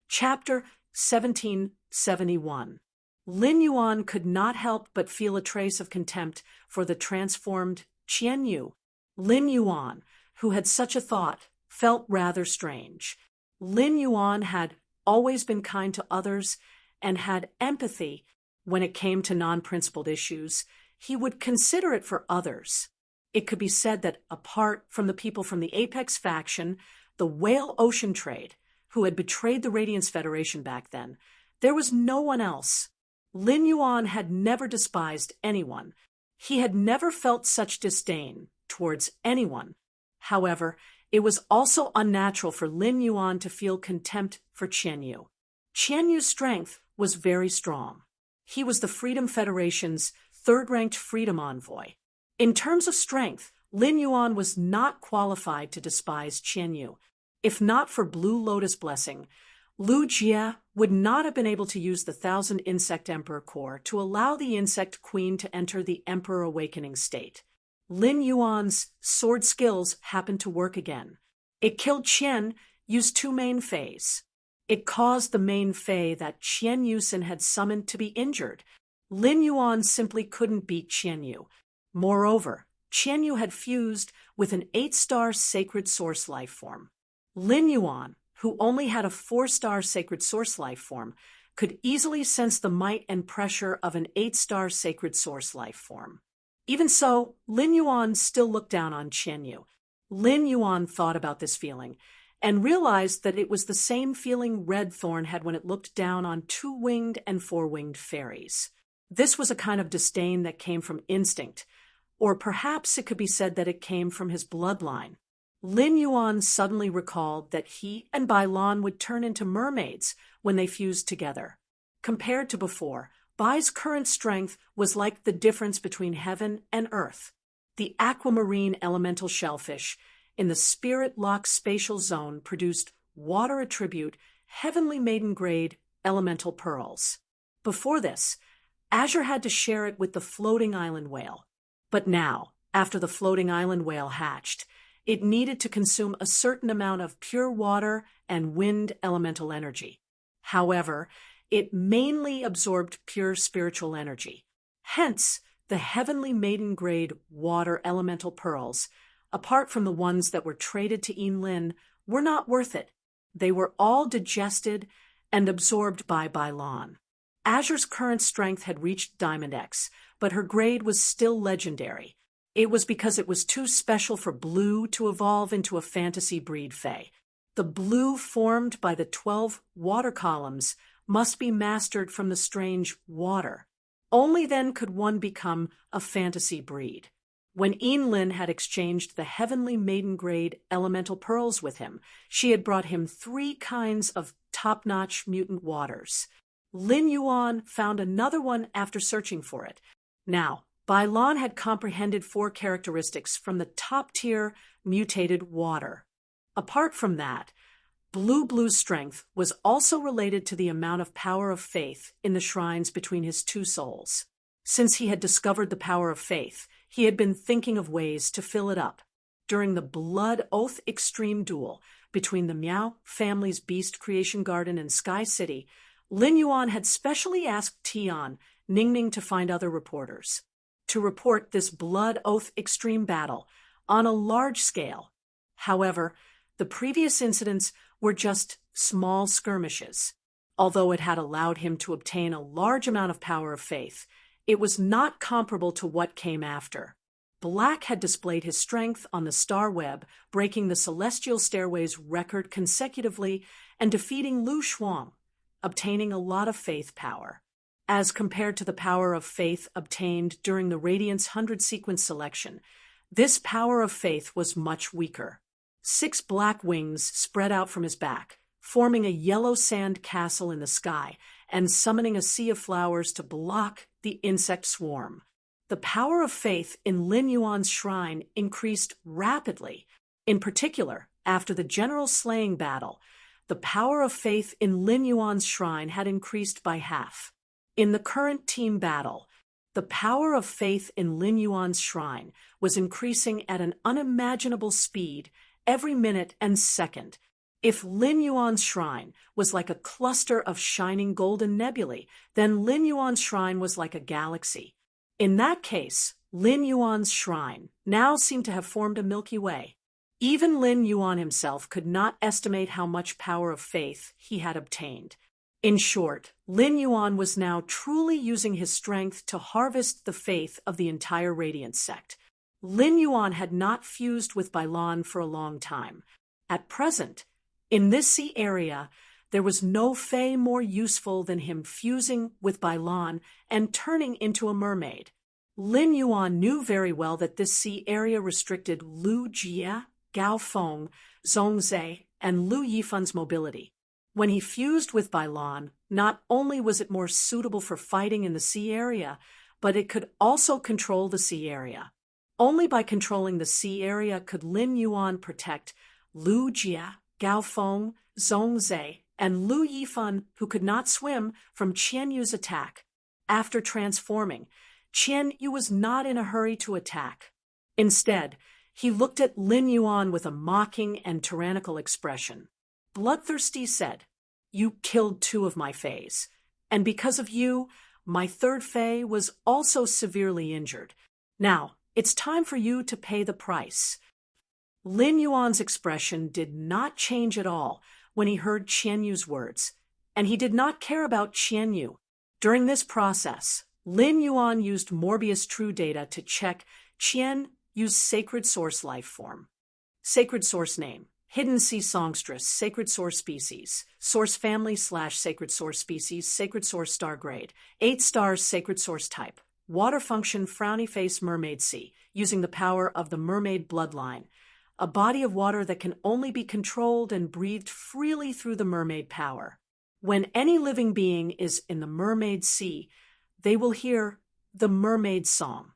Chapter 1771. Lin Yuan could not help but feel a trace of contempt for the transformed Qian Yu. Lin Yuan, who had such a thought, felt rather strange. Lin Yuan had always been kind to others and had empathy when it came to non-principled issues. He would consider it for others. It could be said that apart from the people from the Apex faction, the Whale Ocean Trade, who had betrayed the Radiance Federation back then, there was no one else. Lin Yuan had never despised anyone. He had never felt such disdain towards anyone. However, it was also unnatural for Lin Yuan to feel contempt for Qian Yu. Qian Yu's strength was very strong. He was the Freedom Federation's third-ranked freedom envoy. In terms of strength, Lin Yuan was not qualified to despise Qian Yu. If not for Blue Lotus Blessing, Lu Jie would not have been able to use the 1000 Insect Emperor Core to allow the Insect Queen to enter the Emperor Awakening state. Lin Yuan's sword skills happened to work again. It killed Qian Yu's two main fays. It caused the main fey that Qian Yusin had summoned to be injured. Lin Yuan simply couldn't beat Qian Yu. Moreover, Qian Yu had fused with an 8-star sacred source life form. Lin Yuan, who only had a 4-star sacred source life form, could easily sense the might and pressure of an 8-star sacred source life form. Even so, Lin Yuan still looked down on Qian Yu. Lin Yuan thought about this feeling and realized that it was the same feeling Red Thorn had when it looked down on 2-winged and 4-winged fairies. This was a kind of disdain that came from instinct, or perhaps it could be said that it came from his bloodline. Lin Yuan suddenly recalled that he and Bai Lan would turn into mermaids when they fused together. Compared to before, Bai's current strength was like the difference between heaven and earth. The aquamarine elemental shellfish in the Spirit Lock spatial zone produced water attribute, heavenly maiden grade elemental pearls. Before this, Azure had to share it with the floating island whale. But now, after the floating island whale hatched, it needed to consume a certain amount of pure water and wind elemental energy. However, it mainly absorbed pure spiritual energy. Hence, the heavenly maiden-grade water elemental pearls, apart from the ones that were traded to Lin, were not worth it. They were all digested and absorbed by Bai Lan. Azure's current strength had reached Diamond X, but her grade was still legendary. It was because it was too special for blue to evolve into a fantasy breed fey. The blue formed by the 12 water columns must be mastered from the strange water. Only then could one become a fantasy breed. When Lin had exchanged the heavenly maiden-grade elemental pearls with him, she had brought him 3 kinds of top-notch mutant waters. Lin Yuan found another one after searching for it. Now, Bai Lan had comprehended 4 characteristics from the top-tier mutated water. Apart from that, Blue's strength was also related to the amount of power of faith in the shrines between his 2 souls. Since he had discovered the power of faith, he had been thinking of ways to fill it up. During the Blood Oath Extreme duel between the Miao family's Beast Creation Garden and Sky City, Lin Yuan had specially asked Tian Ningning to find other reporters to report this Blood Oath Extreme battle on a large scale. However, the previous incidents were just small skirmishes. Although it had allowed him to obtain a large amount of power of faith, it was not comparable to what came after. Black had displayed his strength on the Star Web, breaking the Celestial Stairway's record consecutively and defeating Lu Shuang, obtaining a lot of faith power. As compared to the power of faith obtained during the Radiance 100 sequence selection, this power of faith was much weaker. 6 black wings spread out from his back, forming a yellow sand castle in the sky and summoning a sea of flowers to block the insect swarm. The power of faith in Lin Yuan's shrine increased rapidly. In particular, after the general slaying battle, the power of faith in Lin Yuan's shrine had increased by half. In the current team battle, the power of faith in Lin Yuan's shrine was increasing at an unimaginable speed every minute and second. If Lin Yuan's shrine was like a cluster of shining golden nebulae, then Lin Yuan's shrine was like a galaxy. In that case, Lin Yuan's shrine now seemed to have formed a Milky Way. Even Lin Yuan himself could not estimate how much power of faith he had obtained. In short, Lin Yuan was now truly using his strength to harvest the faith of the entire Radiance sect. Lin Yuan had not fused with Bailan for a long time. At present, in this sea area, there was no fae more useful than him fusing with Bailan and turning into a mermaid. Lin Yuan knew very well that this sea area restricted Lu Jie, Gao Feng, Zhong Zhe, and Lu Yifan's mobility. When he fused with Bailan, not only was it more suitable for fighting in the sea area, but it could also control the sea area. Only by controlling the sea area could Lin Yuan protect Lu Jie, Gao Feng, Zhong Zhe, and Lu Yifan, who could not swim, from Qian Yu's attack. After transforming, Qian Yu was not in a hurry to attack. Instead, he looked at Lin Yuan with a mocking and tyrannical expression. Bloodthirsty said, "You killed 2 of my fays, and because of you, my 3rd fae was also severely injured. Now, it's time for you to pay the price." Lin Yuan's expression did not change at all when he heard Qian Yu's words, and he did not care about Qian Yu. During this process, Lin Yuan used Morbius True Data to check Qian Yu's sacred source life form. Sacred source name: Hidden Sea Songstress, Sacred Source Species, Source Family / Sacred Source Species, Sacred Source Star Grade, 8 stars, Sacred Source Type, Water Function, Frowny Face, Mermaid Sea, using the power of the mermaid bloodline, a body of water that can only be controlled and breathed freely through the mermaid power. When any living being is in the mermaid sea, they will hear the mermaid song.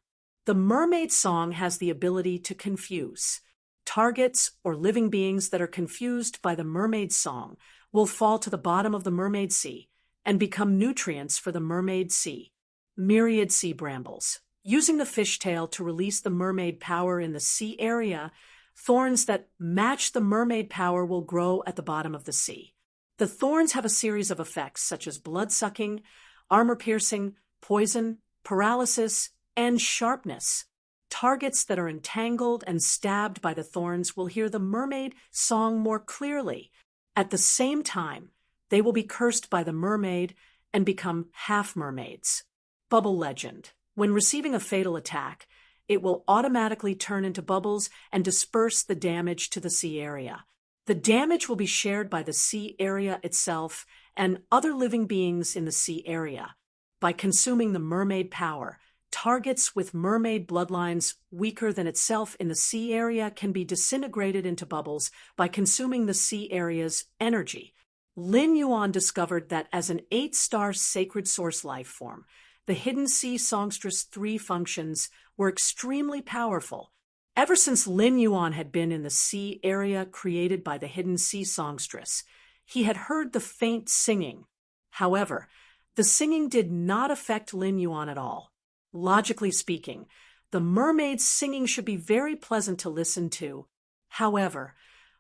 The mermaid song has the ability to confuse. Targets or living beings that are confused by the mermaid song will fall to the bottom of the mermaid sea and become nutrients for the mermaid sea. Myriad sea brambles. Using the fishtail to release the mermaid power in the sea area, thorns that match the mermaid power will grow at the bottom of the sea. The thorns have a series of effects such as blood-sucking, armor-piercing, poison, paralysis, and sharpness. Targets that are entangled and stabbed by the thorns will hear the mermaid song more clearly. At the same time, they will be cursed by the mermaid and become half-mermaids. Bubble legend. When receiving a fatal attack, it will automatically turn into bubbles and disperse the damage to the sea area. The damage will be shared by the sea area itself and other living beings in the sea area. By consuming the mermaid power, targets with mermaid bloodlines weaker than itself in the sea area can be disintegrated into bubbles by consuming the sea area's energy. Lin Yuan discovered that as an 8-star sacred source life form, the Hidden Sea Songstress 3 functions were extremely powerful. Ever since Lin Yuan had been in the sea area created by the Hidden Sea Songstress, he had heard the faint singing. However, the singing did not affect Lin Yuan at all. Logically speaking, the mermaid's singing should be very pleasant to listen to. However,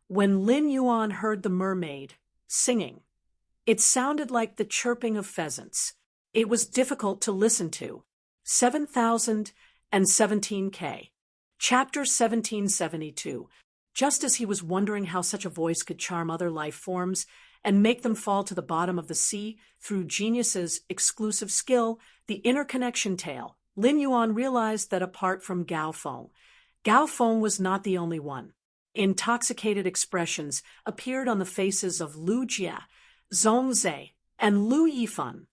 when Lin Yuan heard the mermaid singing, it sounded like the chirping of pheasants. It was difficult to listen to. 7017K. Chapter 1772. Just as he was wondering how such a voice could charm other life forms and make them fall to the bottom of the sea through genius's exclusive skill, the interconnection tale, Lin Yuan realized that apart from Gao Feng was not the only one. Intoxicated expressions appeared on the faces of Lu Jie, Zhong Zhe, and Lu Yifan.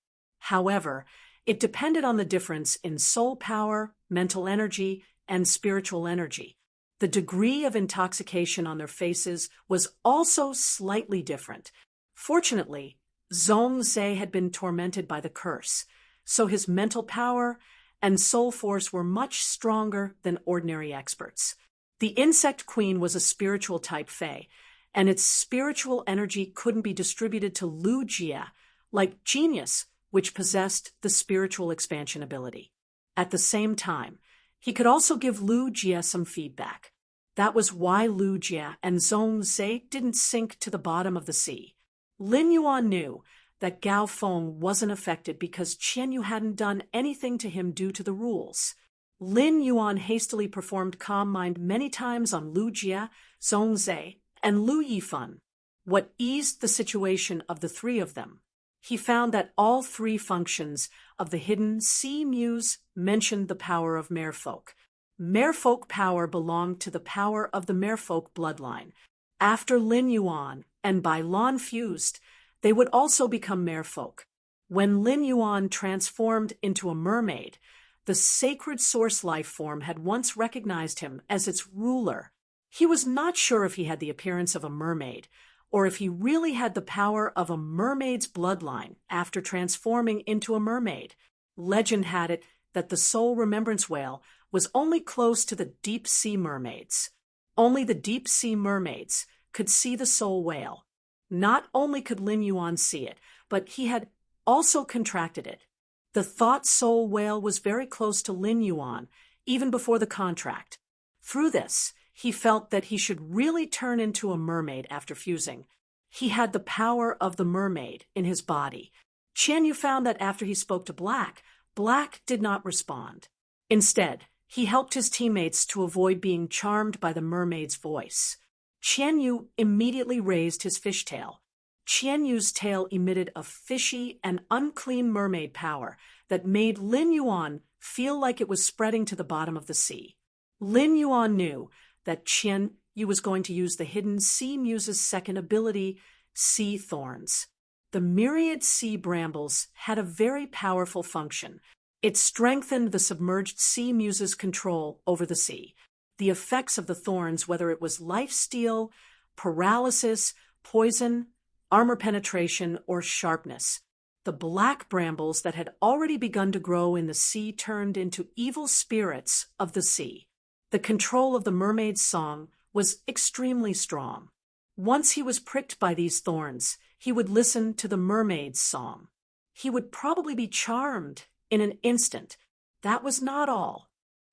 However, it depended on the difference in soul power, mental energy, and spiritual energy. The degree of intoxication on their faces was also slightly different. Fortunately, Zhong Zhe had been tormented by the curse, so his mental power and soul force were much stronger than ordinary experts. The insect queen was a spiritual type fae, and its spiritual energy couldn't be distributed to Lu Jie, like Genius, which possessed the spiritual expansion ability. At the same time, he could also give Lu Jie some feedback. That was why Lu Jie and Zhong Zhe didn't sink to the bottom of the sea. Lin Yuan knew that Gao Feng wasn't affected because Qian Yu hadn't done anything to him due to the rules. Lin Yuan hastily performed Calm Mind many times on Lu Jie, Zhong Zhe, and Lu Yifan. What eased the situation of the three of them? He found that all three functions of the hidden sea muse mentioned the power of merfolk. Merfolk power belonged to the power of the merfolk bloodline. After Lin Yuan and Bai Lan fused, they would also become merfolk. When Lin Yuan transformed into a mermaid, the sacred source life form had once recognized him as its ruler. He was not sure if he had the appearance of a mermaid, or if he really had the power of a mermaid's bloodline after transforming into a mermaid. Legend had it that the Soul Remembrance Whale was only close to the deep-sea mermaids. Only the deep-sea mermaids could see the soul whale. Not only could Lin Yuan see it, but he had also contracted it. The thought soul whale was very close to Lin Yuan, even before the contract. Through this, he felt that he should really turn into a mermaid after fusing. He had the power of the mermaid in his body. Qian Yu found that after he spoke to Black, Black did not respond. Instead, he helped his teammates to avoid being charmed by the mermaid's voice. Qian Yu immediately raised his fishtail. Qian Yu's tail emitted a fishy and unclean mermaid power that made Lin Yuan feel like it was spreading to the bottom of the sea. Lin Yuan knew that Qian Yu was going to use the hidden sea muse's second ability, Sea Thorns. The myriad sea brambles had a very powerful function. It strengthened the submerged sea muse's control over the sea. The effects of the thorns, whether it was lifesteal, paralysis, poison, armor penetration, or sharpness. The black brambles that had already begun to grow in the sea turned into evil spirits of the sea. The control of the mermaid's song was extremely strong. Once he was pricked by these thorns, he would listen to the mermaid's song. He would probably be charmed in an instant. That was not all.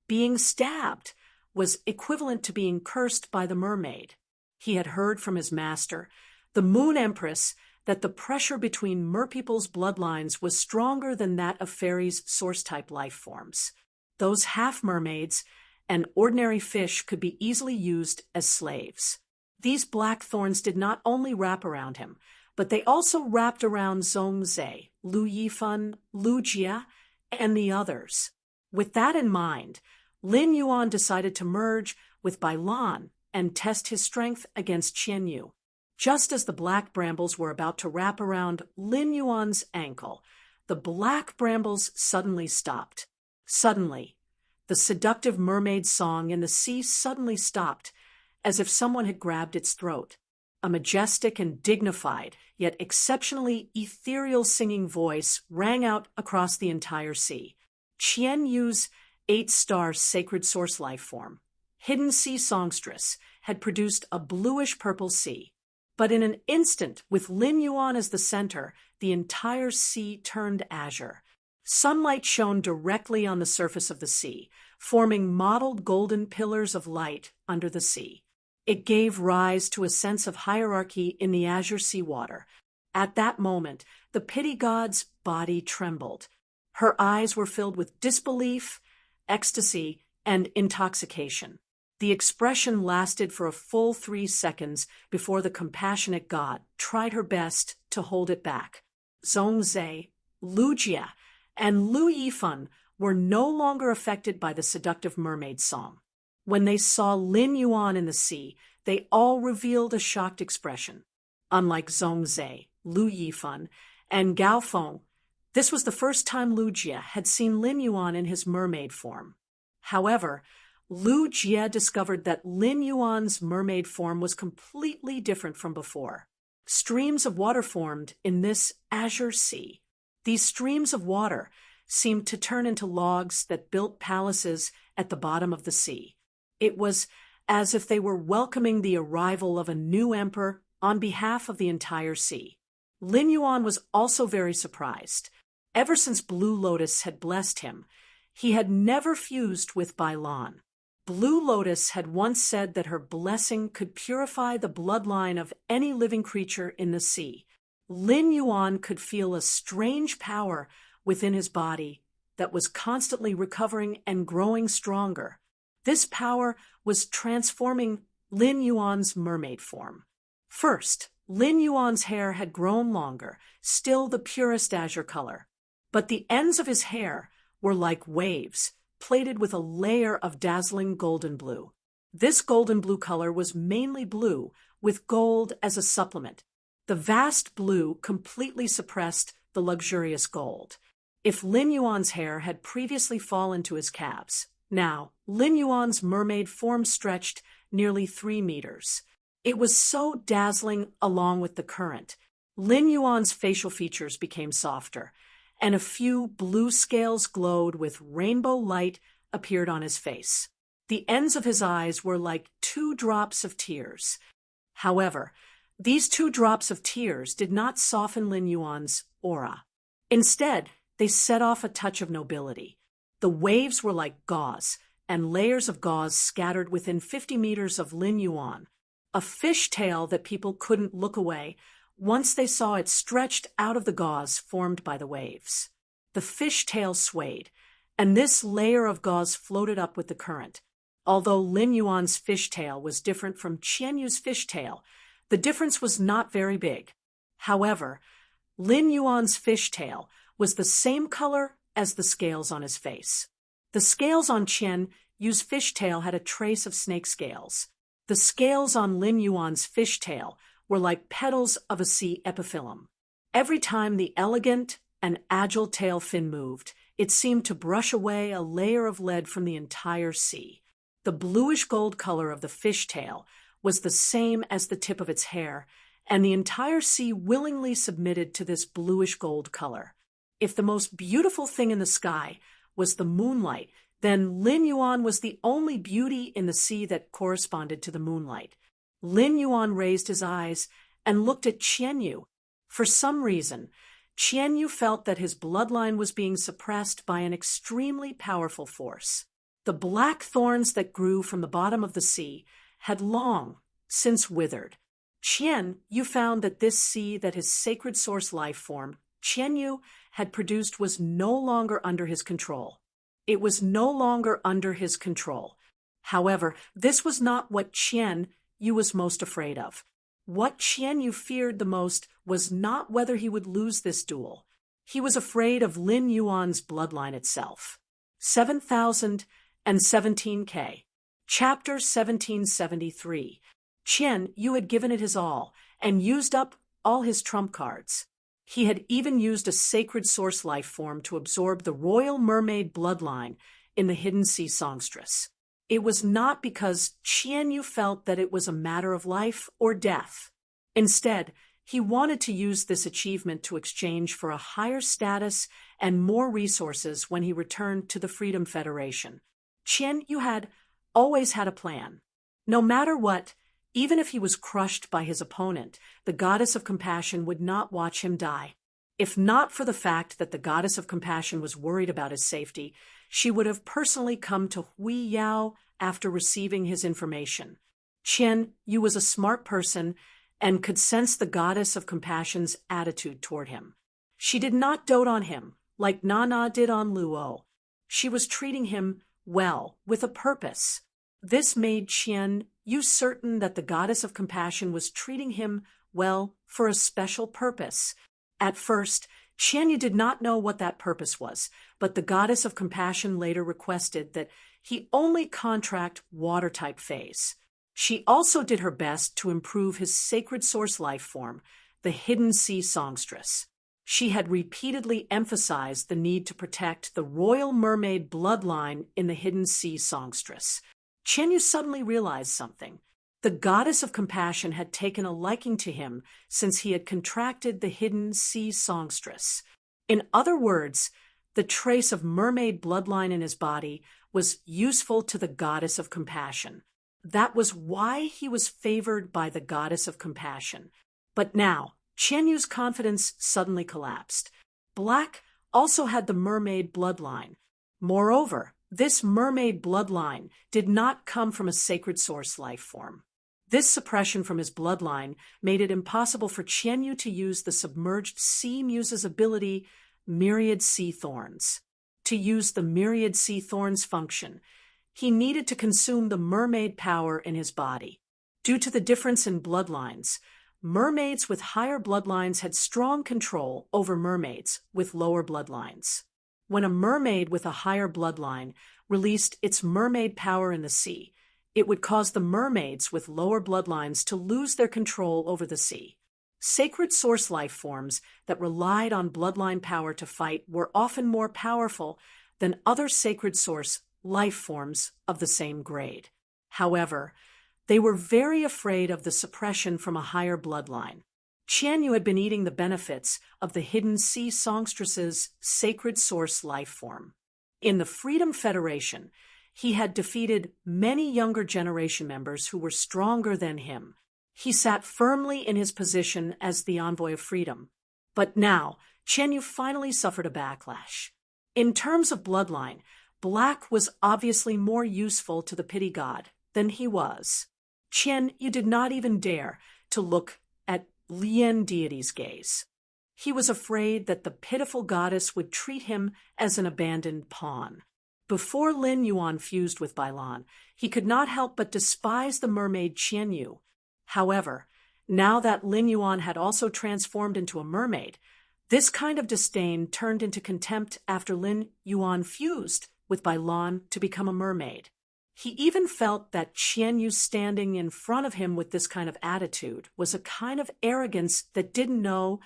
Being stabbed was equivalent to being cursed by the mermaid. He had heard from his master, the Moon Empress, that the pressure between merpeople's bloodlines was stronger than that of fairies' source-type life forms. Those half-mermaids and ordinary fish could be easily used as slaves. These black thorns did not only wrap around him, but they also wrapped around Zhong Zhe, Lu Yifan, Lu Jie, and the others. With that in mind, Lin Yuan decided to merge with Bai Lan and test his strength against Qian Yu. Just as the black brambles were about to wrap around Lin Yuan's ankle, the black brambles suddenly stopped. Suddenly, the seductive mermaid song in the sea suddenly stopped, as if someone had grabbed its throat. A majestic and dignified, yet exceptionally ethereal singing voice rang out across the entire sea. Qian Yu's 8-star sacred source life form, hidden sea songstress, had produced a bluish-purple sea. But in an instant, with Lin Yuan as the center, the entire sea turned azure. Sunlight shone directly on the surface of the sea, forming mottled golden pillars of light under the sea. It gave rise to a sense of hierarchy in the azure seawater. At that moment, the pity god's body trembled. Her eyes were filled with disbelief, ecstasy, and intoxication. The expression lasted for a full 3 seconds before the compassionate god tried her best to hold it back. Zhong Zhe, Lu Jie, and Lu Yifan were no longer affected by the seductive mermaid song. When they saw Lin Yuan in the sea, they all revealed a shocked expression. Unlike Zhong Zhe, Lu Yifan, and Gao Feng, this was the first time Lu Jie had seen Lin Yuan in his mermaid form. However, Lu Jie discovered that Lin Yuan's mermaid form was completely different from before. Streams of water formed in this azure sea. These streams of water seemed to turn into logs that built palaces at the bottom of the sea. It was as if they were welcoming the arrival of a new emperor on behalf of the entire sea. Lin Yuan was also very surprised. Ever since Blue Lotus had blessed him, he had never fused with Bai Lan. Blue Lotus had once said that her blessing could purify the bloodline of any living creature in the sea. Lin Yuan could feel a strange power within his body that was constantly recovering and growing stronger. This power was transforming Lin Yuan's mermaid form. First, Lin Yuan's hair had grown longer, still the purest azure color. But the ends of his hair were like waves, plated with a layer of dazzling golden blue. This golden blue color was mainly blue, with gold as a supplement. The vast blue completely suppressed the luxurious gold. If Lin Yuan's hair had previously fallen to his calves, now Lin Yuan's mermaid form stretched nearly 3 meters. It was so dazzling along with the current. Lin Yuan's facial features became softer, and a few blue scales glowed with rainbow light appeared on his face. The ends of his eyes were like 2 drops of tears. However, these 2 drops of tears did not soften Lin Yuan's aura. Instead, they set off a touch of nobility. The waves were like gauze, and layers of gauze scattered within 50 meters of Lin Yuan, a fishtail that people couldn't look away once they saw it stretched out of the gauze formed by the waves. The fishtail swayed, and this layer of gauze floated up with the current. Although Lin Yuan's fishtail was different from Qian Yu's fishtail, the difference was not very big. However, Lin Yuan's fishtail was the same color as the scales on his face. The scales on Qian Yu's fishtail had a trace of snake scales. The scales on Lin Yuan's fishtail were like petals of a sea epiphyllum. Every time the elegant and agile tail fin moved, it seemed to brush away a layer of lead from the entire sea. The bluish-gold color of the fishtail was the same as the tip of its hair, and the entire sea willingly submitted to this bluish-gold color. If the most beautiful thing in the sky was the moonlight, then Lin Yuan was the only beauty in the sea that corresponded to the moonlight. Lin Yuan raised his eyes and looked at Qian Yu. For some reason, Qian Yu felt that his bloodline was being suppressed by an extremely powerful force. The black thorns that grew from the bottom of the sea had long since withered. Qian Yu found that this sea that his sacred source life form, Qian Yu, had produced was no longer under his control. It was no longer under his control. However, this was not what Qian Yu was most afraid of. What Qian Yu feared the most was not whether he would lose this duel. He was afraid of Lin Yuan's bloodline itself. 7017K. Chapter 1773. Qian Yu had given it his all and used up all his trump cards. He had even used a sacred source life form to absorb the royal mermaid bloodline in the hidden sea songstress. It was not because Qian Yu felt that it was a matter of life or death. Instead, he wanted to use this achievement to exchange for a higher status and more resources when he returned to the Freedom Federation. Qian Yu had always had a plan. No matter what, even if he was crushed by his opponent, the Goddess of Compassion would not watch him die. If not for the fact that the Goddess of Compassion was worried about his safety, she would have personally come to Hui Yao after receiving his information. Qian Yu was a smart person and could sense the Goddess of Compassion's attitude toward him. She did not dote on him like Nana did on Luo. She was treating him well, with a purpose. This made Qian Yu certain that the Goddess of Compassion was treating him well for a special purpose. At first, Qian Yu did not know what that purpose was, but the Goddess of Compassion later requested that he only contract water-type phase. She also did her best to improve his sacred source life form, the hidden sea songstress. She had repeatedly emphasized the need to protect the royal mermaid bloodline in the hidden sea songstress. Qian Yu suddenly realized something. The Goddess of Compassion had taken a liking to him since he had contracted the hidden sea songstress. In other words, the trace of mermaid bloodline in his body was useful to the Goddess of Compassion. That was why he was favored by the Goddess of Compassion. But now, Qian Yu's confidence suddenly collapsed. Black also had the mermaid bloodline. Moreover, This mermaid bloodline did not come from a sacred source life form. This suppression from his bloodline made it impossible for Qianyu to use the submerged sea muse's ability, myriad sea thorns. To use the myriad sea thorns function, he needed to consume the mermaid power in his body. Due to the difference in bloodlines, mermaids with higher bloodlines had strong control over mermaids with lower bloodlines. When a mermaid with a higher bloodline released its mermaid power in the sea, it would cause the mermaids with lower bloodlines to lose their control over the sea. Sacred source life forms that relied on bloodline power to fight were often more powerful than other sacred source life forms of the same grade. However, they were very afraid of the suppression from a higher bloodline. Qianyu had been eating the benefits of the hidden sea songstress's sacred source life form. In the Freedom Federation, he had defeated many younger generation members who were stronger than him. He sat firmly in his position as the envoy of freedom. But now, Qianyu finally suffered a backlash. In terms of bloodline, Black was obviously more useful to the pity god than he was. Qianyu did not even dare to look at Lian deity's gaze. He was afraid that the pitiful goddess would treat him as an abandoned pawn. Before Lin Yuan fused with Bailan, he could not help but despise the mermaid Qianyu. However, now that Lin Yuan had also transformed into a mermaid, this kind of disdain turned into contempt after Lin Yuan fused with Bailan to become a mermaid. He even felt that Qianyu standing in front of him with this kind of attitude was a kind of arrogance that didn't know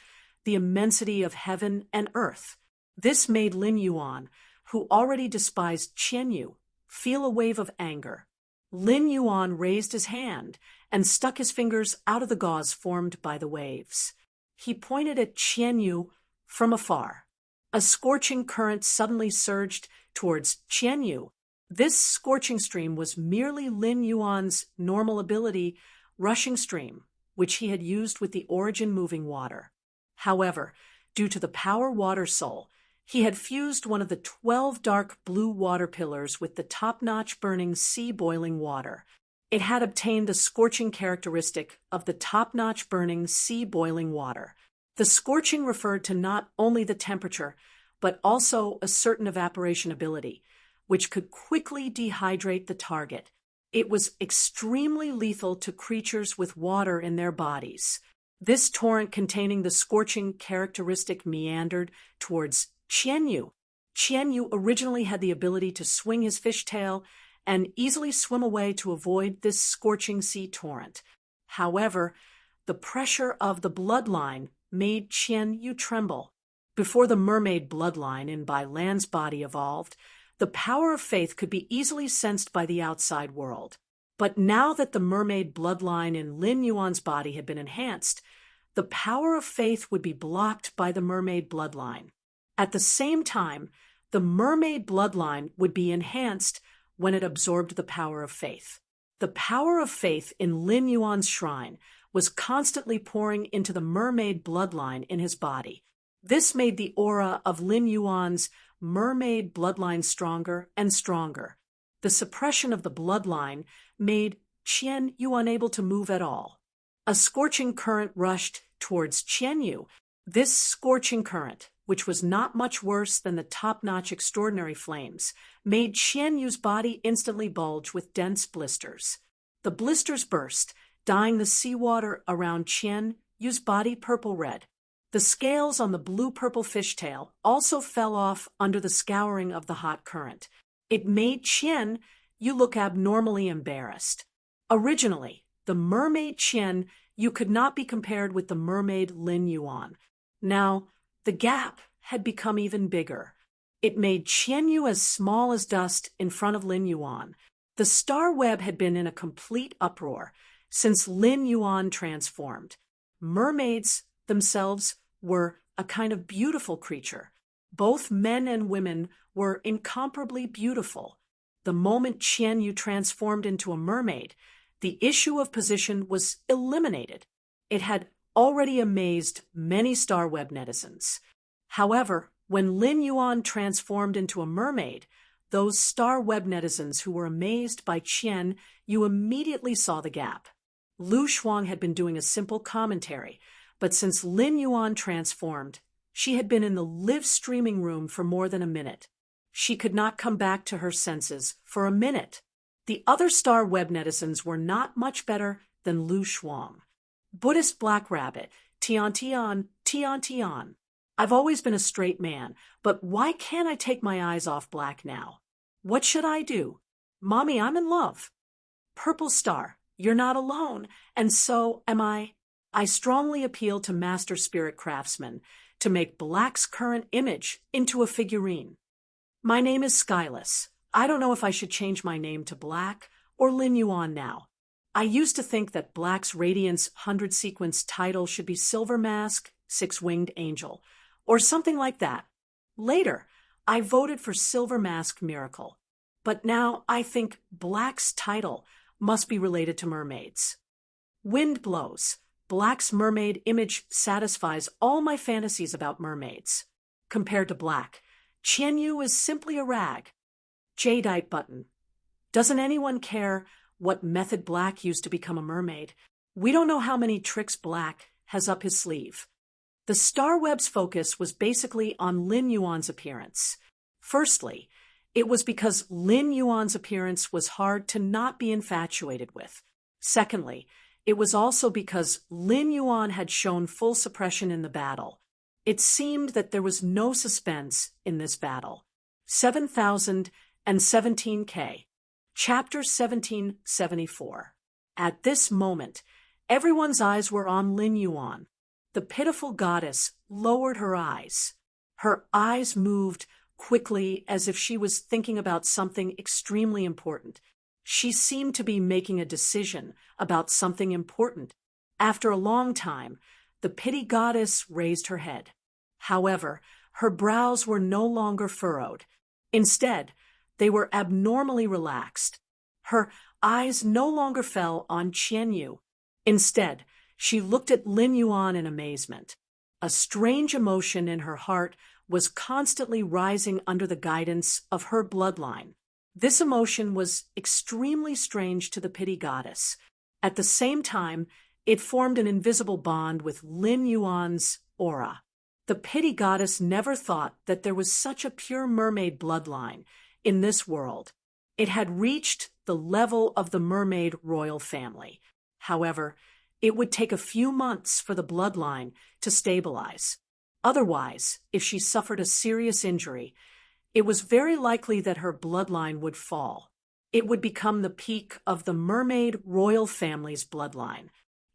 the immensity of heaven and earth. This made Lin Yuan, who already despised Qianyu, feel a wave of anger. Lin Yuan raised his hand and stuck his fingers out of the gauze formed by the waves. He pointed at Qianyu from afar. A scorching current suddenly surged towards Qianyu. This scorching stream was merely Lin Yuan's normal ability, rushing stream, which he had used with the origin moving water. However, due to the power water soul, he had fused one of the 12 dark blue water pillars with the top-notch burning sea boiling water. It had obtained the scorching characteristic of the top-notch burning sea boiling water. The scorching referred to not only the temperature, but also a certain evaporation ability, which could quickly dehydrate the target. It was extremely lethal to creatures with water in their bodies. This torrent containing the scorching characteristic meandered towards Qianyu. Qianyu originally had the ability to swing his fishtail and easily swim away to avoid this scorching sea torrent. However, the pressure of the bloodline made Qianyu tremble. Before the mermaid bloodline in Bailan's body evolved, the power of faith could be easily sensed by the outside world. But now that the mermaid bloodline in Lin Yuan's body had been enhanced, the power of faith would be blocked by the mermaid bloodline. At the same time, the mermaid bloodline would be enhanced when it absorbed the power of faith. The power of faith in Lin Yuan's shrine was constantly pouring into the mermaid bloodline in his body. This made the aura of Lin Yuan's mermaid bloodline stronger and stronger. The suppression of the bloodline made Qianyu unable to move at all. A scorching current rushed towards Qianyu. This scorching current, which was not much worse than the top-notch extraordinary flames, made Qianyu's body instantly bulge with dense blisters. The blisters burst, dyeing the seawater around Qianyu's body purple-red. The scales on the blue-purple fishtail also fell off under the scouring of the hot current. It made Qianyu look abnormally embarrassed. Originally, the mermaid Qianyu could not be compared with the mermaid Lin Yuan. Now, the gap had become even bigger. It made Qianyu as small as dust in front of Lin Yuan. The star web had been in a complete uproar since Lin Yuan transformed. Mermaids themselves were a kind of beautiful creature. Both men and women were incomparably beautiful. The moment Qianyu transformed into a mermaid, the issue of position was eliminated. It had already amazed many Starweb netizens. However, when Lin Yuan transformed into a mermaid, those star web netizens who were amazed by Qian Yu immediately saw the gap. Lu Shuang had been doing a simple commentary, but since Lin Yuan transformed, she had been in the live streaming room for more than a minute. She could not come back to her senses for a minute. The other star web netizens were not much better than Lu Shuang. Buddhist Black Rabbit, Tian Tian, Tian Tian. I've always been a straight man, but why can't I take my eyes off black now? What should I do? Mommy, I'm in love. Purple Star, you're not alone, and so am I. I strongly appeal to master spirit craftsmen to make black's current image into a figurine. My name is Skyless. I don't know if I should change my name to Black or Lin Yuan now. I used to think that Black's Radiance 100-sequence title should be Silver Mask, Six-Winged Angel, or something like that. Later, I voted for Silver Mask Miracle. But now I think Black's title must be related to mermaids. Wind blows. Black's mermaid image satisfies all my fantasies about mermaids. Compared to Black, Qian Yu is simply a rag. Jadeite button. Doesn't anyone care what method Black used to become a mermaid? We don't know how many tricks Black has up his sleeve. The Star Web's focus was basically on Lin Yuan's appearance. Firstly, it was because Lin Yuan's appearance was hard to not be infatuated with. Secondly, it was also because Lin Yuan had shown full suppression in the battle. It seemed that there was no suspense in this battle. 7017K. Chapter 1774. At this moment, everyone's eyes were on Lin Yuan. The pitiful goddess lowered her eyes. Her eyes moved quickly as if she was thinking about something extremely important. She seemed to be making a decision about something important. After a long time, the pity goddess raised her head. However, her brows were no longer furrowed. Instead, they were abnormally relaxed. Her eyes no longer fell on Qian Yu. Instead, she looked at Lin Yuan in amazement. A strange emotion in her heart was constantly rising under the guidance of her bloodline. This emotion was extremely strange to the pity goddess. At the same time, it formed an invisible bond with Lin Yuan's aura. The pity goddess never thought that there was such a pure mermaid bloodline in this world. It had reached the level of the mermaid royal family. However, it would take a few months for the bloodline to stabilize. Otherwise, if she suffered a serious injury, it was very likely that her bloodline would fall. It would become the peak of the mermaid royal family's bloodline.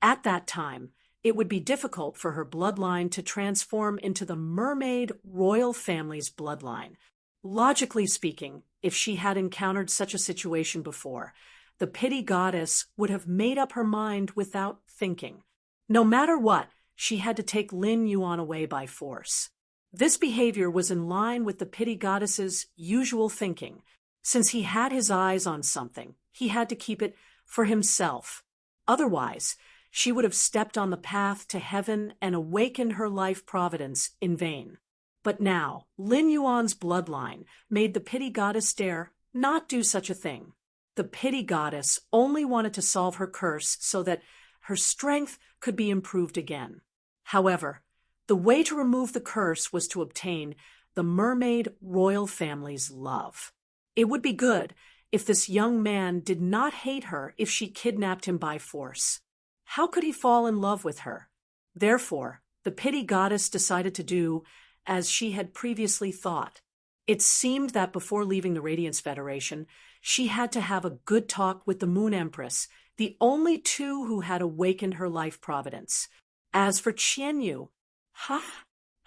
At that time, it would be difficult for her bloodline to transform into the mermaid royal family's bloodline. Logically speaking, if she had encountered such a situation before, the pity goddess would have made up her mind without thinking. No matter what, she had to take Lin Yuan away by force. This behavior was in line with the pity goddess's usual thinking. Since he had his eyes on something, he had to keep it for himself. Otherwise, she would have stepped on the path to heaven and awakened her life providence in vain. But now, Lin Yuan's bloodline made the pity goddess dare not do such a thing. The pity goddess only wanted to solve her curse so that her strength could be improved again. However, the way to remove the curse was to obtain the mermaid royal family's love. It would be good if this young man did not hate her if she kidnapped him by force. How could he fall in love with her? Therefore, the pity goddess decided to do as she had previously thought. It seemed that before leaving the Radiance Federation, she had to have a good talk with the Moon Empress, the only two who had awakened her life providence. As for Qian Yu,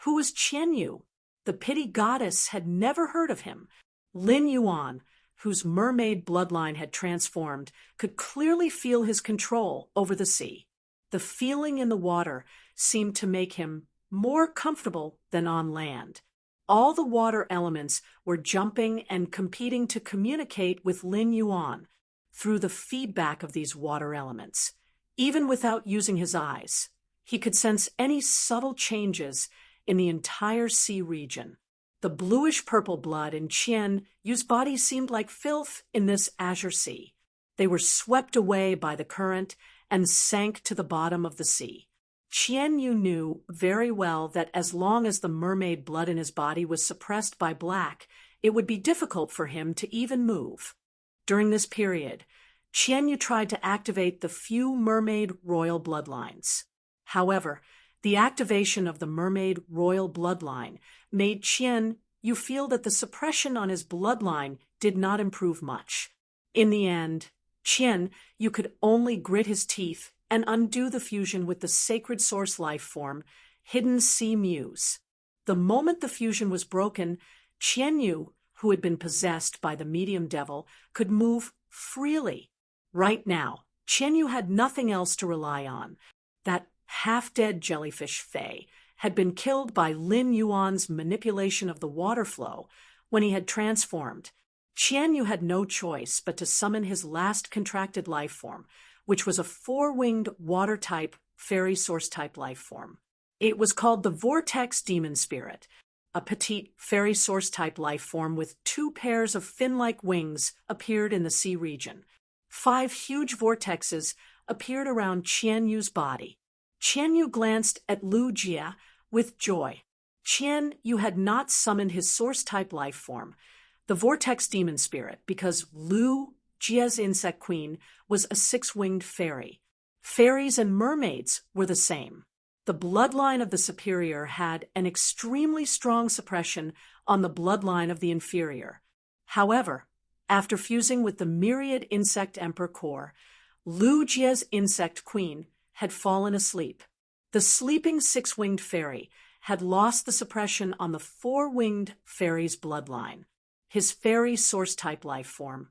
who was Qian Yu? The pity goddess had never heard of him. Lin Yuan, whose mermaid bloodline had transformed, could clearly feel his control over the sea. The feeling in the water seemed to make him more comfortable than on land. All the water elements were jumping and competing to communicate with Lin Yuan through the feedback of these water elements. Even without using his eyes, he could sense any subtle changes in the entire sea region. The bluish-purple blood in Qian Yu's body seemed like filth in this azure sea. They were swept away by the current and sank to the bottom of the sea. Qian Yu knew very well that as long as the mermaid blood in his body was suppressed by black, it would be difficult for him to even move. During this period, Qian Yu tried to activate the few mermaid royal bloodlines. However, the activation of the mermaid royal bloodline made Qian Yu feel that the suppression on his bloodline did not improve much. In the end, Qian Yu could only grit his teeth and undo the fusion with the sacred source life form, Hidden Sea Muse. The moment the fusion was broken, Qian Yu, who had been possessed by the medium devil, could move freely. Right now, Qian Yu had nothing else to rely on. That half-dead jellyfish Fei had been killed by Lin Yuan's manipulation of the water flow when he had transformed. Qian Yu had no choice but to summon his last contracted life form, which was a four-winged water-type, fairy source-type life form. It was called the Vortex Demon Spirit, a petite fairy source-type life form with 2 pairs of fin-like wings appeared in the sea region. 5 huge vortexes appeared around Qian Yu's body. Qian Yu glanced at Lu Jia with joy. Qian Yu had not summoned his source-type life form, the Vortex Demon Spirit, because Lu Jia's insect queen was a 6-winged fairy. Fairies and mermaids were the same. The bloodline of the superior had an extremely strong suppression on the bloodline of the inferior. However, after fusing with the myriad insect emperor core, Lu Jia's insect queen had fallen asleep. The sleeping 6-winged fairy had lost the suppression on the 4-winged fairy's bloodline, his fairy source-type life form.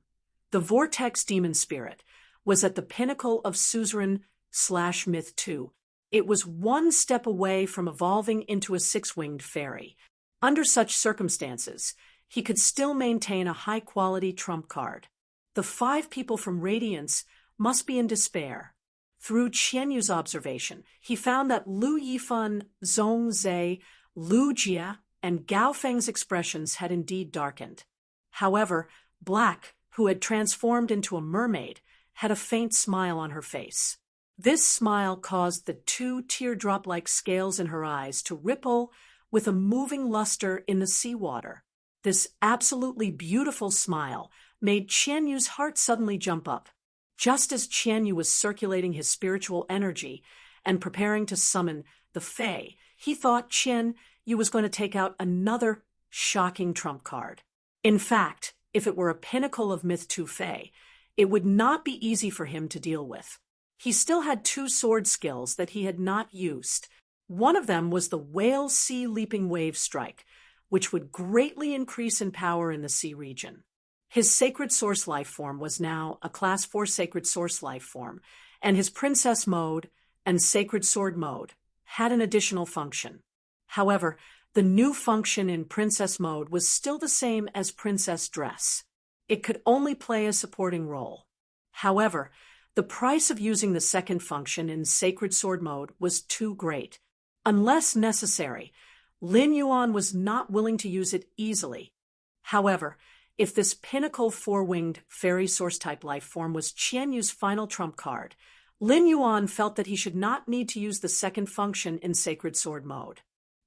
The Vortex Demon Spirit was at the pinnacle of Suzerain/Myth 2. It was 1 step away from evolving into a 6-winged fairy. Under such circumstances, he could still maintain a high-quality trump card. The 5 people from Radiance must be in despair. Through Qian Yu's observation, he found that Lu Yifan, Zhong Zhe, Lu Jia, and Gao Feng's expressions had indeed darkened. However, Black, who had transformed into a mermaid, had a faint smile on her face. This smile caused the 2 teardrop-like scales in her eyes to ripple with a moving luster in the seawater. This absolutely beautiful smile made Qian Yu's heart suddenly jump up. Just as Qian Yu was circulating his spiritual energy and preparing to summon the Fae, he thought Qian Yu was going to take out another shocking trump card. In fact, if it were a pinnacle of Myth 2 Fae, it would not be easy for him to deal with. He still had 2 sword skills that he had not used. One of them was the Whale Sea Leaping Wave Strike, which would greatly increase in power in the sea region. His Sacred Source life form was now a Class 4 Sacred Source life form, and his Princess mode and Sacred Sword mode had an additional function. However, the new function in Princess mode was still the same as Princess Dress. It could only play a supporting role. However, the price of using the second function in Sacred Sword mode was too great. Unless necessary, Lin Yuan was not willing to use it easily. However, if this pinnacle 4-winged fairy source-type life form was Qian Yu's final trump card, Lin Yuan felt that he should not need to use the second function in Sacred Sword mode.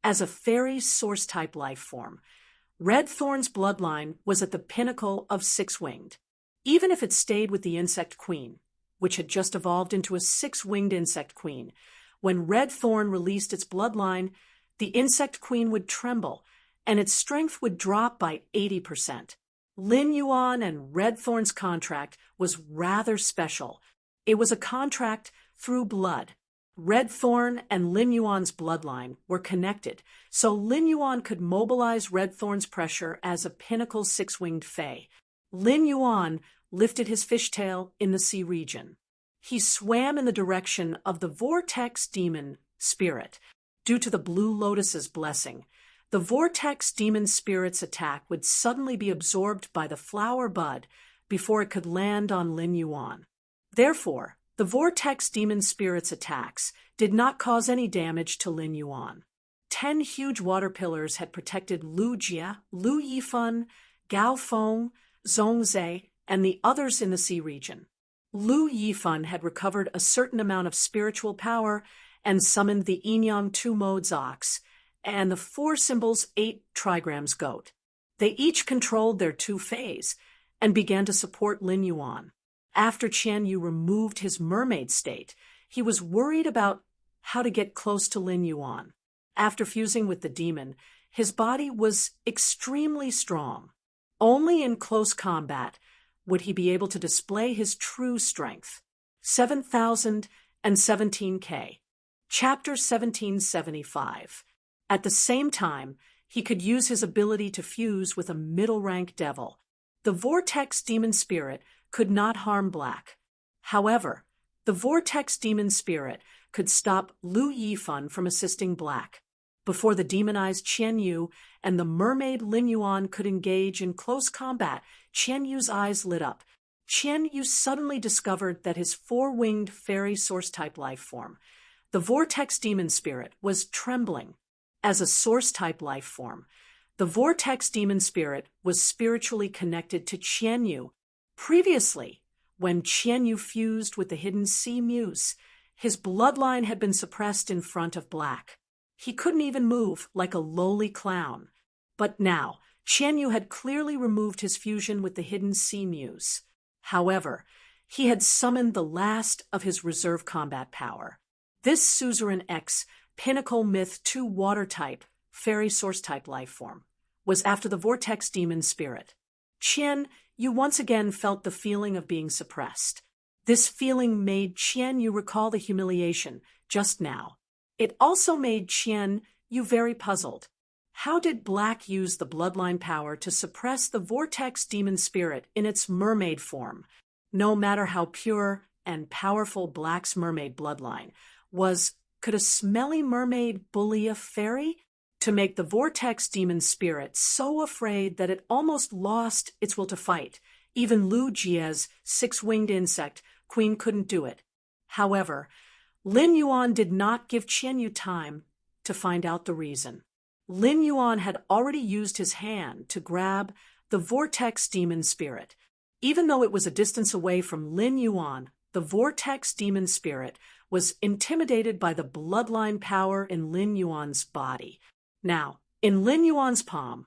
As a fairy source-type life form, Red Thorn's bloodline was at the pinnacle of 6-winged. Even if it stayed with the insect queen, which had just evolved into a 6-winged insect queen, when Red Thorn released its bloodline, the insect queen would tremble, and its strength would drop by 80%. Lin Yuan and Red Thorn's contract was rather special. It was a contract through blood. Red Thorn and Lin Yuan's bloodline were connected, so Lin Yuan could mobilize Red Thorn's pressure as a pinnacle 6-winged fae. Lin Yuan lifted his fishtail in the sea region. He swam in the direction of the Vortex Demon Spirit. Due to the Blue Lotus's blessing, the Vortex Demon Spirit's attack would suddenly be absorbed by the flower bud before it could land on Lin Yuan. Therefore, the Vortex Demon Spirit's attacks did not cause any damage to Lin Yuan. 10 huge water pillars had protected Lu Jie, Lu Yifan, Gao Feng, Zhongzhe, and the others in the sea region. Lu Yifan had recovered a certain amount of spiritual power and summoned the Yinyang 2 modes ox and the 4 symbols 8 trigrams goat. They each controlled their 2 fays and began to support Lin Yuan. After Qian Yu removed his mermaid state, he was worried about how to get close to Lin Yuan. After fusing with the demon, his body was extremely strong. Only in close combat would he be able to display his true strength. 7017K. Chapter 1775. At the same time, he could use his ability to fuse with a middle-rank devil. The Vortex Demon Spirit could not harm Black. However, the Vortex Demon Spirit could stop Lu Yifan from assisting Black. Before the demonized Qian Yu and the mermaid Lin Yuan could engage in close combat, Qian Yu's eyes lit up. Qian Yu suddenly discovered that his 4-winged fairy source-type life form, the Vortex Demon Spirit, was trembling. As a source-type life form, the Vortex Demon Spirit was spiritually connected to Qian Yu. Previously, when Qian Yu fused with the hidden sea muse, his bloodline had been suppressed in front of Black. He couldn't even move, like a lowly clown. But now, Qian Yu had clearly removed his fusion with the hidden sea muse. However, he had summoned the last of his reserve combat power. This Suzerain X Pinnacle Myth 2 water-type, fairy source-type life form was after the Vortex Demon Spirit. Qian Yu once again felt the feeling of being suppressed. This feeling made Qian Yu recall the humiliation just now. It also made Qian Yu very puzzled. How did Black use the bloodline power to suppress the Vortex Demon Spirit in its mermaid form? No matter how pure and powerful Black's mermaid bloodline was, could a smelly mermaid bully a fairy? To make the Vortex Demon Spirit so afraid that it almost lost its will to fight. Even Lu Jie's 6-winged insect queen couldn't do it. However, Lin Yuan did not give Qian Yu time to find out the reason. Lin Yuan had already used his hand to grab the Vortex Demon Spirit. Even though it was a distance away from Lin Yuan, the Vortex Demon Spirit was intimidated by the bloodline power in Lin Yuan's body. Now, in Lin Yuan's palm,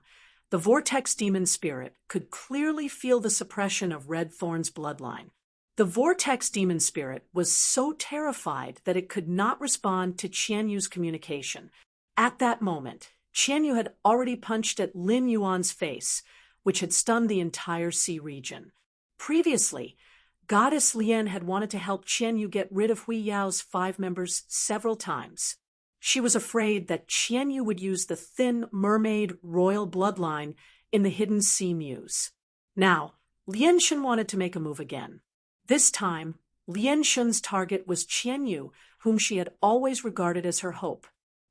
the Vortex Demon Spirit could clearly feel the suppression of Red Thorn's bloodline. The Vortex Demon Spirit was so terrified that it could not respond to Qian Yu's communication. At that moment, Qian Yu had already punched at Lin Yuan's face, which had stunned the entire sea region. Previously, Goddess Lian had wanted to help Qian Yu get rid of Hui Yao's 5 members several times. She was afraid that Qian Yu would use the thin mermaid royal bloodline in the hidden sea muse. Now, Lian Shun wanted to make a move again. This time, Lian Shun's target was Qian Yu, whom she had always regarded as her hope.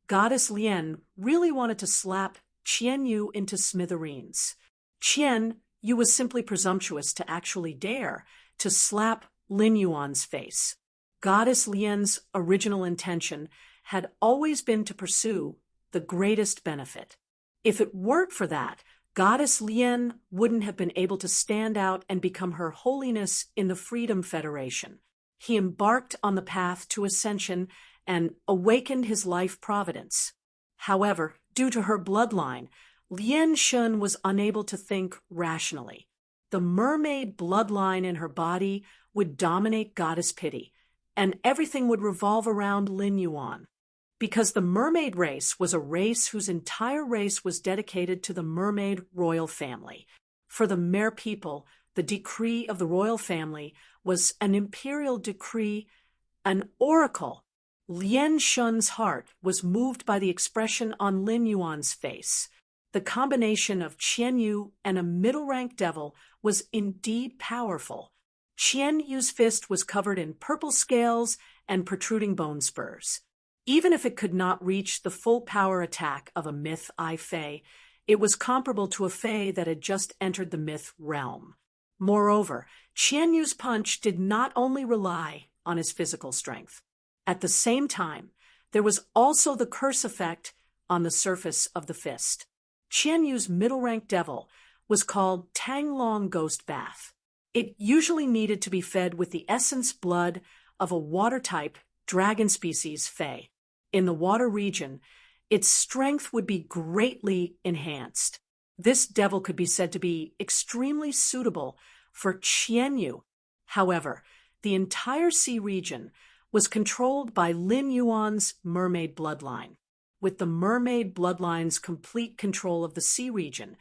Goddess Lian really wanted to slap Qian Yu into smithereens. Qian Yu was simply presumptuous to actually dare to slap Lin Yuan's face. Goddess Lian's original intention had always been to pursue the greatest benefit. If it weren't for that, Goddess Lian wouldn't have been able to stand out and become Her Holiness in the Freedom Federation. He embarked on the path to ascension and awakened his life providence. However, due to her bloodline, Lian Shun was unable to think rationally. The mermaid bloodline in her body would dominate Goddess Pity, and everything would revolve around Lin Yuan. Because the mermaid race was a race whose entire race was dedicated to the mermaid royal family. For the Mer people, the decree of the royal family was an imperial decree, an oracle. Lian Shun's heart was moved by the expression on Lin Yuan's face. The combination of Qian Yu and a middle-rank devil was indeed powerful. Qian Yu's fist was covered in purple scales and protruding bone spurs. Even if it could not reach the full power attack of a myth Fey, it was comparable to a Fey that had just entered the myth realm. Moreover, Qian Yu's punch did not only rely on his physical strength. At the same time, there was also the curse effect on the surface of the fist. Qian Yu's middle-rank devil was called Tanglong Ghost Bath. It usually needed to be fed with the essence blood of a water-type dragon species Fei. In the water region, its strength would be greatly enhanced. This devil could be said to be extremely suitable for Qian Yu. However, the entire sea region was controlled by Lin Yuan's mermaid bloodline. With the mermaid bloodline's complete control of the sea region,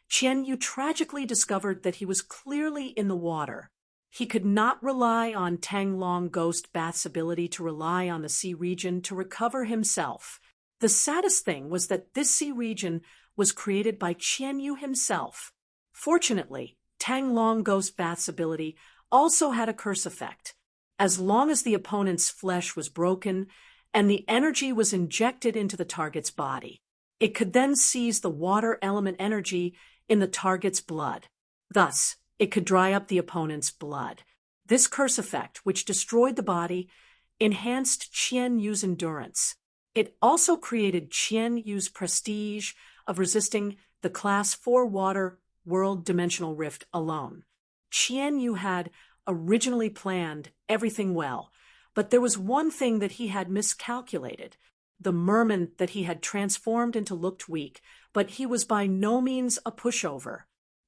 Qian Yu tragically discovered that he was clearly in the water. He could not rely on Tanglong Ghost Bath's ability to rely on the sea region to recover himself. The saddest thing was that this sea region was created by Qian Yu himself. Fortunately, Tanglong Ghost Bath's ability also had a curse effect. As long as the opponent's flesh was broken and the energy was injected into the target's body, it could then seize the water element energy in the target's blood. Thus, it could dry up the opponent's blood. This curse effect, which destroyed the body, enhanced Qian Yu's endurance. It also created Qian Yu's prestige of resisting the Class 4 water world dimensional rift alone. Qian Yu had originally planned everything well, but there was one thing that he had miscalculated. The merman that he had transformed into looked weak, but he was by no means a pushover.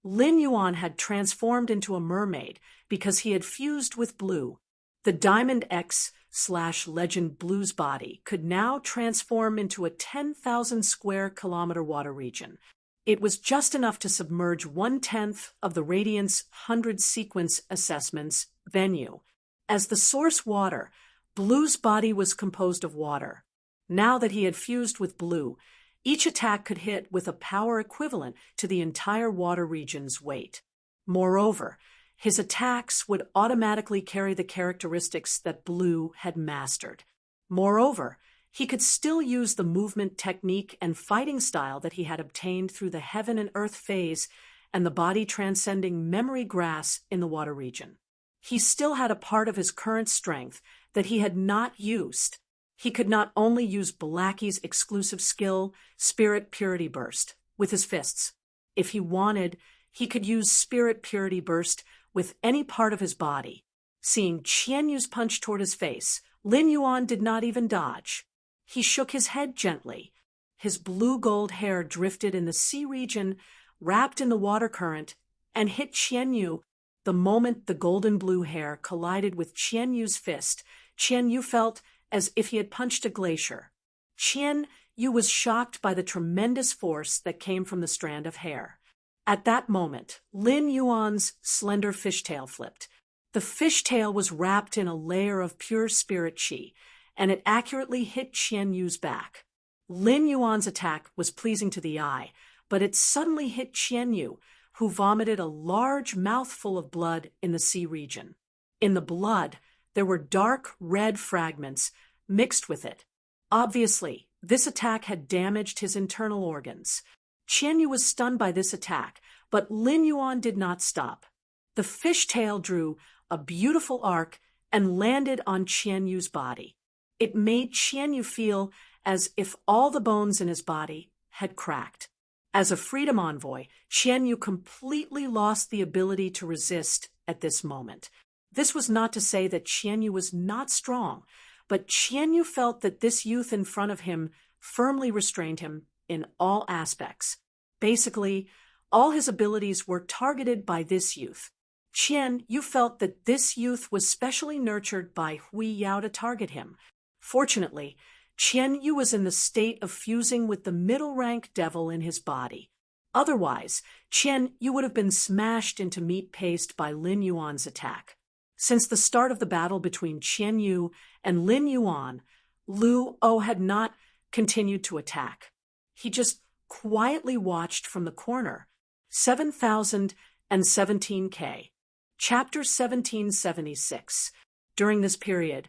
Lin Yuan had transformed into a mermaid because he had fused with Blue. The Diamond X/Legend Blue's body could now transform into a 10,000 square kilometer water region. It was just enough to submerge 1/10 of the Radiance 100 sequence assessment's venue. As the source water, Blue's body was composed of water. Now that he had fused with Blue, each attack could hit with a power equivalent to the entire water region's weight. Moreover, his attacks would automatically carry the characteristics that Blue had mastered. Moreover, he could still use the movement technique and fighting style that he had obtained through the heaven and earth phase and the body transcending memory grass in the water region. He still had a part of his current strength that he had not used. He could not only use Blacky's exclusive skill, Spirit Purity Burst, with his fists. If he wanted, he could use Spirit Purity Burst with any part of his body. Seeing Qian Yu's punch toward his face, Lin Yuan did not even dodge. He shook his head gently. His blue-gold hair drifted in the sea region, wrapped in the water current, and hit Qian Yu. The moment the golden-blue hair collided with Qian Yu's fist, Qian Yu felt as if he had punched a glacier. Qian Yu was shocked by the tremendous force that came from the strand of hair. At that moment, Lin Yuan's slender fishtail flipped. The fishtail was wrapped in a layer of pure spirit qi, and it accurately hit Qian Yu's back. Lin Yuan's attack was pleasing to the eye, but it suddenly hit Qian Yu, who vomited a large mouthful of blood in the sea region. In the blood, there were dark red fragments mixed with it. Obviously, this attack had damaged his internal organs. Qian Yu was stunned by this attack, but Lin Yuan did not stop. The fishtail drew a beautiful arc and landed on Qian Yu's body. It made Qian Yu feel as if all the bones in his body had cracked. As a freedom envoy, Qian Yu completely lost the ability to resist at this moment. This was not to say that Qian Yu was not strong, but Qian Yu felt that this youth in front of him firmly restrained him in all aspects. Basically, all his abilities were targeted by this youth. Qian Yu felt that this youth was specially nurtured by Hui Yao to target him. Fortunately, Qian Yu was in the state of fusing with the middle-rank devil in his body. Otherwise, Qian Yu would have been smashed into meat paste by Lin Yuan's attack. Since the start of the battle between Qian Yu and Lin Yuan, Lu O had not continued to attack. He just quietly watched from the corner. 7017K. Chapter 1776. During this period,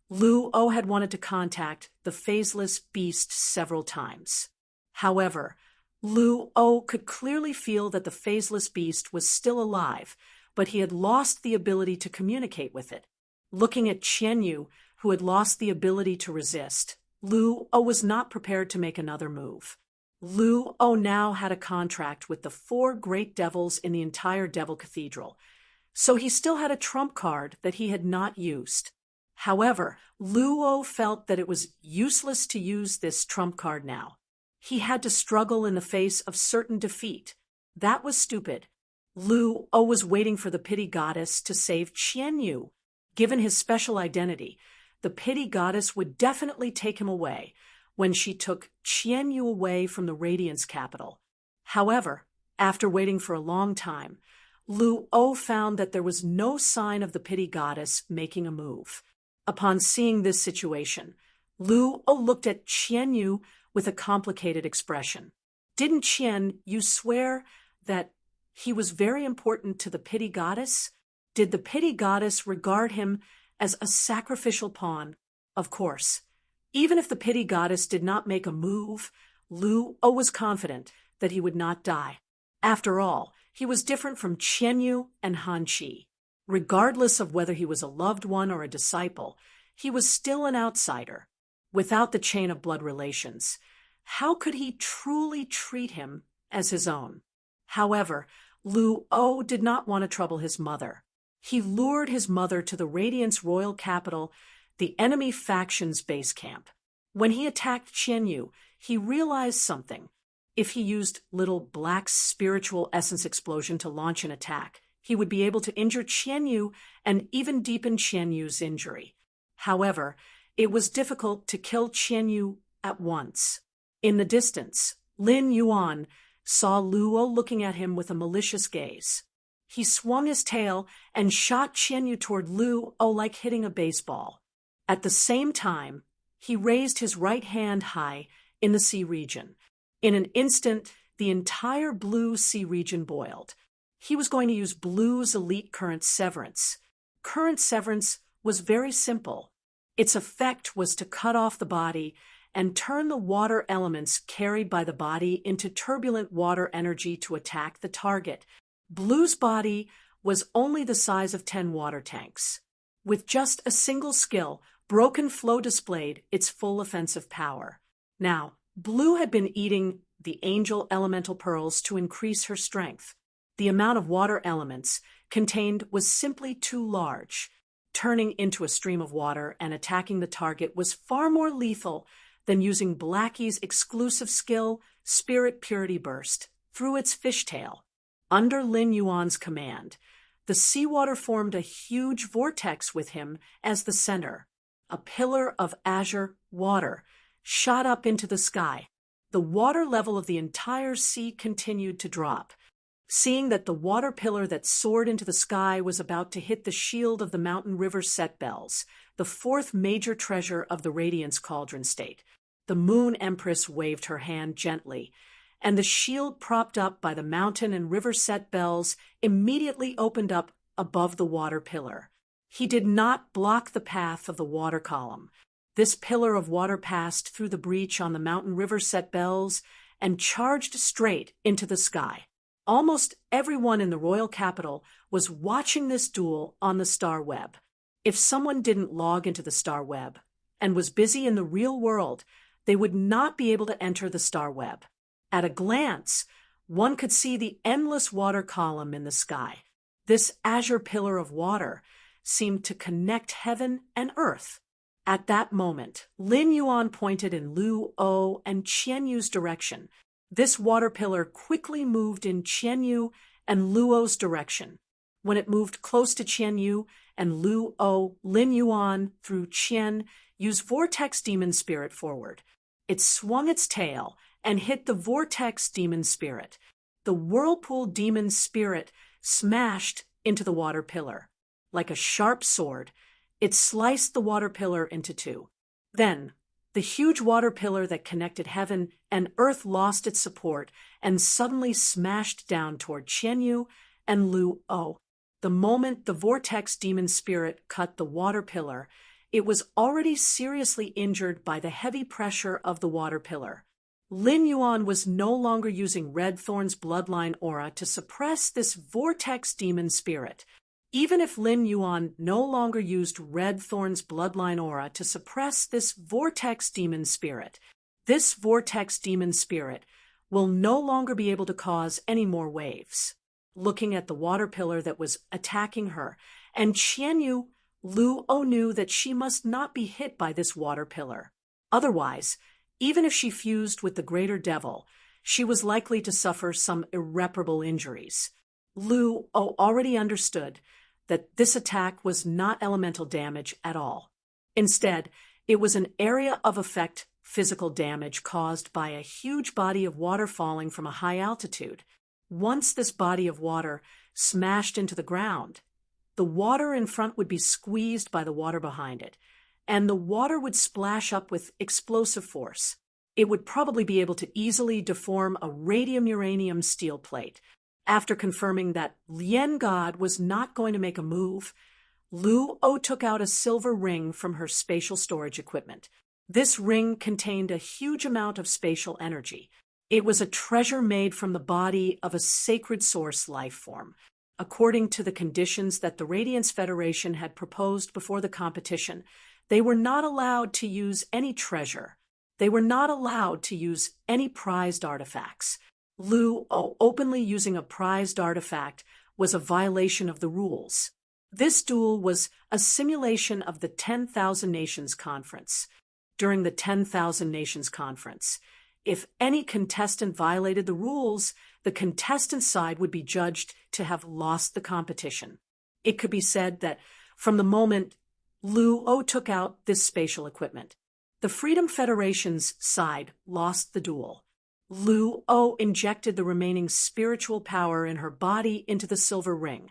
Lu O had wanted to contact the phaseless beast several times. However, Lu O could clearly feel that the phaseless beast was still alive, but he had lost the ability to communicate with it. Looking at Qian Yu, who had lost the ability to resist, Lu O was not prepared to make another move. Lu O now had a contract with the 4 great devils in the entire Devil Cathedral, so he still had a trump card that he had not used. However, Lu O felt that it was useless to use this trump card now. He had to struggle in the face of certain defeat. That was stupid. Lu O was waiting for the pity goddess to save Qianyu. Given his special identity, the pity goddess would definitely take him away when she took Qianyu away from the Radiance capital. However, after waiting for a long time, Lu O found that there was no sign of the pity goddess making a move. Upon seeing this situation, Lu O looked at Qianyu with a complicated expression. Didn't Qianyu swear that he was very important to the pity goddess? Did the pity goddess regard him as a sacrificial pawn? Of course. Even if the pity goddess did not make a move, Lu O was confident that he would not die. After all, he was different from Qianyu and Han Qi. Regardless of whether he was a loved one or a disciple, he was still an outsider. Without the chain of blood relations, how could he truly treat him as his own? However, Lu O did not want to trouble his mother. He lured his mother to the Radiance royal capital, the enemy faction's base camp. When he attacked Qianyu, he realized something. If he used little black spiritual essence explosion to launch an attack, he would be able to injure Qianyu and even deepen Qianyu's injury. However, it was difficult to kill Qianyu at once. In the distance, Lin Yuan saw Lu O looking at him with a malicious gaze. He swung his tail and shot Qianyu toward Lu O like hitting a baseball. At the same time, he raised his right hand high in the sea region. In an instant, the entire blue sea region boiled. He was going to use Blue's elite current severance. Current severance was very simple. Its effect was to cut off the body and turn the water elements carried by the body into turbulent water energy to attack the target. Blue's body was only the size of 10 water tanks. With just a single skill, Broken Flow displayed its full offensive power. Now, Blue had been eating the angel elemental pearls to increase her strength. The amount of water elements contained was simply too large. Turning into a stream of water and attacking the target was far more lethal than using Blackie's exclusive skill, Spirit Purity Burst, through its fishtail. Under Lin Yuan's command, the seawater formed a huge vortex with him as the center. A pillar of azure water shot up into the sky. The water level of the entire sea continued to drop. Seeing that the water pillar that soared into the sky was about to hit the shield of the mountain river Set Bells, the 4th major treasure of the Radiance Cauldron State, the Moon Empress waved her hand gently, and the shield propped up by the mountain and river Set Bells immediately opened up above the water pillar. He did not block the path of the water column. This pillar of water passed through the breach on the mountain river Set Bells and charged straight into the sky. Almost everyone in the royal capital was watching this duel on the star web. If someone didn't log into the star web and was busy in the real world, they would not be able to enter the star web. At a glance, one could see the endless water column in the sky. This azure pillar of water seemed to connect heaven and earth. At that moment, Lin Yuan pointed in Lu O and Qianyu's direction. This water pillar quickly moved in Qianyu and Lu O's direction. When it moved close to Qianyu and Lu O, Lin Yuan, through Qianyu's vortex demon spirit forward. It swung its tail and hit the vortex demon spirit. The whirlpool demon spirit smashed into the water pillar. Like a sharp sword, it sliced the water pillar into 2. Then, the huge water pillar that connected heaven and earth lost its support and suddenly smashed down toward Qianyu and Lu O. The moment the vortex demon spirit cut the water pillar, it was already seriously injured by the heavy pressure of the water pillar. Lin Yuan was no longer using Red Thorn's bloodline aura to suppress this vortex demon spirit. Even if Lin Yuan no longer used Red Thorn's bloodline aura to suppress this vortex demon spirit, this vortex demon spirit will no longer be able to cause any more waves. Looking at the water pillar that was attacking her, and Qianyu, Luo knew that she must not be hit by this water pillar. Otherwise, even if she fused with the greater devil, she was likely to suffer some irreparable injuries. Luo already understood that this attack was not elemental damage at all. Instead, it was an area of effect physical damage caused by a huge body of water falling from a high altitude. Once this body of water smashed into the ground, the water in front would be squeezed by the water behind it, and the water would splash up with explosive force. It would probably be able to easily deform a radium-uranium steel plate. After confirming that Lien God was not going to make a move, Luo took out a silver ring from her spatial storage equipment. This ring contained a huge amount of spatial energy. It was a treasure made from the body of a sacred source life form. According to the conditions that the Radiance Federation had proposed before the competition, they were not allowed to use any treasure. They were not allowed to use any prized artifacts. Luo openly using a prized artifact was a violation of the rules. This duel was a simulation of the 10,000 Nations Conference. During the 10,000 Nations Conference, if any contestant violated the rules, the contestant's side would be judged to have lost the competition. It could be said that from the moment Luo took out this spatial equipment, the Freedom Federation's side lost the duel. Luo injected the remaining spiritual power in her body into the silver ring.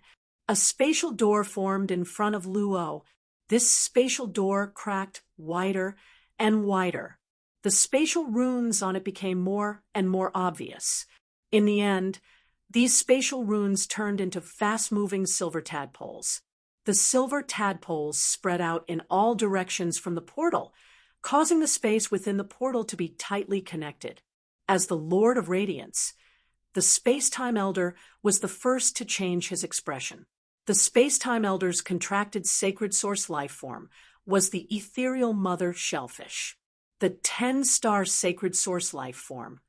A spatial door formed in front of Luo. This spatial door cracked wider and wider. The spatial runes on it became more and more obvious. In the end, these spatial runes turned into fast-moving silver tadpoles. The silver tadpoles spread out in all directions from the portal, causing the space within the portal to be tightly connected. As the Lord of Radiance, the Space-Time Elder was the first to change his expression. The Space-Time Elder's contracted sacred source life form was the ethereal mother shellfish. The 10-star sacred source life form,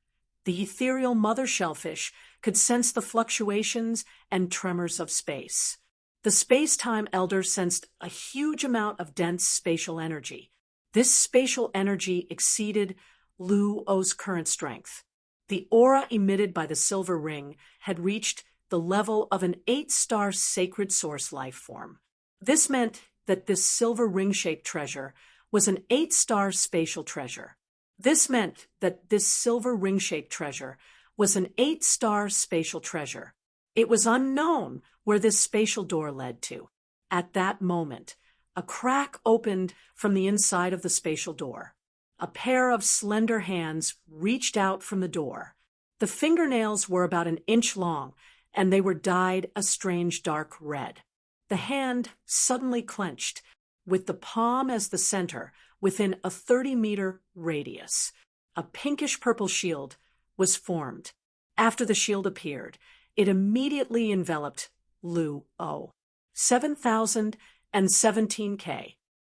the ethereal mother shellfish, could sense the fluctuations and tremors of space. The Space-Time Elder sensed a huge amount of dense spatial energy. This spatial energy exceeded Luo's current strength. The aura emitted by the silver ring had reached the level of an 8-star sacred source life form. This meant that this silver ring-shaped treasure was an 8-star spatial treasure. This meant that this silver ring-shaped treasure was an 8-star spatial treasure. It was unknown where this spatial door led to. At that moment, a crack opened from the inside of the spatial door. A pair of slender hands reached out from the door. The fingernails were about an inch long, and they were dyed a strange dark red. The hand suddenly clenched, with the palm as the center, within a 30-meter radius. A pinkish-purple shield was formed. After the shield appeared, it immediately enveloped Luo. 7017K.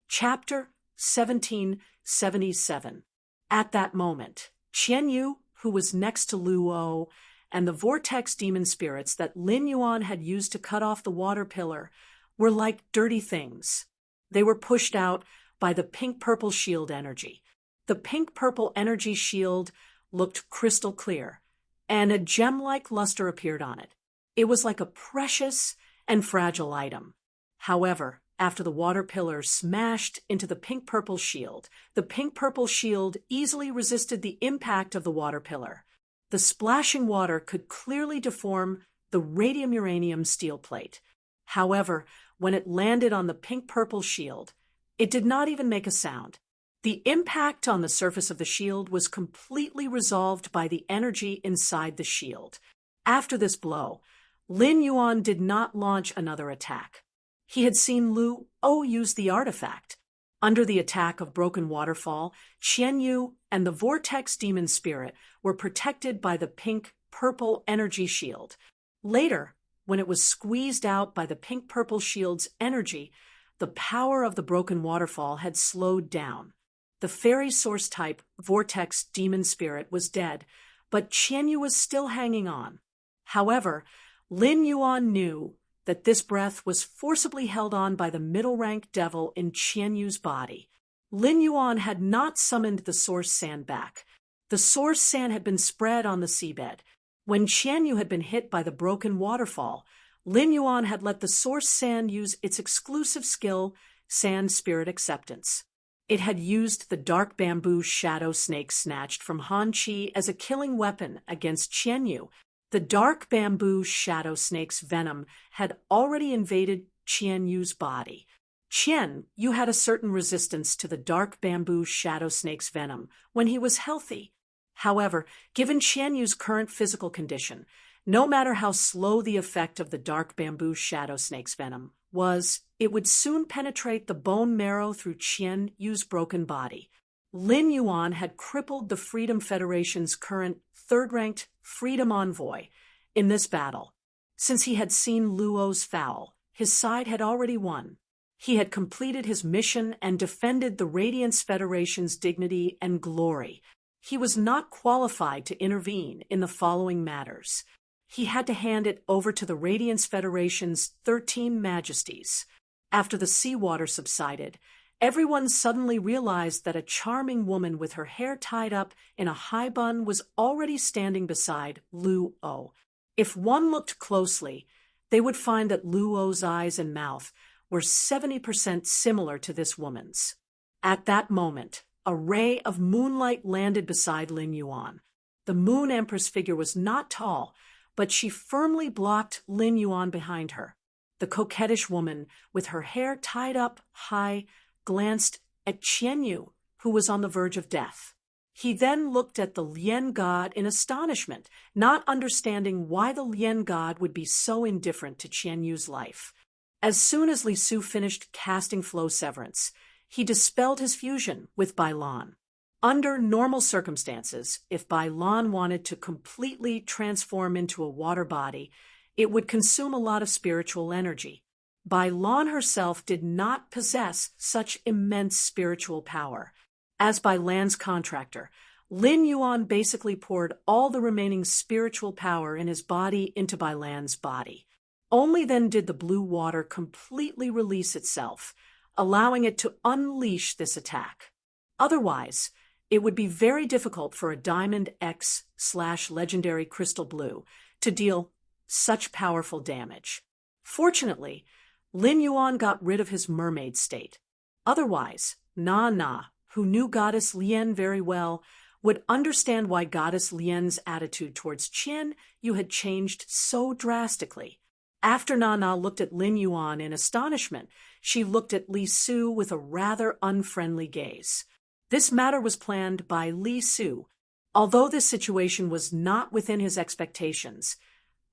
Chapter 1777. At that moment, Qianyu, who was next to Luo, and the vortex demon spirits that Lin Yuan had used to cut off the water pillar were like dirty things. They were pushed out by the pink-purple shield energy. The pink-purple energy shield looked crystal clear, and a gem-like luster appeared on it. It was like a precious and fragile item. However, after the water pillar smashed into the pink-purple shield, the pink-purple shield easily resisted the impact of the water pillar. The splashing water could clearly deform the radium-uranium steel plate. However, when it landed on the pink-purple shield, it did not even make a sound. The impact on the surface of the shield was completely resolved by the energy inside the shield. After this blow, Lin Yuan did not launch another attack. He had seen Luo use the artifact. Under the attack of Broken Waterfall, Qianyu and the Vortex Demon Spirit were protected by the pink-purple energy shield. Later, when it was squeezed out by the pink-purple shield's energy, the power of the broken waterfall had slowed down. The fairy source type, vortex demon spirit, was dead, but Qianyu was still hanging on. However, Lin Yuan knew that this breath was forcibly held on by the middle-rank devil in Qianyu's body. Lin Yuan had not summoned the source sand back. The source sand had been spread on the seabed. When Qianyu had been hit by the broken waterfall, Lin Yuan had let the source sand use its exclusive skill, Sand Spirit Acceptance. It had used the dark bamboo shadow snake snatched from Han Qi as a killing weapon against Qianyu. The dark bamboo shadow snake's venom had already invaded Qianyu's body. Qian, you had a certain resistance to the dark bamboo shadow snake's venom when he was healthy. However, given Qianyu's current physical condition, no matter how slow the effect of the dark bamboo shadow snake's venom was, it would soon penetrate the bone marrow through Qianyu's broken body. Lin Yuan had crippled the Freedom Federation's current third-ranked Freedom Envoy in this battle. Since he had seen Luo's foul, his side had already won. He had completed his mission and defended the Radiance Federation's dignity and glory. He was not qualified to intervene in the following matters. He had to hand it over to the Radiance Federation's 13 Majesties. After the seawater subsided, everyone suddenly realized that a charming woman with her hair tied up in a high bun was already standing beside Luo. If one looked closely, they would find that Luo's eyes and mouth were 70% similar to this woman's. At that moment, a ray of moonlight landed beside Lin Yuan. The Moon Empress figure was not tall, but she firmly blocked Lin Yuan behind her. The coquettish woman, with her hair tied up high, glanced at Qianyu, who was on the verge of death. He then looked at the Lien god in astonishment, not understanding why the Lien god would be so indifferent to Qianyu's life. As soon as Li Su finished casting Flow Severance, he dispelled his fusion with Bai Lan. Under normal circumstances, if Bai Lan wanted to completely transform into a water body, it would consume a lot of spiritual energy. Bai Lan herself did not possess such immense spiritual power. As Bai Lan's contractor, Lin Yuan basically poured all the remaining spiritual power in his body into Bai Lan's body. Only then did the blue water completely release itself, allowing it to unleash this attack. Otherwise, it would be very difficult for a Diamond X/Legendary Crystal Blue to deal such powerful damage. Fortunately, Lin Yuan got rid of his mermaid state. Otherwise, Na, who knew Goddess Lien very well, would understand why Goddess Lien's attitude towards Qianyu had changed so drastically. After Na looked at Lin Yuan in astonishment, she looked at Li Su with a rather unfriendly gaze. This matter was planned by Li Su. Although this situation was not within his expectations,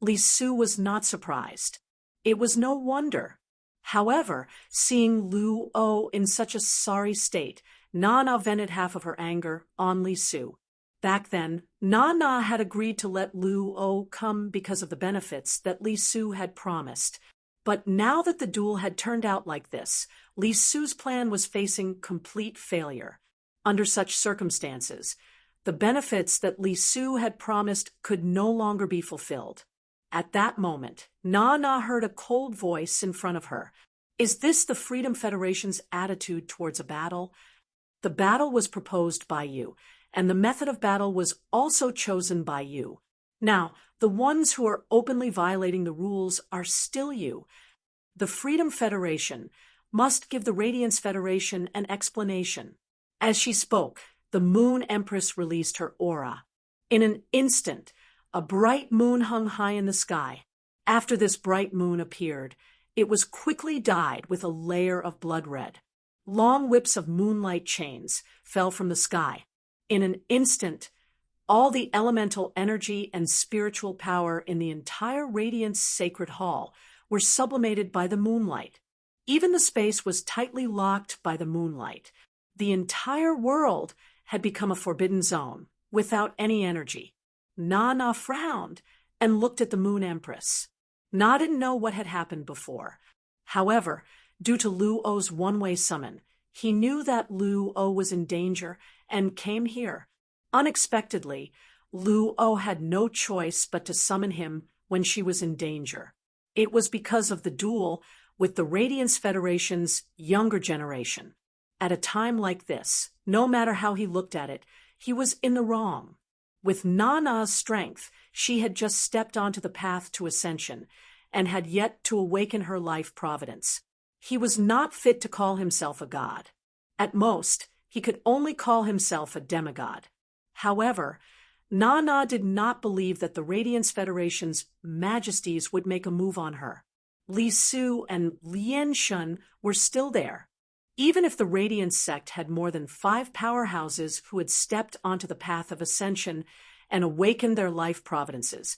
Li Su was not surprised. It was no wonder. However, seeing Luo in such a sorry state, Na vented half of her anger on Li Su. Back then, Na had agreed to let Luo come because of the benefits that Li Su had promised. But now that the duel had turned out like this, Li Su's plan was facing complete failure. Under such circumstances, the benefits that Li Su had promised could no longer be fulfilled. At that moment, Na heard a cold voice in front of her. Is this the Freedom Federation's attitude towards a battle? The battle was proposed by you, and the method of battle was also chosen by you. Now, the ones who are openly violating the rules are still you. The Freedom Federation must give the Radiance Federation an explanation. As she spoke, the Moon Empress released her aura. In an instant, a bright moon hung high in the sky. After this bright moon appeared, it was quickly dyed with a layer of blood red. Long whips of moonlight chains fell from the sky. In an instant, all the elemental energy and spiritual power in the entire Radiance Sacred Hall were sublimated by the moonlight. Even the space was tightly locked by the moonlight. The entire world had become a forbidden zone, without any energy. Na frowned and looked at the Moon Empress. Na didn't know what had happened before. However, due to Lu O's one-way summon, he knew that Lu O was in danger and came here. Unexpectedly, Lu O had no choice but to summon him when she was in danger. It was because of the duel with the Radiance Federation's younger generation. At a time like this, no matter how he looked at it, he was in the wrong. With Nana's strength, she had just stepped onto the path to ascension and had yet to awaken her life providence. He was not fit to call himself a god. At most, he could only call himself a demigod. However, Nana did not believe that the Radiance Federation's majesties would make a move on her. Li Su and Lien Shun were still there. Even if the Radiance sect had more than 5 powerhouses who had stepped onto the path of ascension and awakened their life providences,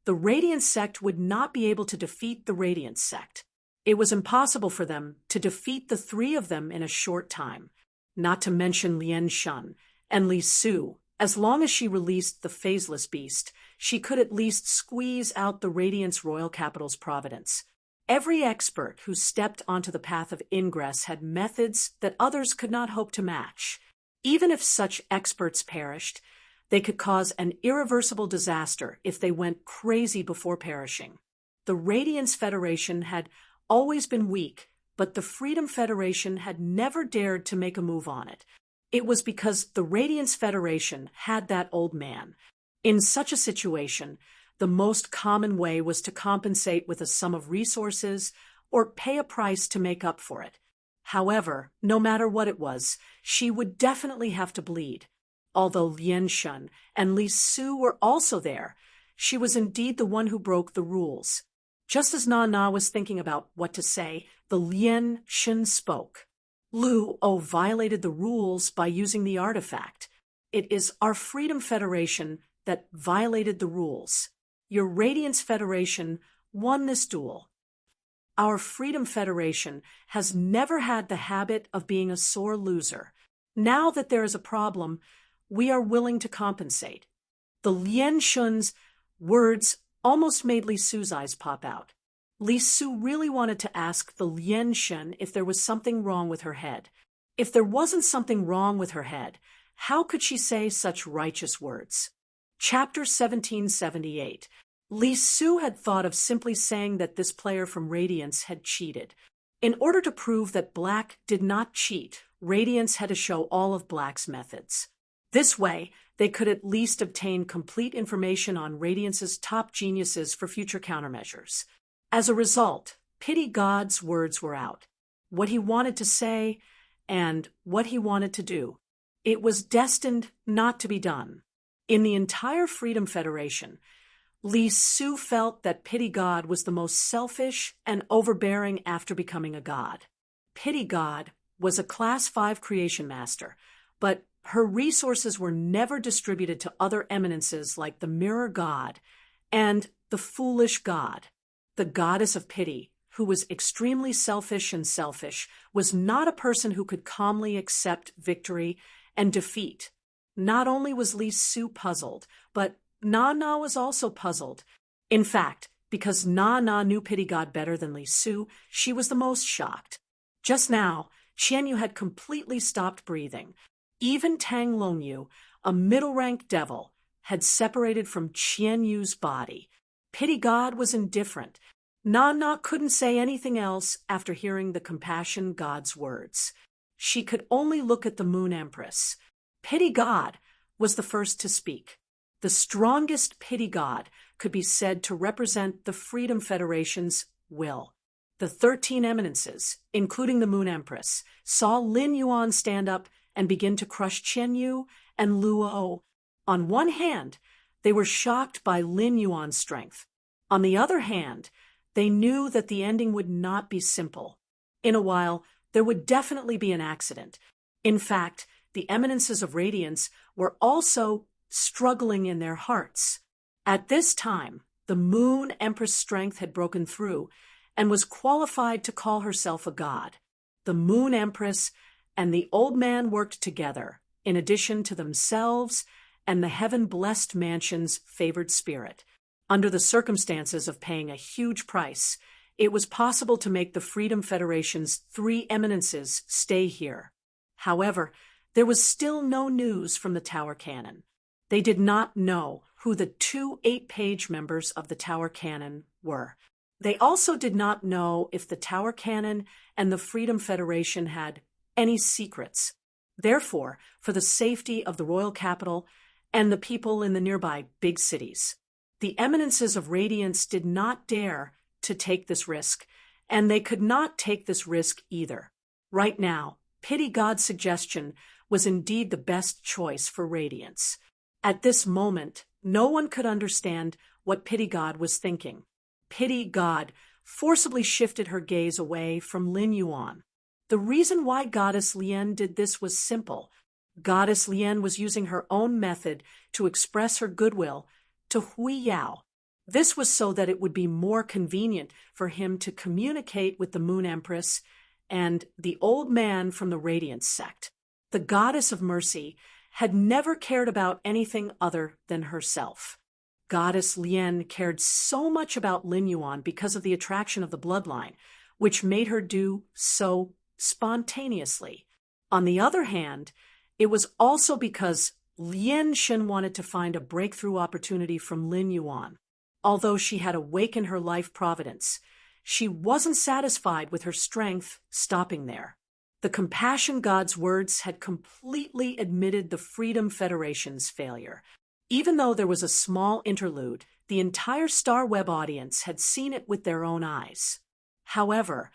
the Radiance sect would not be able to defeat the Radiance sect. It was impossible for them to defeat the 3 of them in a short time, not to mention Lien Shun and Li Su. As long as she released the phaseless beast, she could at least squeeze out the Radiance Royal Capital's providence. Every expert who stepped onto the path of ingress had methods that others could not hope to match. Even if such experts perished, they could cause an irreversible disaster if they went crazy before perishing. The Radiance Federation had always been weak, but the Freedom Federation had never dared to make a move on it. It was because the Radiance Federation had that old man. In such a situation, the most common way was to compensate with a sum of resources or pay a price to make up for it. However, no matter what it was, she would definitely have to bleed. Although Lien Shun and Li Su were also there, she was indeed the one who broke the rules. Just as Nana was thinking about what to say, the Lien Shun spoke. Lu O violated the rules by using the artifact. It is our Freedom Federation that violated the rules. Your Radiance Federation won this duel. Our Freedom Federation has never had the habit of being a sore loser. Now that there is a problem, we are willing to compensate. The Lien Shun's words almost made Li Su's eyes pop out. Li Su really wanted to ask the Lien Shun if there was something wrong with her head. If there wasn't something wrong with her head, how could she say such righteous words? Chapter 1778. Li Su had thought of simply saying that this player from Radiance had cheated. In order to prove that Black did not cheat, Radiance had to show all of Black's methods. This way, they could at least obtain complete information on Radiance's top geniuses for future countermeasures. As a result, Pity God's words were out. What he wanted to say and what he wanted to do. It was destined not to be done. In the entire Freedom Federation, Li Su felt that Pity God was the most selfish and overbearing after becoming a god. Pity God was a Class 5 creation master, but her resources were never distributed to other eminences like the Mirror God and the Foolish God. The goddess of pity, who was extremely selfish, was not a person who could calmly accept victory and defeat. Not only was Li Su puzzled, but Nana was also puzzled. In fact, because Nana knew Pity God better than Li Su, she was the most shocked. Just now, Qianyu had completely stopped breathing. Even Tang Longyu, a middle-rank devil, had separated from Qianyu's body. Pity God was indifferent. Nana couldn't say anything else after hearing the Compassion God's words. She could only look at the Moon Empress. Pity God was the first to speak. The strongest Pity God could be said to represent the Freedom Federation's will. The 13 eminences, including the Moon Empress, saw Lin Yuan stand up and begin to crush Qianyu and Luo. On one hand, they were shocked by Lin Yuan's strength. On the other hand, they knew that the ending would not be simple. In a while, there would definitely be an accident. In fact, the eminences of Radiance were also struggling in their hearts. At this time, the Moon Empress' strength had broken through and was qualified to call herself a god. The Moon Empress and the old man worked together, in addition to themselves and the heaven-blessed mansion's favored spirit. Under the circumstances of paying a huge price, it was possible to make the Freedom Federation's 3 eminences stay here. However, there was still no news from the Tower Cannon. They did not know who the 2 8-page members of the Tower Cannon were. They also did not know if the Tower Cannon and the Freedom Federation had any secrets. Therefore, for the safety of the royal capital and the people in the nearby big cities, the eminences of Radiance did not dare to take this risk, and they could not take this risk either. Right now, Pity God's suggestion was indeed the best choice for Radiance. At this moment, no one could understand what Pity God was thinking. Pity God forcibly shifted her gaze away from Lin Yuan. The reason why Goddess Lien did this was simple. Goddess Lien was using her own method to express her goodwill to Hui Yao. This was so that it would be more convenient for him to communicate with the Moon Empress and the old man from the Radiance sect. The Goddess of Mercy had never cared about anything other than herself. Goddess Lien cared so much about Lin Yuan because of the attraction of the bloodline, which made her do so spontaneously. On the other hand, it was also because Lien Shen wanted to find a breakthrough opportunity from Lin Yuan. Although she had awakened her life providence, she wasn't satisfied with her strength stopping there. The Compassion God's words had completely admitted the Freedom Federation's failure. Even though there was a small interlude, the entire Star Web audience had seen it with their own eyes. However,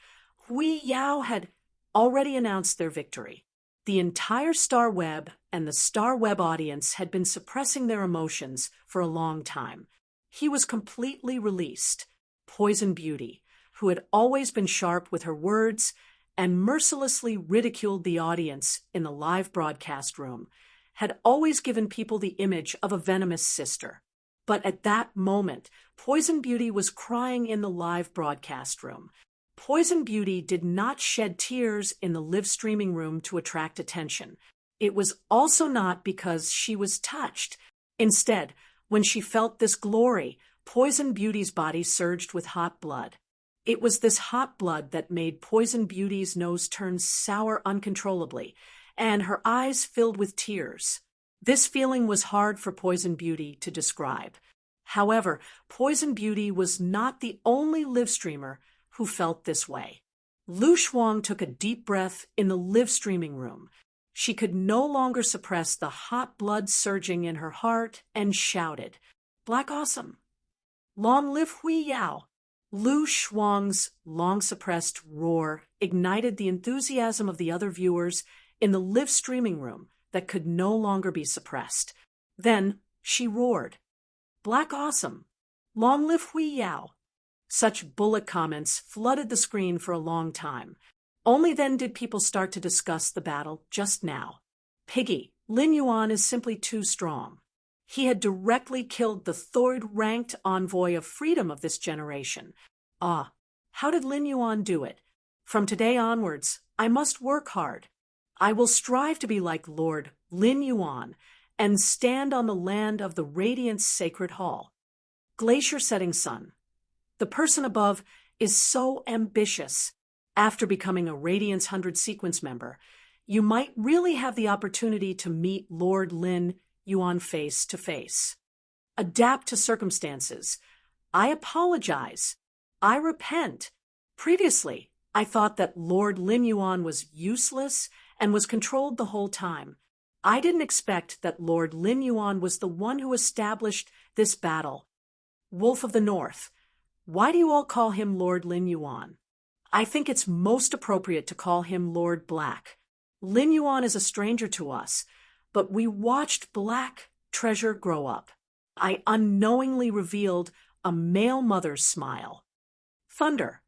Hui Yao had already announced their victory. The entire Star Web and the Star Web audience had been suppressing their emotions for a long time. He was completely released. Poison Beauty, who had always been sharp with her words and mercilessly ridiculed the audience in the live broadcast room, had always given people the image of a venomous sister. But at that moment, Poison Beauty was crying in the live broadcast room. Poison Beauty did not shed tears in the live streaming room to attract attention. It was also not because she was touched. Instead, when she felt this glory, Poison Beauty's body surged with hot blood. It was this hot blood that made Poison Beauty's nose turn sour uncontrollably, and her eyes filled with tears. This feeling was hard for Poison Beauty to describe. However, Poison Beauty was not the only live streamer who felt this way. Lu Shuang took a deep breath in the live streaming room. She could no longer suppress the hot blood surging in her heart and shouted, "Black Awesome! Long live Hui Yao!" Lu Shuang's long-suppressed roar ignited the enthusiasm of the other viewers in the live streaming room that could no longer be suppressed. Then she roared, "Black Awesome! Long live Hui Yao!" Such bullet comments flooded the screen for a long time. Only then did people start to discuss the battle just now. Piggy, Lin Yuan is simply too strong. He had directly killed the third-ranked envoy of freedom of this generation. Ah, how did Lin Yuan do it? From today onwards, I must work hard. I will strive to be like Lord Lin Yuan and stand on the land of the Radiance Sacred Hall. Glacier Setting Sun. The person above is so ambitious. After becoming a Radiance 100 sequence member, you might really have the opportunity to meet Lord Lin Yuan face to face. Adapt to circumstances. I apologize. I repent. Previously, I thought that Lord Lin Yuan was useless and was controlled the whole time. I didn't expect that Lord Lin Yuan was the one who established this battle. Wolf of the North. Why do you all call him Lord Lin Yuan? I think it's most appropriate to call him Lord Black. Lin Yuan is a stranger to us, but we watched Black Treasure grow up. I unknowingly revealed a male mother's smile. Thunder.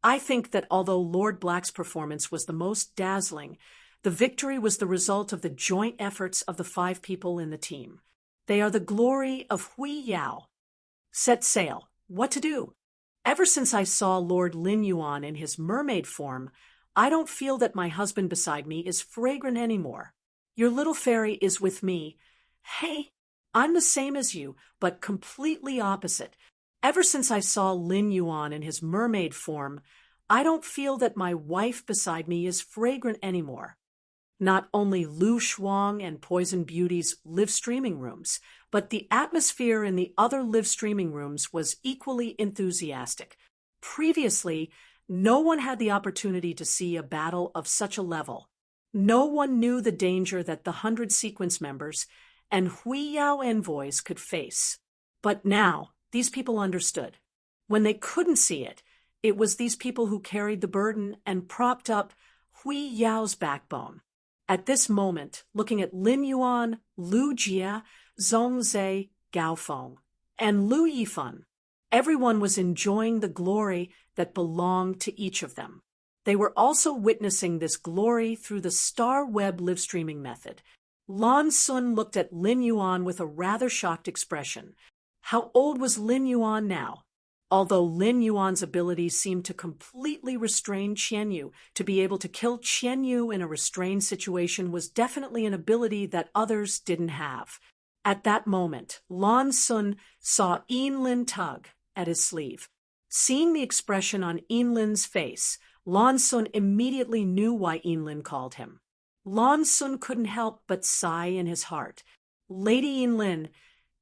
I think that although Lord Black's performance was the most dazzling, the victory was the result of the joint efforts of the 5 people in the team. They are the glory of Hui Yao. Set sail. What to do? Ever since I saw Lord Lin Yuan in his mermaid form, I don't feel that my husband beside me is fragrant anymore. Your little fairy is with me. Hey, I'm the same as you, but completely opposite. Ever since I saw Lin Yuan in his mermaid form, I don't feel that my wife beside me is fragrant anymore. Not only Lu Shuang and Poison Beauty's live streaming rooms, but the atmosphere in the other live streaming rooms was equally enthusiastic. Previously, no one had the opportunity to see a battle of such a level. No one knew the danger that the 100 sequence members and Hui Yao envoys could face. But now, these people understood. When they couldn't see it, it was these people who carried the burden and propped up Hui Yao's backbone. At this moment, looking at Lin Yuan, Lu Jia, Zhong Zhe, Gao Feng, and Lu Yifan, everyone was enjoying the glory that belonged to each of them. They were also witnessing this glory through the Star Web live streaming method. Lan Sun looked at Lin Yuan with a rather shocked expression. How old was Lin Yuan now? Although Lin Yuan's abilities seemed to completely restrain Qian Yu, to be able to kill Qian Yu in a restrained situation was definitely an ability that others didn't have. At that moment, Lan Sun saw Yin Lin tug at his sleeve. Seeing the expression on Yin Lin's face, Lan Sun immediately knew why Yin Lin called him. Lan Sun couldn't help but sigh in his heart. Lady Yin Lin,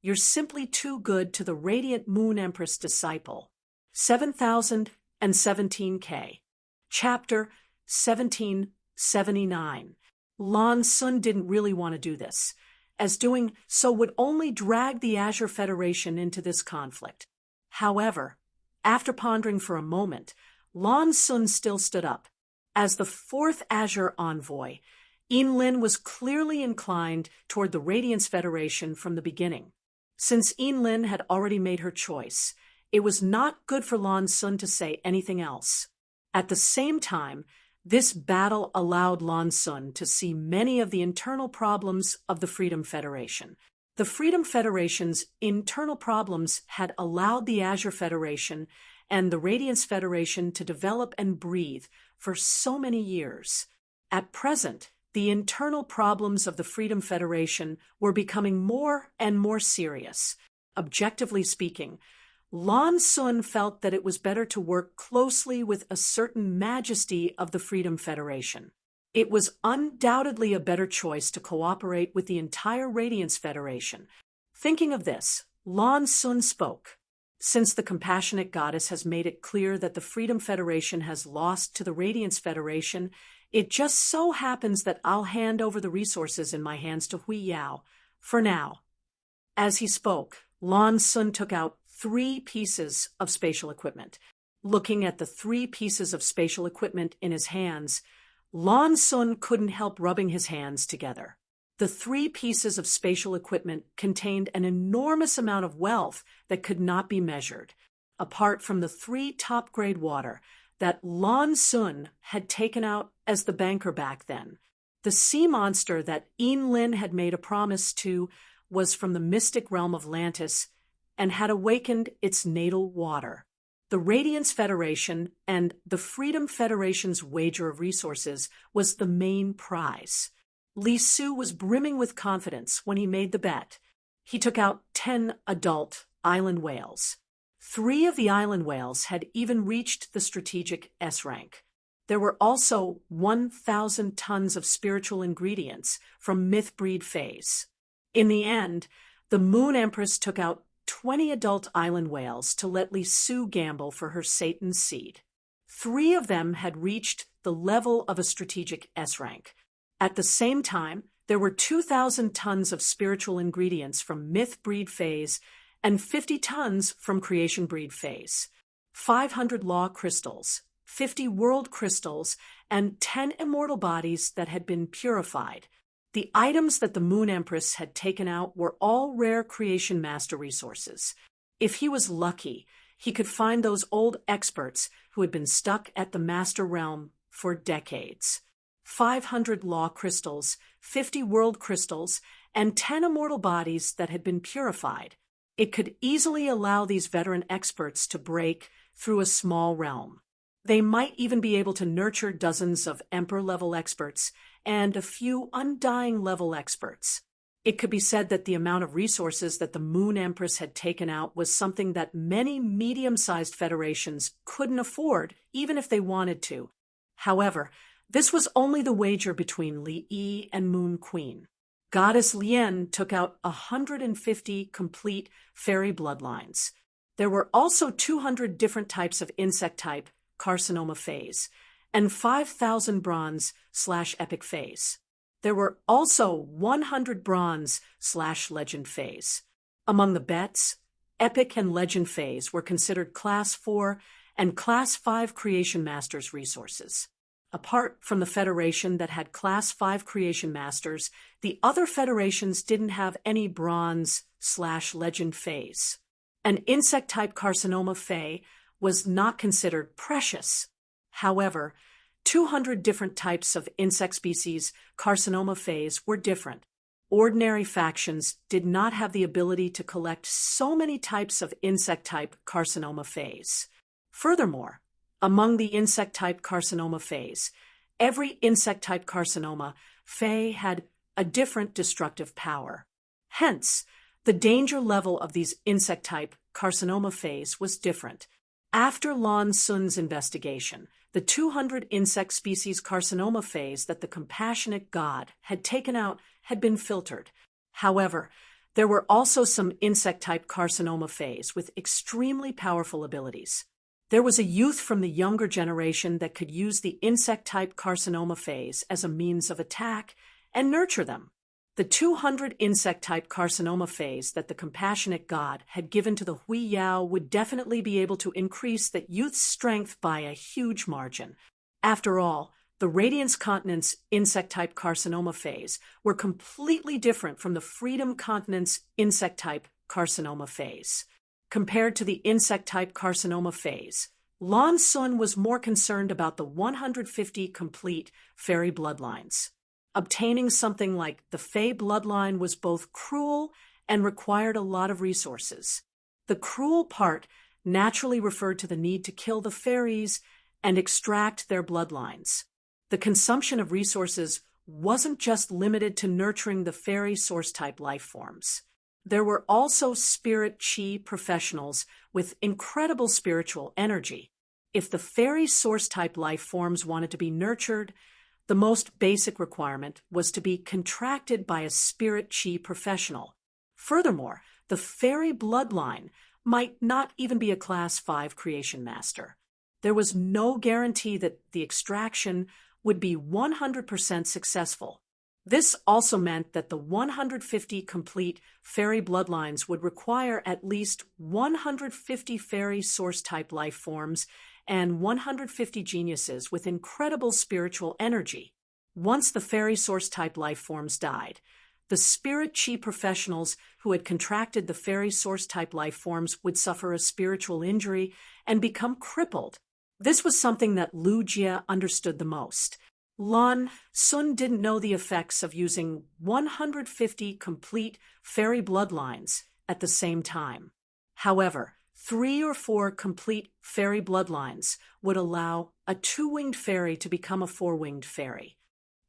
you're simply too good to the Radiant Moon Empress disciple. 7017K. Chapter 1779. Lan Sun didn't really want to do this, as doing so would only drag the Azure Federation into this conflict. However, after pondering for a moment, Lan Sun still stood up. As the fourth Azure envoy, Yin Lin was clearly inclined toward the Radiance Federation from the beginning. Since Yin Lin had already made her choice, it was not good for Lan Sun to say anything else. At the same time, this battle allowed Lan Sun to see many of the internal problems of the Freedom Federation. The Freedom Federation's internal problems had allowed the Azure Federation and the Radiance Federation to develop and breathe for so many years. At present, the internal problems of the Freedom Federation were becoming more and more serious. Objectively speaking, Lan Sun felt that it was better to work closely with a certain majesty of the Freedom Federation. It was undoubtedly a better choice to cooperate with the entire Radiance Federation. Thinking of this, Lan Sun spoke. Since the Compassionate Goddess has made it clear that the Freedom Federation has lost to the Radiance Federation, it just so happens that I'll hand over the resources in my hands to Hui Yao, for now. As he spoke, Lan Sun took out 3 pieces of spatial equipment. Looking at the 3 pieces of spatial equipment in his hands, Lan Sun couldn't help rubbing his hands together. The 3 pieces of spatial equipment contained an enormous amount of wealth that could not be measured. Apart from the 3 top-grade water that Lan Sun had taken out as the banker back then, the sea monster that Yin Lin had made a promise to was from the mystic realm of Lantis and had awakened its natal water. The Radiance Federation and the Freedom Federation's wager of resources was the main prize. Li Su was brimming with confidence when he made the bet. He took out 10 adult island whales. 3 of the island whales had even reached the strategic S rank. There were also 1,000 tons of spiritual ingredients from myth breed phase. In the end, the Moon Empress took out 20 adult island whales to let Li Su gamble for her Satan's seed. 3 of them had reached the level of a strategic S rank. At the same time, there were 2,000 tons of spiritual ingredients from myth breed phase and 50 tons from creation breed phase, 500 law crystals, 50 world crystals, and 10 immortal bodies that had been purified. The items that the Moon Empress had taken out were all rare creation master resources. If he was lucky, he could find those old experts who had been stuck at the master realm for decades. 500 law crystals, 50 world crystals, and 10 immortal bodies that had been purified. It could easily allow these veteran experts to break through a small realm. They might even be able to nurture dozens of Emperor-level experts and a few Undying-level experts. It could be said that the amount of resources that the Moon Empress had taken out was something that many medium-sized federations couldn't afford, even if they wanted to. However, this was only the wager between Li Yi and Moon Queen. Goddess Lien took out 150 complete fairy bloodlines. There were also 200 different types of insect type, carcinoma phase, and 5,000 bronze/epic phase. There were also 100 bronze/legend phase. Among the bets, epic and legend phase were considered Class 4 and Class 5 Creation Masters resources. Apart from the federation that had Class 5 Creation Masters, the other federations didn't have any bronze/legend phase. An insect-type carcinoma fae was not considered precious. However, 200 different types of insect species carcinoma phase were different. Ordinary factions did not have the ability to collect so many types of insect-type carcinoma phase. Furthermore, among the insect-type carcinoma phase, every insect-type carcinoma fae had a different destructive power. Hence, the danger level of these insect-type carcinoma phase was different. After Lan Sun's investigation, the 200 insect species carcinoma phase that the compassionate god had taken out had been filtered. However, there were also some insect-type carcinoma phase with extremely powerful abilities. There was a youth from the younger generation that could use the insect-type carcinoma phase as a means of attack and nurture them. The 200 insect-type carcinoma phase that the compassionate god had given to the Hui Yao would definitely be able to increase that youth's strength by a huge margin. After all, the Radiance Continent's insect-type carcinoma phase were completely different from the Freedom Continent's insect-type carcinoma phase. Compared to the insect-type carcinoma phase, Lan Sun was more concerned about the 150 complete fairy bloodlines. Obtaining something like the Fey bloodline was both cruel and required a lot of resources. The cruel part naturally referred to the need to kill the fairies and extract their bloodlines. The consumption of resources wasn't just limited to nurturing the fairy source-type life forms. There were also spirit chi professionals with incredible spiritual energy. If the fairy source-type life forms wanted to be nurtured, the most basic requirement was to be contracted by a spirit chi professional. Furthermore, the fairy bloodline might not even be a Class 5 creation master. There was no guarantee that the extraction would be 100% successful. This also meant that the 150 complete fairy bloodlines would require at least 150 fairy source-type life forms and 150 geniuses with incredible spiritual energy. Once the fairy source-type life forms died, the spirit chi professionals who had contracted the fairy source-type life forms would suffer a spiritual injury and become crippled. This was something that Lu Jie understood the most. Lan Sun didn't know the effects of using 150 complete fairy bloodlines at the same time. However, 3 or 4 complete fairy bloodlines would allow a 2-winged fairy to become a 4-winged fairy.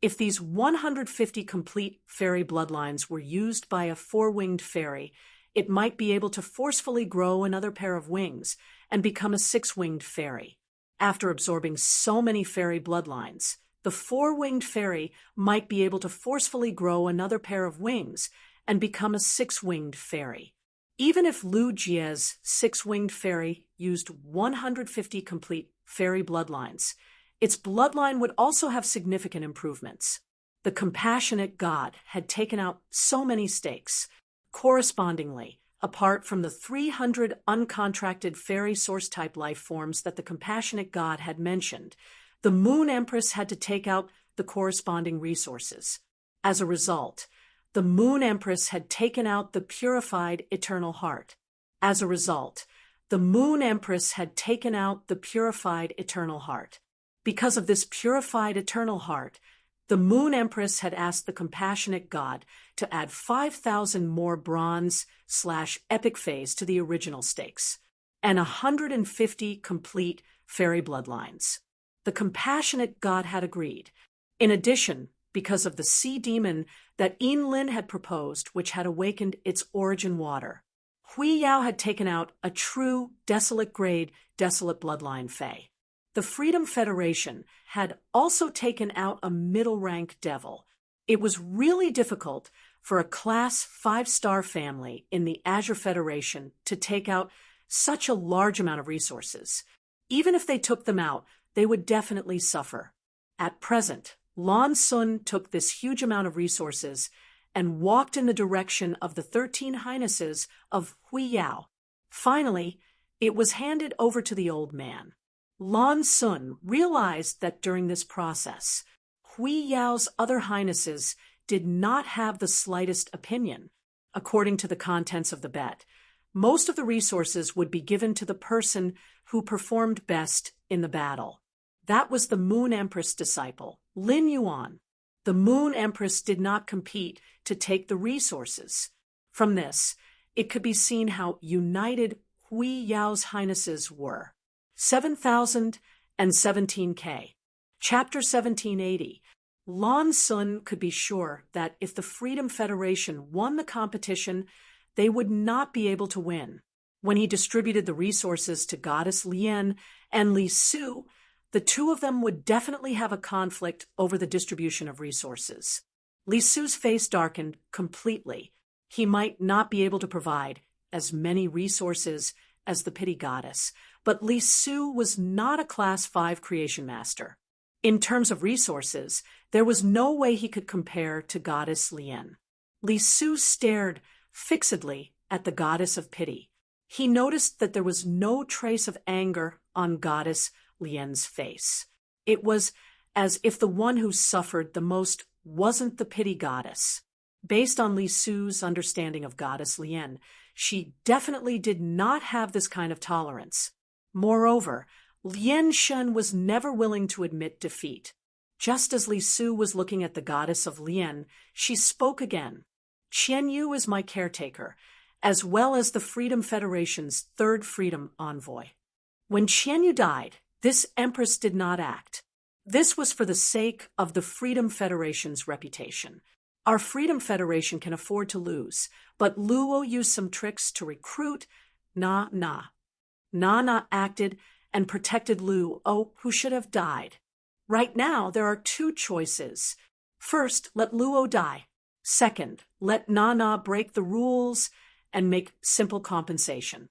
If these 150 complete fairy bloodlines were used by a 4-winged fairy, it might be able to forcefully grow another pair of wings and become a 6-winged fairy. After absorbing so many fairy bloodlines, the 4-winged fairy might be able to forcefully grow another pair of wings and become a 6-winged fairy. Even if Lu Jie's 6-winged fairy used 150 complete fairy bloodlines, its bloodline would also have significant improvements. The compassionate god had taken out so many stakes. Correspondingly, apart from the 300 uncontracted fairy source-type life forms that the compassionate god had mentioned, the Moon Empress had to take out the corresponding resources. As a result, the Moon Empress had taken out the purified eternal heart. As a result, the Moon Empress had taken out the purified eternal heart. Because of this purified eternal heart, the Moon Empress had asked the compassionate god to add 5,000 more bronze/epic phase to the original stakes, and 150 complete fairy bloodlines. The compassionate god had agreed. In addition, because of the sea demon that Lin had proposed, which had awakened its origin water. Hui Yao had taken out a true desolate grade, desolate bloodline fae. The Freedom Federation had also taken out a middle-rank devil. It was really difficult for a Class 5-star family in the Azure Federation to take out such a large amount of resources. Even if they took them out, they would definitely suffer. At present, Lan Sun took this huge amount of resources and walked in the direction of the 13 Highnesses of Hui Yao. Finally, it was handed over to the old man. Lan Sun realized that during this process, Hui Yao's other Highnesses did not have the slightest opinion. According to the contents of the bet, most of the resources would be given to the person who performed best in the battle. That was the Moon Empress disciple, Lin Yuan. The Moon Empress did not compete to take the resources. From this, it could be seen how united Hui Yao's Highnesses were. 7,017K. Chapter 1780. Lan Sun could be sure that if the Freedom Federation won the competition, they would not be able to win. When he distributed the resources to Goddess Lian and Li Su, the two of them would definitely have a conflict over the distribution of resources. Li Su's face darkened completely. He might not be able to provide as many resources as the Pity Goddess, but Li Su was not a Class 5 creation master. In terms of resources, there was no way he could compare to Goddess Lian. Li Su stared fixedly at the Goddess of Pity. He noticed that there was no trace of anger on Goddess Lian's face. It was as if the one who suffered the most wasn't the Pity Goddess. Based on Li Su's understanding of Goddess Lian, she definitely did not have this kind of tolerance. Moreover, Lian Shen was never willing to admit defeat. Just as Li Su was looking at the Goddess of Lian, she spoke again. Qian Yu is my caretaker, as well as the Freedom Federation's third freedom envoy. When Qian Yu died, this empress did not act. This was for the sake of the Freedom Federation's reputation. Our Freedom Federation can afford to lose, but Luo used some tricks to recruit Na Na. Na Na acted and protected Luo, who should have died. Right now, there are two choices. First, let Luo die. Second, let Na Na break the rules and make simple compensation.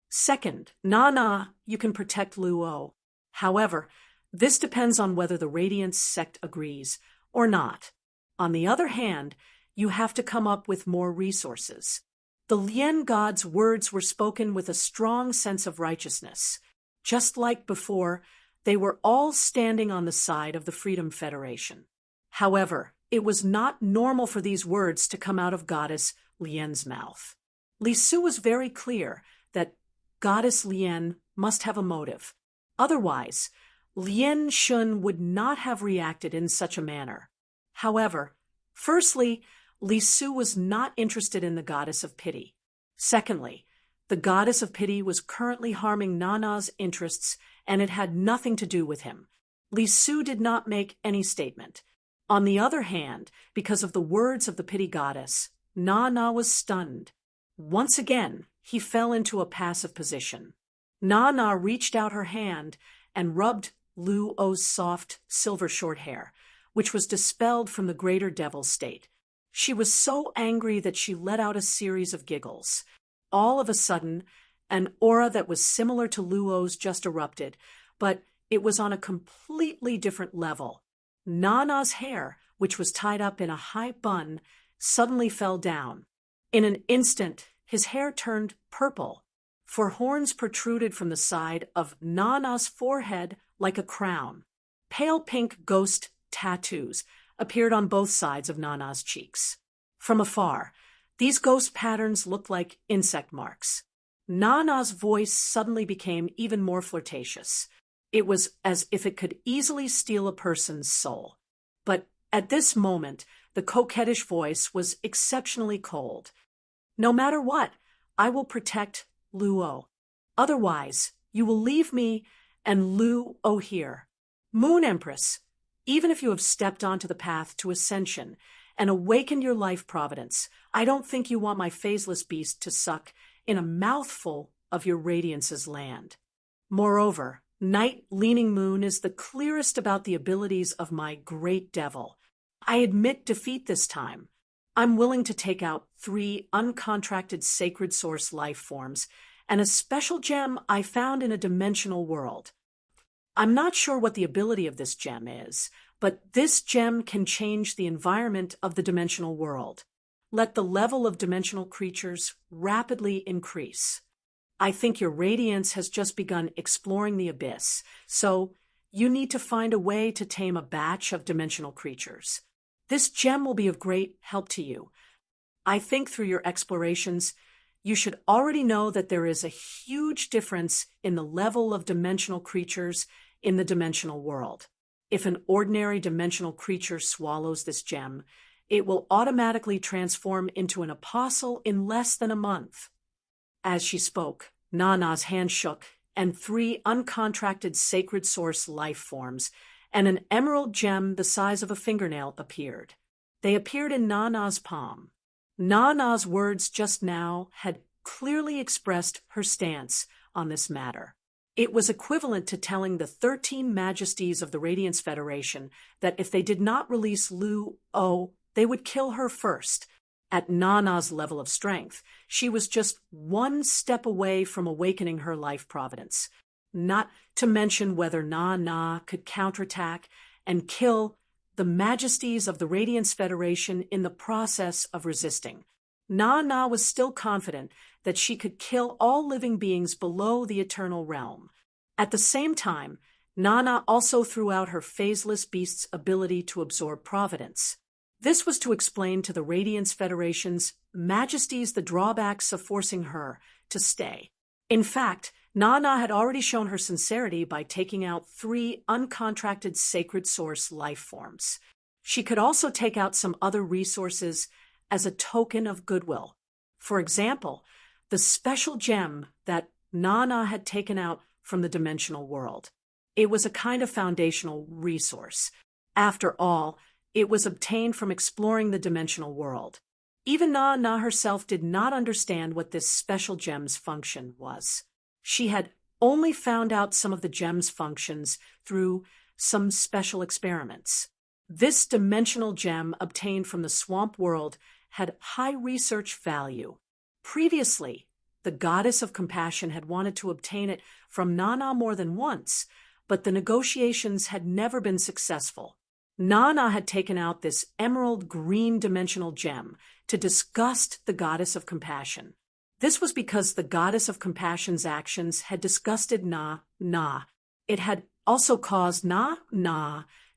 Second, Na Na, you can protect Luo. However, this depends on whether the Radiance sect agrees or not. On the other hand, you have to come up with more resources. The Lian gods' words were spoken with a strong sense of righteousness. Just like before, they were all standing on the side of the Freedom Federation. However, it was not normal for these words to come out of Goddess Lian's mouth. Li Su was very clear that Goddess Lian must have a motive. Otherwise, Lian Shun would not have reacted in such a manner. However, firstly, Li Su was not interested in the Goddess of Pity. Secondly, the Goddess of Pity was currently harming Nana's interests, and it had nothing to do with him. Li Su did not make any statement. On the other hand, because of the words of the Pity Goddess, Nana was stunned. Once again, he fell into a passive position. Nana reached out her hand and rubbed Luo's soft, silver short hair, which was dispelled from the greater devil state. She was so angry that she let out a series of giggles. All of a sudden, an aura that was similar to Luo's just erupted, but it was on a completely different level. Nana's hair, which was tied up in a high bun, suddenly fell down. In an instant, his hair turned purple, for horns protruded from the side of Nana's forehead like a crown. Pale pink ghost tattoos appeared on both sides of Nana's cheeks. From afar, these ghost patterns looked like insect marks. Nana's voice suddenly became even more flirtatious. It was as if it could easily steal a person's soul. But at this moment, the coquettish voice was exceptionally cold. No matter what, I will protect Luo. Otherwise, you will leave me and Luo here. Moon Empress, Even if you have stepped onto the path to ascension and awakened your life providence, I don't think you want my phaseless beast to suck in a mouthful of your radiance's land. Moreover, night leaning moon is the clearest about the abilities of my great devil. I admit defeat this time. I'm willing to take out 3 uncontracted sacred source life forms and a special gem I found in a dimensional world. I'm not sure what the ability of this gem is, but this gem can change the environment of the dimensional world. Let the level of dimensional creatures rapidly increase. I think your radiance has just begun exploring the abyss, so you need to find a way to tame a batch of dimensional creatures. This gem will be of great help to you. I think through your explorations, you should already know that there is a huge difference in the level of dimensional creatures in the dimensional world. If an ordinary dimensional creature swallows this gem, it will automatically transform into an apostle in less than a month. As she spoke, Nana's hand shook, and 3 uncontracted sacred source life forms and an emerald gem the size of a fingernail appeared. They appeared in Nana's palm. Nana's words just now had clearly expressed her stance on this matter. It was equivalent to telling the 13 majesties of the Radiance Federation that if they did not release Lu-O, they would kill her first. At Nana's level of strength, she was just 1 step away from awakening her life providence. Not to mention whether Nana could counterattack and kill the majesties of the Radiance Federation in the process of resisting. Nana was still confident that she could kill all living beings below the eternal realm. At the same time, Nana also threw out her phaseless beast's ability to absorb providence. This was to explain to the Radiance Federation's majesties the drawbacks of forcing her to stay. In fact, Nana had already shown her sincerity by taking out 3 uncontracted sacred source life forms. She could also take out some other resources as a token of goodwill. For example, the special gem that Nana had taken out from the dimensional world. It was a kind of foundational resource. After all, it was obtained from exploring the dimensional world. Even Nana herself did not understand what this special gem's function was. She had only found out some of the gem's functions through some special experiments. This dimensional gem obtained from the swamp world had high research value. Previously, the goddess of compassion had wanted to obtain it from Nana more than once, but the negotiations had never been successful. Nana had taken out this emerald green dimensional gem to disgust the goddess of compassion. This was because the goddess of compassion's actions had disgusted Na. It had also caused Na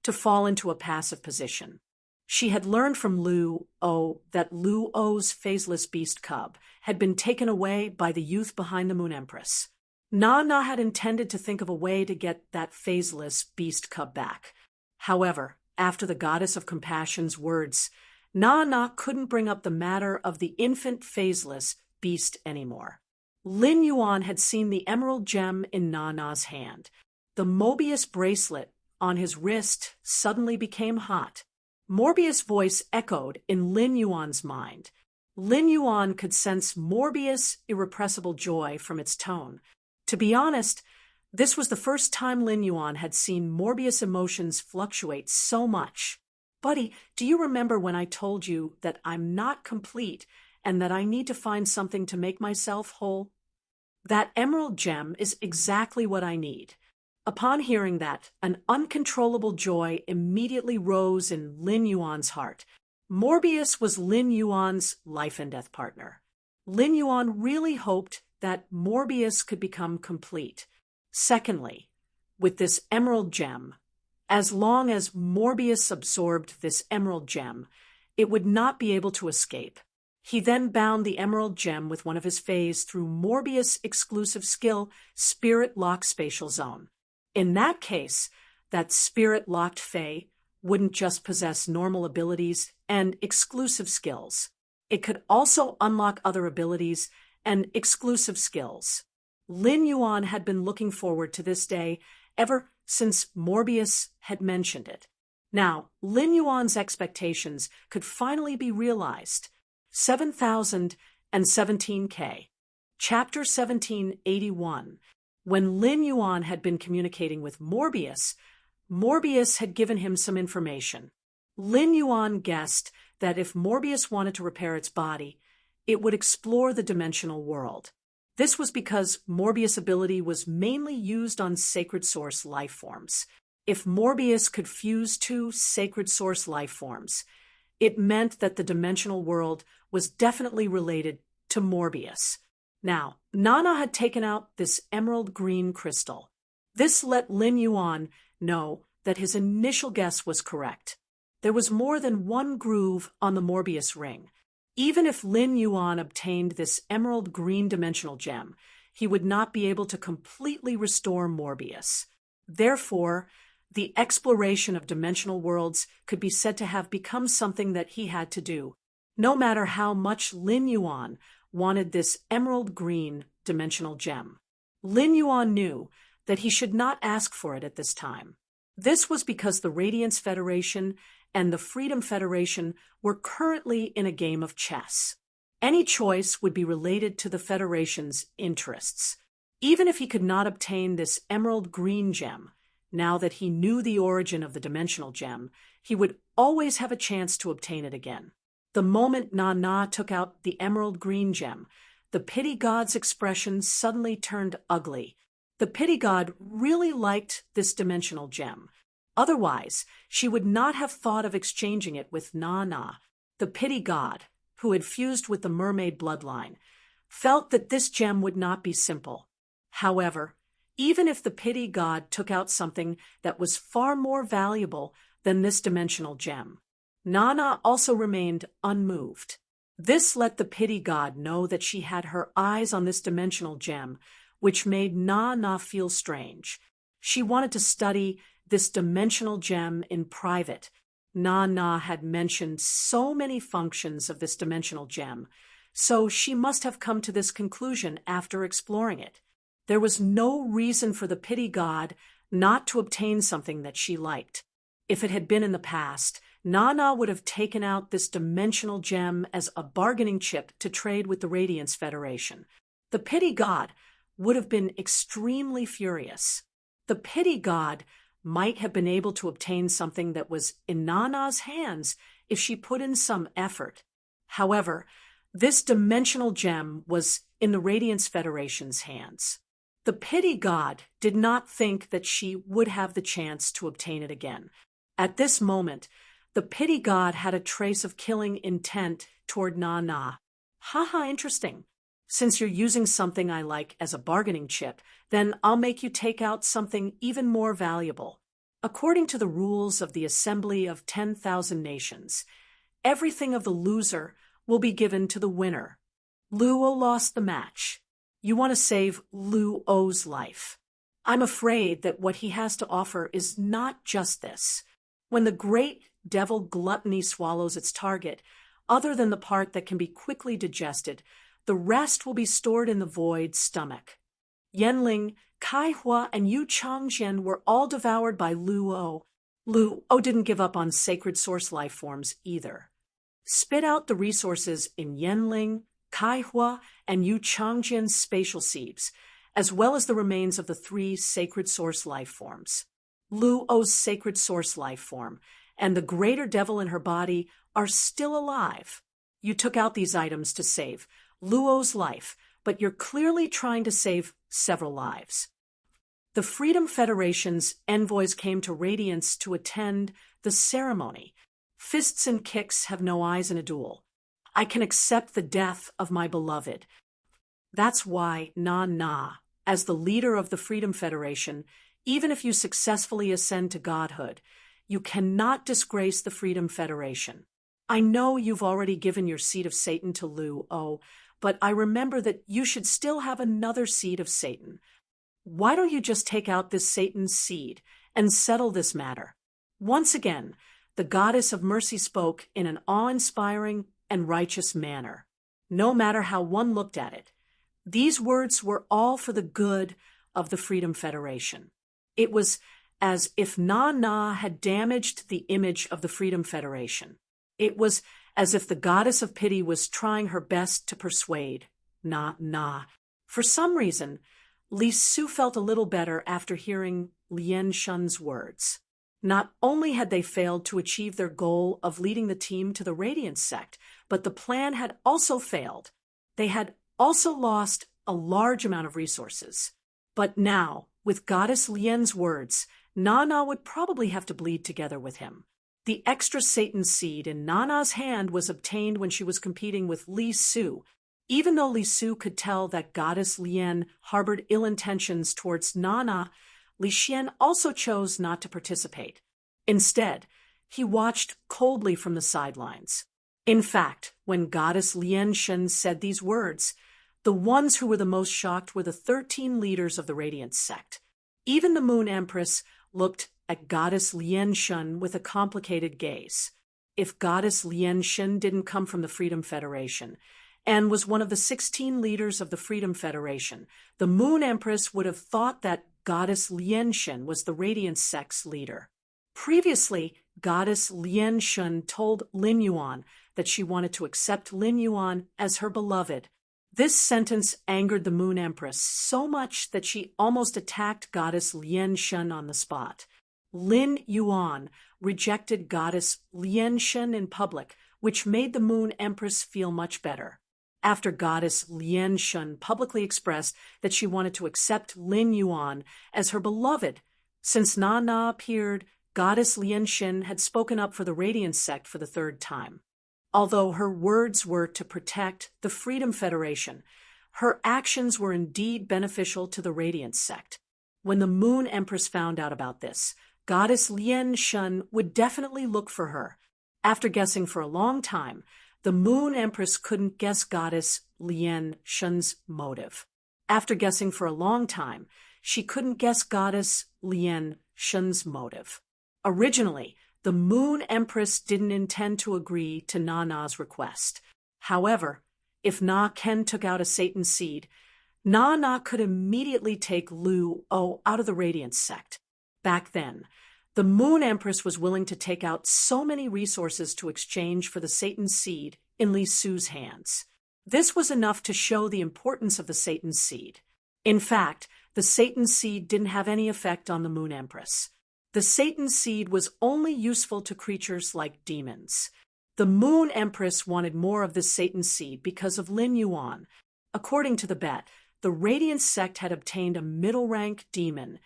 to fall into a passive position. She had learned from Lu-O that Lu-O's phaseless beast cub had been taken away by the youth behind the Moon Empress. Na had intended to think of a way to get that phaseless beast cub back. However, after the goddess of compassion's words, Na couldn't bring up the matter of the infant phaseless beast anymore. Lin Yuan had seen the emerald gem in Nana's hand. The Mobius bracelet on his wrist suddenly became hot. Morbius' voice echoed in Lin Yuan's mind. Lin Yuan could sense Morbius' irrepressible joy from its tone. To be honest, this was the first time Lin Yuan had seen Morbius' emotions fluctuate so much. Buddy, do you remember when I told you that I'm not complete and that I need to find something to make myself whole? That emerald gem is exactly what I need. Upon hearing that, an uncontrollable joy immediately rose in Lin Yuan's heart. Morbius was Lin Yuan's life and death partner. Lin Yuan really hoped that Morbius could become complete. Secondly, with this emerald gem, as long as Morbius absorbed this emerald gem, it would not be able to escape. He then bound the emerald gem with one of his fays through Morbius' exclusive skill, Spirit Lock Spatial Zone. In that case, that spirit-locked Fae wouldn't just possess normal abilities and exclusive skills. It could also unlock other abilities and exclusive skills. Lin Yuan had been looking forward to this day ever since Morbius had mentioned it. Now, Lin Yuan's expectations could finally be realized. 7017K. Chapter 1781. When Lin Yuan had been communicating with Morbius, Morbius had given him some information. Lin Yuan guessed that if Morbius wanted to repair its body, it would explore the dimensional world. This was because Morbius' ability was mainly used on sacred source life forms. If Morbius could fuse two sacred source life forms, it meant that the dimensional world was definitely related to Morbius. Now, Nana had taken out this emerald green crystal. This let Lin Yuan know that his initial guess was correct. There was more than one groove on the Morbius ring. Even if Lin Yuan obtained this emerald green dimensional gem, he would not be able to completely restore Morbius. Therefore, the exploration of dimensional worlds could be said to have become something that he had to do, no matter how much Lin Yuan wanted this emerald green dimensional gem. Lin Yuan knew that he should not ask for it at this time. This was because the Radiance Federation and the Freedom Federation were currently in a game of chess. Any choice would be related to the Federation's interests. Even if he could not obtain this emerald green gem, now that he knew the origin of the dimensional gem, he would always have a chance to obtain it again. The moment Nana took out the emerald green gem, the pity god's expression suddenly turned ugly. The pity god really liked this dimensional gem. Otherwise, she would not have thought of exchanging it with Nana. The pity god, who had fused with the mermaid bloodline, felt that this gem would not be simple. However, even if the pity god took out something that was far more valuable than this dimensional gem, Nana also remained unmoved. This let the pity god know that she had her eyes on this dimensional gem, which made Nana feel strange. She wanted to study this dimensional gem in private. Nana had mentioned so many functions of this dimensional gem, so she must have come to this conclusion after exploring it. There was no reason for the pity god not to obtain something that she liked. If it had been in the past, Nana would have taken out this dimensional gem as a bargaining chip to trade with the Radiance Federation. The pity god would have been extremely furious. The pity god might have been able to obtain something that was in Nana's hands if she put in some effort. However, this dimensional gem was in the Radiance Federation's hands. The pity god did not think that she would have the chance to obtain it again. At this moment, the pity god had a trace of killing intent toward Nana. Haha, interesting. Since you're using something I like as a bargaining chip, then I'll make you take out something even more valuable. According to the rules of the Assembly of 10,000 Nations, everything of the loser will be given to the winner. Luo lost the match. You want to save Luo's life. I'm afraid that what he has to offer is not just this. When the great devil gluttony swallows its target, other than the part that can be quickly digested, the rest will be stored in the void stomach. Yanling, Kai Hua, and Yu Changjian were all devoured by Luo. Luo didn't give up on sacred source life forms either. Spit out the resources in Yanling, Kai Hua, and Yu Changjian's spatial sieves, as well as the remains of the 3 sacred source life forms. Luo's sacred source life form and the greater devil in her body are still alive. You took out these items to save Luo's life, but you're clearly trying to save several lives. The Freedom Federation's envoys came to Radiance to attend the ceremony. Fists and kicks have no eyes in a duel. I can accept the death of my beloved. That's why Na, as the leader of the Freedom Federation, even if you successfully ascend to godhood, you cannot disgrace the Freedom Federation. I know you've already given your seed of Satan to Luo, but I remember that you should still have another seed of Satan. Why don't you just take out this Satan's seed and settle this matter? Once again, the goddess of mercy spoke in an awe-inspiring and righteous manner. No matter how one looked at it, these words were all for the good of the Freedom Federation. It was as if Na had damaged the image of the Freedom Federation. It was as if the goddess of pity was trying her best to persuade Na. For some reason, Li Su felt a little better after hearing Lien Shun's words. Not only had they failed to achieve their goal of leading the team to the Radiance sect, but the plan had also failed. They had also lost a large amount of resources. But now, with Goddess Lien's words, Na would probably have to bleed together with him. The extra Satan seed in Nana's hand was obtained when she was competing with Li Su. Even though Li Su could tell that Goddess Lien harbored ill intentions towards Nana, Li Xian also chose not to participate. Instead, he watched coldly from the sidelines. In fact, when Goddess Lien Shen said these words, the ones who were the most shocked were the 13 leaders of the Radiance sect. Even the Moon Empress looked at Goddess Lien Shen with a complicated gaze. If Goddess Lien Shen didn't come from the Freedom Federation and was one of the 16 leaders of the Freedom Federation, the Moon Empress would have thought that Goddess Lien Shen was the Radiance sect's leader. Previously, Goddess Lien Shen told Lin Yuan that she wanted to accept Lin Yuan as her beloved. This sentence angered the Moon Empress so much that she almost attacked Goddess Lien Shen on the spot. Lin Yuan rejected Goddess Lien Shen in public, which made the Moon Empress feel much better. After Goddess Lien Shen publicly expressed that she wanted to accept Lin Yuan as her beloved, since Na appeared, Goddess Lien Shen had spoken up for the Radiance sect for the third time. Although her words were to protect the Freedom Federation, her actions were indeed beneficial to the Radiance sect. When the Moon Empress found out about this, Goddess Lien Shen would definitely look for her. After guessing for a long time, the Moon Empress couldn't guess Goddess Lien Shen's motive. After guessing for a long time, she couldn't guess Goddess Lien Shen's motive. Originally, the Moon Empress didn't intend to agree to Na's request. However, if Na Ken took out a Satan seed, Na could immediately take Lu O out of the Radiance sect. Back then, the Moon Empress was willing to take out so many resources to exchange for the Satan seed in Li Su's hands. This was enough to show the importance of the Satan seed. In fact, the Satan seed didn't have any effect on the Moon Empress. The Satan seed was only useful to creatures like demons. The Moon Empress wanted more of this Satan seed because of Lin Yuan. According to the bet, the Radiance sect had obtained a middle-rank demon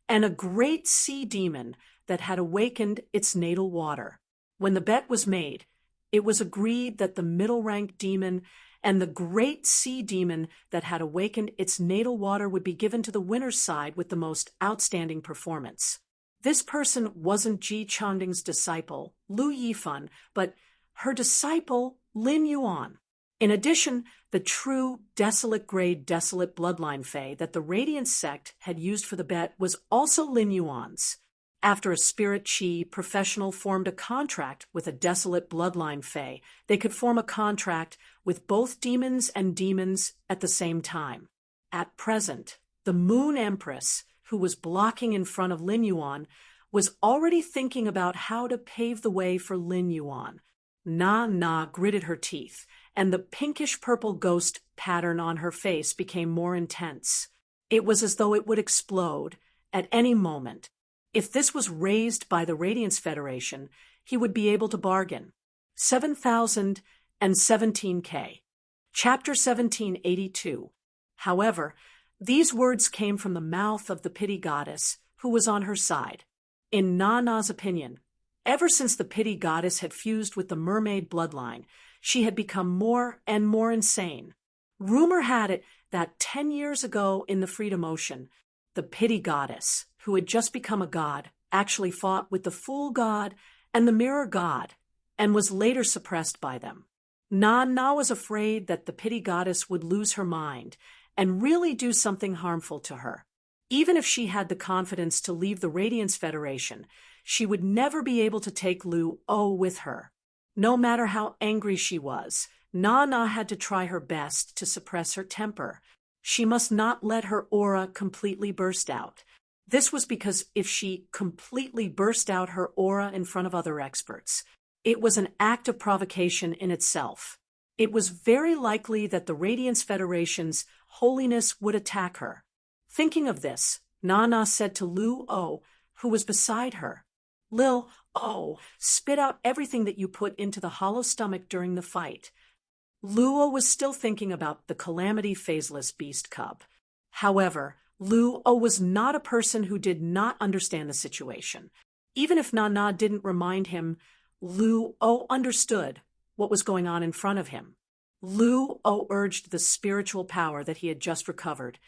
and a great sea demon that had awakened its natal water. When the bet was made, it was agreed that the middle-rank demon and the great sea demon that had awakened its natal water would be given to the winner's side with the most outstanding performance. This person wasn't Ji Changding's disciple, Lu Yifan, but her disciple, Lin Yuan. In addition, the true desolate-grade desolate bloodline fae that the Radiance sect had used for the bet was also Lin Yuan's. After a spirit chi professional formed a contract with a desolate bloodline fae, they could form a contract with both demons and demons at the same time. At present, the Moon Empress, who was blocking in front of Lin Yuan, was already thinking about how to pave the way for Lin Yuan. Na gritted her teeth, and the pinkish-purple ghost pattern on her face became more intense. It was as though it would explode at any moment. If this was raised by the Radiance Federation, he would be able to bargain. 7,017K. Chapter 1782. However, these words came from the mouth of the Pity Goddess, who was on her side. In Na's opinion, ever since the Pity Goddess had fused with the mermaid bloodline, she had become more and more insane. Rumor had it that 10 years ago in the Freedom Ocean, the Pity Goddess, who had just become a god, actually fought with the Fool God and the Mirror God, and was later suppressed by them. Na was afraid that the Pity Goddess would lose her mind and really do something harmful to her. Even if she had the confidence to leave the Radiance Federation, she would never be able to take Lu O with her. No matter how angry she was, Na had to try her best to suppress her temper. She must not let her aura completely burst out. This was because if she completely burst out her aura in front of other experts, it was an act of provocation in itself. It was very likely that the Radiance Federation's holiness would attack her. Thinking of this, Nana said to Lu O, who was beside her, "Lil O, spit out everything that you put into the hollow stomach during the fight." Luo was still thinking about the Calamity Phaseless Beast Cub. However, Luo was not a person who did not understand the situation. Even if Nana didn't remind him, Luo understood what was going on in front of him. Luo urged the spiritual power that he had just recovered,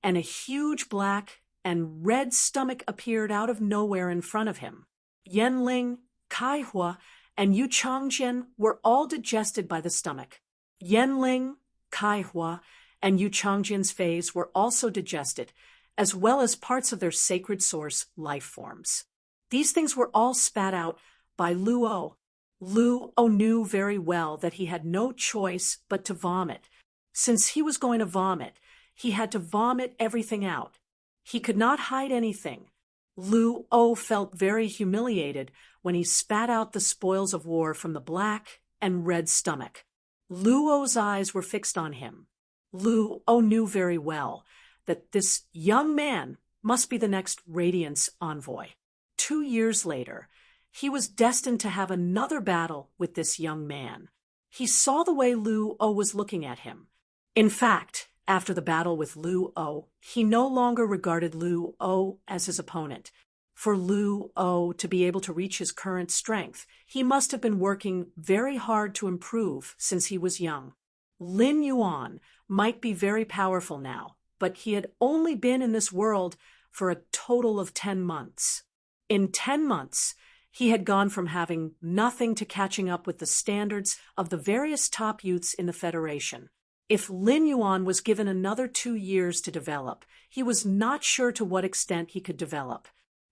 and a huge black and red stomach appeared out of nowhere in front of him. Yanling, Kaihua, and Yu Changjian were all digested by the stomach. Yanling, Kaihua, and Yu Changjian's phase were also digested, as well as parts of their sacred source life forms. These things were all spat out by Luo. Luo knew very well that he had no choice but to vomit. Since he was going to vomit, he had to vomit everything out. He could not hide anything. Luo felt very humiliated when he spat out the spoils of war from the black and red stomach. Luo's eyes were fixed on him. Luo knew very well that this young man must be the next Radiance envoy. 2 years later, he was destined to have another battle with this young man. He saw the way Luo was looking at him. In fact, after the battle with Luo, he no longer regarded Luo as his opponent. For Luo to be able to reach his current strength, he must have been working very hard to improve since he was young. Lin Yuan might be very powerful now, but he had only been in this world for a total of 10 months. In 10 months, he had gone from having nothing to catching up with the standards of the various top youths in the Federation. If Lin Yuan was given another 2 years to develop, he was not sure to what extent he could develop.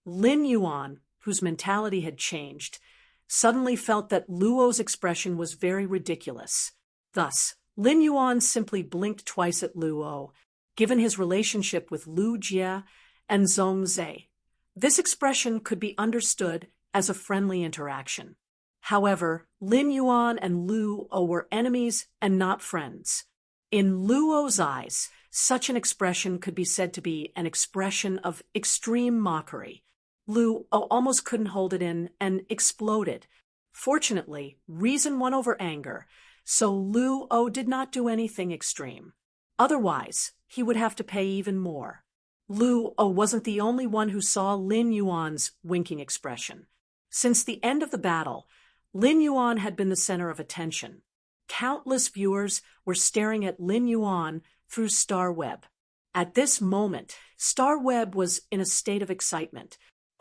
Lin Yuan, whose mentality had changed, suddenly felt that Luo's expression was very ridiculous. Thus, Lin Yuan simply blinked twice at Luo, given his relationship with Lu Jie and Zhong Zhe. This expression could be understood as a friendly interaction. However, Lin Yuan and Luo were enemies and not friends. In Luo's eyes, such an expression could be said to be an expression of extreme mockery. Luo almost couldn't hold it in and exploded. Fortunately, reason won over anger, so Luo did not do anything extreme. Otherwise, he would have to pay even more. Luo wasn't the only one who saw Lin Yuan's winking expression. Since the end of the battle, Lin Yuan had been the center of attention. Countless viewers were staring at Lin Yuan through Starweb. At this moment, Starweb was in a state of excitement.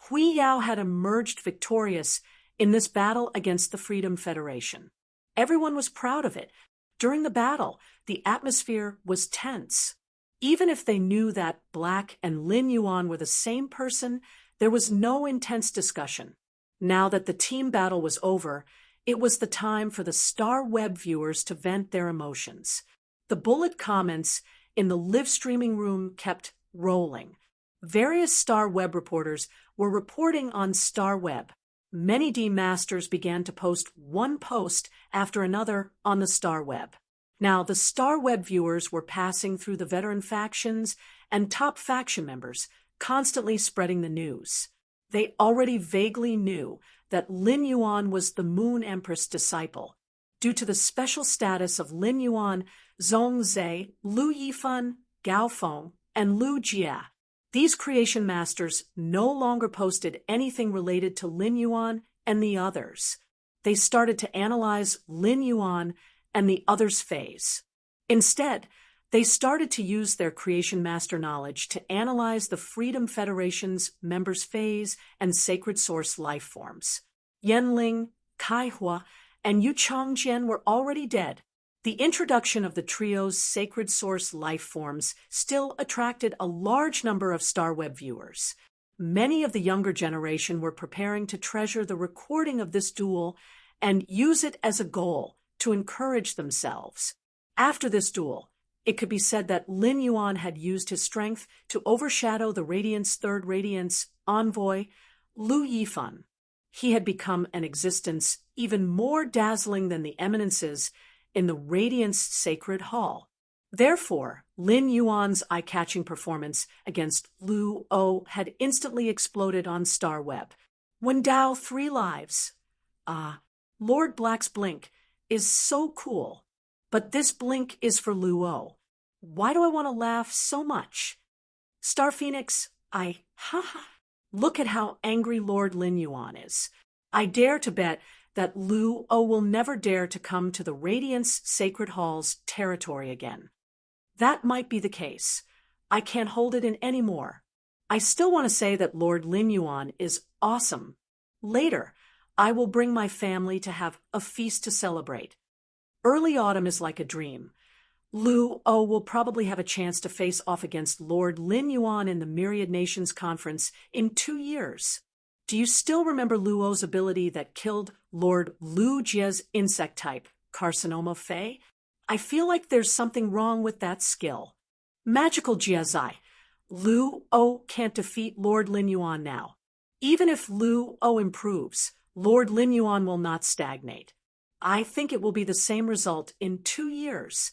Hui Yao had emerged victorious in this battle against the Freedom Federation. Everyone was proud of it. During the battle, the atmosphere was tense. Even if they knew that Black and Lin Yuan were the same person, there was no intense discussion. Now that the team battle was over, it was the time for the Starweb viewers to vent their emotions. The bullet comments in the live streaming room kept rolling. Various Starweb reporters were reporting on Starweb. Many D-Masters began to post one post after another on the Starweb. Now, the Starweb viewers were passing through the veteran factions and top faction members, constantly spreading the news. They already vaguely knew that Lin Yuan was the Moon Empress disciple. Due to the special status of Lin Yuan, Zhong Zhe, Lu Yifan, Gao Feng, and Lu Jie, these creation masters no longer posted anything related to Lin Yuan and the others. They started to analyze Lin Yuan and the others' phase. Instead, they started to use their creation master knowledge to analyze the Freedom Federation's members' phase and sacred source life forms. Yanling, Kaihua, and Yu Changjian were already dead. The introduction of the trio's sacred source life forms still attracted a large number of Starweb viewers. Many of the younger generation were preparing to treasure the recording of this duel and use it as a goal to encourage themselves. After this duel, It could be said that Lin Yuan had used his strength to overshadow the Radiant's third Radiance envoy, Lu Yifan. He had become an existence even more dazzling than the eminences in the Radiant's sacred hall. Therefore, Lin Yuan's eye-catching performance against Lu O had instantly exploded on Starweb. When Dao 3 lives. Lord Black's blink is so cool. But this blink is for Lu O. Why do I want to laugh so much? Star Phoenix, look at how angry Lord Lin Yuan is. I dare to bet that Lu O will never dare to come to the Radiance Sacred Hall's territory again. That might be the case. I can't hold it in anymore. I still want to say that Lord Lin Yuan is awesome. Later, I will bring my family to have a feast to celebrate. Early autumn is like a dream. Lu O will probably have a chance to face off against Lord Lin Yuan in the Myriad Nations Conference in 2 years. Do you still remember Lu O's ability that killed Lord Lu Jie's insect type, Carcinoma Fey? I feel like there's something wrong with that skill. Magical Jiazai. Lu O can't defeat Lord Lin Yuan now. Even if Lu O improves, Lord Lin Yuan will not stagnate. I think it will be the same result in 2 years.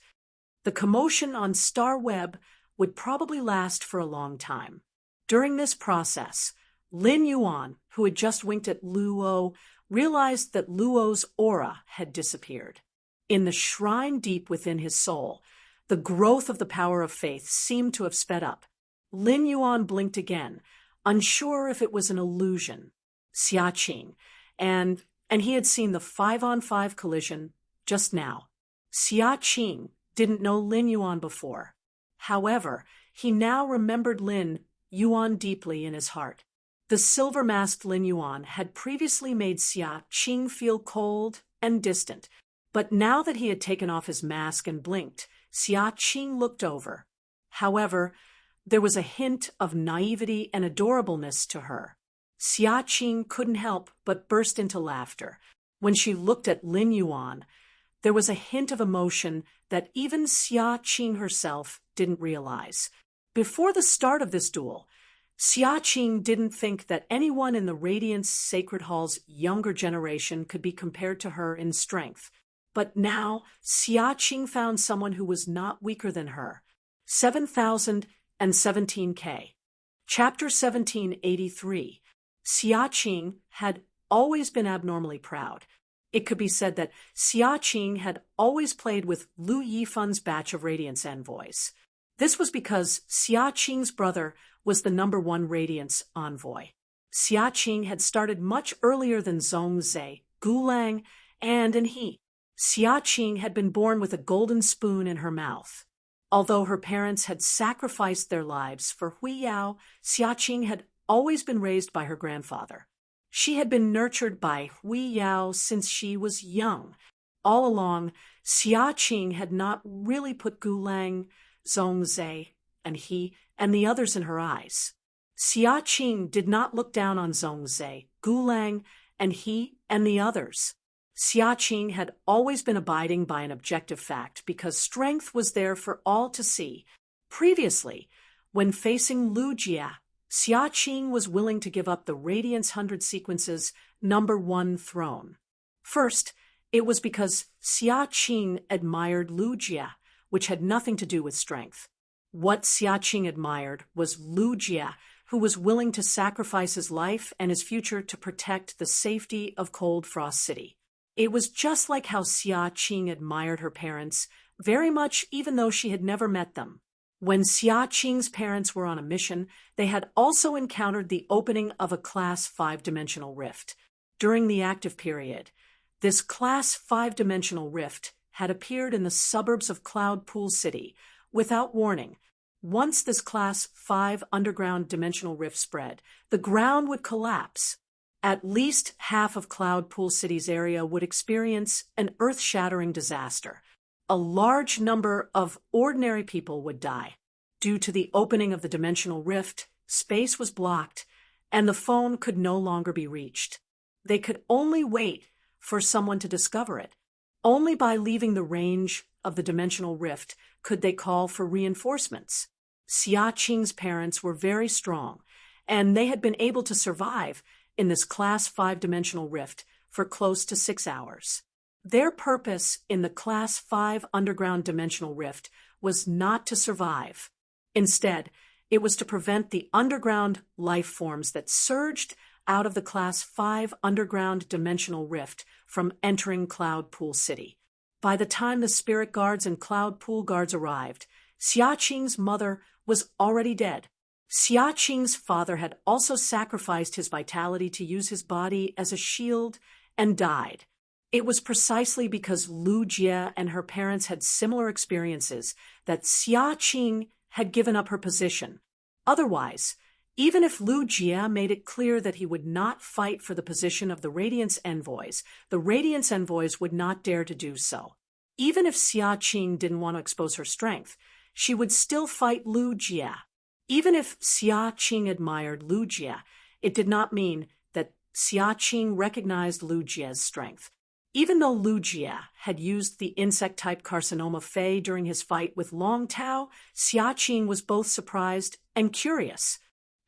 The commotion on Starweb would probably last for a long time. During this process, Lin Yuan, who had just winked at Lu O, realized that Lu O's aura had disappeared. In the shrine deep within his soul, the growth of the power of faith seemed to have sped up. Lin Yuan blinked again, unsure if it was an illusion. Xia Qing, and he had seen the 5-on-5 collision just now. Xia Qing didn't know Lin Yuan before. However, he now remembered Lin Yuan deeply in his heart. The silver-masked Lin Yuan had previously made Xia Qing feel cold and distant, but now that he had taken off his mask and blinked, Xia Qing looked over. However, there was a hint of naivety and adorableness to her. Xia Qing couldn't help but burst into laughter. When she looked at Lin Yuan, there was a hint of emotion that even Xia Qing herself didn't realize. Before the start of this duel, Xia Qing didn't think that anyone in the Radiance Sacred Hall's younger generation could be compared to her in strength. But now, Xia Qing found someone who was not weaker than her. 7,017K. Chapter 1783. Xia Qing had always been abnormally proud. It could be said that Xia Qing had always played with Lu Yifan's batch of Radiance envoys. This was because Xia Qing's brother was the #1 Radiance envoy. Xia Qing had started much earlier than Zhongzhe, Gulang, and he. Xia Qing had been born with a golden spoon in her mouth. Although her parents had sacrificed their lives for Hui Yao, Xia Qing had always been raised by her grandfather. She had been nurtured by Hui Yao since she was young. All along, Xia Qing had not really put Gulang, Zhongzhe, and he, and the others in her eyes. Xia Qing did not look down on Zhongzhe, Gulang, and he, and the others. Xia Qing had always been abiding by an objective fact because strength was there for all to see. Previously, when facing Lu Jie, Xia Qing was willing to give up the Radiance 100 Sequence's #1 throne. First, it was because Xia Qing admired Lu Jie, which had nothing to do with strength. What Xia Qing admired was Lu Jie, who was willing to sacrifice his life and his future to protect the safety of Cold Frost City. It was just like how Xia Qing admired her parents, very much even though she had never met them. When Xia Qing's parents were on a mission, they had also encountered the opening of a Class 5-dimensional rift. During the active period, this Class 5-dimensional rift had appeared in the suburbs of Cloud Pool City without warning. Once this Class 5 underground dimensional rift spread, the ground would collapse. At least half of Cloud Pool City's area would experience an earth-shattering disaster. A large number of ordinary people would die. Due to the opening of the dimensional rift, space was blocked, and the phone could no longer be reached. They could only wait for someone to discover it. Only by leaving the range of the dimensional rift could they call for reinforcements? Xia Qing's parents were very strong, and they had been able to survive in this Class 5 dimensional rift for close to 6 hours. Their purpose in the Class 5 underground dimensional rift was not to survive. Instead, it was to prevent the underground life forms that surged out of the Class 5 underground dimensional rift from entering Cloud Pool City. By the time the spirit guards and Cloud Pool guards arrived, Xia Qing's mother was already dead. Xia Qing's father had also sacrificed his vitality to use his body as a shield and died. It was precisely because Lu Jie and her parents had similar experiences that Xia Qing had given up her position. Otherwise, even if Lu Jie made it clear that he would not fight for the position of the Radiance Envoys, the Radiance Envoys would not dare to do so. Even if Xia Qing didn't want to expose her strength, she would still fight Lu Jie. Even if Xia Qing admired Lu Jie, it did not mean that Xia Qing recognized Lu Jie's strength. Even though Lu Jie had used the insect-type carcinoma Fei during his fight with Long Tao, Xia Qing was both surprised and curious.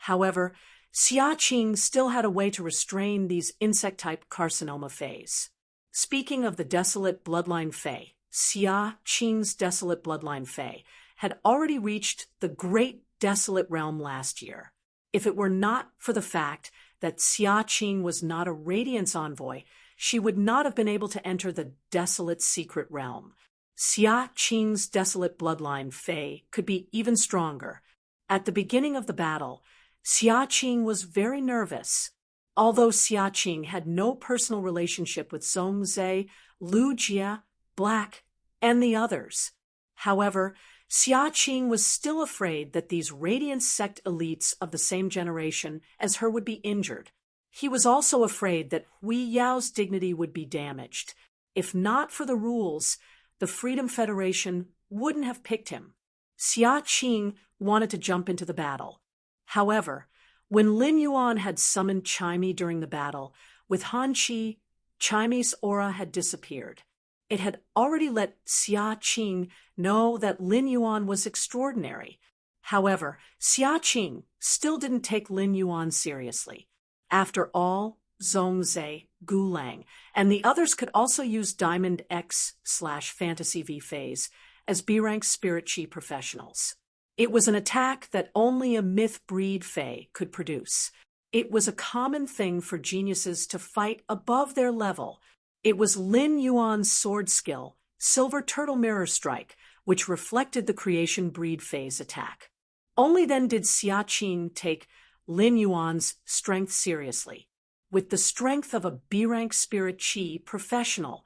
However, Xia Qing still had a way to restrain these insect-type carcinoma Feis. Speaking of the desolate bloodline Fei, Xia Qing's desolate bloodline Fei had already reached the Great Desolate Realm last year. If it were not for the fact that Xia Qing was not a Radiance Envoy, she would not have been able to enter the Desolate Secret Realm. Xia Qing's desolate bloodline Fei could be even stronger. At the beginning of the battle, Xia Qing was very nervous. Although Xia Qing had no personal relationship with Zhongzhe, Lu Jie, Black, and the others. However, Xia Qing was still afraid that these Radiance sect elites of the same generation as her would be injured. He was also afraid that Hui Yao's dignity would be damaged. If not for the rules, the Freedom Federation wouldn't have picked him. Xia Qing wanted to jump into the battle. However, when Lin Yuan had summoned Chaimi during the battle, with Han Qi, Chaimi's aura had disappeared. It had already let Xia Qing know that Lin Yuan was extraordinary. However, Xia Qing still didn't take Lin Yuan seriously. After all, Zhongzhe, Gulang, and the others could also use Diamond X/Fantasy V phase as B-rank Spirit Chi professionals. It was an attack that only a myth breed Fei could produce. It was a common thing for geniuses to fight above their level. It was Lin Yuan's sword skill, Silver Turtle Mirror Strike, which reflected the creation breed Fei's attack. Only then did Xia Qing take Lin Yuan's strength seriously. With the strength of a B-rank Spirit Chi professional,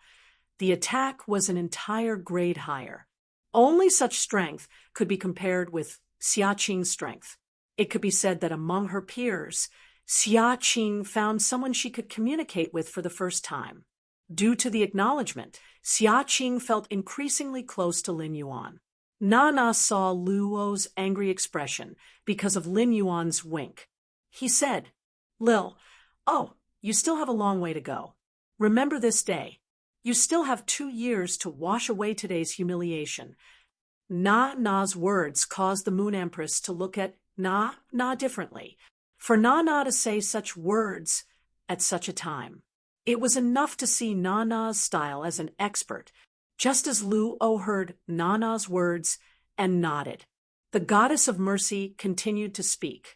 the attack was an entire grade higher. Only such strength could be compared with Xia Qing's strength. It could be said that among her peers, Xia Qing found someone she could communicate with for the first time. Due to the acknowledgement, Xia Qing felt increasingly close to Lin Yuan. Nana saw Luo's angry expression because of Lin Yuan's wink. He said, "Lil, oh, you still have a long way to go. Remember this day. You still have 2 years to wash away today's humiliation." Na's words caused the Moon Empress to look at Na differently. For Na to say such words at such a time, it was enough to see Na's style as an expert, just as Luo heard Na's words and nodded. The Goddess of Mercy continued to speak.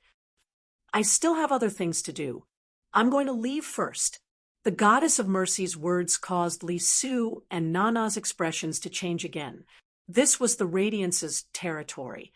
"I still have other things to do. I'm going to leave first." The Goddess of Mercy's words caused Li Su and Nana's expressions to change again. This was the Radiance's territory,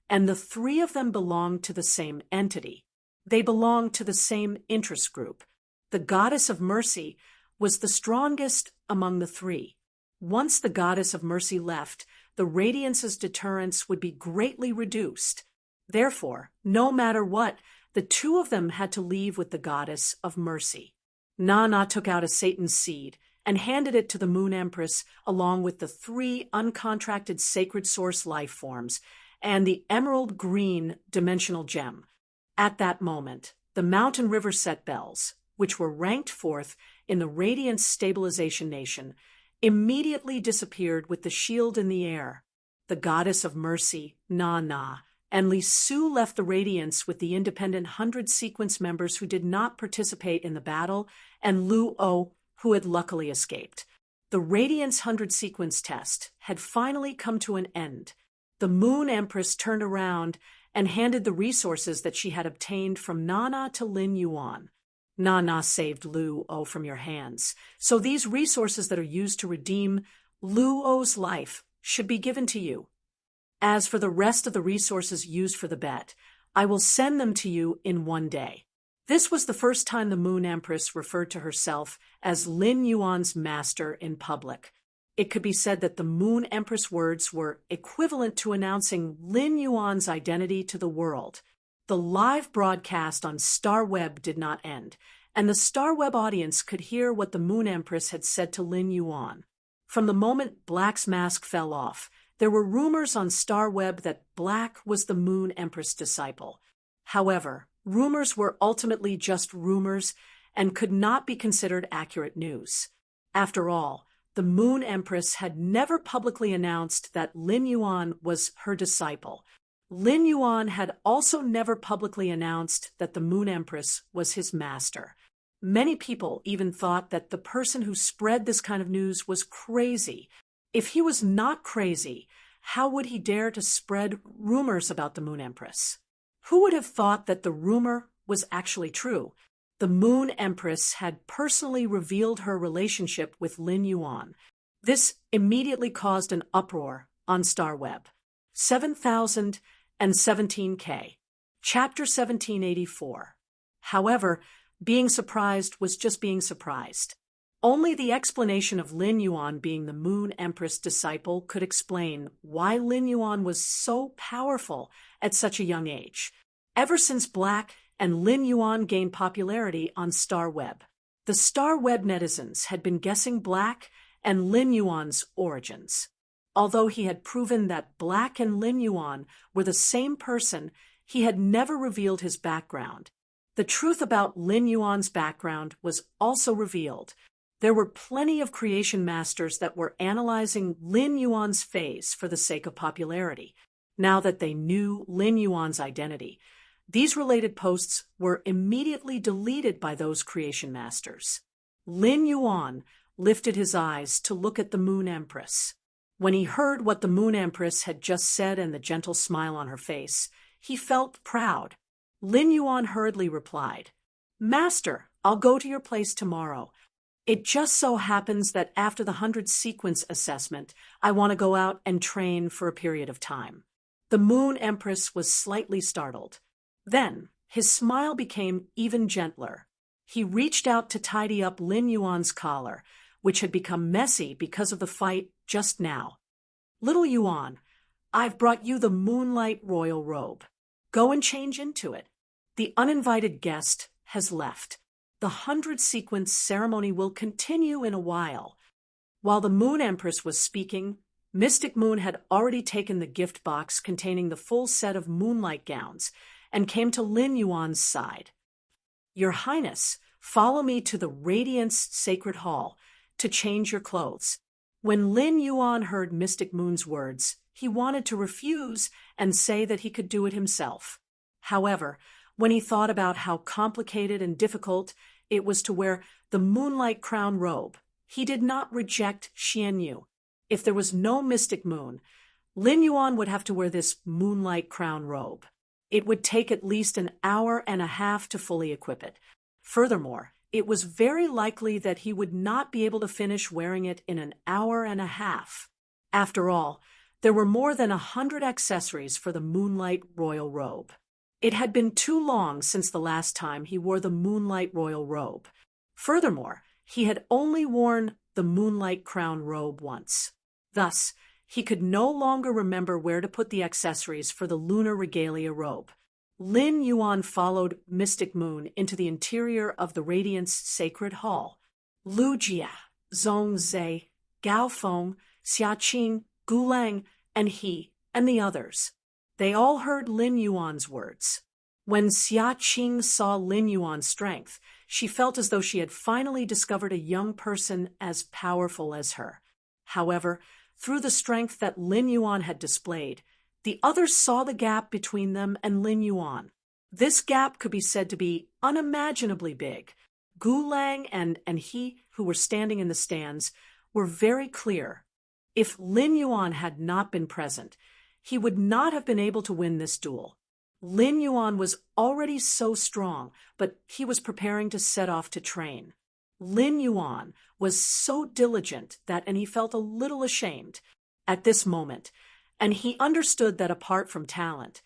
and the three of them belonged to the same entity. They belonged to the same interest group. The Goddess of Mercy was the strongest among the three. Once the Goddess of Mercy left, the Radiance's deterrence would be greatly reduced. Therefore, no matter what, the two of them had to leave with the Goddess of Mercy. Nana took out a Satan's seed and handed it to the Moon Empress along with the 3 uncontracted sacred source life forms and the emerald green dimensional gem. At that moment, the Mountain River Set Bells, which were ranked 4th in the Radiance Stabilization Nation, immediately disappeared with the shield in the air. The goddess of mercy, Na, and Li Su left the Radiance with the independent 100 sequence members who did not participate in the battle, and Lu O, who had luckily escaped. The Radiance 100 sequence test had finally come to an end. The Moon Empress turned around and handed the resources that she had obtained from Nana to Lin Yuan. Nana saved Lu O from your hands, so these resources that are used to redeem Lu O's life should be given to you. As for the rest of the resources used for the bet, I will send them to you in one day. This was the first time the Moon Empress referred to herself as Lin Yuan's master in public. It could be said that the Moon Empress words were equivalent to announcing Lin Yuan's identity to the world. The live broadcast on StarWeb did not end, and the StarWeb audience could hear what the Moon Empress had said to Lin Yuan. From the moment Black's mask fell off, there were rumors on StarWeb that Black was the Moon Empress disciple. However, rumors were ultimately just rumors and could not be considered accurate news. After all, the Moon Empress had never publicly announced that Lin Yuan was her disciple. Lin Yuan had also never publicly announced that the Moon Empress was his master. Many people even thought that the person who spread this kind of news was crazy. If he was not crazy, how would he dare to spread rumors about the Moon Empress? Who would have thought that the rumor was actually true? The Moon Empress had personally revealed her relationship with Lin Yuan. This immediately caused an uproar on StarWeb. 7,017K. Chapter 1784. However, being surprised was just being surprised. Only the explanation of Lin Yuan being the Moon Empress disciple could explain why Lin Yuan was so powerful at such a young age. Ever since Black and Lin Yuan gained popularity on StarWeb, the StarWeb netizens had been guessing Black and Lin Yuan's origins. Although he had proven that Black and Lin Yuan were the same person, he had never revealed his background. The truth about Lin Yuan's background was also revealed. There were plenty of creation masters that were analyzing Lin Yuan's phase for the sake of popularity. Now that they knew Lin Yuan's identity, these related posts were immediately deleted by those creation masters. Lin Yuan lifted his eyes to look at the Moon Empress. When he heard what the Moon Empress had just said and the gentle smile on her face, he felt proud. Lin Yuan hurriedly replied, "Master, I'll go to your place tomorrow. It just so happens that after the 100 sequence assessment, I want to go out and train for a period of time." The Moon Empress was slightly startled. Then, his smile became even gentler. He reached out to tidy up Lin Yuan's collar, which had become messy because of the fight just now. "Little Yuan, I've brought you the Moonlight Royal Robe. Go and change into it. The uninvited guest has left. The 100 sequence ceremony will continue in a while." While the Moon Empress was speaking, Mystic Moon had already taken the gift box containing the full set of moonlight gowns and came to Lin Yuan's side. "Your Highness, follow me to the Radiance Sacred Hall to change your clothes." When Lin Yuan heard Mystic Moon's words, he wanted to refuse and say that he could do it himself. However, when he thought about how complicated and difficult it was to wear the Moonlight Crown robe, he did not reject Xianyu. If there was no Mystic Moon, Lin Yuan would have to wear this Moonlight Crown robe. It would take at least an hour and a half to fully equip it. Furthermore, it was very likely that he would not be able to finish wearing it in an hour and a half. After all, there were more than 100 accessories for the Moonlight Royal Robe. It had been too long since the last time he wore the Moonlight Royal Robe. Furthermore, he had only worn the Moonlight Crown robe once. Thus, he could no longer remember where to put the accessories for the Lunar Regalia robe. Lin Yuan followed Mystic Moon into the interior of the Radiance Sacred Hall. Lu Jia, Zhong Zhe, Gao Feng, Xia Qing, Gu Lang, and he, and the others. They all heard Lin Yuan's words. When Xia Qing saw Lin Yuan's strength, she felt as though she had finally discovered a young person as powerful as her. However, through the strength that Lin Yuan had displayed, the others saw the gap between them and Lin Yuan. This gap could be said to be unimaginably big. Gu Lang and he, who were standing in the stands, were very clear. If Lin Yuan had not been present, he would not have been able to win this duel. Lin Yuan was already so strong, but he was preparing to set off to train. Lin Yuan was so diligent and he felt a little ashamed at this moment, and he understood that apart from talent,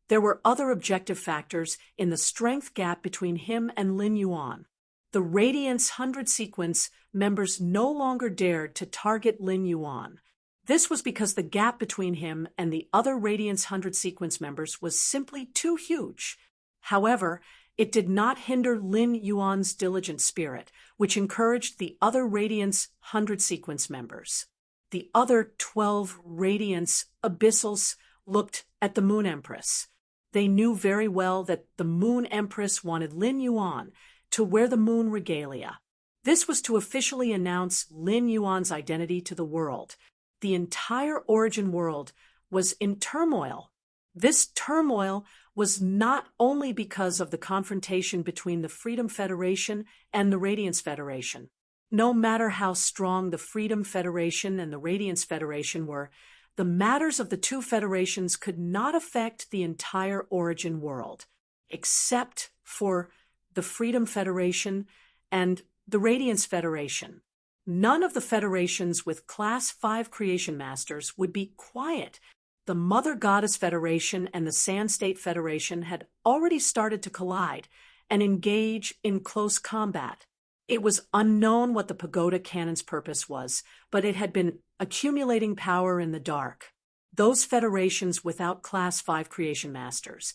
there were other objective factors in the strength gap between him and Lin Yuan. The Radiance 100 sequence members no longer dared to target Lin Yuan. This was because the gap between him and the other Radiance 100 sequence members was simply too huge. However, it did not hinder Lin Yuan's diligent spirit, which encouraged the other Radiance 100 sequence members. The other 12 Radiance Abyssals looked at the Moon Empress. They knew very well that the Moon Empress wanted Lin Yuan to wear the moon regalia. This was to officially announce Lin Yuan's identity to the world. The entire origin world was in turmoil. This turmoil was not only because of the confrontation between the Freedom Federation and the Radiance Federation. No matter how strong the Freedom Federation and the Radiance Federation were, the matters of the two federations could not affect the entire origin world, except for the Freedom Federation and the Radiance Federation. None of the federations with Class 5 Creation Masters would be quiet. The Mother Goddess Federation and the Sand State Federation had already started to collide and engage in close combat. It was unknown what the Pagoda Cannon's purpose was, but it had been accumulating power in the dark. Those federations without Class 5 Creation Masters,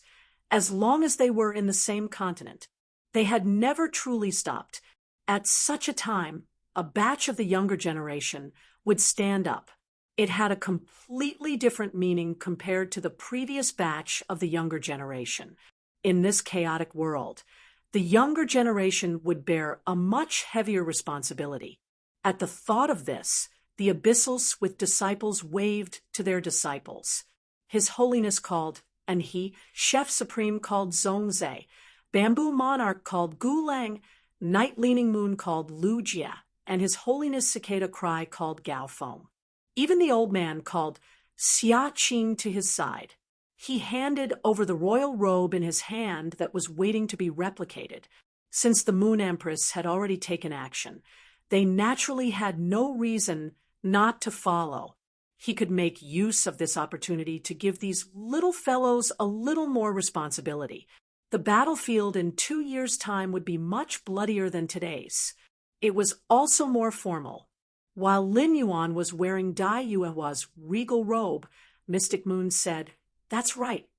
as long as they were in the same continent, they had never truly stopped. At such a time, a batch of the younger generation would stand up. It had a completely different meaning compared to the previous batch of the younger generation. In this chaotic world, the younger generation would bear a much heavier responsibility. At the thought of this, the Abyssals with disciples waved to their disciples. His Holiness called, and he, Chef Supreme called Zhongzhe, Bamboo Monarch called Gu Lang, Night Leaning Moon called Lu Jia, and His Holiness Cicada Cry called Gao Feng. Even the old man called Xia Qing to his side. He handed over the royal robe in his hand that was waiting to be replicated. Since the Moon Empress had already taken action, they naturally had no reason not to follow. He could make use of this opportunity to give these little fellows a little more responsibility. The battlefield in 2 years' time would be much bloodier than today's. It was also more formal. While Lin Yuan was wearing Dai Yuehua's regal robe, Mystic Moon said, "That's right.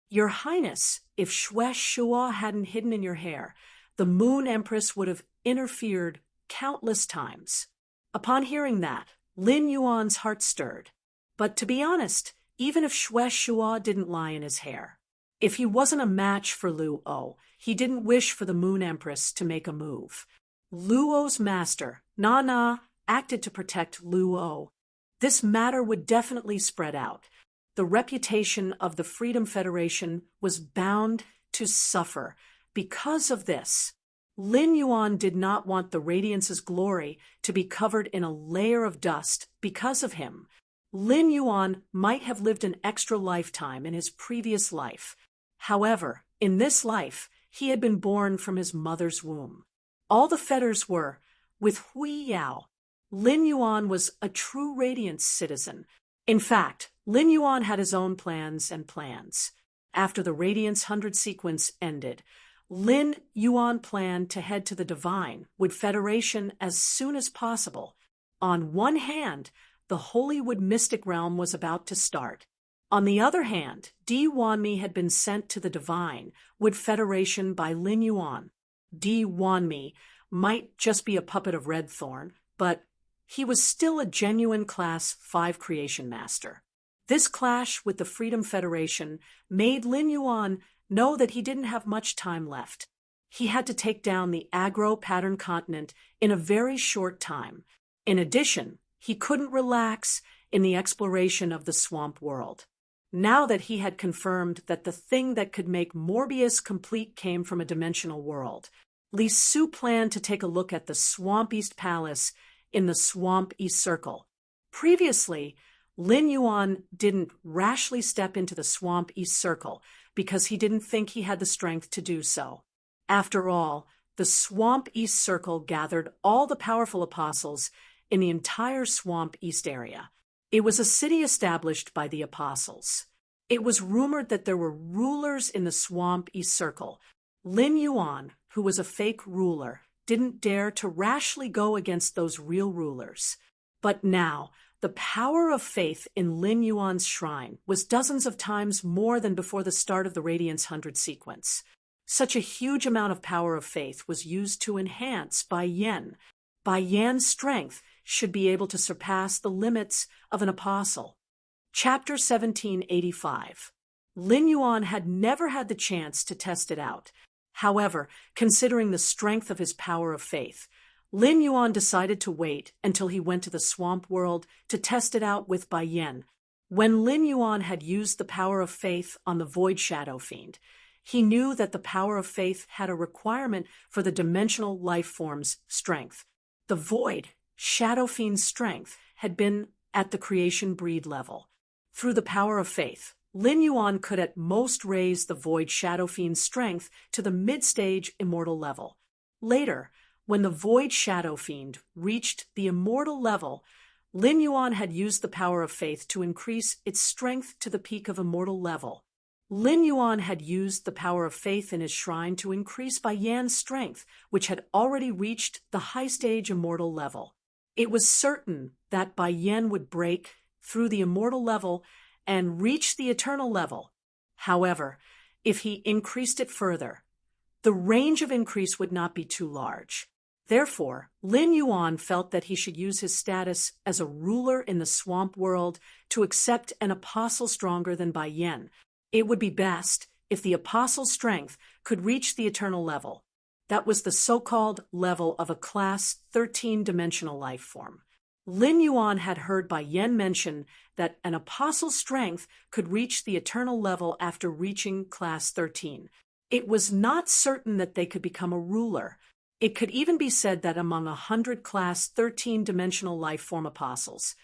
Your Highness, if Xue Shua hadn't hidden in your hair, the Moon Empress would have interfered countless times." Upon hearing that, Lin Yuan's heart stirred. But to be honest, even if Xue Shua didn't lie in his hair, if he wasn't a match for Lu O, he didn't wish for the Moon Empress to make a move. Lu O's master, Na Na, acted to protect Lu O. This matter would definitely spread out. The reputation of the Freedom Federation was bound to suffer. Because of this, Lin Yuan did not want the Radiance's glory to be covered in a layer of dust because of him. Lin Yuan might have lived an extra lifetime in his previous life. However, in this life, he had been born from his mother's womb. All the fetters were, with Hui Yao. Lin Yuan was a true Radiance citizen. In fact, Lin Yuan had his own plans. After the Radiance 100 sequence ended, Lin Yuan planned to head to the Divine Wood Federation as soon as possible. On one hand, the Holywood Mystic Realm was about to start. On the other hand, Di Wanmi had been sent to the Divine Wood Federation by Lin Yuan. Di Wanmi might just be a puppet of Red Thorn, but he was still a genuine Class 5 Creation Master. This clash with the Freedom Federation made Lin Yuan know that he didn't have much time left. He had to take down the Agro Pattern Continent in a very short time. In addition, He couldn't relax in the exploration of the swamp world. Now that he had confirmed that the thing that could make Morbius complete came from a dimensional world, Li Su planned to take a look at the Swamp East Palace in the Swamp East Circle. Previously, Lin Yuan didn't rashly step into the Swamp East Circle because he didn't think he had the strength to do so. After all, the Swamp East Circle gathered all the powerful apostles in the entire Swamp East area. It was a city established by the apostles. It was rumored that there were rulers in the Swamp East Circle. Lin Yuan, who was a fake ruler, didn't dare to rashly go against those real rulers. But now, the power of faith in Lin Yuan's shrine was dozens of times more than before the start of the Radiance 100 sequence. Such a huge amount of power of faith was used to enhance Bai Yan. Bai Yan's strength should be able to surpass the limits of an apostle. Chapter 1785. Lin Yuan had never had the chance to test it out. However, considering the strength of his power of faith, Lin Yuan decided to wait until he went to the swamp world to test it out with Bai Yan. When Lin Yuan had used the power of faith on the Void Shadow Fiend, he knew that the power of faith had a requirement for the dimensional life form's strength. The Void Shadow Fiend's strength had been at the creation breed level. Through the power of faith, Lin Yuan could at most raise the Void Shadow Fiend's strength to the mid-stage immortal level. Later, when the Void Shadow Fiend reached the immortal level, Lin Yuan had used the power of faith to increase its strength to the peak of immortal level. Lin Yuan had used the power of faith in his shrine to increase Bai Yan's strength, which had already reached the high-stage immortal level. It was certain that Bai Yan would break through the immortal level and reach the eternal level. However, if he increased it further, the range of increase would not be too large. Therefore, Lin Yuan felt that he should use his status as a ruler in the swamp world to accept an apostle stronger than Bai Yan. It would be best if the apostle's strength could reach the eternal level. That was the so-called level of a class 13-dimensional life form. Lin Yuan had heard Bai Yan mention that an apostle's strength could reach the eternal level after reaching class 13. It was not certain that they could become a ruler. It could even be said that among 100 class 13-dimensional life form apostles,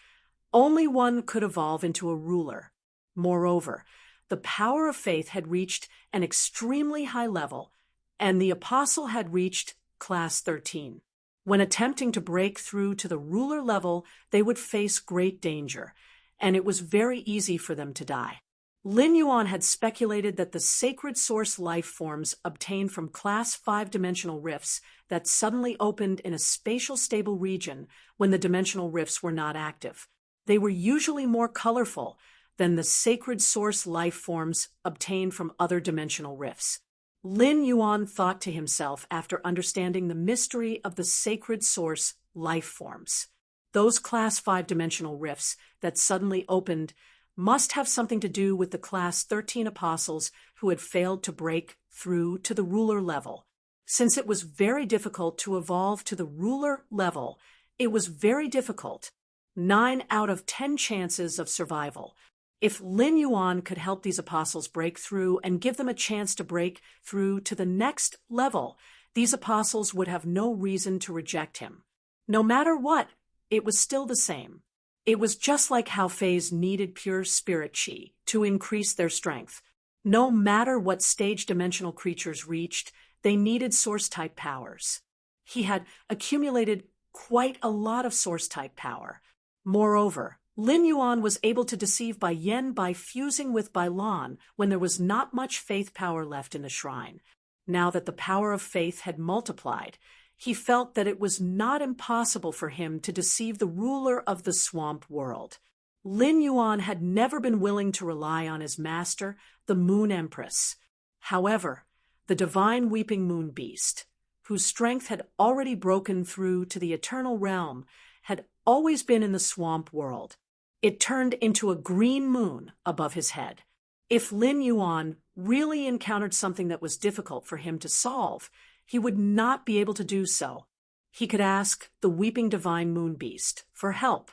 only one could evolve into a ruler. Moreover, the power of faith had reached an extremely high level, and the apostle had reached class 13. When attempting to break through to the ruler level, they would face great danger, and it was very easy for them to die. Lin Yuan had speculated that the sacred source life forms obtained from class 5-dimensional rifts that suddenly opened in a spatial stable region when the dimensional rifts were not active. They were usually more colorful than the sacred source life forms obtained from other dimensional rifts. Lin Yuan thought to himself after understanding the mystery of the sacred source life forms. Those class 5-dimensional rifts that suddenly opened must have something to do with the class 13 apostles who had failed to break through to the ruler level. Since it was very difficult to evolve to the ruler level, it was very difficult. 9 out of 10 chances of survival. If Lin Yuan could help these apostles break through and give them a chance to break through to the next level, these apostles would have no reason to reject him. No matter what, it was still the same. It was just like how Fays needed pure spirit chi to increase their strength. No matter what stage dimensional creatures reached, they needed source-type powers. He had accumulated quite a lot of source-type power. Moreover, Lin Yuan was able to deceive Bai Yan by fusing with Bai Lan when there was not much faith power left in the shrine. Now that the power of faith had multiplied, he felt that it was not impossible for him to deceive the ruler of the swamp world. Lin Yuan had never been willing to rely on his master, the Moon Empress. However, the divine weeping moon beast, whose strength had already broken through to the eternal realm, had always been in the swamp world. It turned into a green moon above his head. If Lin Yuan really encountered something that was difficult for him to solve, he would not be able to do so. He could ask the weeping divine moon beast for help,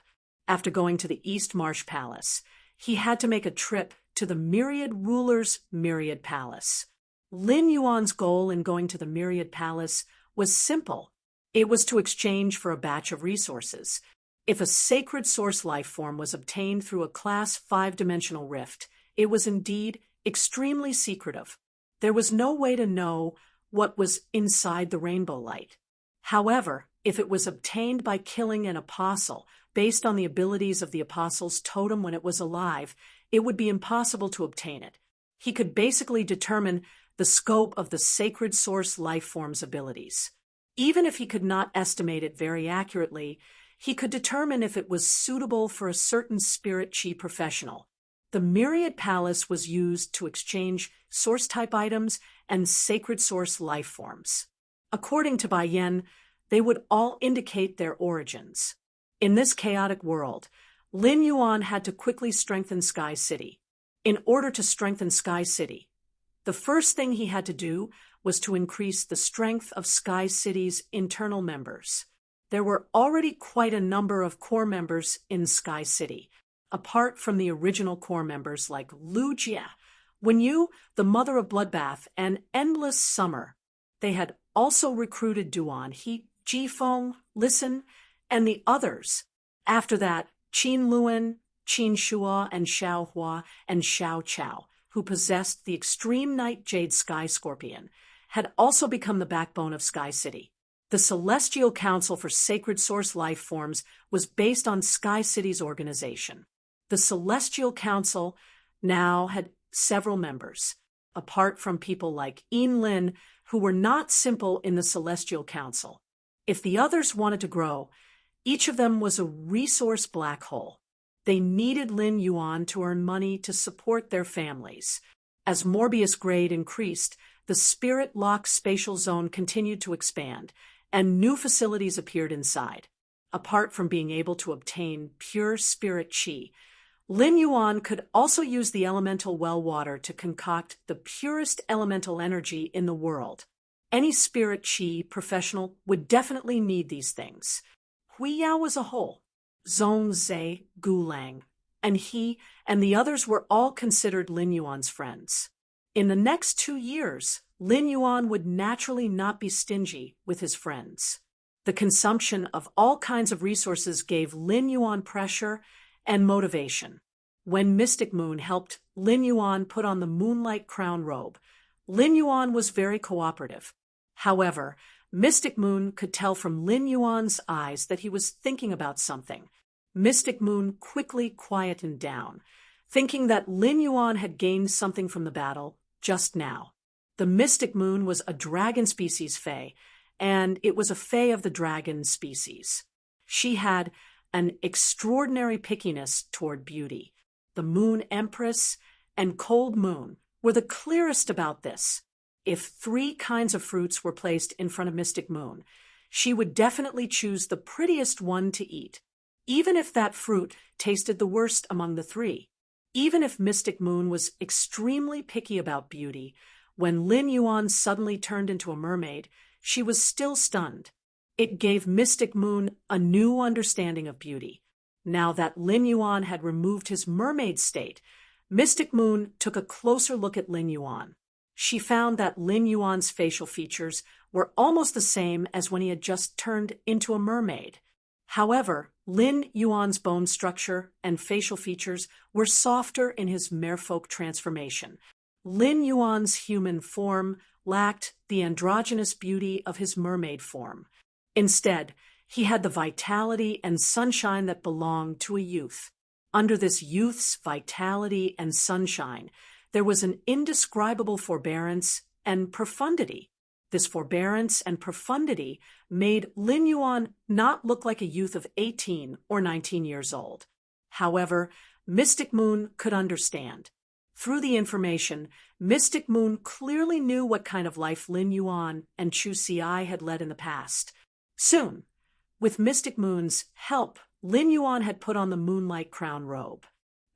After going to the East Marsh Palace, he had to make a trip to the Myriad Ruler's Myriad Palace. Lin Yuan's goal in going to the Myriad Palace was simple. It was to exchange for a batch of resources. If a sacred source life form was obtained through a Class 5-dimensional rift, it was indeed extremely secretive. There was no way to know what was inside the rainbow light. However, if it was obtained by killing an apostle, based on the abilities of the apostle's totem when it was alive, it would be impossible to obtain it. He could basically determine the scope of the sacred source life form's abilities. Even if he could not estimate it very accurately, he could determine if it was suitable for a certain spirit chi professional. The Myriad Palace was used to exchange source-type items and sacred source life forms. According to Bai Yen, they would all indicate their origins. In this chaotic world, Lin Yuan had to quickly strengthen Sky City. In order to strengthen Sky City, the first thing he had to do was to increase the strength of Sky City's internal members. There were already quite a number of core members in Sky City, apart from the original core members like Lu Jie, Wenyu, the Mother of Bloodbath, and Endless Summer. They had also recruited Duan He, Jifeng, Listen, and the others. After that, Qin Luan, Qin Shua, and Xiao Hua, and Xiao Chao, who possessed the Extreme Night Jade Sky Scorpion, had also become the backbone of Sky City. The Celestial Council for Sacred Source Life Forms was based on Sky City's organization. The Celestial Council now had several members, apart from people like Yin Lin, who were not simple in the Celestial Council. If the others wanted to grow, each of them was a resource black hole. They needed Lin Yuan to earn money to support their families. As Morbius grade increased, the Spirit Lock spatial zone continued to expand, and new facilities appeared inside. Apart from being able to obtain pure spirit chi, Lin Yuan could also use the elemental well water to concoct the purest elemental energy in the world. Any spirit chi professional would definitely need these things. Hui Yao was a whole. Zhong Zhe, Gu Lang, and he and the others were all considered Lin Yuan's friends. In the next 2 years, Lin Yuan would naturally not be stingy with his friends. The consumption of all kinds of resources gave Lin Yuan pressure and motivation. When Mystic Moon helped Lin Yuan put on the Moonlight Crown robe, Lin Yuan was very cooperative. However, Mystic Moon could tell from Lin Yuan's eyes that he was thinking about something. Mystic Moon quickly quietened down, thinking that Lin Yuan had gained something from the battle just now. The Mystic Moon was a dragon species fae, and it was a fae of the dragon species. She had an extraordinary pickiness toward beauty. The Moon Empress and Cold Moon were the clearest about this. If 3 kinds of fruits were placed in front of Mystic Moon, she would definitely choose the prettiest one to eat, even if that fruit tasted the worst among the 3. Even if Mystic Moon was extremely picky about beauty, when Lin Yuan suddenly turned into a mermaid, she was still stunned. It gave Mystic Moon a new understanding of beauty. Now that Lin Yuan had removed his mermaid state, Mystic Moon took a closer look at Lin Yuan. She found that Lin Yuan's facial features were almost the same as when he had just turned into a mermaid. However, Lin Yuan's bone structure and facial features were softer in his merfolk transformation. Lin Yuan's human form lacked the androgynous beauty of his mermaid form. Instead, he had the vitality and sunshine that belonged to a youth. Under this youth's vitality and sunshine, there was an indescribable forbearance and profundity. This forbearance and profundity made Lin Yuan not look like a youth of 18 or 19 years old. However, Mystic Moon could understand. Through the information, Mystic Moon clearly knew what kind of life Lin Yuan and Chu Xiai had led in the past. Soon, with Mystic Moon's help, Lin Yuan had put on the Moonlight Crown robe.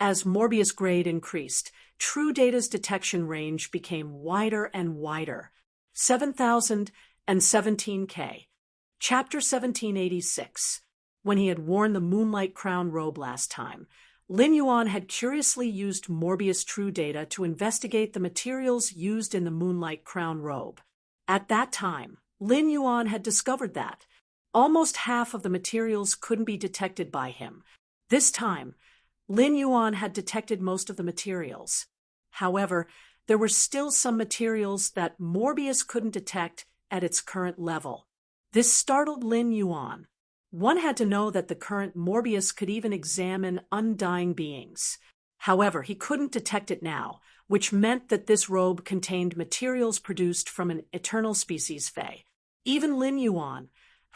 As Morbius grade increased, True Data's detection range became wider and wider. 7,017K. Chapter 1786. when he had worn the moonlight crown robe last time, Lin Yuan had curiously used Morbius True Data to investigate the materials used in the moonlight crown robe. At that time, Lin Yuan had discovered that almost half of the materials couldn't be detected by him. This time, Lin Yuan had detected most of the materials. However, there were still some materials that Morbius couldn't detect at its current level. This startled Lin Yuan. One had to know that the current Morbius could even examine undying beings. However, he couldn't detect it now, which meant that this robe contained materials produced from an eternal species Fae. Even Lin Yuan,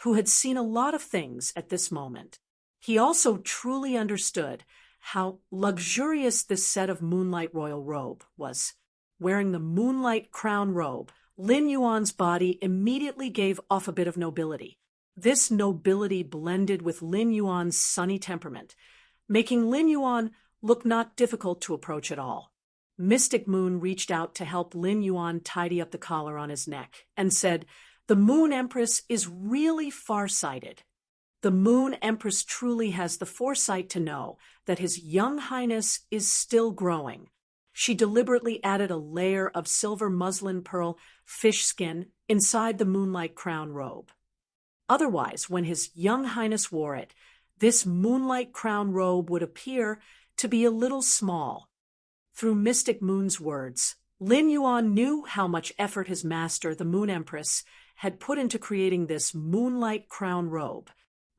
who had seen a lot of things at this moment. He also truly understood how luxurious this set of moonlight royal robe was. Wearing the moonlight crown robe, Lin Yuan's body immediately gave off a bit of nobility. This nobility blended with Lin Yuan's sunny temperament, making Lin Yuan look not difficult to approach at all. Mystic Moon reached out to help Lin Yuan tidy up the collar on his neck and said, "The Moon Empress is really far-sighted. The Moon Empress truly has the foresight to know that His Young Highness is still growing." She deliberately added a layer of silver muslin pearl fish skin inside the moonlight crown robe. Otherwise, when His Young Highness wore it, this moonlight crown robe would appear to be a little small. Through Mystic Moon's words, Lin Yuan knew how much effort his master, the Moon Empress, had put into creating this moonlight crown robe.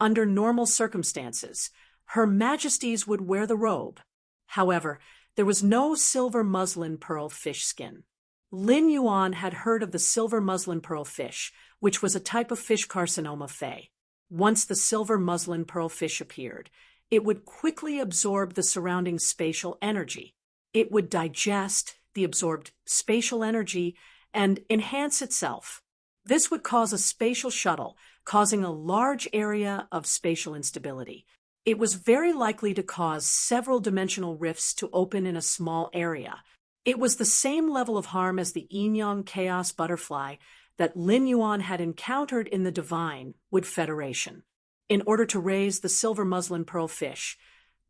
Under normal circumstances, Her Majesties would wear the robe. However, there was no silver muslin pearl fish skin. Lin Yuan had heard of the silver muslin pearl fish, which was a type of fish carcinoma Fae. Once the silver muslin pearl fish appeared, it would quickly absorb the surrounding spatial energy. It would digest the absorbed spatial energy and enhance itself. This would cause a spatial shuttle, causing a large area of spatial instability. It was very likely to cause several dimensional rifts to open in a small area. It was the same level of harm as the Yin-Yang Chaos Butterfly that Lin Yuan had encountered in the Divine Wood Federation. In order to raise the silver muslin pearl fish,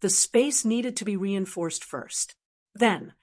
the space needed to be reinforced first. Then,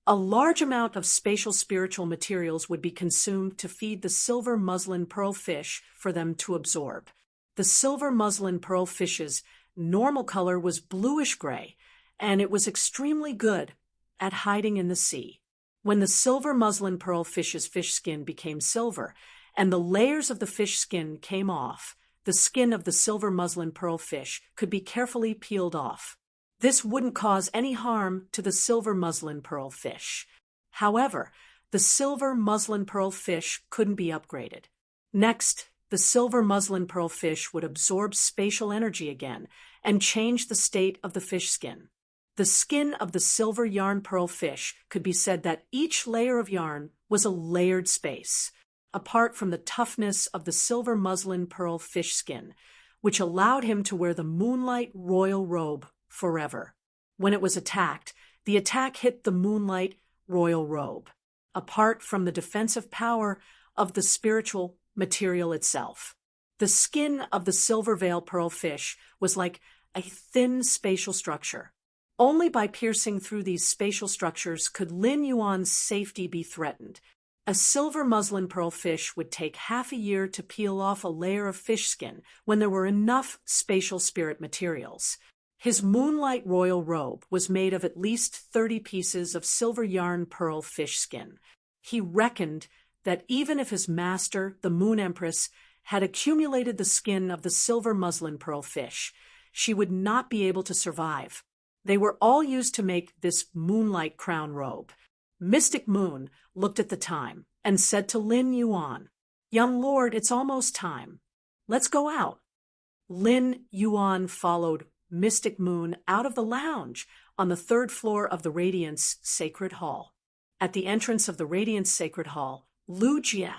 a large amount of spatial spiritual materials would be consumed to feed the silver muslin pearl fish for them to absorb. The silver muslin pearl fish's normal color was bluish-gray, and it was extremely good at hiding in the sea. When the silver muslin pearl fish's fish skin became silver, and the layers of the fish skin came off, the skin of the silver muslin pearl fish could be carefully peeled off. This wouldn't cause any harm to the silver muslin pearl fish. However, the silver muslin pearl fish couldn't be upgraded. Next, the silver muslin pearl fish would absorb spatial energy again and change the state of the fish skin. The skin of the silver yarn pearl fish could be said that each layer of yarn was a layered space, apart from the toughness of the silver muslin pearl fish skin, which allowed him to wear the moonlight royal robe forever. When it was attacked, the attack hit the moonlight royal robe, apart from the defensive power of the spiritual material itself. The skin of the silver veil pearl fish was like a thin spatial structure. Only by piercing through these spatial structures could Lin Yuan's safety be threatened. A silver muslin pearl fish would take half a year to peel off a layer of fish skin when there were enough spatial spirit materials. His moonlight royal robe was made of at least 30 pieces of silver yarn pearl fish skin. He reckoned that even if his master, the Moon Empress, had accumulated the skin of the silver muslin pearl fish, she would not be able to survive. They were all used to make this moonlight crown robe. Mystic Moon looked at the time and said to Lin Yuan, "Young lord, it's almost time. Let's go out." Lin Yuan followed Mystic Moon out of the lounge on the 3rd floor of the Radiance Sacred Hall. At the entrance of the Radiance Sacred Hall, Lu Jie,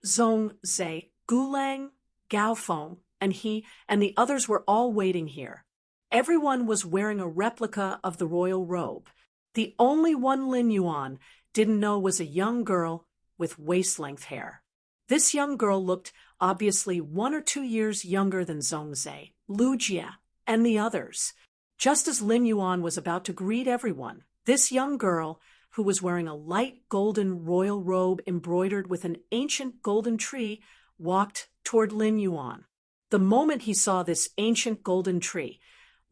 Zhong Zhe, Gulang, Gao Feng, and he and the others were all waiting here. Everyone was wearing a replica of the royal robe. The only one Lin Yuan didn't know was a young girl with waist-length hair. This young girl looked obviously 1 or 2 years younger than Zhong Zhe, Lu Jie, and the others. Just as Lin Yuan was about to greet everyone, this young girl, who was wearing a light golden royal robe embroidered with an ancient golden tree, walked toward Lin Yuan. The moment he saw this ancient golden tree,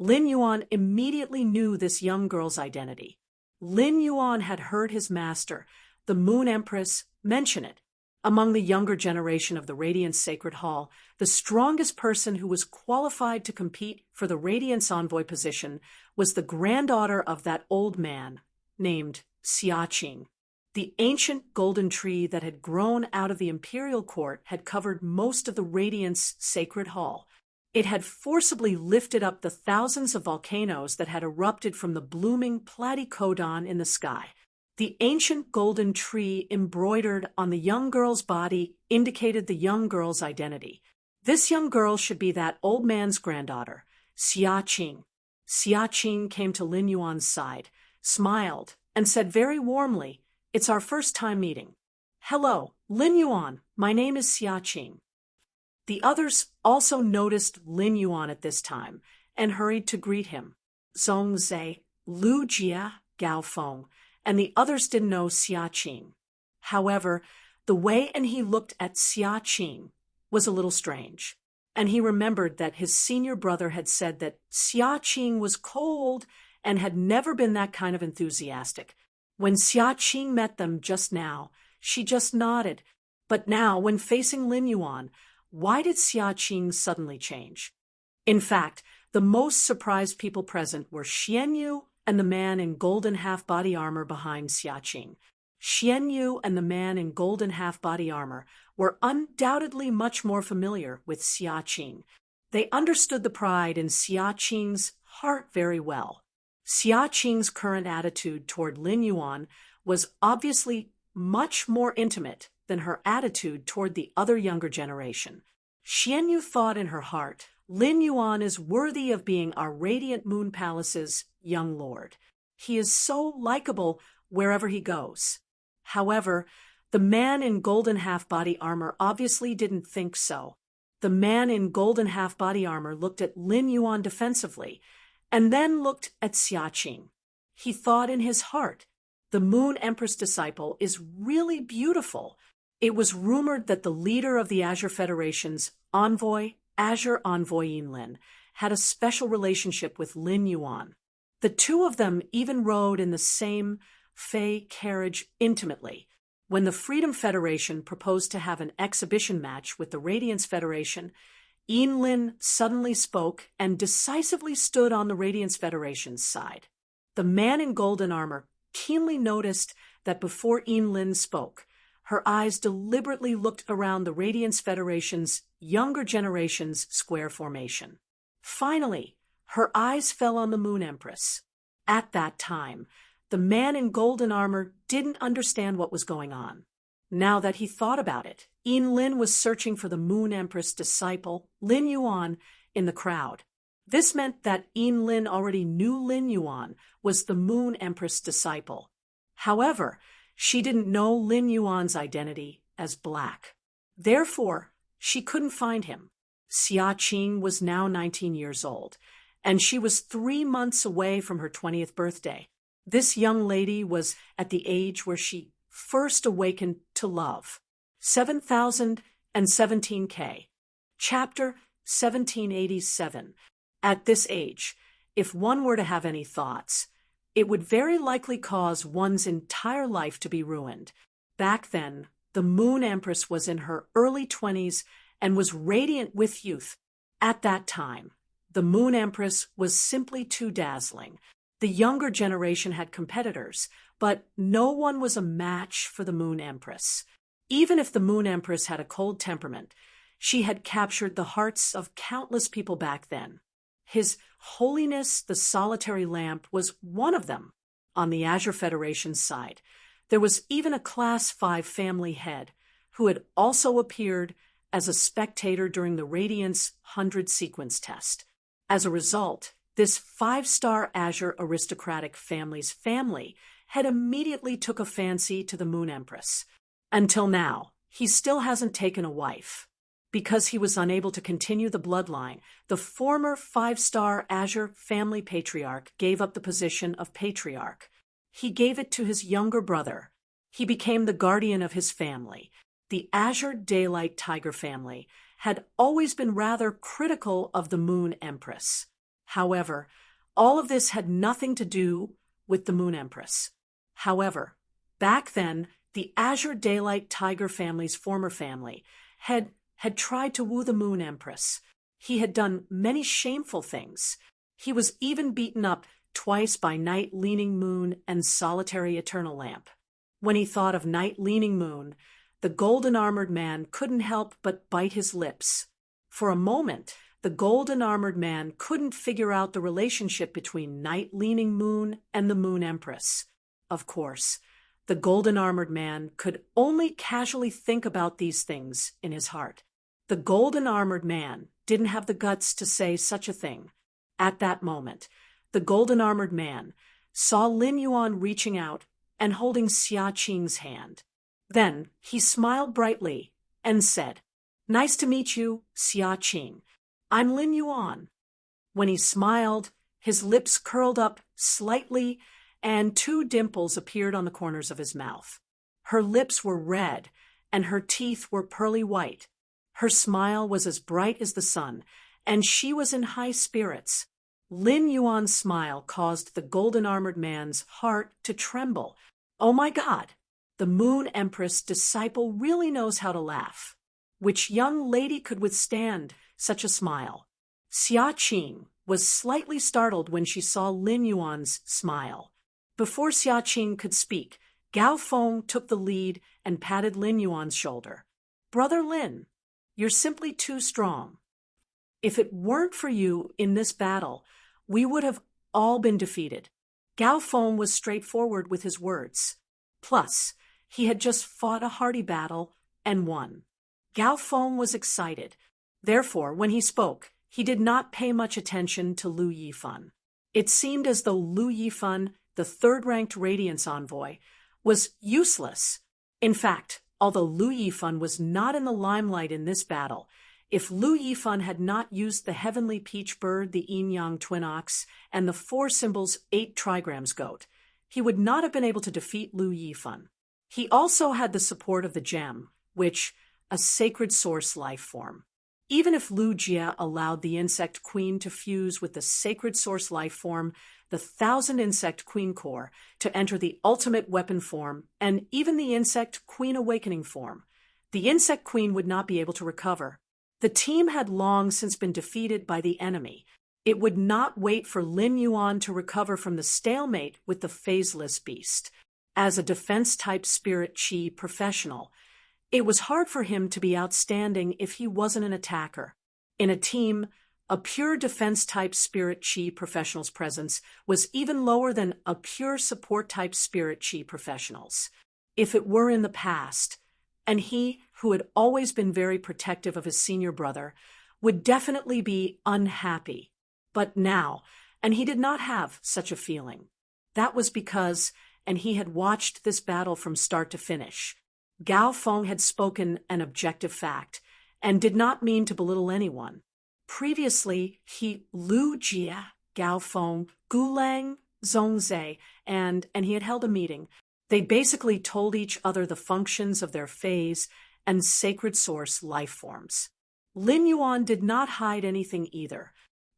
Lin Yuan immediately knew this young girl's identity. Lin Yuan had heard his master, the Moon Empress, mention it. Among the younger generation of the Radiance Sacred Hall, the strongest person who was qualified to compete for the Radiance Envoy position was the granddaughter of that old man, named Xia Qing. The ancient golden tree that had grown out of the imperial court had covered most of the Radiance Sacred Hall. It had forcibly lifted up the thousands of volcanoes that had erupted from the blooming platycodon in the sky. The ancient golden tree embroidered on the young girl's body indicated the young girl's identity. This young girl should be that old man's granddaughter, Xia Qing. Xia Qing came to Lin Yuan's side, smiled, and said very warmly, "It's our first time meeting." "Hello, Lin Yuan, my name is Xia Qing." The others also noticed Lin Yuan at this time and hurried to greet him. Zhong Zhe, Lu Jie, Gao Feng, and the others didn't know Xia Qing. However, the way he looked at Xia Qing was a little strange, and he remembered that his senior brother had said that Xia Qing was cold and had never been that kind of enthusiastic. When Xia Qing met them just now, she just nodded. But now, when facing Lin Yuan, why did Xia Qing suddenly change? In fact, the most surprised people present were Xianyu and the man in golden half-body armor behind Xia Qing. Xianyu and the man in golden half-body armor were undoubtedly much more familiar with Xia Qing. They understood the pride in Xia Qing's heart very well. Xia Qing's current attitude toward Lin Yuan was obviously much more intimate than her attitude toward the other younger generation. Xianyu thought in her heart, "Lin Yuan is worthy of being our Radiant Moon Palace's young lord. He is so likable wherever he goes." However, the man in golden half-body armor obviously didn't think so. The man in golden half-body armor looked at Lin Yuan defensively, and then looked at Xia Qing. He thought in his heart, "The Moon Empress disciple is really beautiful." It was rumored that the leader of the Azure Federation's envoy, Azure Envoy Yinlin, had a special relationship with Lin Yuan. The two of them even rode in the same Fei carriage intimately. When the Freedom Federation proposed to have an exhibition match with the Radiance Federation, Yinlin suddenly spoke and decisively stood on the Radiance Federation's side. The man in golden armor keenly noticed that before Yinlin spoke, her eyes deliberately looked around the Radiance Federation's younger generation's square formation. Finally, her eyes fell on the Moon Empress. At that time, the man in golden armor didn't understand what was going on. Now that he thought about it, Yinlin was searching for the Moon Empress disciple, Lin Yuan, in the crowd. This meant that Yinlin already knew Lin Yuan was the Moon Empress disciple. However, she didn't know Lin Yuan's identity as black. Therefore, she couldn't find him. Xia Qing was now 19 years old, and she was 3 months away from her 20th birthday. This young lady was at the age where she first awakened to love. 7017K. Chapter 1787. At this age, if one were to have any thoughts, it would very likely cause one's entire life to be ruined. Back then, the Moon Empress was in her early 20s and was radiant with youth. At that time, the Moon Empress was simply too dazzling. The younger generation had competitors, but no one was a match for the Moon Empress. Even if the Moon Empress had a cold temperament, she had captured the hearts of countless people back then. His Holiness the Solitary Lamp was one of them. On the Azure Federation's side, there was even a Class 5 family head who had also appeared as a spectator during the Radiance 100 sequence test. As a result, this 5-star Azure aristocratic family's family had immediately took a fancy to the Moon Empress. Until now, he still hasn't taken a wife. Because he was unable to continue the bloodline, the former 5-star Azure family patriarch gave up the position of patriarch. He gave it to his younger brother. He became the guardian of his family. The Azure Daylight Tiger family had always been rather critical of the Moon Empress. However, all of this had nothing to do with the Moon Empress. However, back then, the Azure Daylight Tiger family's former family had tried to woo the Moon Empress. He had done many shameful things. He was even beaten up twice by Night Leaning Moon and Solitary Eternal Lamp. When he thought of Night Leaning Moon, the golden-armored man couldn't help but bite his lips. For a moment, the golden-armored man couldn't figure out the relationship between Night Leaning Moon and the Moon Empress. Of course, the golden-armored man could only casually think about these things in his heart. The golden-armored man didn't have the guts to say such a thing. At that moment, the golden-armored man saw Lin Yuan reaching out and holding Xia Qing's hand. Then he smiled brightly and said, "Nice to meet you, Xia Qing. I'm Lin Yuan." When he smiled, his lips curled up slightly and 2 dimples appeared on the corners of his mouth. Her lips were red and her teeth were pearly white. Her smile was as bright as the sun, and she was in high spirits. Lin Yuan's smile caused the golden-armored man's heart to tremble. Oh my God! The Moon Empress disciple really knows how to laugh. Which young lady could withstand such a smile? Xia Qing was slightly startled when she saw Lin Yuan's smile. Before Xia Qing could speak, Gao Feng took the lead and patted Lin Yuan's shoulder. "Brother Lin, you're simply too strong. If it weren't for you in this battle, we would have all been defeated." Gao Feng was straightforward with his words. Plus, he had just fought a hardy battle and won. Gao Feng was excited. Therefore, when he spoke, he did not pay much attention to Lu Yifan. It seemed as though Lu Yifan, the 3rd-ranked Radiance envoy, was useless. In fact, although Lu Yifan was not in the limelight in this battle, if Lu Yifan had not used the Heavenly Peach Bird, the Yin-Yang Twin Ox, and the 4 symbols 8 trigrams goat, he would not have been able to defeat Lu Yifan. He also had the support of the gem, which, a sacred source life form. Even if Lu Jia allowed the insect queen to fuse with the sacred source life form, the 1,000 insect queen core to enter the ultimate weapon form, and even the insect queen awakening form, the insect queen would not be able to recover. The team had long since been defeated by the enemy. It would not wait for Lin Yuan to recover from the stalemate with the phaseless beast. As a defense-type spirit chi professional, it was hard for him to be outstanding if he wasn't an attacker. In a team, a pure defense-type spirit chi professional's presence was even lower than a pure support-type spirit chi professional's. If it were in the past, and he, who had always been very protective of his senior brother, would definitely be unhappy. But now, and he did not have such a feeling. That was because, and he had watched this battle from start to finish, Gao Feng had spoken an objective fact, and did not mean to belittle anyone. Previously, Lu Jia, Gao Feng, Gulang, Zhongzhe, and he had held a meeting. They basically told each other the functions of their phase and sacred source life forms. Lin Yuan did not hide anything either.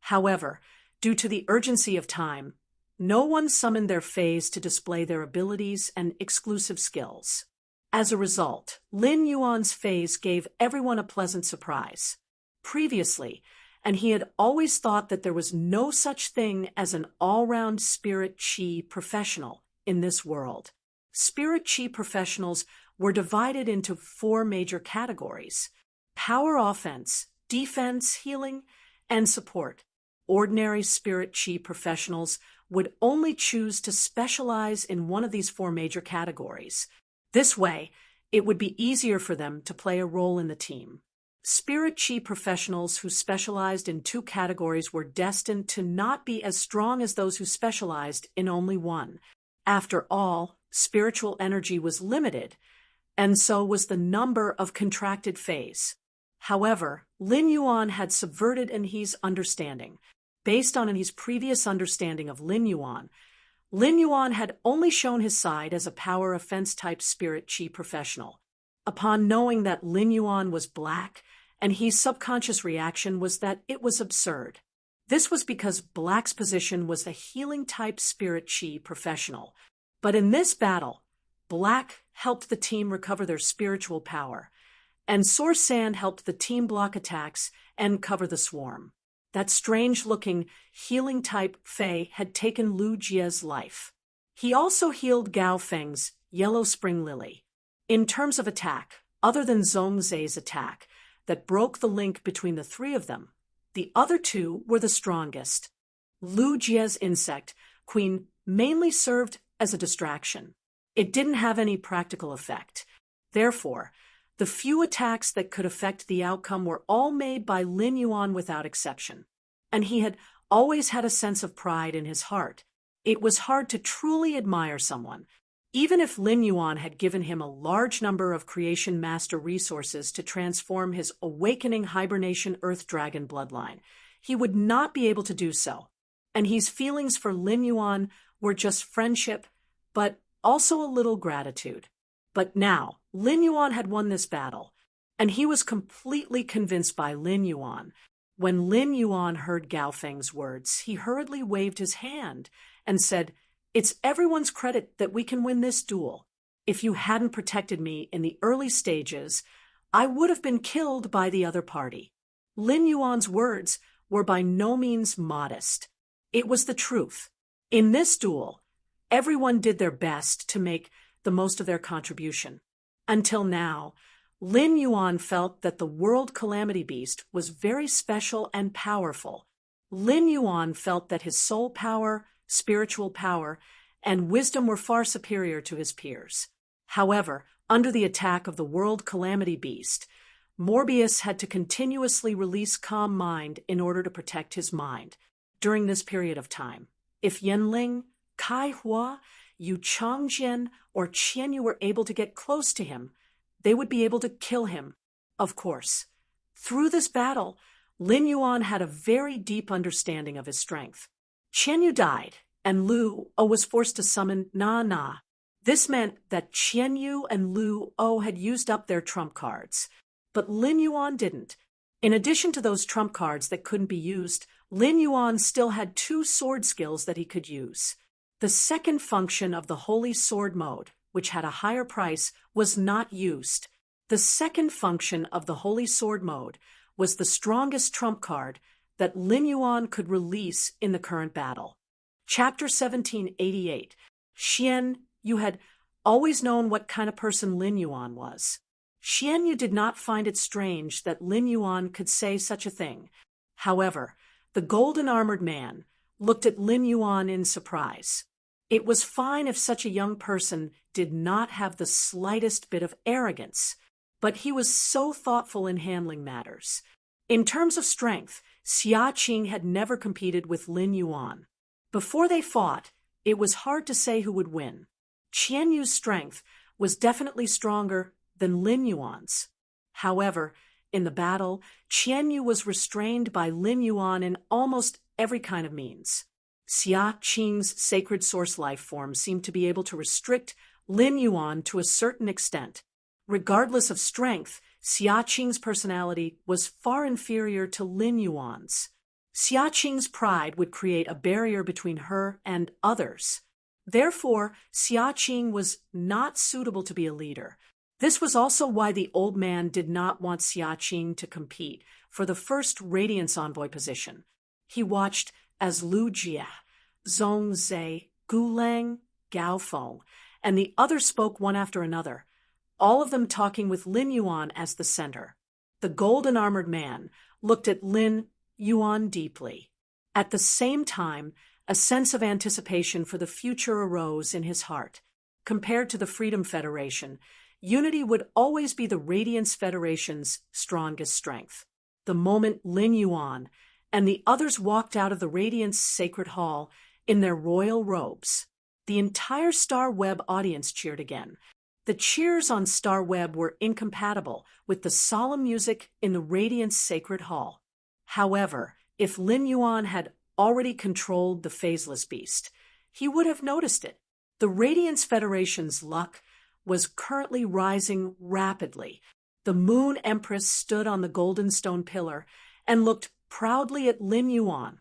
However, due to the urgency of time, no one summoned their phase to display their abilities and exclusive skills. As a result, Lin Yuan's phase gave everyone a pleasant surprise. Previously, and he had always thought that there was no such thing as an all-round spirit chi professional in this world. Spirit chi professionals were divided into 4 major categories: power offense, defense, healing, and support. Ordinary spirit chi professionals would only choose to specialize in one of these 4 major categories. This way, it would be easier for them to play a role in the team. Spirit chi professionals who specialized in 2 categories were destined to not be as strong as those who specialized in only one. After all, spiritual energy was limited, and so was the number of contracted phase. However, Lin Yuan had subverted He's understanding. Based on his previous understanding of Lin Yuan had only shown his side as a power offense-type spirit chi professional. Upon knowing that Lin Yuan was black, He's subconscious reaction was that it was absurd. This was because Black's position was a healing-type spirit chi professional. But in this battle, Black helped the team recover their spiritual power, and Source Sand helped the team block attacks and cover the swarm. That strange-looking, healing-type Fei had taken Lu Jie's life. He also healed Gao Feng's Yellow Spring Lily. In terms of attack, other than Zhong Zai's attack that broke the link between the three of them, the other two were the strongest. Lu Jie's insect, Queen, mainly served as a distraction. It didn't have any practical effect. Therefore, the few attacks that could affect the outcome were all made by Lin Yuan without exception. And he had always had a sense of pride in his heart. It was hard to truly admire someone, even if Lin Yuan had given him a large number of creation master resources to transform his awakening hibernation earth dragon bloodline. He would not be able to do so. And his feelings for Lin Yuan were just friendship, but also a little gratitude. But now, Lin Yuan had won this battle, and he was completely convinced by Lin Yuan. When Lin Yuan heard Gao Feng's words, he hurriedly waved his hand and said, "It's everyone's credit that we can win this duel. If you hadn't protected me in the early stages, I would have been killed by the other party." Lin Yuan's words were by no means modest. It was the truth. In this duel, everyone did their best to make the most of their contribution. Until now, Lin Yuan felt that the World Calamity Beast was very special and powerful. Lin Yuan felt that his soul power, spiritual power, and wisdom were far superior to his peers. However, under the attack of the World Calamity Beast, Morbius had to continuously release calm mind in order to protect his mind. During this period of time, if Yanling, Kai Hua, Yu Changjian, or Qianyu were able to get close to him, they would be able to kill him, of course. Through this battle, Lin Yuan had a very deep understanding of his strength. Qianyu died, and Lu O was forced to summon Na Na. This meant that Qianyu and Lu O had used up their trump cards, but Lin Yuan didn't. In addition to those trump cards that couldn't be used, Lin Yuan still had 2 sword skills that he could use. The second function of the Holy Sword mode, which had a higher price, was not used. The second function of the Holy Sword mode was the strongest trump card that Lin Yuan could release in the current battle. Chapter 1788. Xian Yu had always known what kind of person Lin Yuan was. Xian Yu did not find it strange that Lin Yuan could say such a thing. However, the golden-armored man looked at Lin Yuan in surprise. It was fine if such a young person did not have the slightest bit of arrogance, but he was so thoughtful in handling matters. In terms of strength, Xia Qing had never competed with Lin Yuan. Before they fought, it was hard to say who would win. Qian Yu's strength was definitely stronger than Lin Yuan's. However, in the battle, Qian Yu was restrained by Lin Yuan in almost every kind of means. Xia Qing's sacred source life form seemed to be able to restrict Lin Yuan to a certain extent. Regardless of strength, Xia Qing's personality was far inferior to Lin Yuan's. Xia Qing's pride would create a barrier between her and others. Therefore, Xia Qing was not suitable to be a leader. This was also why the old man did not want Xia Qing to compete for the first Radiance Envoy position. He watched as Lu Jie, Zhong Zai, Gu Lang, Gao Feng, and the others spoke one after another, all of them talking with Lin Yuan as the center. The golden-armored man looked at Lin Yuan deeply. At the same time, a sense of anticipation for the future arose in his heart. Compared to the Freedom Federation, unity would always be the Radiance Federation's strongest strength. The moment Lin Yuan and the others walked out of the Radiance Sacred Hall in their royal robes, the entire Star Web audience cheered again. The cheers on Star Web were incompatible with the solemn music in the Radiant's sacred hall. However, if Lin Yuan had already controlled the phaseless beast, he would have noticed it. The Radiance Federation's luck was currently rising rapidly. The Moon Empress stood on the golden stone pillar and looked proudly at Lin Yuan,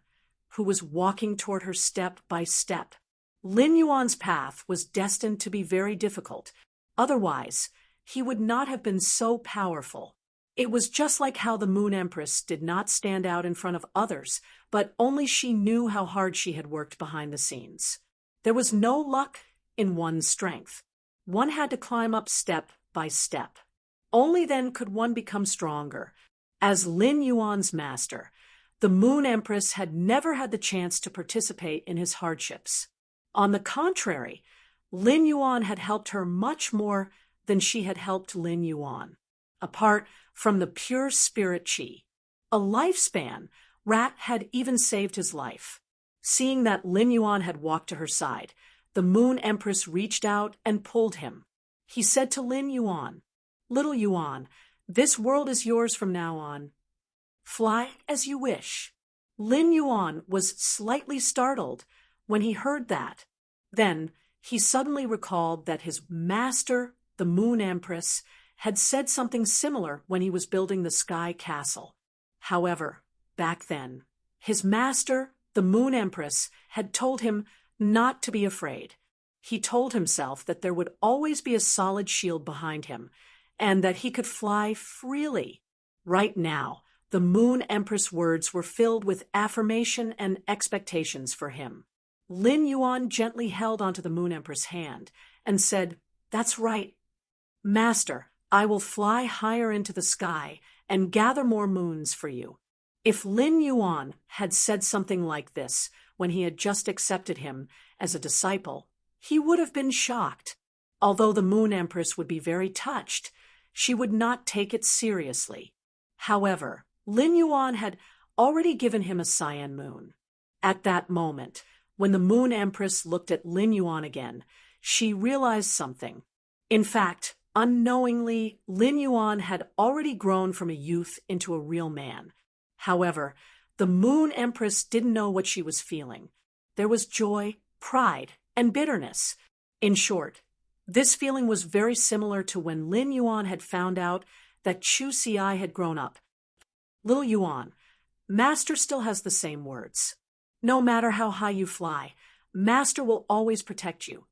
who was walking toward her step by step. Lin Yuan's path was destined to be very difficult. Otherwise, he would not have been so powerful. It was just like how the Moon Empress did not stand out in front of others, but only she knew how hard she had worked behind the scenes. There was no luck in one's strength. One had to climb up step by step. Only then could one become stronger. As Lin Yuan's master, the Moon Empress had never had the chance to participate in his hardships. On the contrary, Lin Yuan had helped her much more than she had helped Lin Yuan. Apart from the pure spirit chi, a lifespan, Rat had even saved his life. Seeing that Lin Yuan had walked to her side, the Moon Empress reached out and pulled him. He said to Lin Yuan, "Little Yuan, this world is yours from now on. Fly as you wish." Lin Yuan was slightly startled when he heard that. Then he suddenly recalled that his master, the Moon Empress, had said something similar when he was building the Sky Castle. However, back then, his master, the Moon Empress, had told him not to be afraid. He told himself that there would always be a solid shield behind him, and that he could fly freely. Right now, the Moon Empress' words were filled with affirmation and expectations for him. Lin Yuan gently held onto the Moon Empress' hand and said, "That's right. Master, I will fly higher into the sky and gather more moons for you." If Lin Yuan had said something like this when he had just accepted him as a disciple, he would have been shocked. Although the Moon Empress would be very touched, she would not take it seriously. However, Lin Yuan had already given him a cyan moon. At that moment, when the Moon Empress looked at Lin Yuan again, she realized something. In fact, unknowingly, Lin Yuan had already grown from a youth into a real man. However, the Moon Empress didn't know what she was feeling. There was joy, pride, and bitterness. In short, this feeling was very similar to when Lin Yuan had found out that Chu Xi had grown up. "Little Yuan, Master still has the same words. No matter how high you fly, Master will always protect you.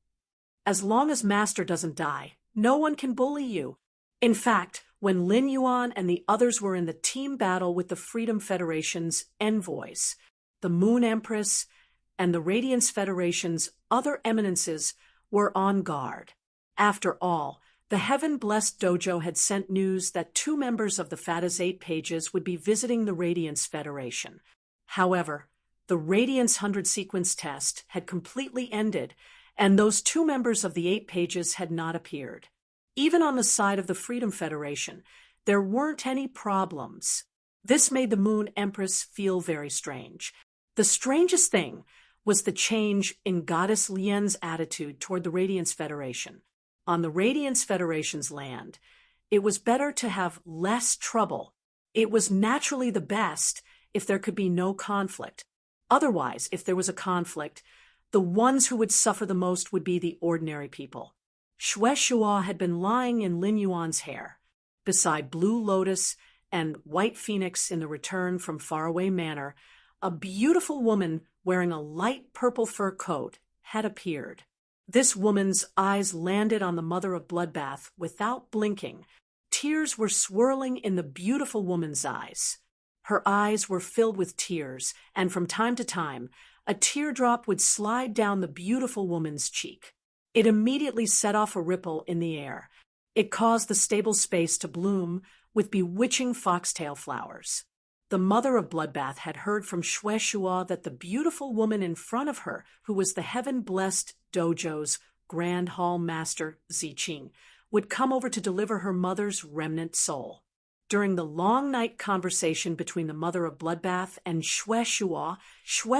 As long as Master doesn't die, no one can bully you." In fact, when Lin Yuan and the others were in the team battle with the Freedom Federation's envoys, the Moon Empress and the Radiance Federation's other eminences were on guard. After all, the Heaven-Blessed Dojo had sent news that 2 members of the Fada's 8 pages would be visiting the Radiance Federation. However, the Radiance 100 sequence test had completely ended, and those 2 members of the 8 pages had not appeared. Even on the side of the Freedom Federation, there weren't any problems. This made the Moon Empress feel very strange. The strangest thing was the change in Goddess Lien's attitude toward the Radiance Federation. On the Radiance Federation's land, it was better to have less trouble. It was naturally the best if there could be no conflict. Otherwise, if there was a conflict, the ones who would suffer the most would be the ordinary people. Xue Shua had been lying in Lin Yuan's hair, beside Blue Lotus and White Phoenix in the Return from Faraway Manor. A beautiful woman wearing a light purple fur coat had appeared. This woman's eyes landed on the Mother of Bloodbath without blinking. Tears were swirling in the beautiful woman's eyes. Her eyes were filled with tears, and from time to time, a teardrop would slide down the beautiful woman's cheek. It immediately set off a ripple in the air. It caused the stable space to bloom with bewitching foxtail flowers. The Mother of Bloodbath had heard from Xue Shua that the beautiful woman in front of her, who was the Heaven-Blessed Dojo's Grand Hall Master Ziqing, would come over to deliver her mother's remnant soul. During the long night conversation between the Mother of Bloodbath and Xue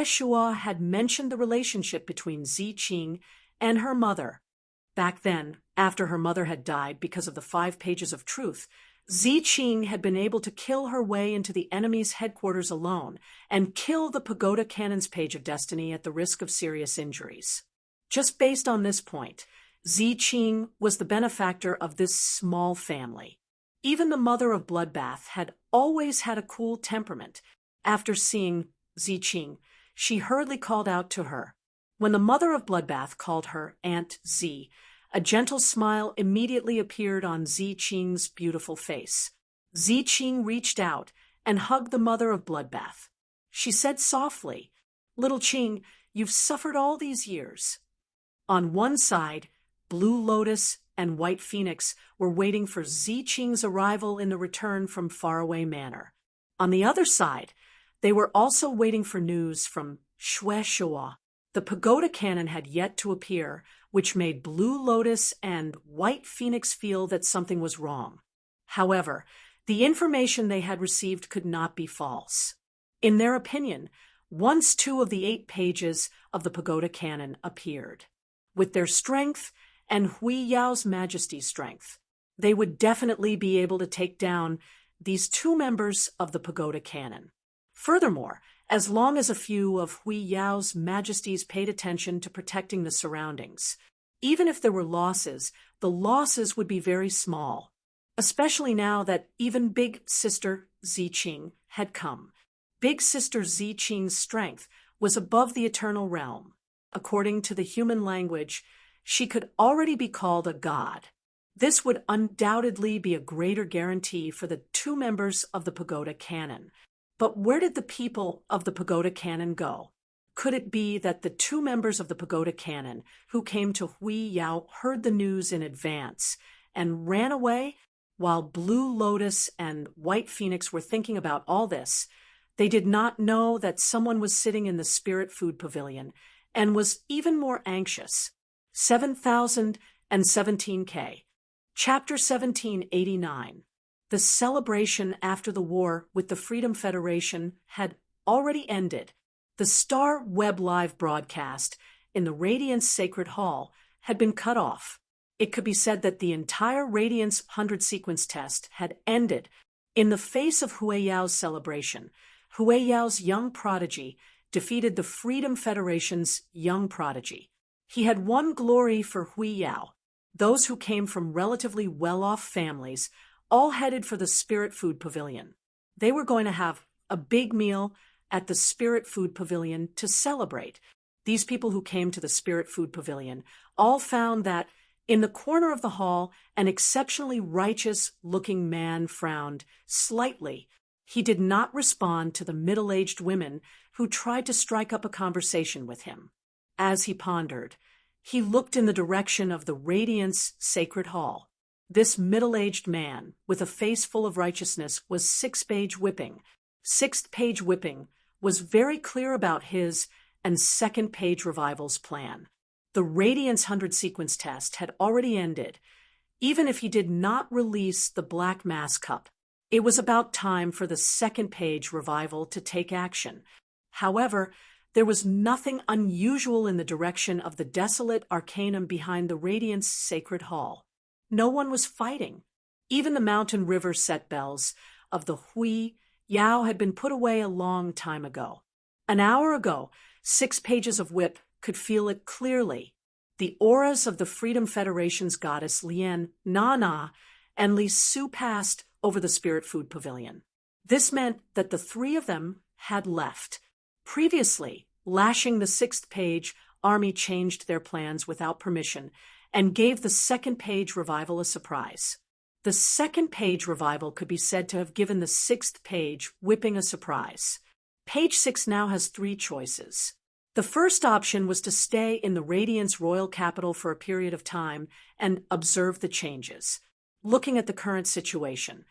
Shua had mentioned the relationship between Ziqing and her mother. Back then, after her mother had died because of the 5 pages of truth, Ziqing had been able to kill her way into the enemy's headquarters alone and kill the Pagoda Cannon's page of destiny at the risk of serious injuries. Just based on this point, Ziqing was the benefactor of this small family. Even the mother of Bloodbath had always had a cool temperament. After seeing Ziqing, she hurriedly called out to her. When the mother of Bloodbath called her Aunt Z, a gentle smile immediately appeared on Ziqing's beautiful face. Ziqing reached out and hugged the mother of Bloodbath. She said softly, "Little Qing, you've suffered all these years." On one side, Blue Lotus and White Phoenix were waiting for Ziqing's arrival in the return from Faraway Manor. On the other side, they were also waiting for news from Shueshua. The Pagoda Cannon had yet to appear, which made Blue Lotus and White Phoenix feel that something was wrong. However, the information they had received could not be false. In their opinion, once 2 of the 8 pages of the Pagoda Cannon appeared, with their strength and Hui Yao's Majesty's strength, they would definitely be able to take down these 2 members of the Pagoda Cannon. Furthermore, as long as a few of Hui Yao's Majesties paid attention to protecting the surroundings, even if there were losses, the losses would be very small, especially now that even Big Sister Ziqing had come. Big Sister Ziqing's strength was above the eternal realm. According to the human language, she could already be called a god. This would undoubtedly be a greater guarantee for the 2 members of the Pagoda Cannon. But where did the people of the Pagoda Cannon go? Could it be that the 2 members of the Pagoda Cannon who came to Hui Yao heard the news in advance and ran away while Blue Lotus and White Phoenix were thinking about all this? They did not know that someone was sitting in the Spirit Food Pavilion and was even more anxious. 7017K. Chapter 1789. The celebration after the war with the Freedom Federation had already ended. The Star Web Live broadcast in the Radiance Sacred Hall had been cut off. It could be said that the entire Radiance 100 sequence test had ended. In the face of Hui Yao's celebration, Hui Yao's young prodigy defeated the Freedom Federation's young prodigy. He had won glory for Hui Yao. Those who came from relatively well-off families all headed for the Spirit Food Pavilion. They were going to have a big meal at the Spirit Food Pavilion to celebrate. These people who came to the Spirit Food Pavilion all found that in the corner of the hall, an exceptionally righteous-looking man frowned slightly. He did not respond to the middle-aged women who tried to strike up a conversation with him. As he pondered, he looked in the direction of the Radiance Sacred Hall. This middle-aged man, with a face full of righteousness, was 6-page whipping. 6th page whipping was very clear about his and 2nd page revival's plan. The Radiance 100 sequence test had already ended. Even if he did not release the Black Mass Cup, it was about time for the 2nd page revival to take action. However, there was nothing unusual in the direction of the desolate arcanum behind the Radiance Sacred Hall. No one was fighting. Even the mountain river set bells of the Hui Yao had been put away a long time ago. An hour ago, 6 pages of whip could feel it clearly. The auras of the Freedom Federation's goddess Lian, Na, and Li Su passed over the Spirit Food Pavilion. This meant that the 3 of them had left. Previously, lashing the 6th page, army changed their plans without permission and gave the 2nd page revival a surprise. The 2nd page revival could be said to have given the 6th page whipping a surprise. Page 6 now has 3 choices. The first option was to stay in the Radiance royal capital for a period of time and observe the changes. Looking at the current situation,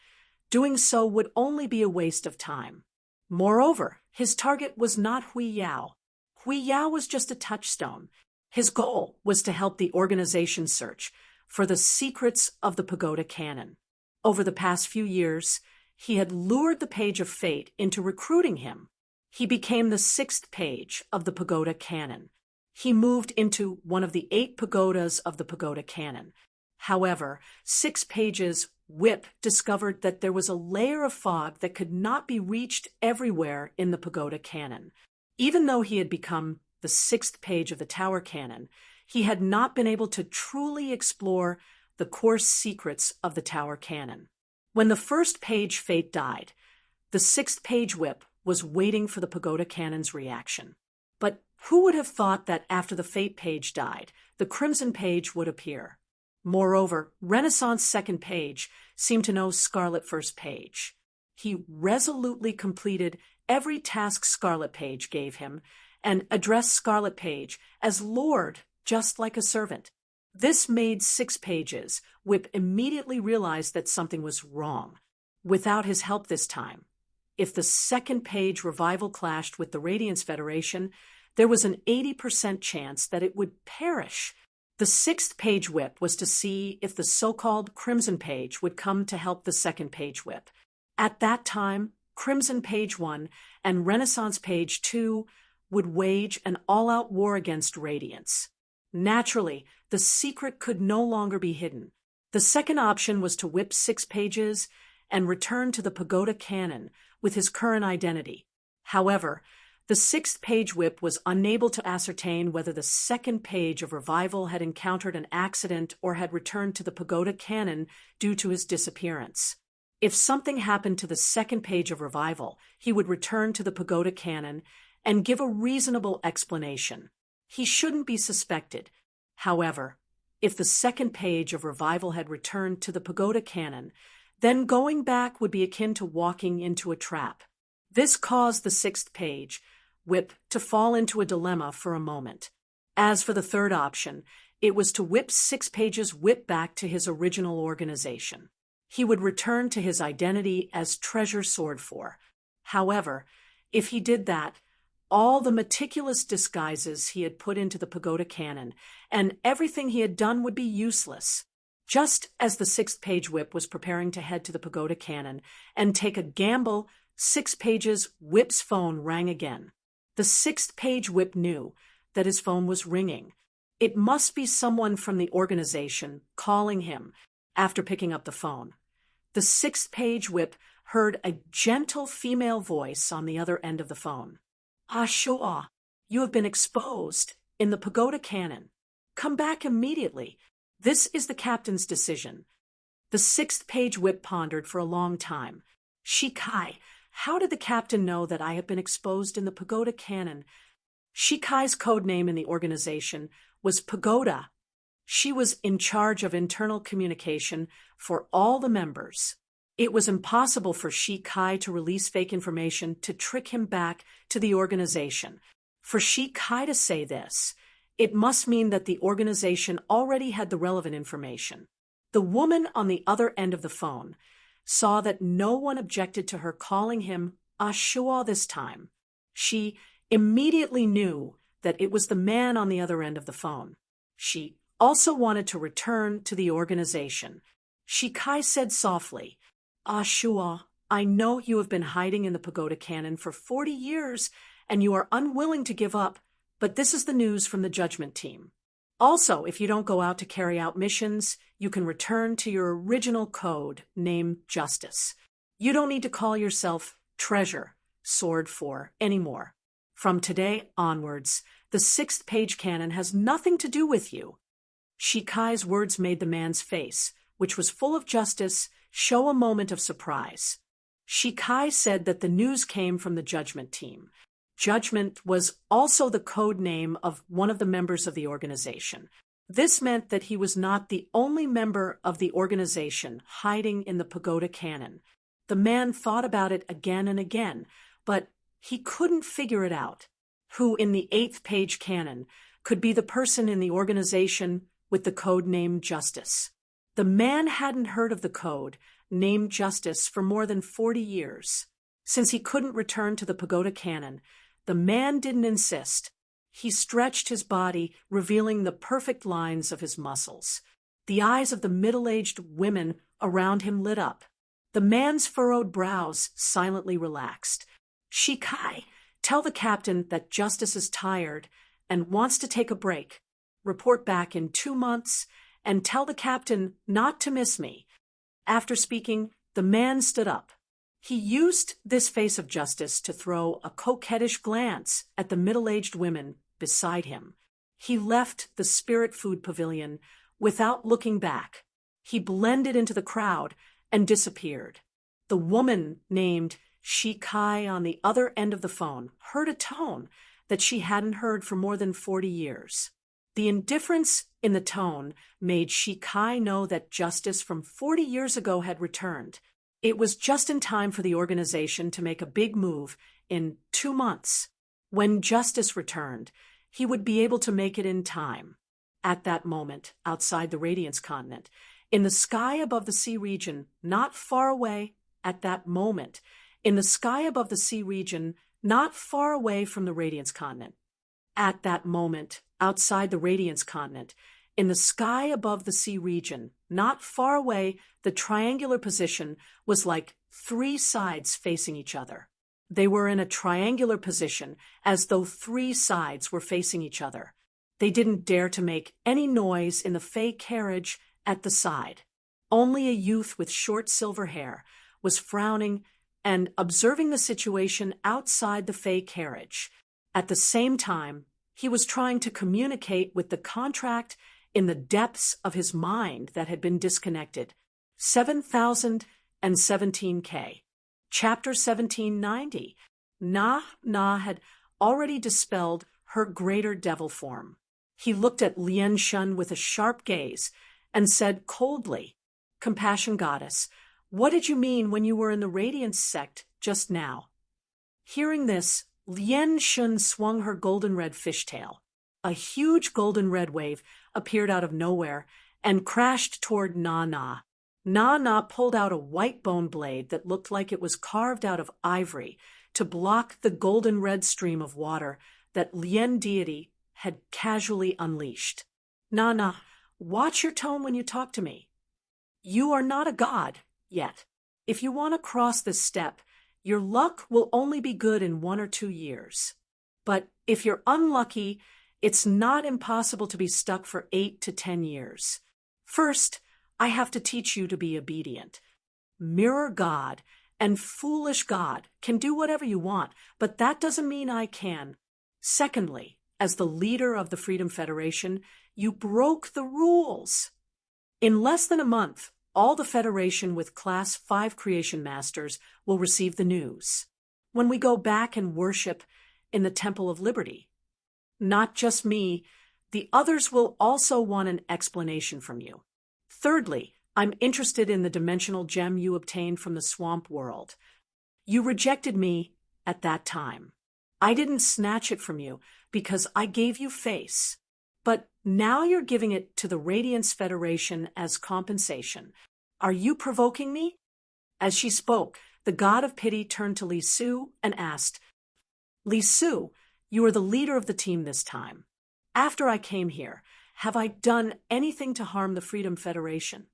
doing so would only be a waste of time. Moreover, his target was not Hui Yao. Hui Yao was just a touchstone. His goal was to help the organization search for the secrets of the Pagoda Cannon. Over the past few years, he had lured the Page of Fate into recruiting him. He became the 6th page of the Pagoda Cannon. He moved into one of the 8 pagodas of the pagoda canon. However, 6 pages Whip discovered that there was a layer of fog that could not be reached everywhere in the pagoda canon. Even though he had become the 6th page of the tower canon, he had not been able to truly explore the coarse secrets of the tower canon. When the first page Fate died, the 6th page Whip was waiting for the pagoda canon's reaction. But who would have thought that after the Fate page died, the Crimson page would appear? Moreover, Renaissance 2nd page seemed to know Scarlet 1st page. He resolutely completed every task Scarlet page gave him and addressed Scarlet page as Lord, just like a servant. This made 6 pages. Whip immediately realized that something was wrong. Without his help this time, if the 2nd page revival clashed with the Radiance Federation, there was an 80% chance that it would perish. The 6th page Whip was to see if the so-called Crimson page would come to help the 2nd page Whip. At that time, Crimson page 1 and Renaissance page 2 would wage an all-out war against Radiance. Naturally, the secret could no longer be hidden. The second option was to whip 6 pages and return to the pagoda canon with his current identity. However, the 6th page Whip was unable to ascertain whether the 2nd page of Revival had encountered an accident or had returned to the pagoda canon due to his disappearance. If something happened to the 2nd page of Revival, he would return to the pagoda canon and give a reasonable explanation. He shouldn't be suspected. However, if the 2nd page of Revival had returned to the pagoda canon, then going back would be akin to walking into a trap. This caused the 6th page Whip to fall into a dilemma for a moment. As for the third option, it was to whip 6 pages Whip back to his original organization. He would return to his identity as Treasure Sword 4. However, if he did that, all the meticulous disguises he had put into the pagoda canon and everything he had done would be useless. Just as the 6th page Whip was preparing to head to the pagoda canon and take a gamble, 6 pages Whip's phone rang again. The 6th page Whip knew that his phone was ringing. It must be someone from the organization calling him. After picking up the phone, the 6th page Whip heard a gentle female voice on the other end of the phone. Ashua, you have been exposed in the pagoda canon. Come back immediately. This is the captain's decision. The 6th page Whip pondered for a long time. Shikai, how did the captain know that I have been exposed in the pagoda canon? Shikai's code name in the organization was Pagoda. She was in charge of internal communication for all the members. It was impossible for Shikai to release fake information to trick him back to the organization. For Shikai to say this, it must mean that the organization already had the relevant information. The woman on the other end of the phone saw that no one objected to her calling him Ashua this time. She immediately knew that it was the man on the other end of the phone. She also wanted to return to the organization. Shikai said softly, Ashua, I know you have been hiding in the pagoda canon for 40 years and you are unwilling to give up, but this is the news from the judgment team. Also, if you don't go out to carry out missions, you can return to your original code, name Justice. You don't need to call yourself Treasure Sword 4 anymore. From today onwards, the 6th page canon has nothing to do with you. Shikai's words made the man's face, which was full of justice, show a moment of surprise. Shikai said that the news came from the judgment team. Judgment was also the code name of one of the members of the organization. This meant that he was not the only member of the organization hiding in the pagoda canon. The man thought about it again and again, but he couldn't figure it out. Who in the 8th page canon could be the person in the organization with the code name Justice? The man hadn't heard of the code named Justice for more than 40 years. Since he couldn't return to the pagoda canon, the man didn't insist. He stretched his body, revealing the perfect lines of his muscles. The eyes of the middle-aged women around him lit up. The man's furrowed brows silently relaxed. Shikai, tell the captain that Justice is tired and wants to take a break. Report back in 2 months and tell the captain not to miss me." After speaking, the man stood up. He used this face of justice to throw a coquettish glance at the middle-aged women beside him. He left the Spirit Food Pavilion without looking back. He blended into the crowd and disappeared. The woman named Shikai on the other end of the phone heard a tone that she hadn't heard for more than 40 years. The indifference in the tone made Shikai know that justice from 40 years ago had returned. It was just in time for the organization to make a big move in 2 months. When justice returned, he would be able to make it in time. At that moment, outside the Radiance continent, in the sky above the sea region, not far away, at that moment, in the sky above the sea region, not far away from the Radiance continent, at that moment, outside the Radiance continent, in the sky above the sea region, not far away, the triangular position was like 3 sides facing each other. They were in a triangular position, as though 3 sides were facing each other. They didn't dare to make any noise in the Fey carriage at the side. Only a youth with short silver hair was frowning and observing the situation outside the Fey carriage. At the same time, he was trying to communicate with the contract in the depths of his mind that had been disconnected. 7017K. Chapter 1790. Na had already dispelled her greater devil form. He looked at Lien Shun with a sharp gaze and said coldly, "Compassion Goddess, what did you mean when you were in the Radiance sect just now?" Hearing this, Lien Shun swung her golden-red fishtail. A huge golden-red wave appeared out of nowhere and crashed toward Na. Na pulled out a white bone blade that looked like it was carved out of ivory to block the golden-red stream of water that Lien deity had casually unleashed. "Na, watch your tone when you talk to me. You are not a god yet. If you want to cross this step, your luck will only be good in 1 or 2 years. But if you're unlucky, it's not impossible to be stuck for 8 to 10 years. First, I have to teach you to be obedient. Mirror God and Foolish God can do whatever you want, but that doesn't mean I can. Secondly, as the leader of the Freedom Federation, you broke the rules. In less than a month, all the Federation with Class 5 Creation Masters will receive the news. When we go back and worship in the Temple of Liberty, not just me, the others will also want an explanation from you. Thirdly, I'm interested in the dimensional gem you obtained from the swamp world. You rejected me at that time. I didn't snatch it from you because I gave you face. But now you're giving it to the Radiance Federation as compensation. Are you provoking me?" As she spoke, the god of pity turned to Li Su and asked, "Li Su, you are the leader of the team this time. After I came here, have I done anything to harm the Freedom Federation?"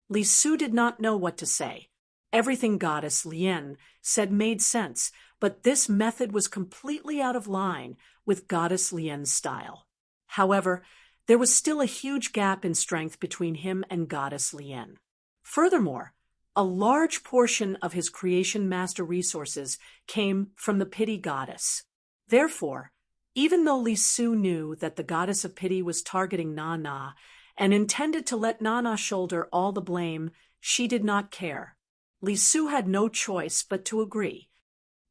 Li Su did not know what to say. Everything Goddess Lien said made sense, but this method was completely out of line with Goddess Lien's style. However, there was still a huge gap in strength between him and Goddess Lien. Furthermore, a large portion of his creation master resources came from the pity goddess. Therefore, even though Li Su knew that the goddess of pity was targeting Na and intended to let Na shoulder all the blame, she did not care. Li Su had no choice but to agree.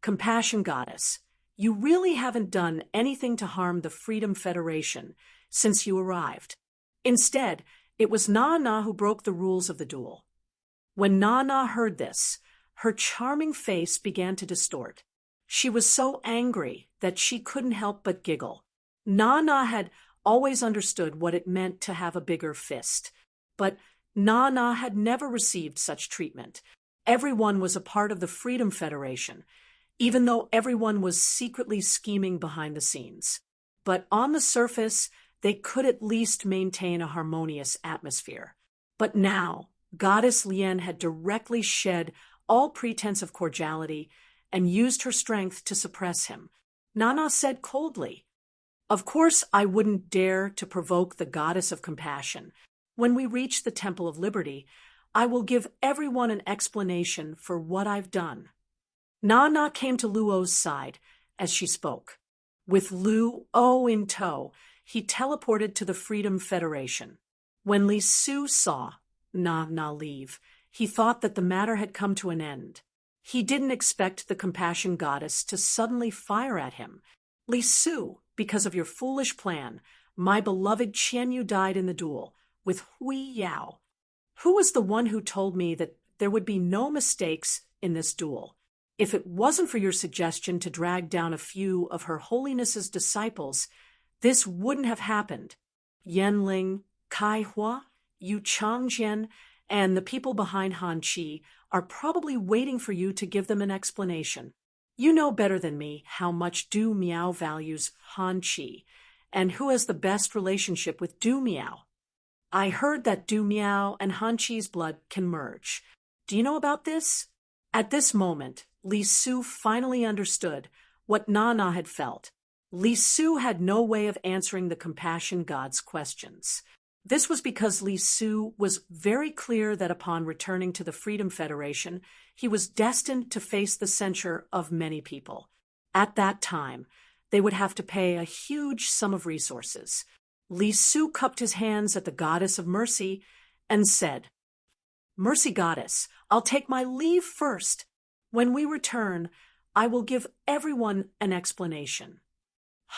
"Compassion Goddess, you really haven't done anything to harm the Freedom Federation since you arrived. Instead, it was Na who broke the rules of the duel." When Na heard this, her charming face began to distort. She was so angry that she couldn't help but giggle. Na had always understood what it meant to have a bigger fist, but Na had never received such treatment. Everyone was a part of the Freedom Federation, even though everyone was secretly scheming behind the scenes. But on the surface, they could at least maintain a harmonious atmosphere. But now, Goddess Lien had directly shed all pretense of cordiality and used her strength to suppress him. Na said coldly, Of course, I wouldn't dare to provoke the goddess of compassion. When we reach the Temple of Liberty, I will give everyone an explanation for what I've done. Na came to Luo's side as she spoke. With Luo in tow, he teleported to the Freedom Federation. When Li Su saw Na leave, he thought that the matter had come to an end. He didn't expect the compassion goddess to suddenly fire at him. Li Su, because of your foolish plan, my beloved Qianyu died in the duel with Hui Yao. Who was the one who told me that there would be no mistakes in this duel? If it wasn't for your suggestion to drag down a few of Her Holiness's disciples, this wouldn't have happened. Yanling, Kai Hua, Yu Changjian, and the people behind Han Qi are probably waiting for you to give them an explanation. You know better than me how much Du Miao values Han Qi, and who has the best relationship with Du Miao. I heard that Du Miao and Han Qi's blood can merge. Do you know about this? At this moment, Li Su finally understood what Na had felt. Li Su had no way of answering the compassion god's questions. This was because Li Su was very clear that upon returning to the Freedom Federation, he was destined to face the censure of many people. At that time, they would have to pay a huge sum of resources. Li Su cupped his hands at the goddess of mercy and said, "Mercy goddess, I'll take my leave first. When we return, I will give everyone an explanation.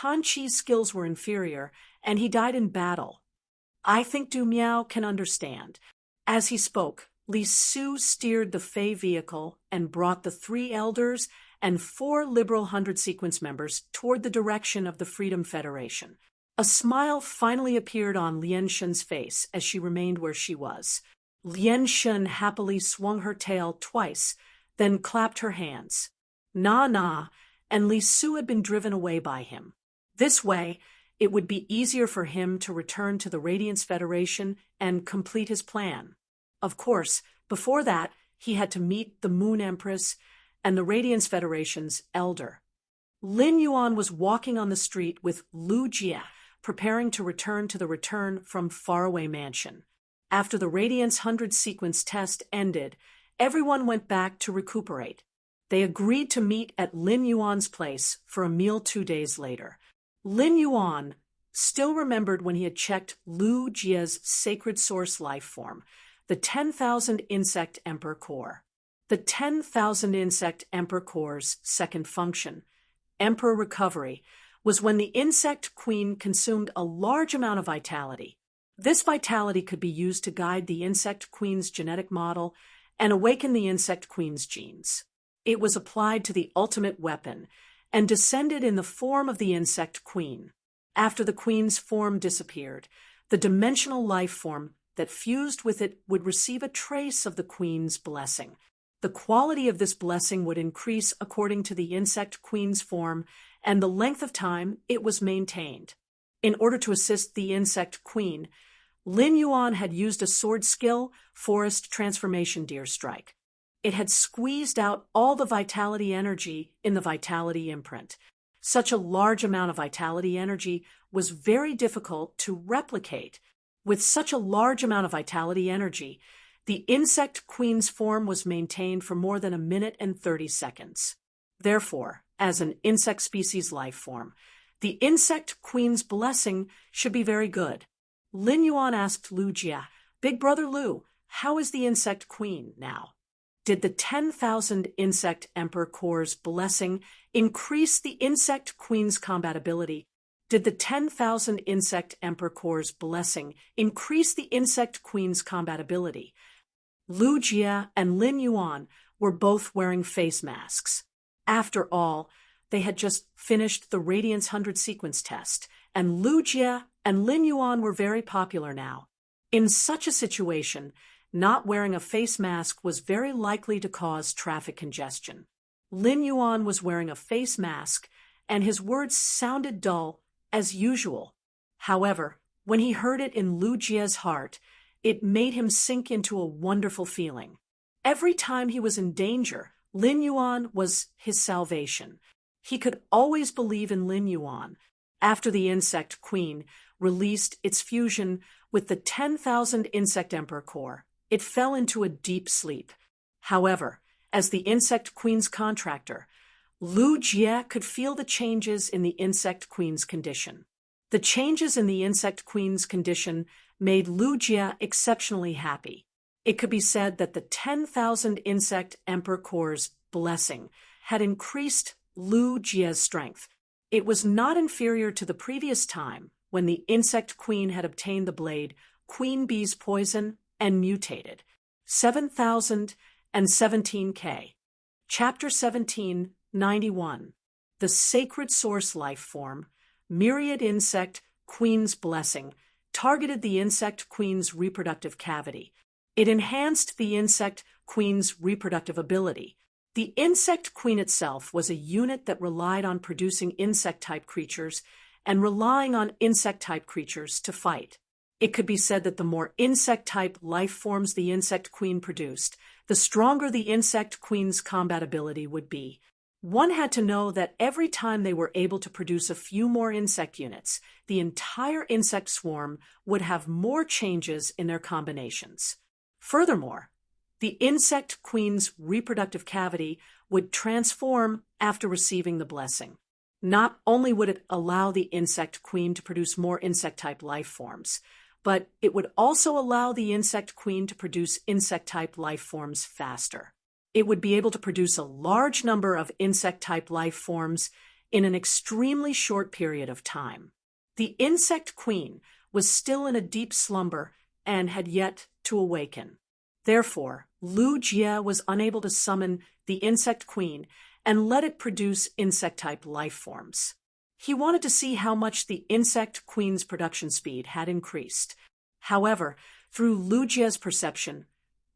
Han Qi's skills were inferior, and he died in battle. I think Du Miao can understand." As he spoke, Li Su steered the Fey vehicle and brought the 3 elders and 4 Liberal 100 Sequence members toward the direction of the Freedom Federation. A smile finally appeared on Lian Shun's face as she remained where she was. Lian Shun happily swung her tail twice, then clapped her hands. Na and Li Su had been driven away by him. This way, it would be easier for him to return to the Radiance Federation and complete his plan. Of course, before that, he had to meet the Moon Empress and the Radiance Federation's elder. Lin Yuan was walking on the street with Lu Jie, preparing to return to the return from faraway mansion. After the Radiance 100 sequence test ended, everyone went back to recuperate. They agreed to meet at Lin Yuan's place for a meal 2 days later. Lin Yuan still remembered when he had checked Lu Jie's sacred source life form, the 10,000 Insect Emperor Core. The 10,000 Insect Emperor Core's second function, Emperor Recovery, was when the Insect Queen consumed a large amount of vitality. This vitality could be used to guide the Insect Queen's genetic model and awaken the Insect Queen's genes. It was applied to the ultimate weapon and descended in the form of the Insect Queen. After the Queen's form disappeared, the dimensional life form that fused with it would receive a trace of the Queen's blessing. The quality of this blessing would increase according to the Insect Queen's form and the length of time it was maintained. In order to assist the Insect Queen, Lin Yuan had used a sword skill, Forest Transformation Deer Strike. It had squeezed out all the vitality energy in the vitality imprint. Such a large amount of vitality energy was very difficult to replicate. With such a large amount of vitality energy, the Insect Queen's form was maintained for more than 1 minute and 30 seconds. Therefore, as an insect species life form, the Insect Queen's blessing should be very good. Lin Yuan asked Lu Jie, "Big Brother Lu, how is the Insect Queen now? Did the 10,000 Insect Emperor Core's blessing increase the Insect Queen's combatability? Did the 10,000 Insect Emperor Core's blessing increase the Insect Queen's combatability?" Lu Jie and Lin Yuan were both wearing face masks. After all, they had just finished the Radiance 100 sequence test, and Lu Jie and Lin Yuan were very popular now. In such a situation, not wearing a face mask was very likely to cause traffic congestion. Lin Yuan was wearing a face mask, and his words sounded dull as usual. However, when he heard it in Lu Jie's heart, it made him sink into a wonderful feeling. Every time he was in danger, Lin Yuan was his salvation. He could always believe in Lin Yuan. after the insect queen released its fusion with the 10,000 insect emperor core, it fell into a deep sleep. However, as the insect queen's contractor, Lu Jie could feel the changes in the insect queen's condition. The changes in the insect queen's condition made Lu Jie exceptionally happy. It could be said that the 10,000 insect emperor core's blessing had increased Lu Jie's strength. It was not inferior to the previous time when the insect queen had obtained the blade Queen Bee's poison and mutated. 7017K. Chapter 1791. The Sacred Source Life Form, Myriad Insect Queen's Blessing, targeted the insect queen's reproductive cavity. It enhanced the insect queen's reproductive ability. The insect queen itself was a unit that relied on producing insect-type creatures and relying on insect-type creatures to fight. It could be said that the more insect-type life forms the insect queen produced, the stronger the insect queen's combat ability would be. One had to know that every time they were able to produce a few more insect units, the entire insect swarm would have more changes in their combinations. Furthermore, the insect queen's reproductive cavity would transform after receiving the blessing. Not only would it allow the insect queen to produce more insect-type life forms, but it would also allow the insect queen to produce insect-type life forms faster. It would be able to produce a large number of insect-type life forms in an extremely short period of time. The insect queen was still in a deep slumber and had yet to awaken. Therefore, Lu Jie was unable to summon the insect queen and let it produce insect-type life forms. He wanted to see how much the insect queen's production speed had increased. However, through Lu Jie's perception,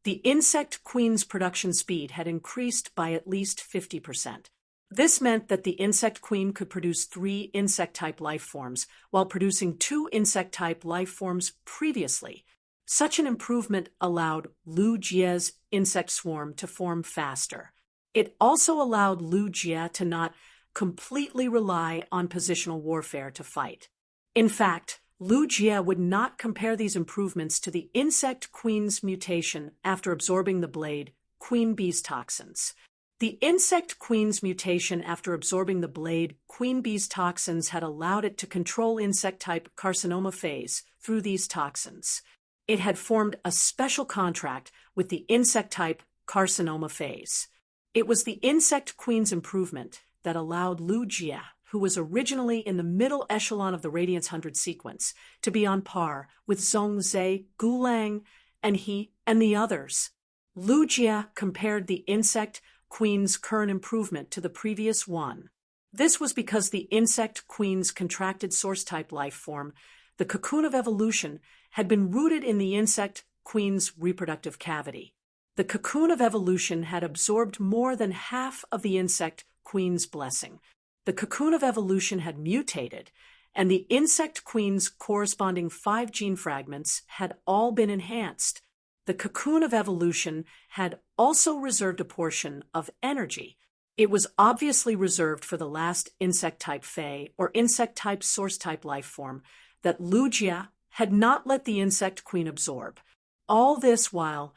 the insect queen's production speed had increased by at least 50%. This meant that the insect queen could produce 3 insect-type life forms, while producing 2 insect-type life forms previously. Such an improvement allowed Lu Jie's insect swarm to form faster. It also allowed Lu Jie to not completely rely on positional warfare to fight. In fact, Lu Jie would not compare these improvements to the insect queen's mutation after absorbing the blade Queen Bee's toxins. The insect queen's mutation after absorbing the blade Queen Bee's toxins had allowed it to control insect-type carcinoma phase through these toxins. It had formed a special contract with the insect-type carcinoma phase. It was the insect queen's improvement that allowed Lu Jie, who was originally in the middle echelon of the Radiance 100 sequence, to be on par with Zhongzhe, Gulang, and he and the others. Lu Jie compared the insect queen's current improvement to the previous one. This was because the insect queen's contracted source-type life form, the cocoon of evolution, had been rooted in the insect queen's reproductive cavity. The cocoon of evolution had absorbed more than half of the insect queen's blessing. The cocoon of evolution had mutated, and the insect queen's corresponding 5 gene fragments had all been enhanced. The cocoon of evolution had also reserved a portion of energy. It was obviously reserved for the last insect-type Fey or insect-type source-type life form that Lu Jie had not let the insect queen absorb. All this while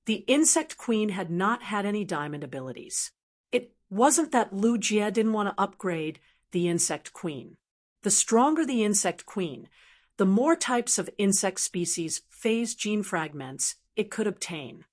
the insect queen had not had any diamond abilities. It wasn't that Lu Jie didn't want to upgrade the insect queen. The stronger the insect queen, the more types of insect species phase gene fragments it could obtain.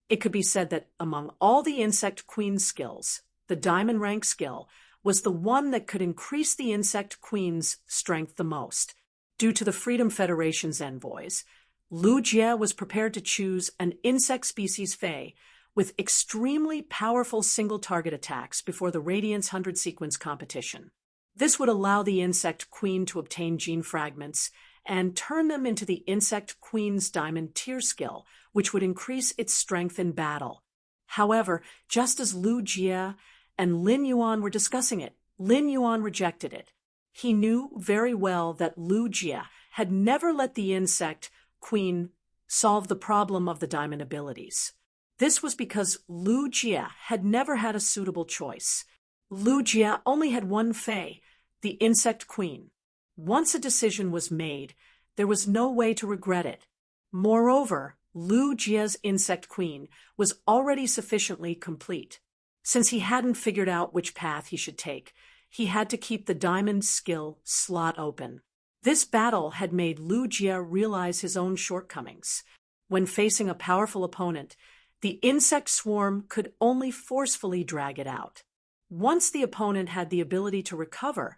It could be said that among all the insect queen's skills, the diamond rank skill was the one that could increase the insect queen's strength the most. Due to the Freedom Federation's envoys, Lu Jie was prepared to choose an insect species Fey with extremely powerful single-target attacks before the Radiance 100 sequence competition. This would allow the insect queen to obtain gene fragments and turn them into the insect queen's diamond tier skill, which would increase its strength in battle. However, just as Lu Jie and Lin Yuan were discussing it, Lin Yuan rejected it. He knew very well that Lu Jie had never let the insect queen solve the problem of the diamond abilities. This was because Lu Jie had never had a suitable choice. Lu Jie only had one Fey, the insect queen. Once a decision was made, there was no way to regret it. Moreover, Lu Jie's insect queen was already sufficiently complete. Since he hadn't figured out which path he should take, he had to keep the diamond skill slot open. This battle had made Lu Jie realize his own shortcomings. When facing a powerful opponent, the insect swarm could only forcefully drag it out. Once the opponent had the ability to recover,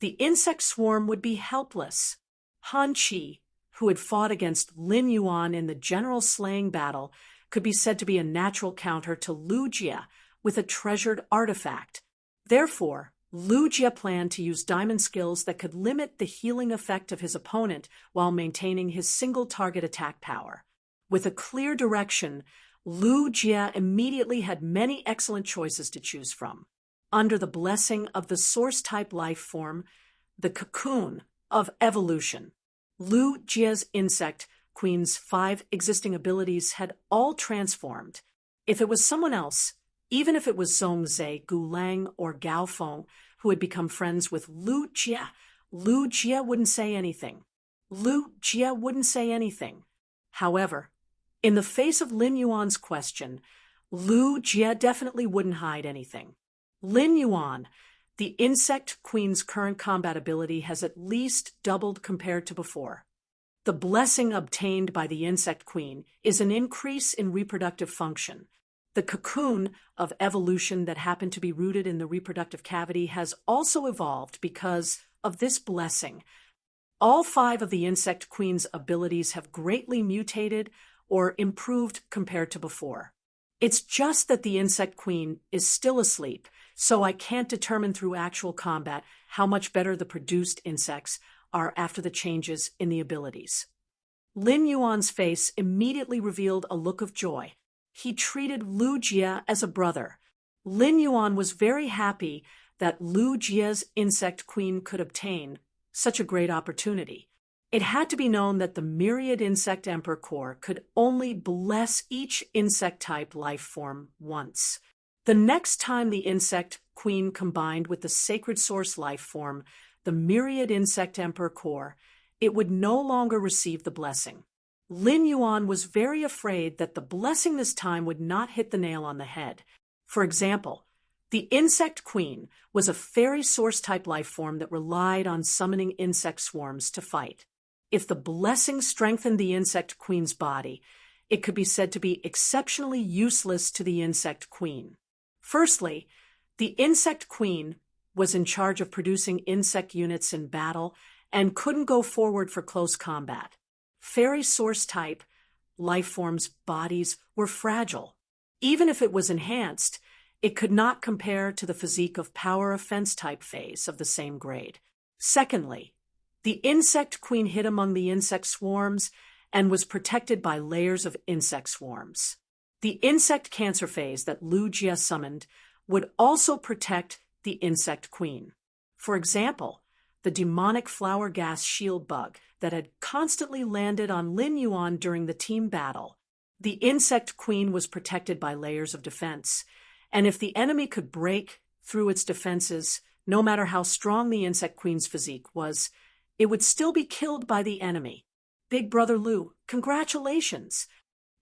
the insect swarm would be helpless. Han Qi, who had fought against Lin Yuan in the general slaying battle, could be said to be a natural counter to Lu Jie with a treasured artifact. Therefore, Lu Jie planned to use diamond skills that could limit the healing effect of his opponent while maintaining his single-target attack power. With a clear direction, Lu Jie immediately had many excellent choices to choose from. Under the blessing of the source-type life form, the cocoon of evolution, Lu Jie's insect queen's 5 existing abilities had all transformed. If it was someone else, even if it was Zhongzhe, Gulang, or Gao Feng, who had become friends with Lu Jie wouldn't say anything. Lu Jie wouldn't say anything. However, in the face of Lin Yuan's question, Lu Jie definitely wouldn't hide anything. Lin Yuan, the insect queen's current combat ability has at least doubled compared to before. The blessing obtained by the insect queen is an increase in reproductive function. The cocoon of evolution that happened to be rooted in the reproductive cavity has also evolved because of this blessing. All 5 of the insect queen's abilities have greatly mutated or improved compared to before. It's just that the insect queen is still asleep, so I can't determine through actual combat how much better the produced insects are after the changes in the abilities. Lin Yuan's face immediately revealed a look of joy. He treated Lu Jie as a brother. Lin Yuan was very happy that Lu Jie's insect queen could obtain such a great opportunity. It had to be known that the myriad insect emperor core could only bless each insect-type life form once. The next time the insect queen combined with the sacred source life form, the myriad insect emperor core, it would no longer receive the blessing. Lin Yuan was very afraid that the blessing this time would not hit the nail on the head. For example, the insect queen was a fairy source-type life form that relied on summoning insect swarms to fight. If the blessing strengthened the insect queen's body, it could be said to be exceptionally useless to the insect queen. Firstly, the insect queen was in charge of producing insect units in battle and couldn't go forward for close combat. Fairy source-type life forms' bodies were fragile. Even if it was enhanced, it could not compare to the physique of power offense-type phase of the same grade. Secondly, the insect queen hid among the insect swarms and was protected by layers of insect swarms. The insect cancer phase that Lu Jie summoned would also protect the insect queen. For example, the demonic flower gas shield bug that had constantly landed on Lin Yuan during the team battle. The insect queen was protected by layers of defense, and if the enemy could break through its defenses, no matter how strong the insect queen's physique was, it would still be killed by the enemy. Big Brother Lu, congratulations!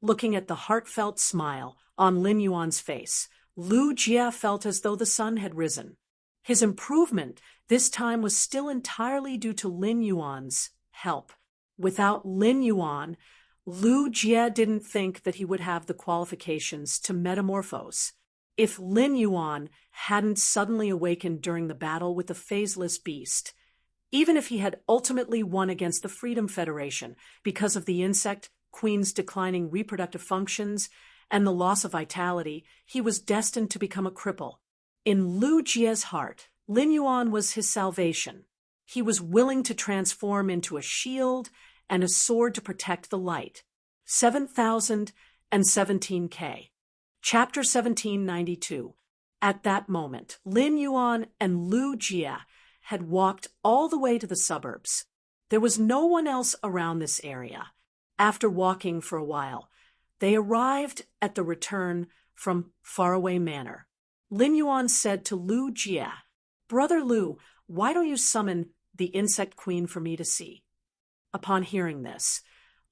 Looking at the heartfelt smile on Lin Yuan's face, Lu Jie felt as though the sun had risen. His improvement this time was still entirely due to Lin Yuan's help. Without Lin Yuan, Lu Jie didn't think that he would have the qualifications to metamorphose. If Lin Yuan hadn't suddenly awakened during the battle with the phaseless beast, even if he had ultimately won against the Freedom Federation because of the insect queen's declining reproductive functions and the loss of vitality, he was destined to become a cripple. In Lu Jie's heart, Lin Yuan was his salvation. He was willing to transform into a shield and a sword to protect the light. 7017K. Chapter 1792. At that moment, Lin Yuan and Lu Jie had walked all the way to the suburbs. There was no one else around this area. After walking for a while, they arrived at the return from Faraway Manor. Lin Yuan said to Lu Jie, "Brother Lu, why don't you summon the insect queen for me to see." Upon hearing this,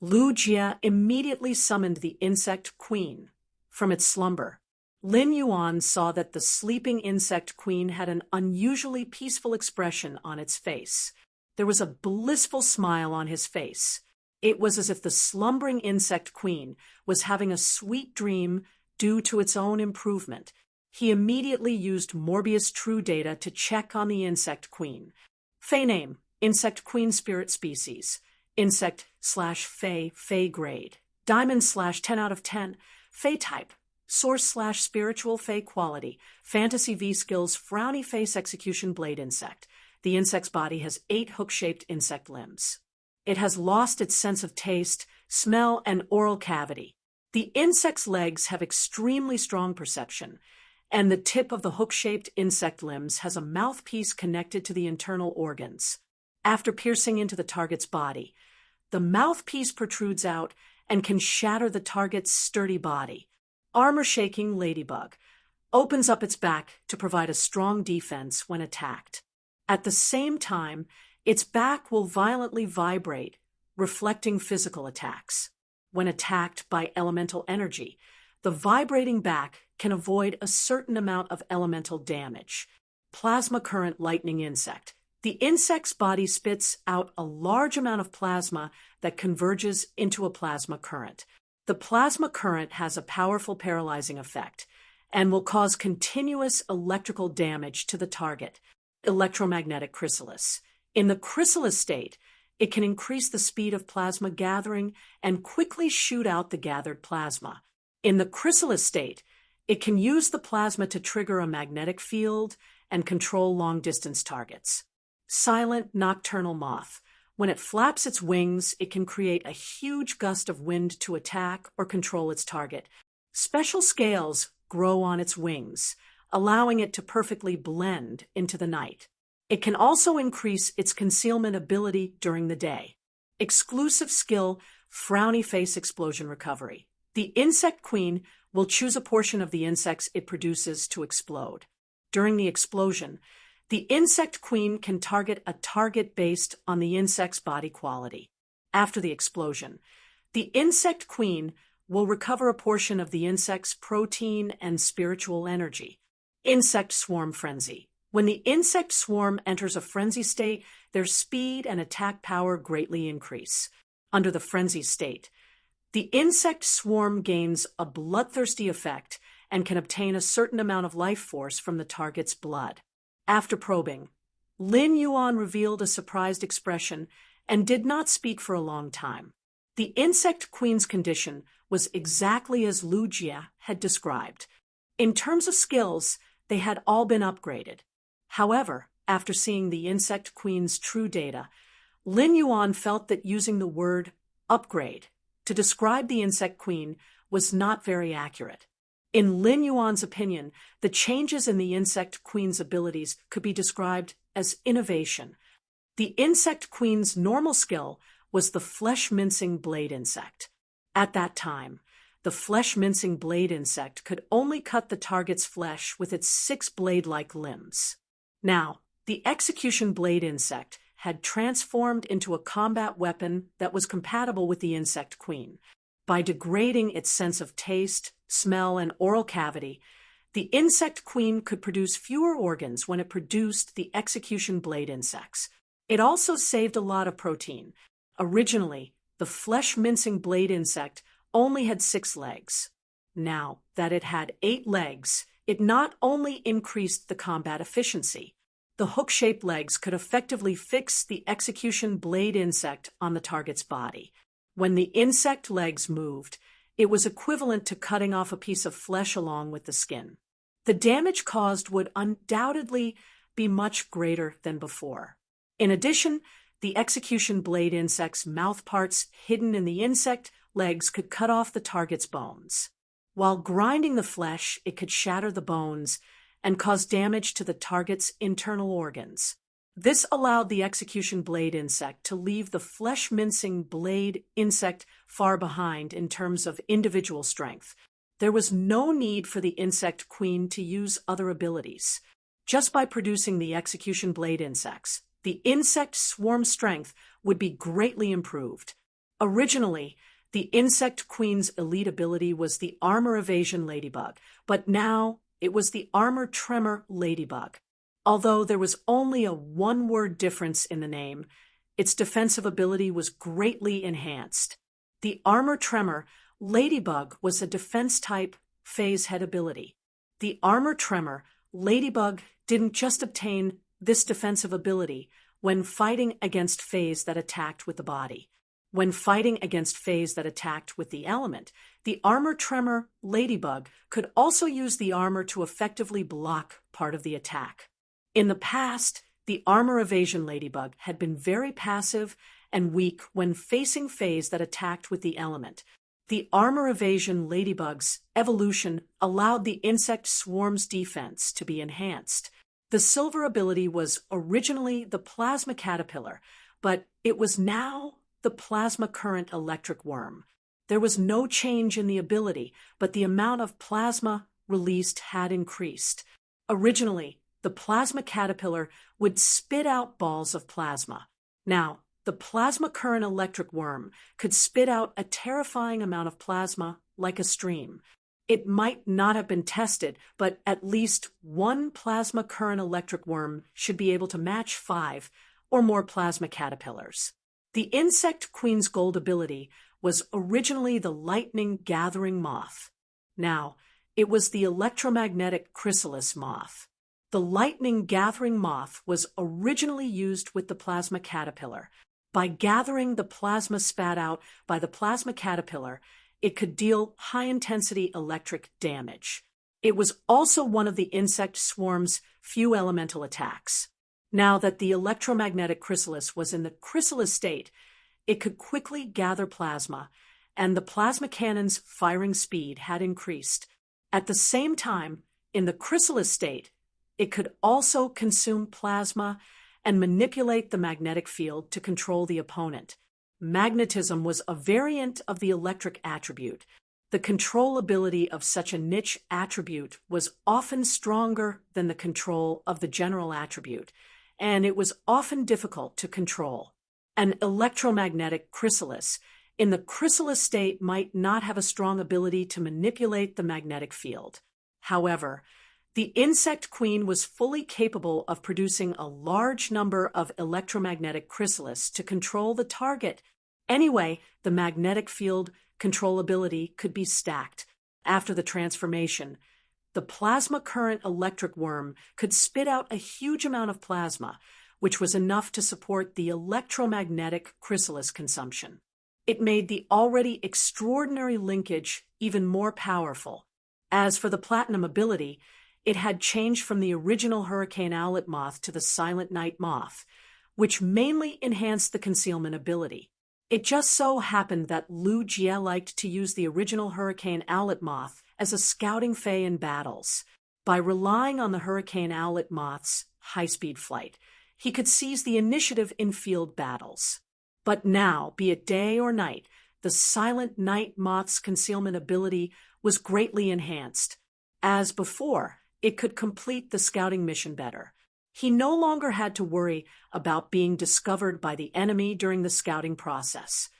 Lu Jie immediately summoned the insect queen from its slumber. Lin Yuan saw that the sleeping insect queen had an unusually peaceful expression on its face. There was a blissful smile on his face. It was as if the slumbering insect queen was having a sweet dream due to its own improvement. He immediately used Morbius True Data to check on the insect queen. Fey name, insect queen spirit species. Insect/Fey grade. Diamond/10 out of 10. Fey type. Source/spiritual Fey quality. Fantasy V skills frowny face execution blade insect. The insect's body has 8 hook-shaped insect limbs. It has lost its sense of taste, smell, and oral cavity. The insect's legs have extremely strong perception, and the tip of the hook-shaped insect limbs has a mouthpiece connected to the internal organs. After piercing into the target's body, the mouthpiece protrudes out and can shatter the target's sturdy body. Armor-shaking ladybug opens up its back to provide a strong defense when attacked. At the same time, its back will violently vibrate, reflecting physical attacks. When attacked by elemental energy, the vibrating back can avoid a certain amount of elemental damage. Plasma current lightning insect. The insect's body spits out a large amount of plasma that converges into a plasma current. The plasma current has a powerful paralyzing effect and will cause continuous electrical damage to the target. Electromagnetic chrysalis. In the chrysalis state, it can increase the speed of plasma gathering and quickly shoot out the gathered plasma. In the chrysalis state, it can use the plasma to trigger a magnetic field and control long-distance targets. Silent nocturnal moth. When it flaps its wings, it can create a huge gust of wind to attack or control its target. Special scales grow on its wings, allowing it to perfectly blend into the night. It can also increase its concealment ability during the day. Exclusive skill, frowny face explosion recovery. The insect queen will choose a portion of the insects it produces to explode. During the explosion, the insect queen can target a target based on the insect's body quality. After the explosion, the insect queen will recover a portion of the insect's protein and spiritual energy. Insect swarm frenzy. When the insect swarm enters a frenzy state, their speed and attack power greatly increase. Under the frenzy state, the insect swarm gains a bloodthirsty effect and can obtain a certain amount of life force from the target's blood. After probing, Lin Yuan revealed a surprised expression and did not speak for a long time. The insect queen's condition was exactly as Lu Jie had described. In terms of skills, they had all been upgraded. However, after seeing the insect queen's true data, Lin Yuan felt that using the word upgrade to describe the insect queen was not very accurate. In Lin Yuan's opinion, the changes in the insect queen's abilities could be described as innovation. The insect queen's normal skill was the flesh-mincing blade insect. At that time, the flesh-mincing blade insect could only cut the target's flesh with its 6 blade-like limbs. Now, the execution blade insect had transformed into a combat weapon that was compatible with the insect queen. By degrading its sense of taste, smell, and oral cavity, the insect queen could produce fewer organs when it produced the execution blade insects. It also saved a lot of protein. Originally, the flesh-mincing blade insect only had 6 legs. Now that it had 8 legs, it not only increased the combat efficiency, the hook-shaped legs could effectively fix the execution blade insect on the target's body. When the insect legs moved, it was equivalent to cutting off a piece of flesh along with the skin. The damage caused would undoubtedly be much greater than before. In addition, the execution blade insect's mouth parts hidden in the insect legs could cut off the target's bones. While grinding the flesh, it could shatter the bones and cause damage to the target's internal organs. This allowed the execution blade insect to leave the flesh-mincing blade insect far behind in terms of individual strength. There was no need for the insect queen to use other abilities. Just by producing the execution blade insects, the insect swarm strength would be greatly improved. Originally, the insect queen's elite ability was the armor evasion ladybug, but now it was the armor tremor ladybug. Although there was only a one-word difference in the name, its defensive ability was greatly enhanced. The armor tremor ladybug was a defense-type phase head ability. The armor tremor ladybug didn't just obtain this defensive ability when fighting against phase that attacked with the body. When fighting against phase that attacked with the element, the armor tremor ladybug could also use the armor to effectively block part of the attack. In the past, the armor evasion ladybug had been very passive and weak when facing phase that attacked with the element. The armor evasion ladybug's evolution allowed the insect swarm's defense to be enhanced. The silver ability was originally the plasma caterpillar, but it was now the plasma current electric worm. There was no change in the ability, but the amount of plasma released had increased. Originally, the plasma caterpillar would spit out balls of plasma. Now, the plasma current electric worm could spit out a terrifying amount of plasma like a stream. It might not have been tested, but at least one plasma current electric worm should be able to match 5 or more plasma caterpillars. The insect queen's gold ability was originally the lightning gathering moth. Now, it was the electromagnetic chrysalis moth. The lightning gathering moth was originally used with the plasma caterpillar. By gathering the plasma spat out by the plasma caterpillar, it could deal high-intensity electric damage. It was also one of the insect swarm's few elemental attacks. Now that the electromagnetic chrysalis was in the chrysalis state, it could quickly gather plasma, and the plasma cannon's firing speed had increased. At the same time, in the chrysalis state, it could also consume plasma and manipulate the magnetic field to control the opponent. Magnetism was a variant of the electric attribute. The control ability of such a niche attribute was often stronger than the control of the general attribute, and it was often difficult to control. An electromagnetic chrysalis in the chrysalis state might not have a strong ability to manipulate the magnetic field. However, the insect queen was fully capable of producing a large number of electromagnetic chrysalis to control the target. Anyway, the magnetic field control ability could be stacked. After the transformation, the plasma current electric worm could spit out a huge amount of plasma, which was enough to support the electromagnetic chrysalis consumption. It made the already extraordinary linkage even more powerful. As for the platinum ability, it had changed from the original hurricane owlet moth to the silent night moth, which mainly enhanced the concealment ability. It just so happened that Lu Jie liked to use the original hurricane owlet moth as a scouting fae in battles. By relying on the hurricane owlet moth's high-speed flight, he could seize the initiative in field battles. But now, be it day or night, the silent night moth's concealment ability was greatly enhanced. As before, it could complete the scouting mission better. He no longer had to worry about being discovered by the enemy during the scouting process.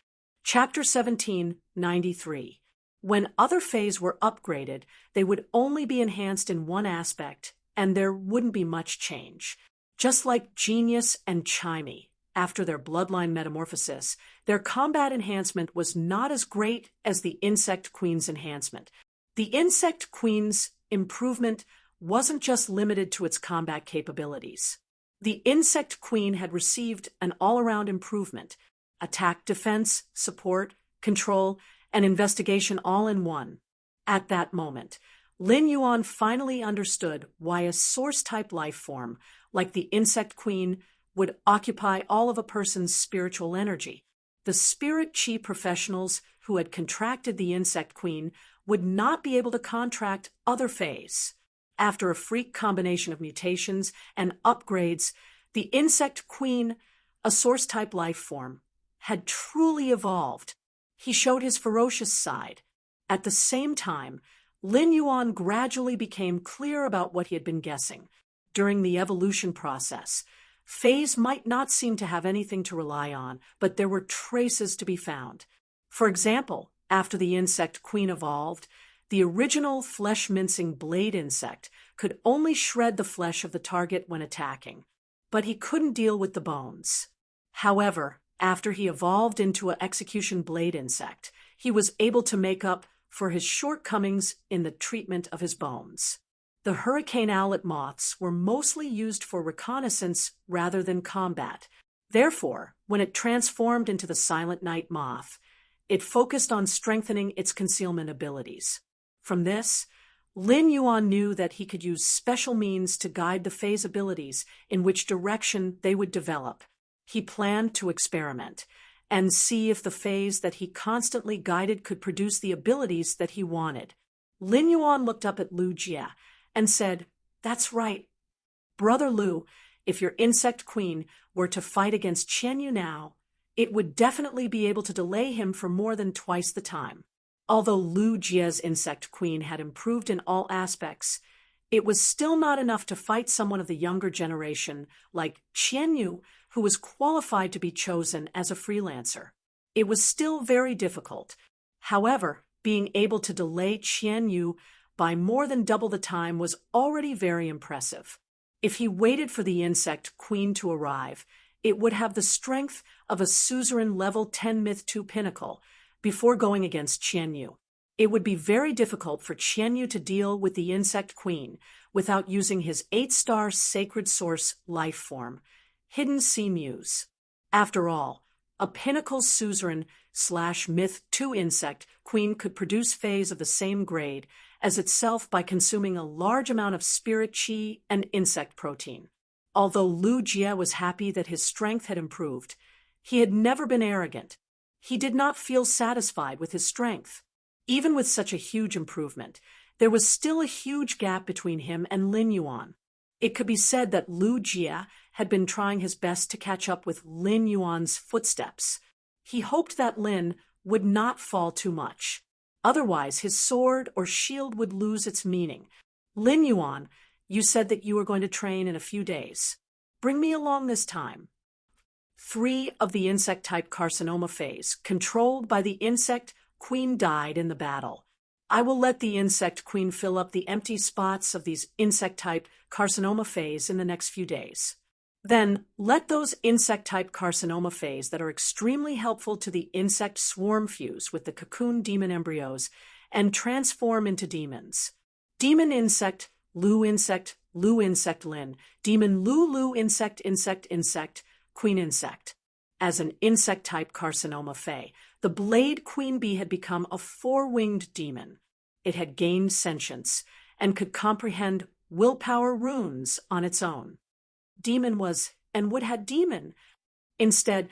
Chapter 1793. When other faes were upgraded, they would only be enhanced in one aspect, and there wouldn't be much change. Just like Genius and Chimey, after their bloodline metamorphosis, their combat enhancement was not as great as the Insect Queen's enhancement. The Insect Queen's improvement wasn't just limited to its combat capabilities. The Insect Queen had received an all-around improvement: attack, defense, support, control, and investigation all in one. At that moment, Lin Yuan finally understood why a source-type life form, like the Insect Queen, would occupy all of a person's spiritual energy. The spirit chi professionals who had contracted the Insect Queen would not be able to contract other faes. After a freak combination of mutations and upgrades, the Insect Queen, a source-type life form, had truly evolved. He showed his ferocious side. At the same time, Lin Yuan gradually became clear about what he had been guessing. During the evolution process, Fays might not seem to have anything to rely on, but there were traces to be found. For example, after the insect queen evolved, the original flesh-mincing blade insect could only shred the flesh of the target when attacking, but he couldn't deal with the bones. However, after he evolved into an execution blade insect, he was able to make up for his shortcomings in the treatment of his bones. The hurricane owlet moths were mostly used for reconnaissance rather than combat. Therefore, when it transformed into the silent night moth, it focused on strengthening its concealment abilities. From this, Lin Yuan knew that he could use special means to guide the Fae's abilities in which direction they would develop. He planned to experiment and see if the Faes that he constantly guided could produce the abilities that he wanted. Lin Yuan looked up at Lu Jie and said, "That's right. Brother Lu, if your insect queen were to fight against Qian Yu now, it would definitely be able to delay him for more than twice the time." Although Lu Jie's insect queen had improved in all aspects, it was still not enough to fight someone of the younger generation like Qian Yu, who was qualified to be chosen as a freelancer. It was still very difficult. However, being able to delay Qian Yu by more than double the time was already very impressive. If he waited for the insect queen to arrive, it would have the strength of a suzerain level 10 Myth 2 pinnacle before going against Qian Yu. It would be very difficult for Qian Yu to deal with the insect queen without using his 8-star sacred source life form, Hidden Sea Muse. After all, a pinnacle suzerain / Myth 2 insect queen could produce Faes of the same grade as itself by consuming a large amount of spirit chi and insect protein. Although Lu Jie was happy that his strength had improved, he had never been arrogant. He did not feel satisfied with his strength. Even with such a huge improvement, there was still a huge gap between him and Lin Yuan. It could be said that Lu Jie had been trying his best to catch up with Lin Yuan's footsteps. He hoped that Lin would not fall too much. Otherwise, his sword or shield would lose its meaning. "Lin Yuan, you said that you were going to train in a few days. Bring me along this time." 3 of the insect-type carcinoma Faes, controlled by the insect queen, died in the battle. I will let the insect queen fill up the empty spots of these insect-type carcinoma Faes in the next few days. Then, let those insect-type carcinoma Faes that are extremely helpful to the insect swarm fuse with the cocoon demon embryos and transform into demons. Demon insect, Lu insect, Lin. Demon Lu insect, queen insect. As an insect-type carcinoma Fae, the blade queen bee had become a 4-winged demon. It had gained sentience and could comprehend willpower runes on its own. Demon was and would had demon. Instead,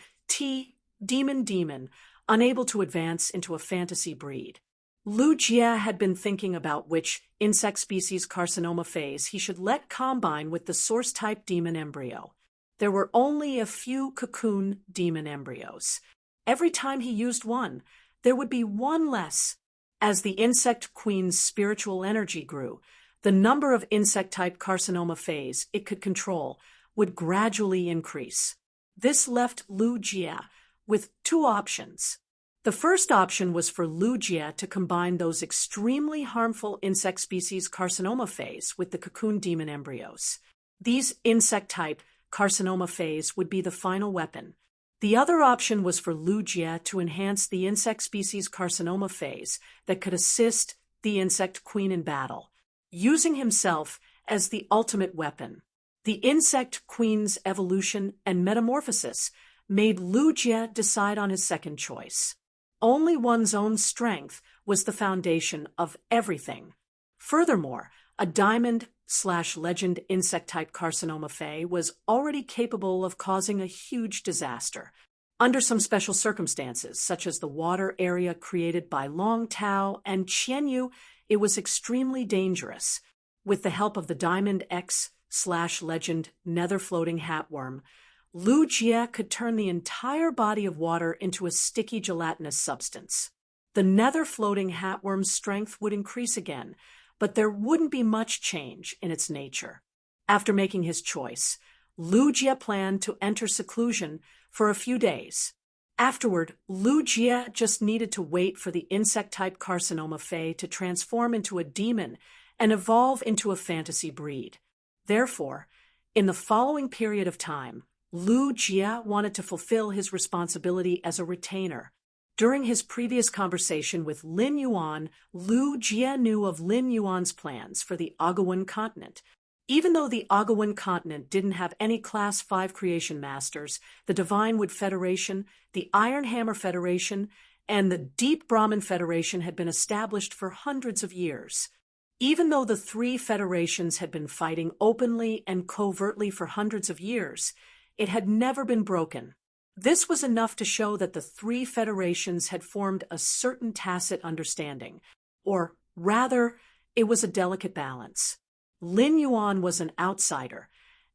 demon, unable to advance into a fantasy breed. Lu Jie had been thinking about which insect species carcinoma Faes he should let combine with the source-type demon embryo. There were only a few cocoon demon embryos. Every time he used one, there would be one less. As the insect queen's spiritual energy grew, the number of insect-type carcinoma Faes it could control would gradually increase. This left Lu Jie with 2 options. The first option was for Lu Jie to combine those extremely harmful insect species carcinoma Faes with the cocoon demon embryos. These insect-type carcinoma Faes would be the final weapon. The other option was for Lu Jie to enhance the insect species carcinoma Faes that could assist the insect queen in battle, using himself as the ultimate weapon. The insect queen's evolution and metamorphosis made Lu Jie decide on his second choice. Only one's own strength was the foundation of everything. Furthermore, a diamond/legend insect-type carcinoma Fae was already capable of causing a huge disaster. Under some special circumstances, such as the water area created by Long Tao and Qian Yu, it was extremely dangerous. With the help of the Diamond X/legend nether-floating hatworm, Lu Jie could turn the entire body of water into a sticky gelatinous substance. The nether-floating hatworm's strength would increase again, but there wouldn't be much change in its nature. After making his choice, Lu Jie planned to enter seclusion for a few days. Afterward, Lu Jie just needed to wait for the insect-type carcinoma Fae to transform into a demon and evolve into a fantasy breed. Therefore, in the following period of time, Lu Jie wanted to fulfill his responsibility as a retainer. During his previous conversation with Lin Yuan, Lu Jie knew of Lin Yuan's plans for the Agawan continent. Even though the Agawan continent didn't have any Class 5 creation masters, the Divine Wood Federation, the Iron Hammer Federation, and the Deep Brahmin Federation had been established for hundreds of years. Even though the three federations had been fighting openly and covertly for hundreds of years, it had never been broken. This was enough to show that the three federations had formed a certain tacit understanding, or rather, it was a delicate balance. Lin Yuan was an outsider,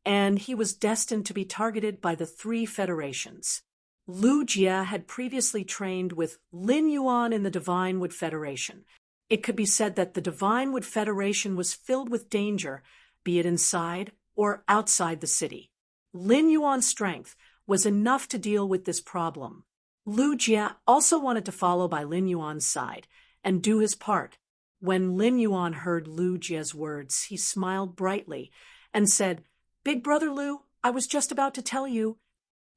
and he was destined to be targeted by the three federations. Lu Jie had previously trained with Lin Yuan in the Divine Wood Federation. It could be said that the Divine Wood Federation was filled with danger, be it inside or outside the city. Lin Yuan's strength was enough to deal with this problem. Lu Jie also wanted to follow by Lin Yuan's side and do his part. When Lin Yuan heard Lu Jie's words, he smiled brightly and said, "Big brother Lu, I was just about to tell you.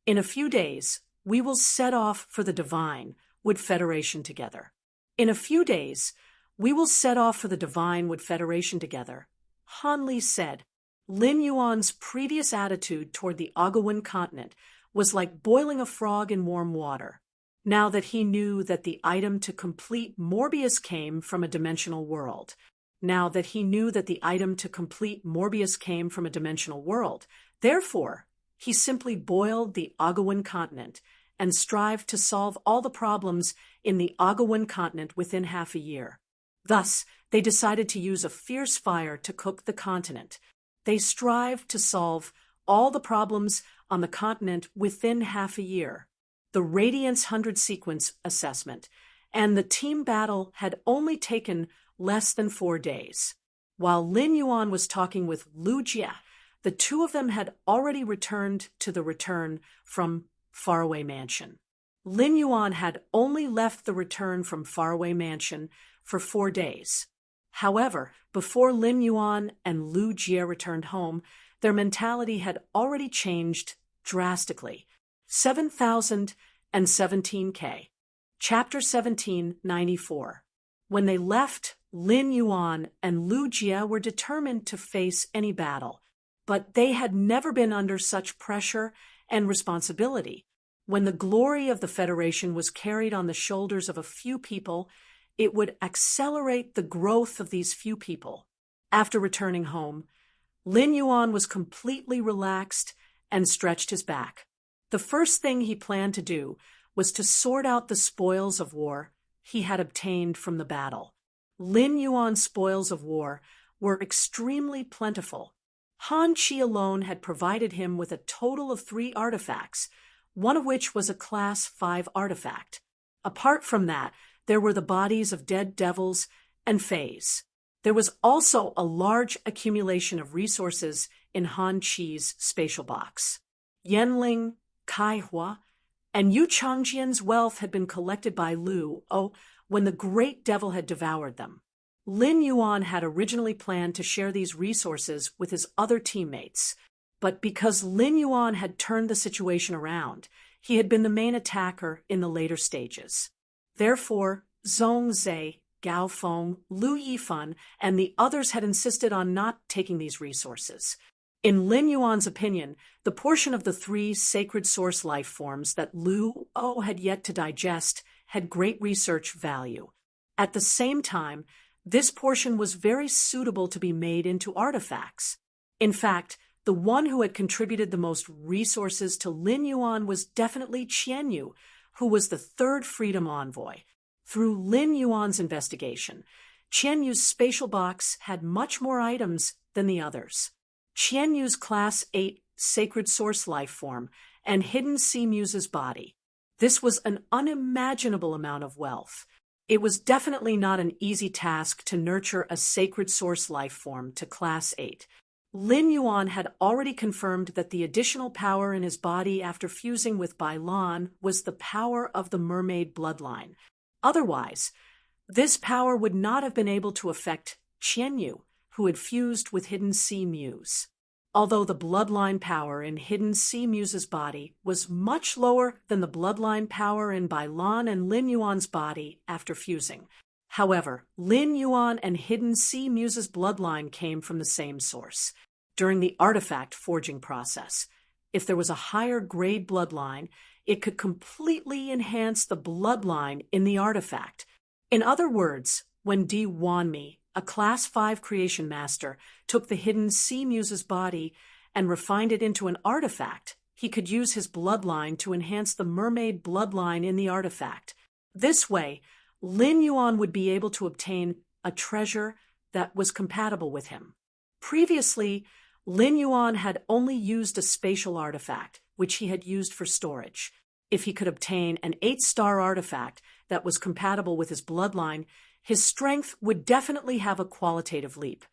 In a few days, we will set off for the Divine Wood Federation together. In a few days, we will set off for the Divine Wood Federation together," Han Li said. Lin Yuan's previous attitude toward the Agawan continent was like boiling a frog in warm water. Now that he knew that the item to complete Morbius came from a dimensional world. Therefore, he simply boiled the Agawan continent and strived to solve all the problems in the Agawan continent within half a year. Thus, they decided to use a fierce fire to cook the continent. They strived to solve all the problems on the continent within half a year. The Radiance 100 sequence assessment and the team battle had only taken less than 4 days. While Lin Yuan was talking with Lu Jie, the two of them had already returned to the return from Faraway Mansion. Lin Yuan had only left the return from Faraway Mansion for 4 days. However, before Lin Yuan and Lu Jie returned home, their mentality had already changed drastically. 7017K. Chapter 1794. When they left, Lin Yuan and Lu Jie were determined to face any battle, but they had never been under such pressure and responsibility. When the glory of the Federation was carried on the shoulders of a few people, it would accelerate the growth of these few people. After returning home, Lin Yuan was completely relaxed and stretched his back. The first thing he planned to do was to sort out the spoils of war he had obtained from the battle. Lin Yuan's spoils of war were extremely plentiful. Han Qi alone had provided him with a total of 3 artifacts, one of which was a Class 5 artifact. Apart from that, there were the bodies of dead devils and fays. There was also a large accumulation of resources in Han Qi's spatial box. Yanling, Kaihua, and Yu Changjian's wealth had been collected by Lu O when the Great Devil had devoured them. Lin Yuan had originally planned to share these resources with his other teammates, but because Lin Yuan had turned the situation around, he had been the main attacker in the later stages. Therefore, Zhong Zhe, Gao Feng, Lu Yifan, and the others had insisted on not taking these resources. In Lin Yuan's opinion, the portion of the 3 sacred source life forms that Lu O had yet to digest had great research value. At the same time, this portion was very suitable to be made into artifacts. In fact, the one who had contributed the most resources to Lin Yuan was definitely Qianyu, who was the 3rd Freedom Envoy. Through Lin Yuan's investigation, Qianyu's spatial box had much more items than the others. Qianyu's Class 8 Sacred Source life form and Hidden Sea Muse's body. This was an unimaginable amount of wealth. It was definitely not an easy task to nurture a Sacred Source life form to Class 8. Lin Yuan had already confirmed that the additional power in his body after fusing with Bai Lan was the power of the mermaid bloodline. Otherwise, this power would not have been able to affect Qianyu, who had fused with Hidden Sea Muse. Although the bloodline power in Hidden Sea Muse's body was much lower than the bloodline power in Bai Lan and Lin Yuan's body after fusing. However, Lin Yuan and Hidden Sea Muse's bloodline came from the same source. During the artifact forging process, if there was a higher grade bloodline, it could completely enhance the bloodline in the artifact. In other words, when Di Wanmi, a Class 5 creation master, took the Hidden Sea Muse's body and refined it into an artifact, he could use his bloodline to enhance the mermaid bloodline in the artifact. This way, Lin Yuan would be able to obtain a treasure that was compatible with him. Previously, Lin Yuan had only used a spatial artifact, which he had used for storage. If he could obtain an 8-star artifact that was compatible with his bloodline, his strength would definitely have a qualitative leap.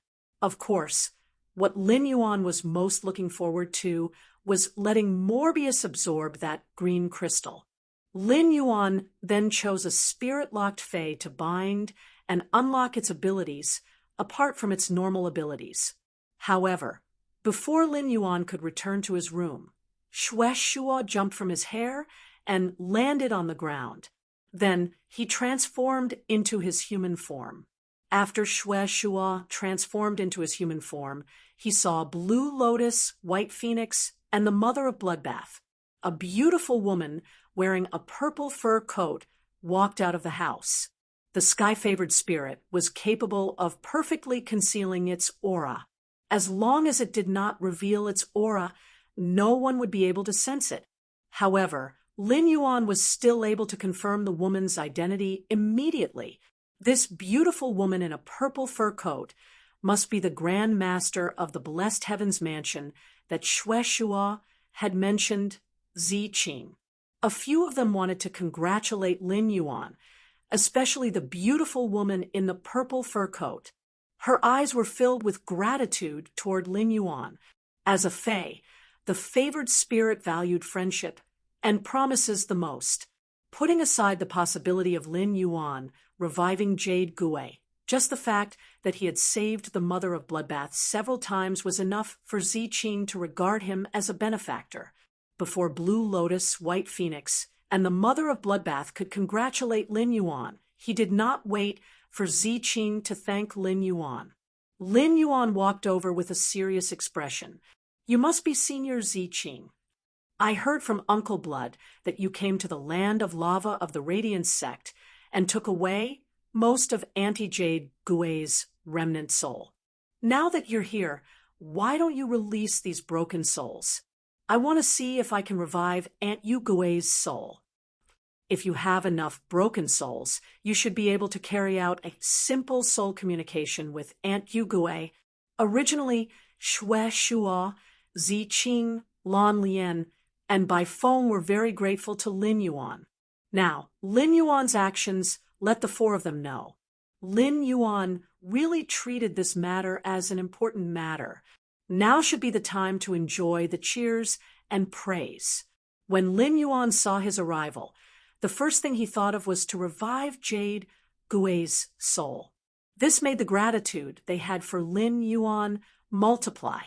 Of course, what Lin Yuan was most looking forward to was letting Morbius absorb that green crystal. Lin Yuan then chose a spirit-locked Fae to bind and unlock its abilities apart from its normal abilities. However, before Lin Yuan could return to his room, Xue Shuo jumped from his hair and landed on the ground. Then he transformed into his human form. After Xue Shuo transformed into his human form, he saw Blue Lotus, White Phoenix, and the Mother of Bloodbath. A beautiful woman wearing a purple fur coat walked out of the house. The sky-favored spirit was capable of perfectly concealing its aura. As long as it did not reveal its aura, no one would be able to sense it. However, Lin Yuan was still able to confirm the woman's identity immediately. This beautiful woman in a purple fur coat must be the Grand Master of the Blessed Heavens Mansion that Xue Shuo had mentioned, Ziqing. A few of them wanted to congratulate Lin Yuan, especially the beautiful woman in the purple fur coat. Her eyes were filled with gratitude toward Lin Yuan. As a Fae, the favored spirit valued friendship and promises the most. Putting aside the possibility of Lin Yuan reviving Jade Gui, just the fact that he had saved the Mother of Bloodbath several times was enough for Ziqing to regard him as a benefactor. Before Blue Lotus, White Phoenix, and the Mother of Bloodbath could congratulate Lin Yuan, he did not wait for Ziqing to thank Lin Yuan. Lin Yuan walked over with a serious expression. "You must be Senior Ziqing. I heard from Uncle Blood that you came to the land of lava of the Radiance sect and took away most of Auntie Jade Gui's remnant soul. Now that you're here, why don't you release these broken souls? I want to see if I can revive Aunt Yu Gui's soul. If you have enough broken souls, you should be able to carry out a simple soul communication with Aunt Yu Gui." Originally, Xue Shuo, Ziqing, Lan Lian, and Bai Feng were very grateful to Lin Yuan. Now, Lin Yuan's actions let the four of them know. Lin Yuan really treated this matter as an important matter. Now should be the time to enjoy the cheers and praise. When Lin Yuan saw his arrival, the first thing he thought of was to revive Jade Gui's soul. This made the gratitude they had for Lin Yuan multiply.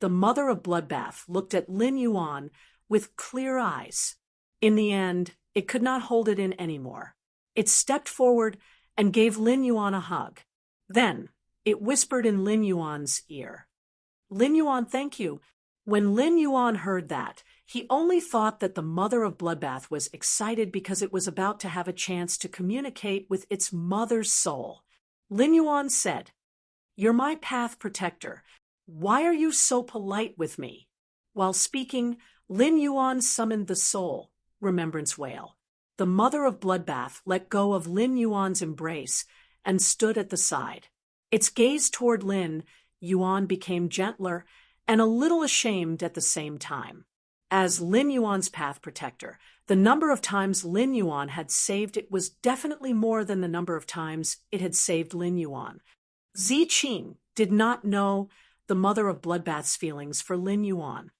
The Mother of Bloodbath looked at Lin Yuan with clear eyes. In the end, it could not hold it in anymore. It stepped forward and gave Lin Yuan a hug. Then, it whispered in Lin Yuan's ear. "Lin Yuan, thank you." When Lin Yuan heard that, he only thought that the Mother of Bloodbath was excited because it was about to have a chance to communicate with its mother's soul. Lin Yuan said, "You're my path protector. Why are you so polite with me?" While speaking, Lin Yuan summoned the soul, Remembrance Whale. The Mother of Bloodbath let go of Lin Yuan's embrace and stood at the side. Its gaze toward Lin Yuan became gentler and a little ashamed at the same time. As Lin Yuan's path protector, the number of times Lin Yuan had saved it was definitely more than the number of times it had saved Lin Yuan. Ziqing did not know the mother of bloodbath's feelings for Lin Yuan.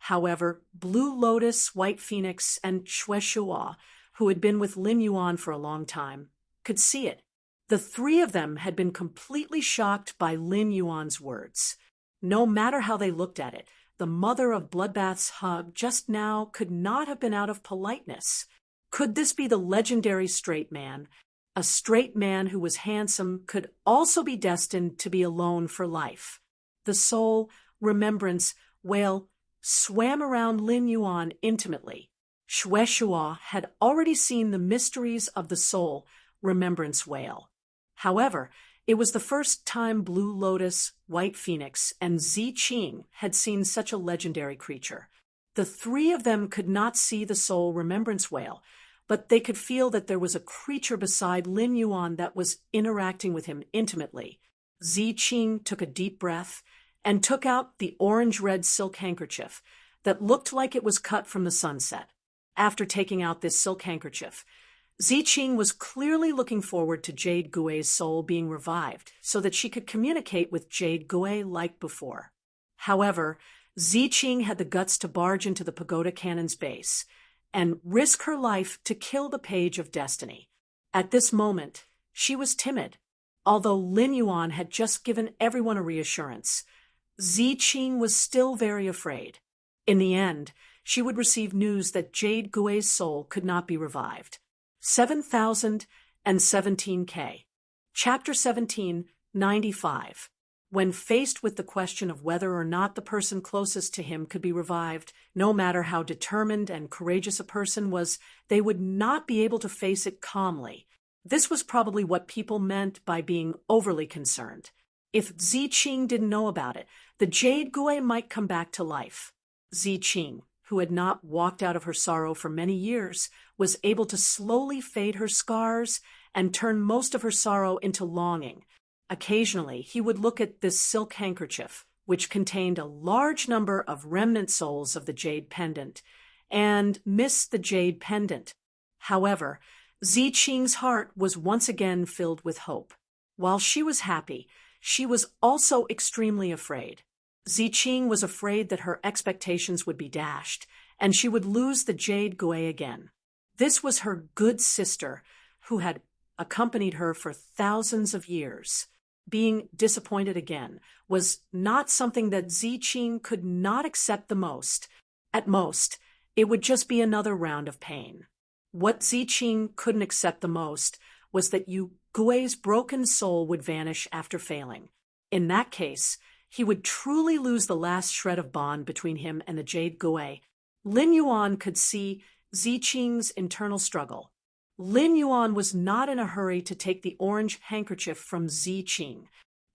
However, Blue Lotus, White Phoenix, and Xue Shua, who had been with Lin Yuan for a long time, could see it. The three of them had been completely shocked by Lin Yuan's words. No matter how they looked at it, the mother of bloodbath's hug just now could not have been out of politeness. Could this be the legendary straight man? A straight man who was handsome could also be destined to be alone for life. The soul, remembrance, whale swam around Lin Yuan intimately. Xue Shua had already seen the mysteries of the soul, remembrance whale. However, it was the first time Blue Lotus, White Phoenix, and Zi Qing had seen such a legendary creature. The three of them could not see the soul remembrance whale, but they could feel that there was a creature beside Lin Yuan that was interacting with him intimately. Zi Qing took a deep breath and took out the orange-red silk handkerchief that looked like it was cut from the sunset. After taking out this silk handkerchief, Zi Qing was clearly looking forward to Jade Gui's soul being revived so that she could communicate with Jade Gui like before. However, Zi Qing had the guts to barge into the pagoda cannon's base and risk her life to kill the page of destiny. At this moment, she was timid. Although Lin Yuan had just given everyone a reassurance, Zi Qing was still very afraid. In the end, she would receive news that Jade Gui's soul could not be revived. 7017K. Chapter 17, 95. When faced with the question of whether or not the person closest to him could be revived, no matter how determined and courageous a person was, they would not be able to face it calmly. This was probably what people meant by being overly concerned. If Zi Qing didn't know about it, the Jade Gui might come back to life. Zi Qing, who had not walked out of her sorrow for many years, was able to slowly fade her scars and turn most of her sorrow into longing. Occasionally, he would look at this silk handkerchief, which contained a large number of remnant souls of the jade pendant, and miss the jade pendant. However, Zi Qing's heart was once again filled with hope. While she was happy, she was also extremely afraid. Zi Qing was afraid that her expectations would be dashed, and she would lose the Jade Gui again. This was her good sister, who had accompanied her for thousands of years. Being disappointed again was not something that Zi Qing could not accept the most. At most, it would just be another round of pain. What Zi Qing couldn't accept the most was that Yu Gui's broken soul would vanish after failing. In that case, he would truly lose the last shred of bond between him and the Jade Gui. Lin Yuan could see Zi Qing's internal struggle. Lin Yuan was not in a hurry to take the orange handkerchief from Zi Qing.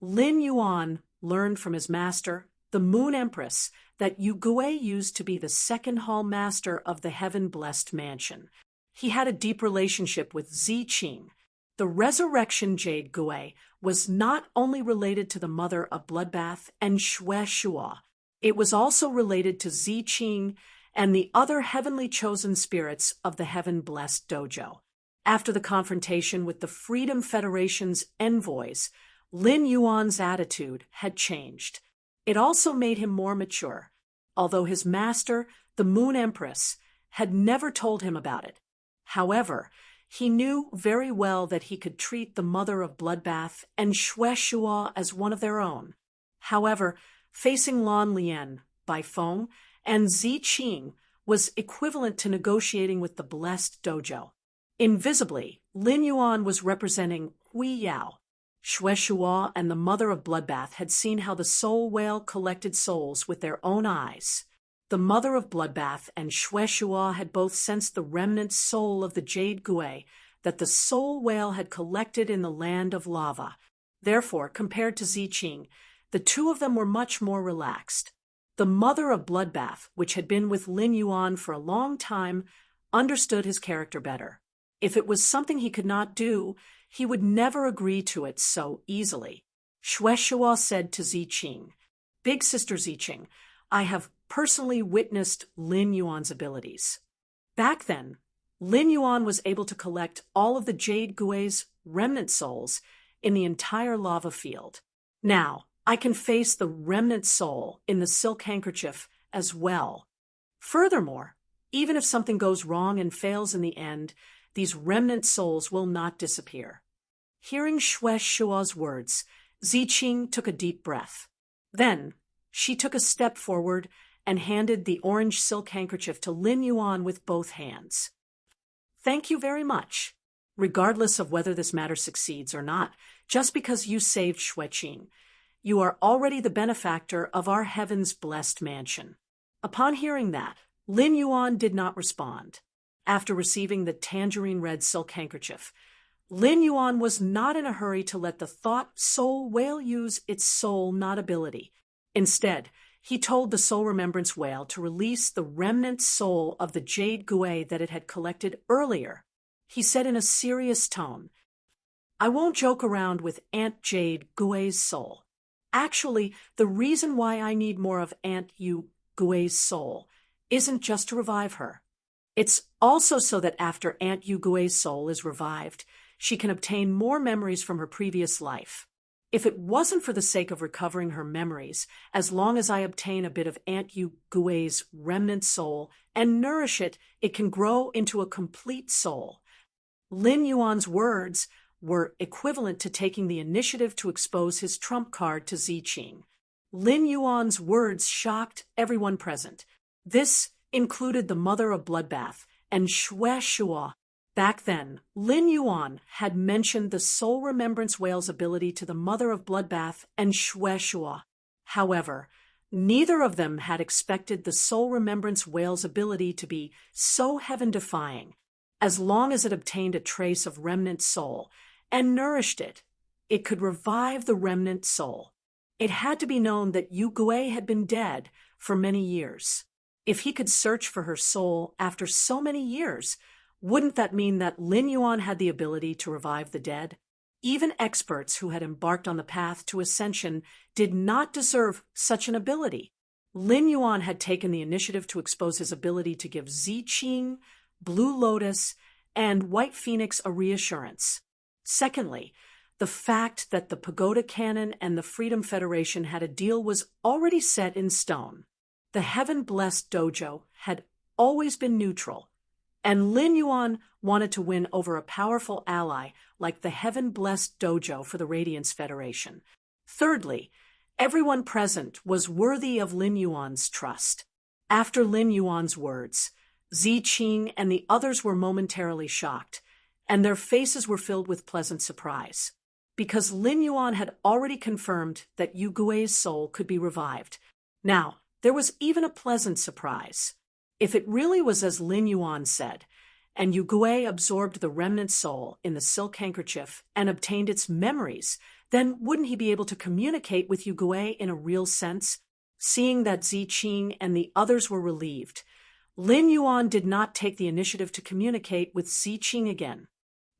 Lin Yuan learned from his master, the Moon Empress, that Yu Gui used to be the second hall master of the heaven-blessed mansion. He had a deep relationship with Zi Qing. The resurrection Jade Gui was not only related to the mother of bloodbath and Xue Shua, it was also related to Zi Qing and the other heavenly chosen spirits of the heaven-blessed dojo. After the confrontation with the Freedom Federation's envoys, Lin Yuan's attitude had changed. It also made him more mature, although his master, the Moon Empress, had never told him about it. However, he knew very well that he could treat the mother of bloodbath and Xue Shua as one of their own. However, facing Lan Lian by phone and Zi Qing was equivalent to negotiating with the blessed dojo. Invisibly, Lin Yuan was representing Hui Yao. Xue Shua and the mother of bloodbath had seen how the soul whale collected souls with their own eyes. The mother of bloodbath and Xue Shua had both sensed the remnant soul of the Jade Gui that the soul whale had collected in the land of lava. Therefore, compared to Zi Qing, the two of them were much more relaxed. The mother of bloodbath, which had been with Lin Yuan for a long time, understood his character better. If it was something he could not do, he would never agree to it so easily. Xue Shua said to Zi Qing, "Big sister Zi Qing, I have personally witnessed Lin Yuan's abilities." Back then, Lin Yuan was able to collect all of the Jade Gui's remnant souls in the entire lava field. Now, I can face the remnant soul in the silk handkerchief as well. Furthermore, even if something goes wrong and fails in the end, these remnant souls will not disappear. Hearing Xue Shua's words, Ziqing took a deep breath. Then, she took a step forward and handed the orange silk handkerchief to Lin Yuan with both hands. Thank you very much. Regardless of whether this matter succeeds or not, just because you saved Xueqing, you are already the benefactor of our heaven's blessed mansion. Upon hearing that, Lin Yuan did not respond. After receiving the tangerine red silk handkerchief, Lin Yuan was not in a hurry to let the thought soul whale use its soul, not ability. Instead, he told the soul remembrance whale to release the remnant soul of the jade gui that it had collected earlier. He said in a serious tone, I won't joke around with Aunt Jade Gui's soul. Actually, the reason why I need more of Aunt Yu Gui's soul isn't just to revive her. It's also so that after Aunt Yu Gui's soul is revived, she can obtain more memories from her previous life. If it wasn't for the sake of recovering her memories, as long as I obtain a bit of Aunt Yu Gui's remnant soul and nourish it, it can grow into a complete soul. Lin Yuan's words were equivalent to taking the initiative to expose his trump card to Ziqing. Lin Yuan's words shocked everyone present. This included the mother of Bloodbath and Xue Shua. Back then, Lin Yuan had mentioned the soul remembrance whale's ability to the mother of Bloodbath and Xue Shua. However, neither of them had expected the soul remembrance whale's ability to be so heaven-defying. As long as it obtained a trace of remnant soul and nourished it, it could revive the remnant soul. It had to be known that Yu Gui had been dead for many years. If he could search for her soul after so many years, wouldn't that mean that Lin Yuan had the ability to revive the dead? Even experts who had embarked on the path to ascension did not deserve such an ability. Lin Yuan had taken the initiative to expose his ability to give Ziqing, Blue Lotus, and White Phoenix a reassurance. Secondly, the fact that the Pagoda Canon and the Freedom Federation had a deal was already set in stone. The heaven-blessed dojo had always been neutral, and Lin Yuan wanted to win over a powerful ally like the heaven-blessed dojo for the Radiance Federation. Thirdly, everyone present was worthy of Lin Yuan's trust. After Lin Yuan's words, Ziqing and the others were momentarily shocked, and their faces were filled with pleasant surprise. Because Lin Yuan had already confirmed that Yu Gui's soul could be revived. Now, there was even a pleasant surprise. If it really was as Lin Yuan said, and Yu Gui absorbed the remnant soul in the silk handkerchief and obtained its memories, then wouldn't he be able to communicate with Yu Gui in a real sense? Seeing that Ziqing and the others were relieved, Lin Yuan did not take the initiative to communicate with Ziqing again.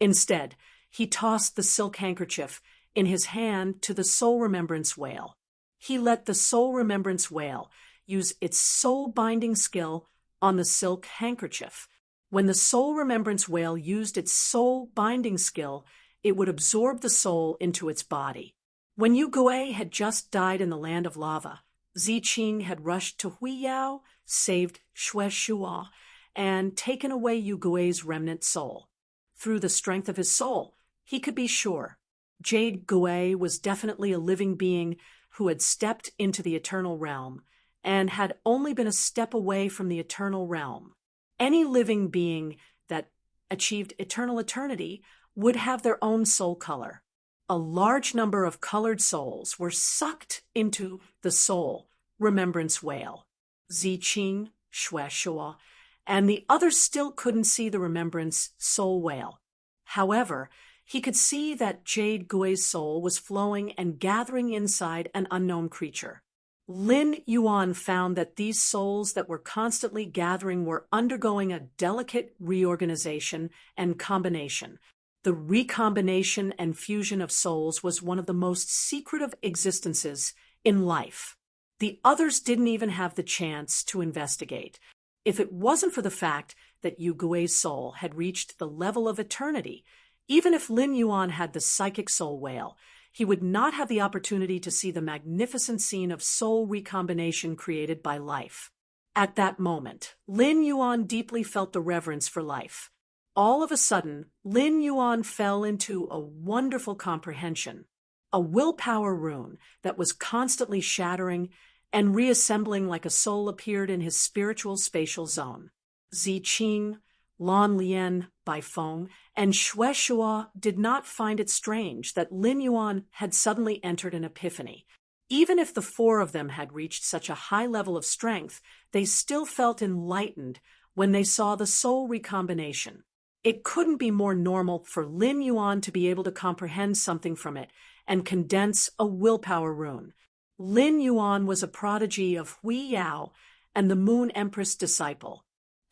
Instead, he tossed the silk handkerchief in his hand to the soul remembrance whale. He let the soul remembrance whale use its soul binding skill on the silk handkerchief. When the soul remembrance whale used its soul binding skill, it would absorb the soul into its body. When Yu Gui had just died in the land of lava, Ziqing had rushed to Huiyao, saved Xue Shua, and taken away Yu Gui's remnant soul. Through the strength of his soul, he could be sure Jade Gui was definitely a living being who had stepped into the eternal realm and had only been a step away from the eternal realm. Any living being that achieved eternal eternity would have their own soul color. A large number of colored souls were sucked into the soul remembrance whale. Ziqing, Xue Shua, and the others still couldn't see the remembrance soul whale. However, he could see that Jade Gui's soul was flowing and gathering inside an unknown creature. Lin Yuan found that these souls that were constantly gathering were undergoing a delicate reorganization and combination. The recombination and fusion of souls was one of the most secretive existences in life. The others didn't even have the chance to investigate. If it wasn't for the fact that Yu Gui's soul had reached the level of eternity, even if Lin Yuan had the psychic soul whale, he would not have the opportunity to see the magnificent scene of soul recombination created by life. At that moment, Lin Yuan deeply felt the reverence for life. All of a sudden, Lin Yuan fell into a wonderful comprehension, a willpower rune that was constantly shattering and reassembling like a soul appeared in his spiritual spatial zone. Zi Qing, Lan Lian, Bai Feng, and Xue Shua did not find it strange that Lin Yuan had suddenly entered an epiphany. Even if the four of them had reached such a high level of strength, they still felt enlightened when they saw the soul recombination. It couldn't be more normal for Lin Yuan to be able to comprehend something from it and condense a willpower rune. Lin Yuan was a prodigy of Hui Yao and the Moon Empress disciple.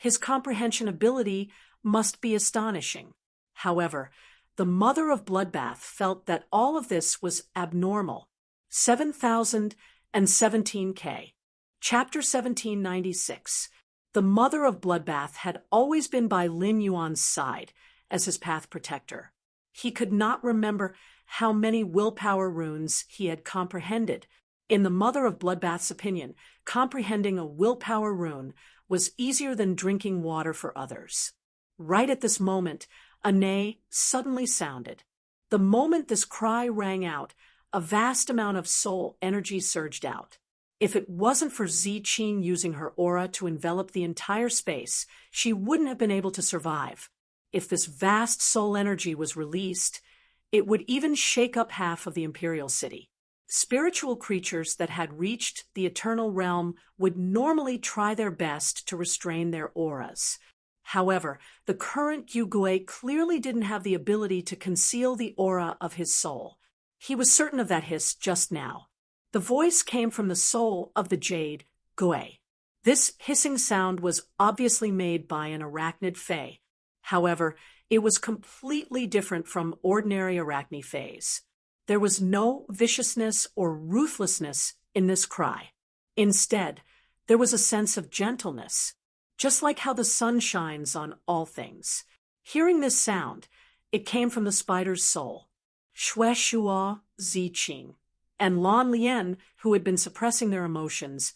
His comprehension ability must be astonishing. However, the mother of Bloodbath felt that all of this was abnormal. 7017K. Chapter 1796. The mother of Bloodbath had always been by Lin Yuan's side as his path protector. He could not remember how many willpower runes he had comprehended. In the mother of Bloodbath's opinion, comprehending a willpower rune was easier than drinking water for others. Right at this moment, a neigh suddenly sounded. The moment this cry rang out, a vast amount of soul energy surged out. If it wasn't for Zi Qing using her aura to envelop the entire space, she wouldn't have been able to survive. If this vast soul energy was released, it would even shake up half of the imperial city. Spiritual creatures that had reached the eternal realm would normally try their best to restrain their auras. However, the current Yugui clearly didn't have the ability to conceal the aura of his soul. He was certain of that hiss just now. The voice came from the soul of the jade, Gui. This hissing sound was obviously made by an arachnid fae. However, it was completely different from ordinary arachne faes. There was no viciousness or ruthlessness in this cry. Instead, there was a sense of gentleness, just like how the sun shines on all things. Hearing this sound, it came from the spider's soul. Xue Shua, Zi Qing, and Lan Lian, who had been suppressing their emotions,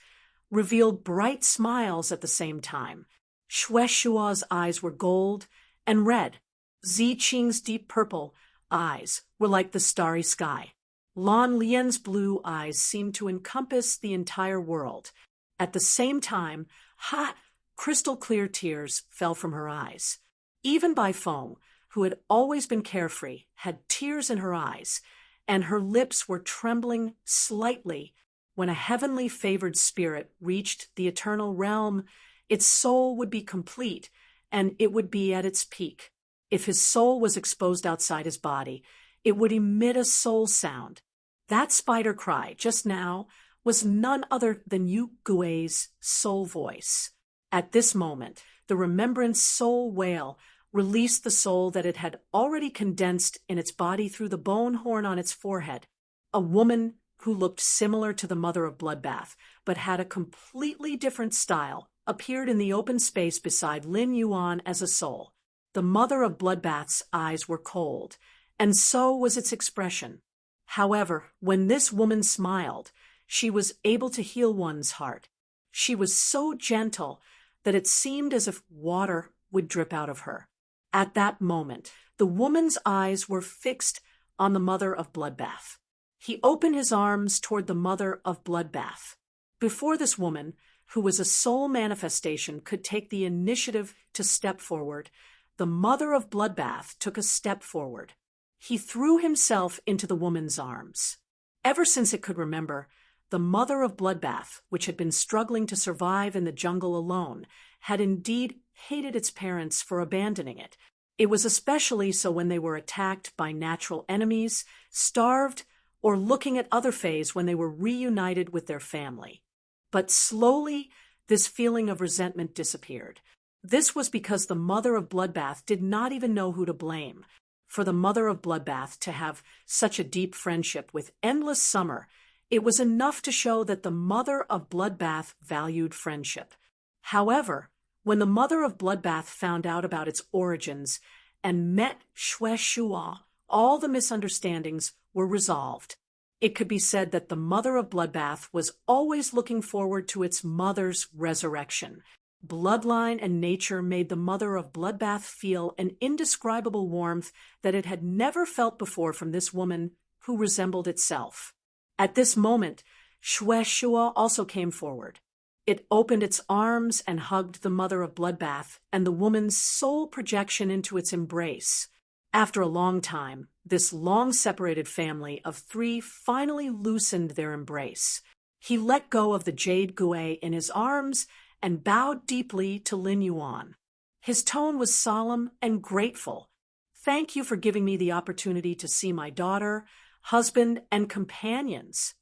revealed bright smiles at the same time. Xue Shua's eyes were gold and red. Zi Qing's deep purple eyes were like the starry sky. Lan Lian's blue eyes seemed to encompass the entire world. At the same time, hot, crystal-clear tears fell from her eyes. Even Bai Feng, who had always been carefree, had tears in her eyes, and her lips were trembling slightly. When a heavenly favored spirit reached the eternal realm, its soul would be complete, and it would be at its peak. If his soul was exposed outside his body, it would emit a soul sound. That spider cry just now was none other than Yu Gui's soul voice. At this moment, the remembrance soul wail released the soul that it had already condensed in its body through the bone horn on its forehead. A woman who looked similar to the mother of Bloodbath, but had a completely different style, appeared in the open space beside Lin Yuan as a soul. The mother of Bloodbath's eyes were cold, and so was its expression. However, when this woman smiled, she was able to heal one's heart. She was so gentle that it seemed as if water would drip out of her. At that moment, the woman's eyes were fixed on the mother of Bloodbath. He opened his arms toward the mother of Bloodbath. Before this woman, who was a soul manifestation, could take the initiative to step forward, the mother of Bloodbath took a step forward. He threw himself into the woman's arms. Ever since it could remember, the mother of Bloodbath, which had been struggling to survive in the jungle alone, had indeed hated its parents for abandoning it. It was especially so when they were attacked by natural enemies, starved, or looking at other fays when they were reunited with their family. But slowly, this feeling of resentment disappeared. This was because the mother of Bloodbath did not even know who to blame. For the mother of Bloodbath to have such a deep friendship with Endless Summer, it was enough to show that the mother of Bloodbath valued friendship. However, when the mother of Bloodbath found out about its origins and met Xue Shua, all the misunderstandings were resolved. It could be said that the mother of Bloodbath was always looking forward to its mother's resurrection. Bloodline and nature made the mother of Bloodbath feel an indescribable warmth that it had never felt before from this woman who resembled itself. At this moment, Shue also came forward. It opened its arms and hugged the mother of Bloodbath and the woman's sole projection into its embrace. After a long time, this long-separated family of three finally loosened their embrace. He let go of the jade gué in his arms and bowed deeply to Lin Yuan. His tone was solemn and grateful. "Thank you for giving me the opportunity to see my daughter, husband, and companions."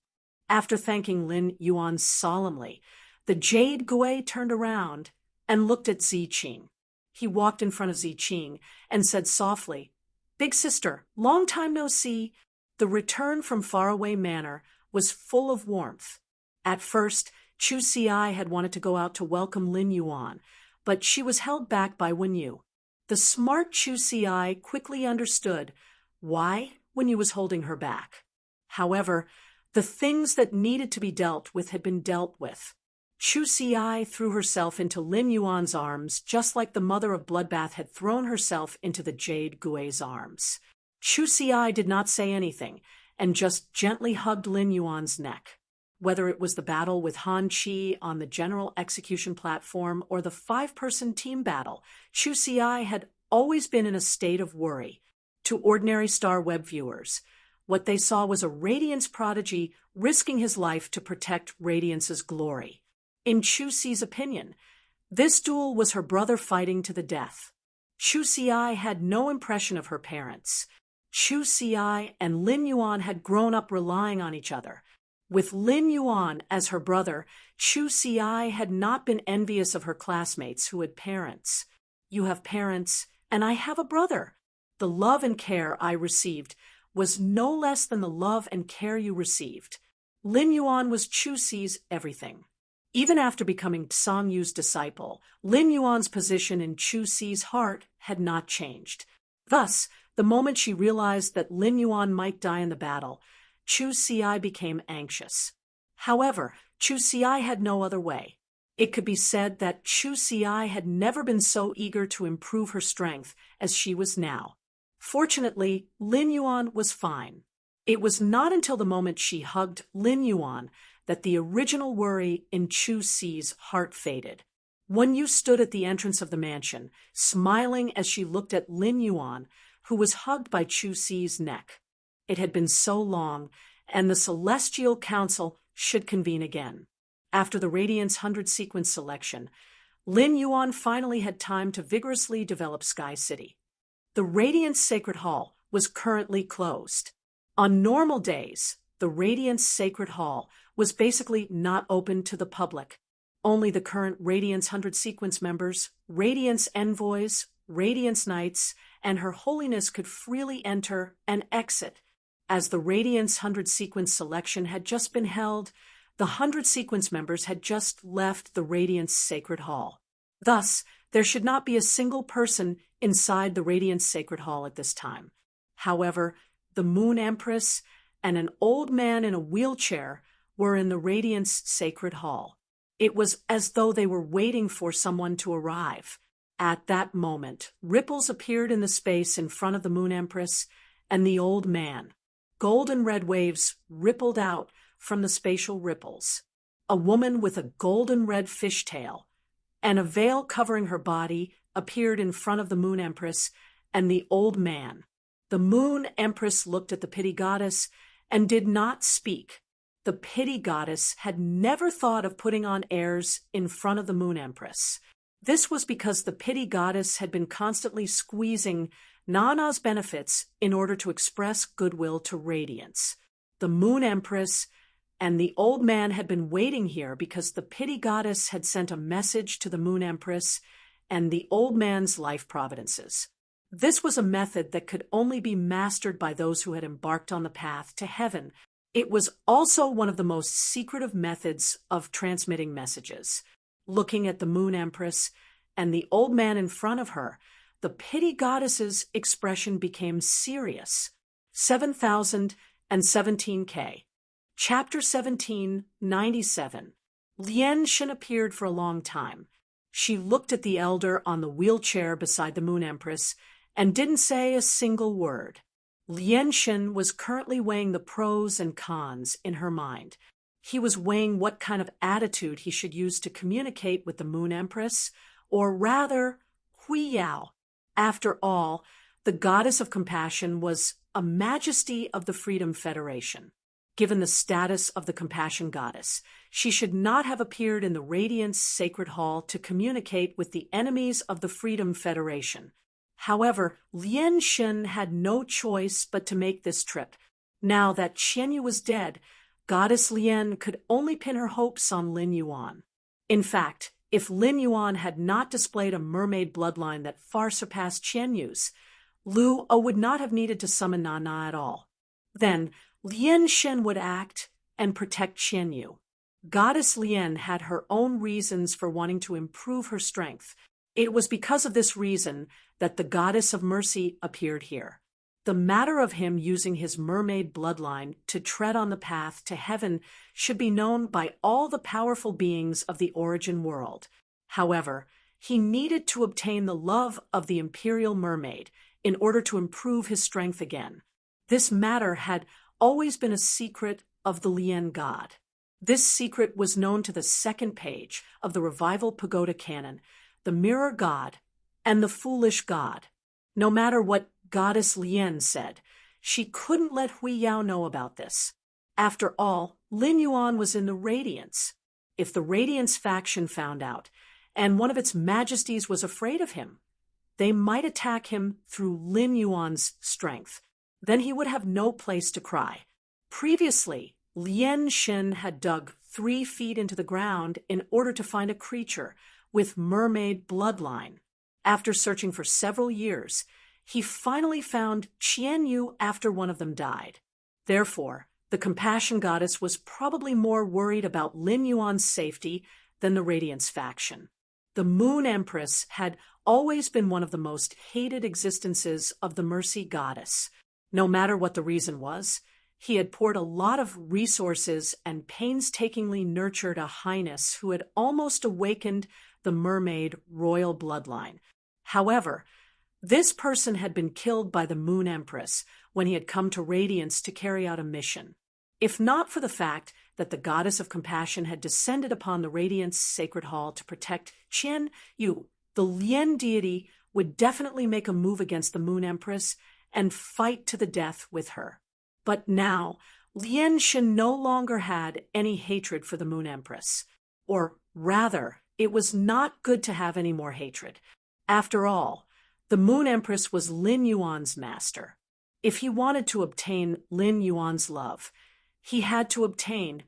After thanking Lin Yuan solemnly, the jade gué turned around and looked at Ziqing. He walked in front of Ziqing and said softly, "Big sister, long time no see." The return from faraway manor was full of warmth. At first, Chu Xi had wanted to go out to welcome Lin Yuan, but she was held back by Wen Yu. The smart Chu Xi quickly understood why Wen Yu was holding her back. However, the things that needed to be dealt with had been dealt with. Chu Xi threw herself into Lin Yuan's arms just like the mother of Bloodbath had thrown herself into the jade gué's arms. Chu Xi did not say anything and just gently hugged Lin Yuan's neck. Whether it was the battle with Han Qi on the general execution platform or the 5-person team battle, Chu Xi had always been in a state of worry. To ordinary Star Web viewers, what they saw was a Radiance prodigy risking his life to protect Radiance's glory. In Chu Xi's opinion, this duel was her brother fighting to the death. Chu Xi had no impression of her parents. Chu Xi and Lin Yuan had grown up relying on each other. With Lin Yuan as her brother, Chu Xi had not been envious of her classmates who had parents. "You have parents, and I have a brother. The love and care I received was no less than the love and care you received." Lin Yuan was Chu Xi's everything. Even after becoming Song Yu's disciple, Lin Yuan's position in Chu Xi's heart had not changed. Thus, the moment she realized that Lin Yuan might die in the battle, Chu Xi became anxious. However, Chu Xi had no other way. It could be said that Chu Xi had never been so eager to improve her strength as she was now. Fortunately, Lin Yuan was fine. It was not until the moment she hugged Lin Yuan that the original worry in Chu Xi's heart faded. Wen Yu stood at the entrance of the mansion, smiling as she looked at Lin Yuan, who was hugged by Chu Xi's neck. It had been so long, and the Celestial Council should convene again. After the Radiance 100 sequence selection, Lin Yuan finally had time to vigorously develop Sky City. The Radiance Sacred Hall was currently closed. On normal days, the Radiance Sacred Hall was basically not open to the public. Only the current Radiance 100 sequence members, Radiance envoys, Radiance knights, and Her Holiness could freely enter and exit. As the Radiance 100 sequence selection had just been held, the 100 sequence members had just left the Radiance Sacred Hall. Thus, there should not be a single person inside the Radiance Sacred Hall at this time. However, the Moon Empress and an old man in a wheelchair were in the Radiance Sacred Hall. It was as though they were waiting for someone to arrive. At that moment, ripples appeared in the space in front of the Moon Empress and the old man. Golden red waves rippled out from the spatial ripples. A woman with a golden red fishtail and a veil covering her body appeared in front of the Moon Empress and the old man. The Moon Empress looked at the Pity Goddess and did not speak. The Pity Goddess had never thought of putting on airs in front of the Moon Empress. This was because the Pity Goddess had been constantly squeezing Nana's benefits in order to express goodwill to Radiance. The Moon Empress and the old man had been waiting here because the Pity Goddess had sent a message to the Moon Empress and the old man's life providences. This was a method that could only be mastered by those who had embarked on the path to heaven. It was also one of the most secretive methods of transmitting messages. Looking at the Moon Empress and the old man in front of her, the Pity Goddess's expression became serious. 7,000 and 17K. Chapter 1797. Lien Shen appeared for a long time. She looked at the elder on the wheelchair beside the Moon Empress and didn't say a single word. Lien Shen was currently weighing the pros and cons in her mind. He was weighing what kind of attitude he should use to communicate with the Moon Empress, or rather, Hui Yao. After all, the goddess of compassion was a majesty of the Freedom Federation. Given the status of the compassion goddess, she should not have appeared in the Radiance Sacred Hall to communicate with the enemies of the Freedom Federation. However, Lien Shen had no choice but to make this trip. Now that Qianyu was dead, Goddess Lien could only pin her hopes on Lin Yuan. In fact, if Lin Yuan had not displayed a mermaid bloodline that far surpassed Qianyu's, Luo would not have needed to summon Nana at all. Then, Lien Shen would act and protect Qianyu. Goddess Lien had her own reasons for wanting to improve her strength. It was because of this reason that the Goddess of Mercy appeared here. The matter of him using his mermaid bloodline to tread on the path to heaven should be known by all the powerful beings of the origin world. However, he needed to obtain the love of the imperial mermaid in order to improve his strength again. This matter had always been a secret of the Lien god. This secret was known to the second page of the Revival Pagoda canon, the Mirror God and the Foolish God. No matter what Goddess Lien said, she couldn't let Hui Yao know about this. After all, Lin Yuan was in the Radiance. If the Radiance faction found out, and one of its majesties was afraid of him, they might attack him through Lin Yuan's strength. Then he would have no place to cry. Previously, Lien Shen had dug 3 feet into the ground in order to find a creature with mermaid bloodline. After searching for several years, he finally found Qianyu after one of them died. Therefore, the compassion goddess was probably more worried about Lin Yuan's safety than the Radiance faction. The Moon Empress had always been one of the most hated existences of the Mercy goddess. No matter what the reason was, he had poured a lot of resources and painstakingly nurtured a highness who had almost awakened the mermaid royal bloodline. However, this person had been killed by the Moon Empress when he had come to Radiance to carry out a mission. If not for the fact that the goddess of compassion had descended upon the Radiance Sacred Hall to protect Qianyu, the Lien deity would definitely make a move against the Moon Empress and fight to the death with her. But now, Lien Shen no longer had any hatred for the Moon Empress. Or rather, it was not good to have any more hatred. After all, the Moon Empress was Lin Yuan's master. If he wanted to obtain Lin Yuan's love, he had to obtain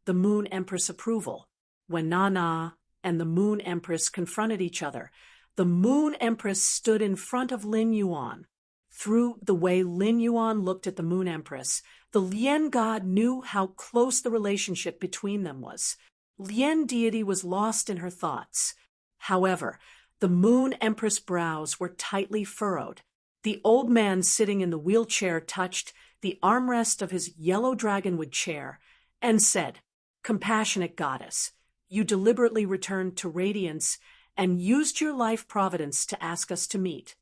the Moon Empress' approval. When Nana and the Moon Empress confronted each other, the Moon Empress stood in front of Lin Yuan. Through the way Lin Yuan looked at the Moon Empress, the Lien god knew how close the relationship between them was. Lien deity was lost in her thoughts. However, the Moon Empress' brows were tightly furrowed. The old man sitting in the wheelchair touched the armrest of his yellow dragonwood chair and said, "Compassionate goddess, you deliberately returned to Radiance and used your life providence to ask us to meet.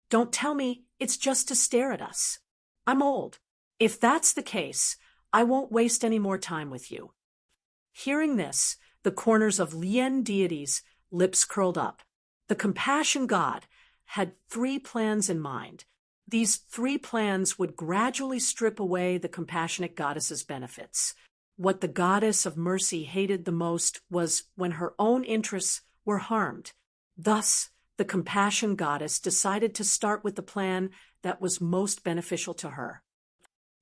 Don't tell me it's just to stare at us. I'm old. If that's the case, I won't waste any more time with you." Hearing this, the corners of Lien deity's lips curled up. The compassion god had 3 plans in mind. These 3 plans would gradually strip away the compassionate goddess's benefits. What the goddess of mercy hated the most was when her own interests were harmed. Thus, the compassion goddess decided to start with the plan that was most beneficial to her.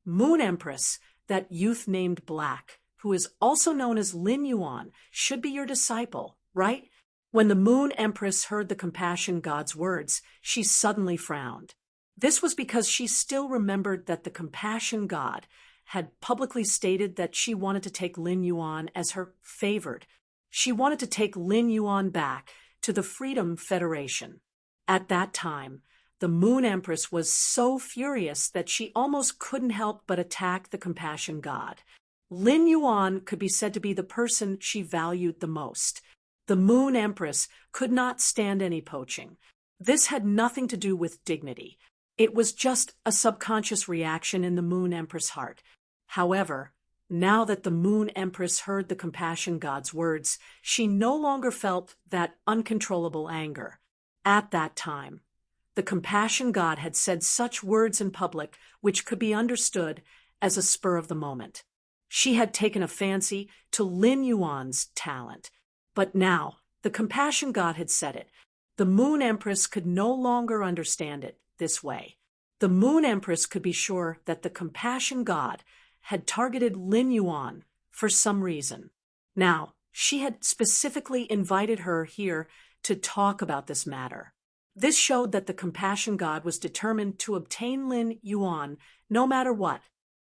Moon Empress, that youth named Black, who is also known as Lin Yuan, should be your disciple, right? When the Moon Empress heard the compassion god's words, she suddenly frowned. This was because she still remembered that the compassion god had publicly stated that she wanted to take Lin Yuan as her favored. She wanted to take Lin Yuan back to the Freedom Federation. At that time, The Moon Empress was so furious that she almost couldn't help but attack the compassion god. Lin Yuan could be said to be the person she valued the most. The Moon Empress could not stand any poaching. This had nothing to do with dignity. It was just a subconscious reaction in the Moon Empress' heart. However, now that the Moon Empress heard the compassion god's words, she no longer felt that uncontrollable anger. At that time, the compassion god had said such words in public which could be understood as a spur of the moment. She had taken a fancy to Lin Yuan's talent. But now, the compassion god had said it. The Moon Empress could no longer understand it this way. The Moon Empress could be sure that the compassion god had targeted Lin Yuan for some reason. Now, she had specifically invited her here to talk about this matter. This showed that the compassion god was determined to obtain Lin Yuan no matter what.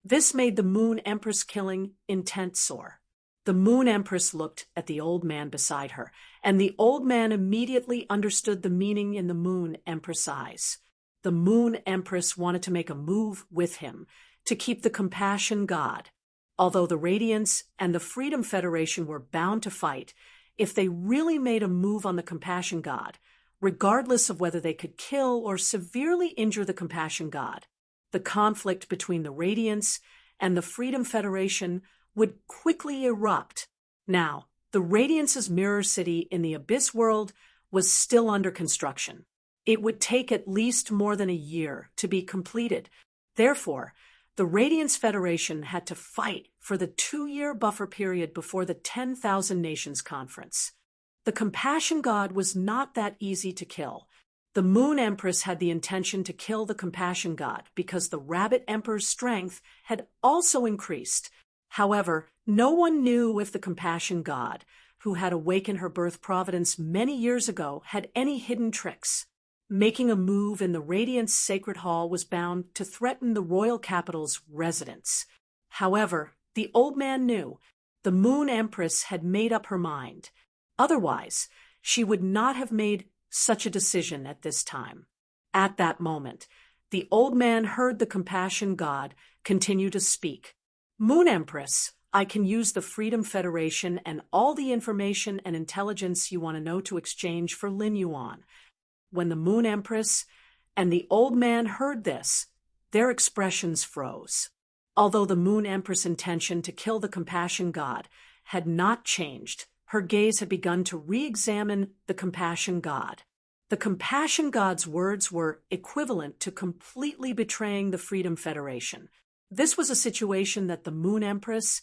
This made the Moon Empress killing intent sore. The Moon Empress looked at the old man beside her, and the old man immediately understood the meaning in the Moon Empress' eyes. The Moon Empress wanted to make a move with him to keep the compassion god. Although the Radiance and the Freedom Federation were bound to fight, if they really made a move on the compassion god, regardless of whether they could kill or severely injure the compassion god, the conflict between the Radiance and the Freedom Federation would quickly erupt. Now, the Radiance's mirror city in the Abyss world was still under construction. It would take at least more than a year to be completed. Therefore, the Radiance Federation had to fight for the 2-year buffer period before the 10,000 Nations Conference. The compassion god was not that easy to kill. The Moon Empress had the intention to kill the compassion god because the Rabbit Emperor's strength had also increased. However, no one knew if the compassion god, who had awakened her birth providence many years ago, had any hidden tricks. Making a move in the Radiance Sacred Hall was bound to threaten the royal capital's residents. However, the old man knew the Moon Empress had made up her mind. Otherwise, she would not have made such a decision at this time. At that moment, the old man heard the compassion god continue to speak. Moon Empress, I can use the Freedom Federation and all the information and intelligence you want to know to exchange for Lin Yuan. When the Moon Empress and the old man heard this, their expressions froze. Although the Moon Empress' intention to kill the compassion god had not changed, her gaze had begun to re-examine the compassion god. The compassion god's words were equivalent to completely betraying the Freedom Federation. This was a situation that the Moon Empress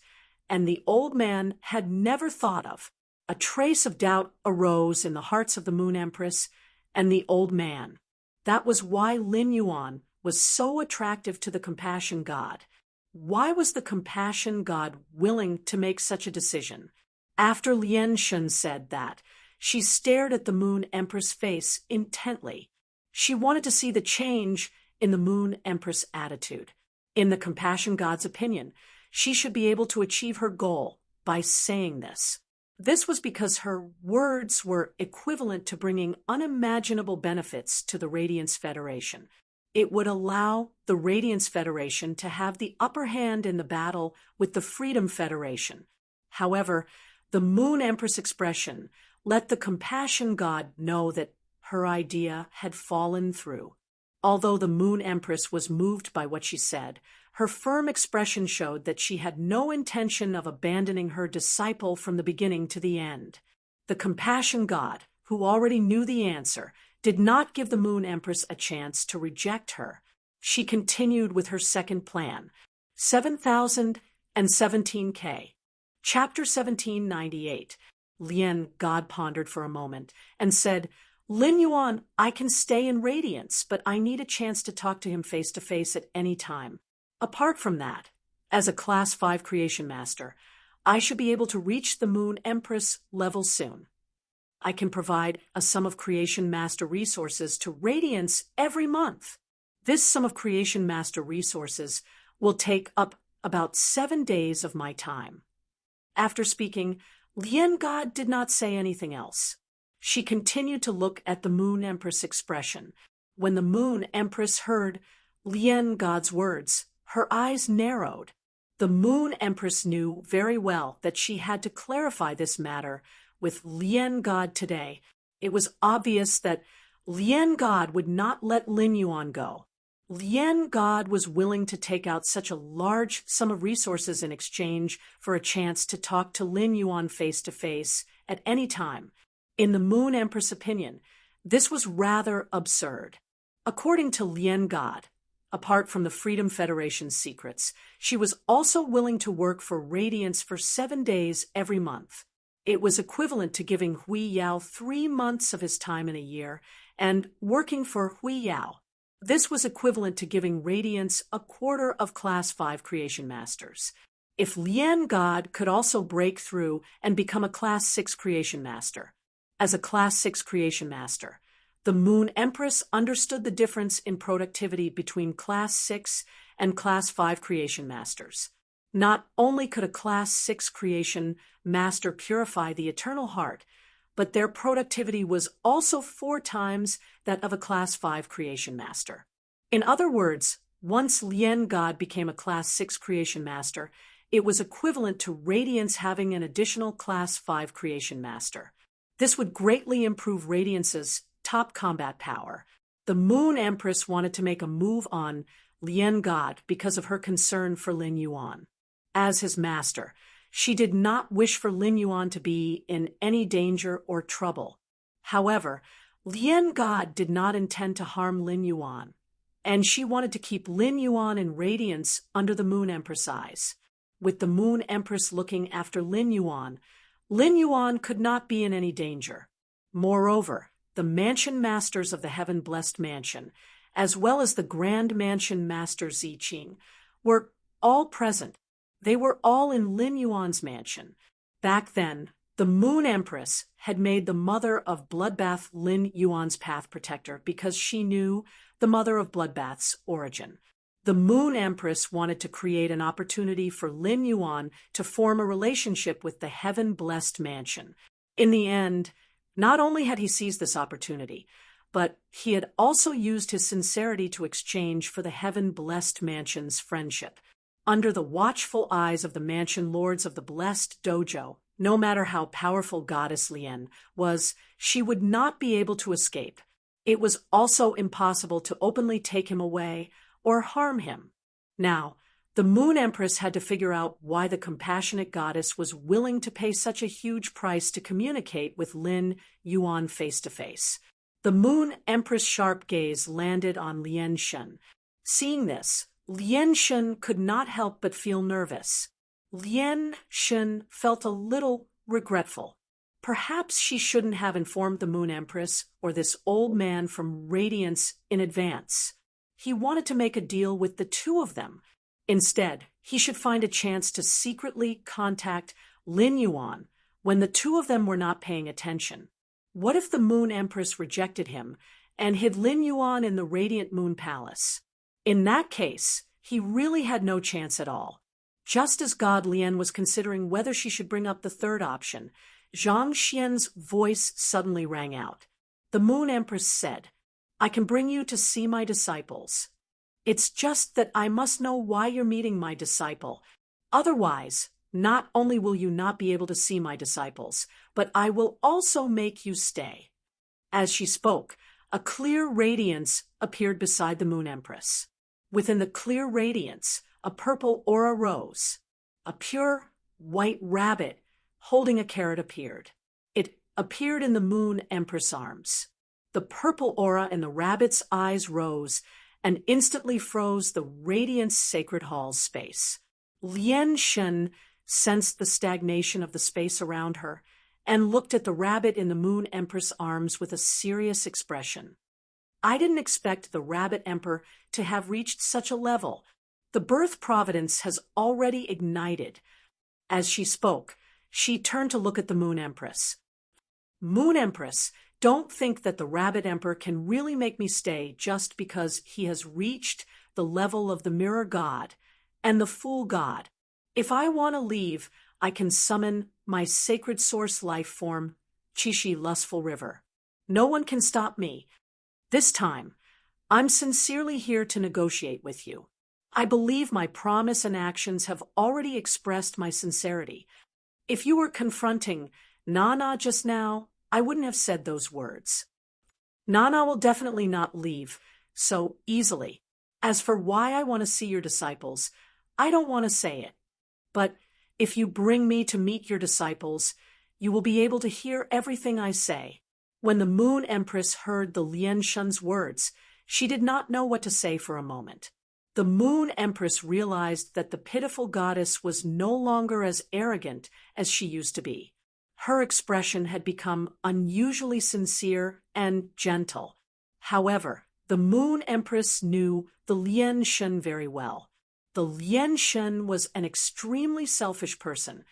and the old man had never thought of. A trace of doubt arose in the hearts of the Moon Empress and the old man. That was why Lin Yuan was so attractive to the compassion god. Why was the compassion god willing to make such a decision? After Lian Shun said that, she stared at the Moon Empress' face intently. She wanted to see the change in the Moon Empress' attitude. In the compassion god's opinion, she should be able to achieve her goal by saying this. This was because her words were equivalent to bringing unimaginable benefits to the Radiance Federation. It would allow the Radiance Federation to have the upper hand in the battle with the Freedom Federation. However, the Moon Empress expression let the compassion god know that her idea had fallen through. Although the Moon Empress was moved by what she said, her firm expression showed that she had no intention of abandoning her disciple from the beginning to the end. The compassion god, who already knew the answer, did not give the Moon Empress a chance to reject her. She continued with her second plan, 7,017K. Chapter 1798. Lian God pondered for a moment and said, Lin Yuan, I can stay in Radiance, but I need a chance to talk to him face to face at any time. Apart from that, as a Class 5 Creation Master, I should be able to reach the Moon Empress level soon. I can provide a sum of Creation Master resources to Radiance every month. This sum of Creation Master resources will take up about 7 days of my time. After speaking, Lian God did not say anything else. She continued to look at the Moon Empress expression. When the Moon Empress heard Lian God's words, her eyes narrowed. The Moon Empress knew very well that she had to clarify this matter with Lian God today. It was obvious that Lian God would not let Lin Yuan go. Lian God was willing to take out such a large sum of resources in exchange for a chance to talk to Lin Yuan face to face at any time. In the Moon Empress' opinion, this was rather absurd. According to Lian God, apart from the Freedom Federation's secrets, she was also willing to work for Radiance for 7 days every month. It was equivalent to giving Hui Yao 3 months of his time in a year and working for Hui Yao. This was equivalent to giving Radiance a quarter of Class 5 Creation Masters. If Lian God could also break through and become a Class 6 Creation Master. As a Class 6 Creation Master, the Moon Empress understood the difference in productivity between Class 6 and Class 5 Creation Masters. Not only could a Class 6 Creation Master purify the Eternal Heart, but their productivity was also 4 times that of a Class 5 Creation Master. In other words, once Lian God became a Class 6 Creation Master, it was equivalent to Radiance having an additional Class 5 Creation Master. This would greatly improve Radiance's top combat power. The Moon Empress wanted to make a move on Lian God because of her concern for Lin Yuan. As his master, she did not wish for Lin Yuan to be in any danger or trouble. However, Lian God did not intend to harm Lin Yuan, and she wanted to keep Lin Yuan in Radiance under the Moon Empress' eyes. With the Moon Empress looking after Lin Yuan could not be in any danger. Moreover, the Mansion Masters of the Heaven-Blessed Mansion, as well as the Grand Mansion Master Ziqing, were all present. They were all in Lin Yuan's mansion. Back then, the Moon Empress had made the Mother of Bloodbath Lin Yuan's path protector because she knew the Mother of Bloodbath's origin. The Moon Empress wanted to create an opportunity for Lin Yuan to form a relationship with the Heaven-Blessed Mansion. In the end, not only had he seized this opportunity, but he had also used his sincerity to exchange for the Heaven-Blessed Mansion's friendship. Under the watchful eyes of the Mansion Lords of the Blessed Dojo, no matter how powerful Goddess Lian was, she would not be able to escape. It was also impossible to openly take him away or harm him. Now, the Moon Empress had to figure out why the compassionate goddess was willing to pay such a huge price to communicate with Lin Yuan face to face. The Moon Empress' sharp gaze landed on Lian Shen. Seeing this, Lian Shen could not help but feel nervous. Lian Shen felt a little regretful. Perhaps she shouldn't have informed the Moon Empress or this old man from Radiance in advance. He wanted to make a deal with the two of them. Instead, he should find a chance to secretly contact Lin Yuan when the two of them were not paying attention. What if the Moon Empress rejected him and hid Lin Yuan in the Radiant Moon Palace? In that case, he really had no chance at all. Just as God Lian was considering whether she should bring up the third option, Zhang Xian's voice suddenly rang out. The Moon Empress said, "I can bring you to see my disciples. It's just that I must know why you're meeting my disciple. Otherwise, not only will you not be able to see my disciples, but I will also make you stay." As she spoke, a clear radiance appeared beside the Moon Empress. Within the clear radiance, a purple aura rose. A pure white rabbit holding a carrot appeared. It appeared in the Moon Empress' arms. The purple aura in the rabbit's eyes rose and instantly froze the radiant sacred hall's space. Lian Shen sensed the stagnation of the space around her and looked at the rabbit in the Moon Empress' arms with a serious expression. I didn't expect the Rabbit Emperor to have reached such a level. The birth providence has already ignited. As she spoke, she turned to look at the Moon Empress. Moon Empress, don't think that the Rabbit Emperor can really make me stay just because he has reached the level of the Mirror God and the Fool God. If I want to leave, I can summon my sacred source life form, Qixi Lustful River. No one can stop me. This time, I'm sincerely here to negotiate with you. I believe my promise and actions have already expressed my sincerity. If you were confronting Nana just now, I wouldn't have said those words. Nana will definitely not leave so easily. As for why I want to see your disciples, I don't want to say it. But if you bring me to meet your disciples, you will be able to hear everything I say. When the Moon Empress heard the Lian Shun's words, she did not know what to say for a moment. The Moon Empress realized that the pitiful goddess was no longer as arrogant as she used to be. Her expression had become unusually sincere and gentle. However, the Moon Empress knew the Lian Shun very well. The Lian Shun was an extremely selfish person,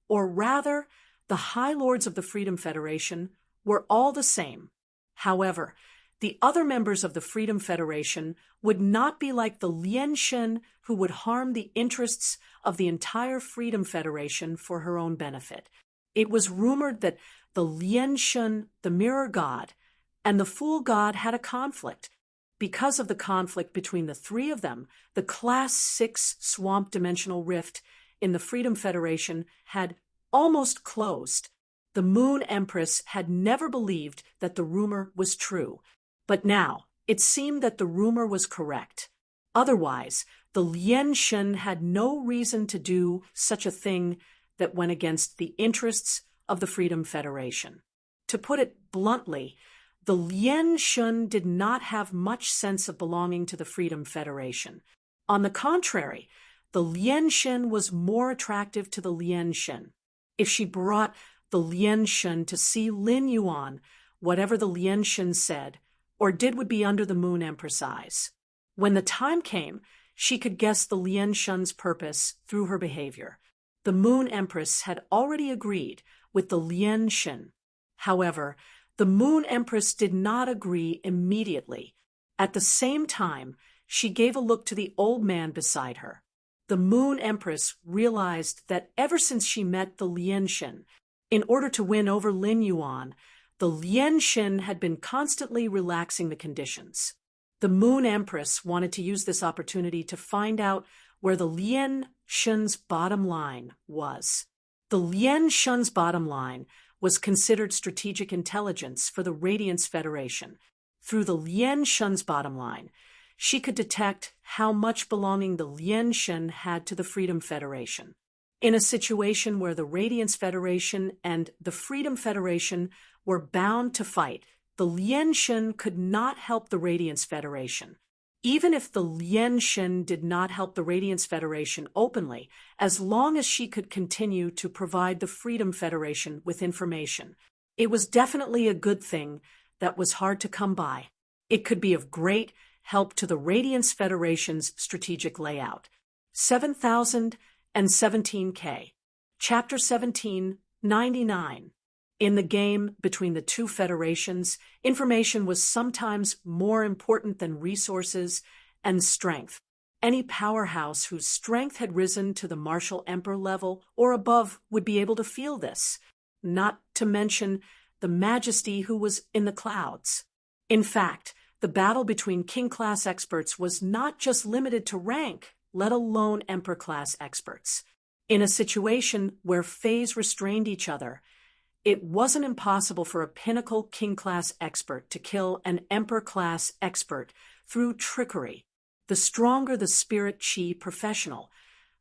or rather, the High Lords of the Freedom Federation were all the same. However, the other members of the Freedom Federation would not be like the Lian Shun, who would harm the interests of the entire Freedom Federation for her own benefit. It was rumored that the Lian Shun, the Mirror God, and the Fool God had a conflict. Because of the conflict between the three of them, the Class 6 Swamp Dimensional Rift in the Freedom Federation had almost closed. The Moon Empress had never believed that the rumor was true, but now it seemed that the rumor was correct. Otherwise, the Lian Shun had no reason to do such a thing that went against the interests of the Freedom Federation. To put it bluntly, the Lian Shun did not have much sense of belonging to the Freedom Federation. On the contrary, the Lian Shun was more attractive to the Lian Shun. If she brought the Lian Shun to see Lin Yuan, whatever the Lian Shun said or did would be under the Moon Empress' eyes. When the time came, she could guess the Lian Shun's purpose through her behavior. The Moon Empress had already agreed with the Lian Shun. However, the Moon Empress did not agree immediately. At the same time, she gave a look to the old man beside her. The Moon Empress realized that ever since she met the Lian Shun, in order to win over Lin Yuan, the Lian Shun had been constantly relaxing the conditions. The Moon Empress wanted to use this opportunity to find out where the Lian Shun's bottom line was. The Lian Shun's bottom line was considered strategic intelligence for the Radiance Federation. Through the Lian Shun's bottom line, she could detect how much belonging the Lian Shun had to the Freedom Federation. In a situation where the Radiance Federation and the Freedom Federation were bound to fight, the Lian Shun could not help the Radiance Federation. Even if the Lian Shun did not help the Radiance Federation openly, as long as she could continue to provide the Freedom Federation with information, it was definitely a good thing that was hard to come by. It could be of great help to the Radiance Federation's strategic layout. 7017K. Chapter 1799. In the game between the two federations, information was sometimes more important than resources and strength. Any powerhouse whose strength had risen to the martial emperor level or above would be able to feel this, not to mention the majesty who was in the clouds. In fact, the battle between king-class experts was not just limited to rank, let alone emperor-class experts. In a situation where Fays restrained each other, it wasn't impossible for a pinnacle king-class expert to kill an emperor-class expert through trickery. The stronger the spirit chi professional,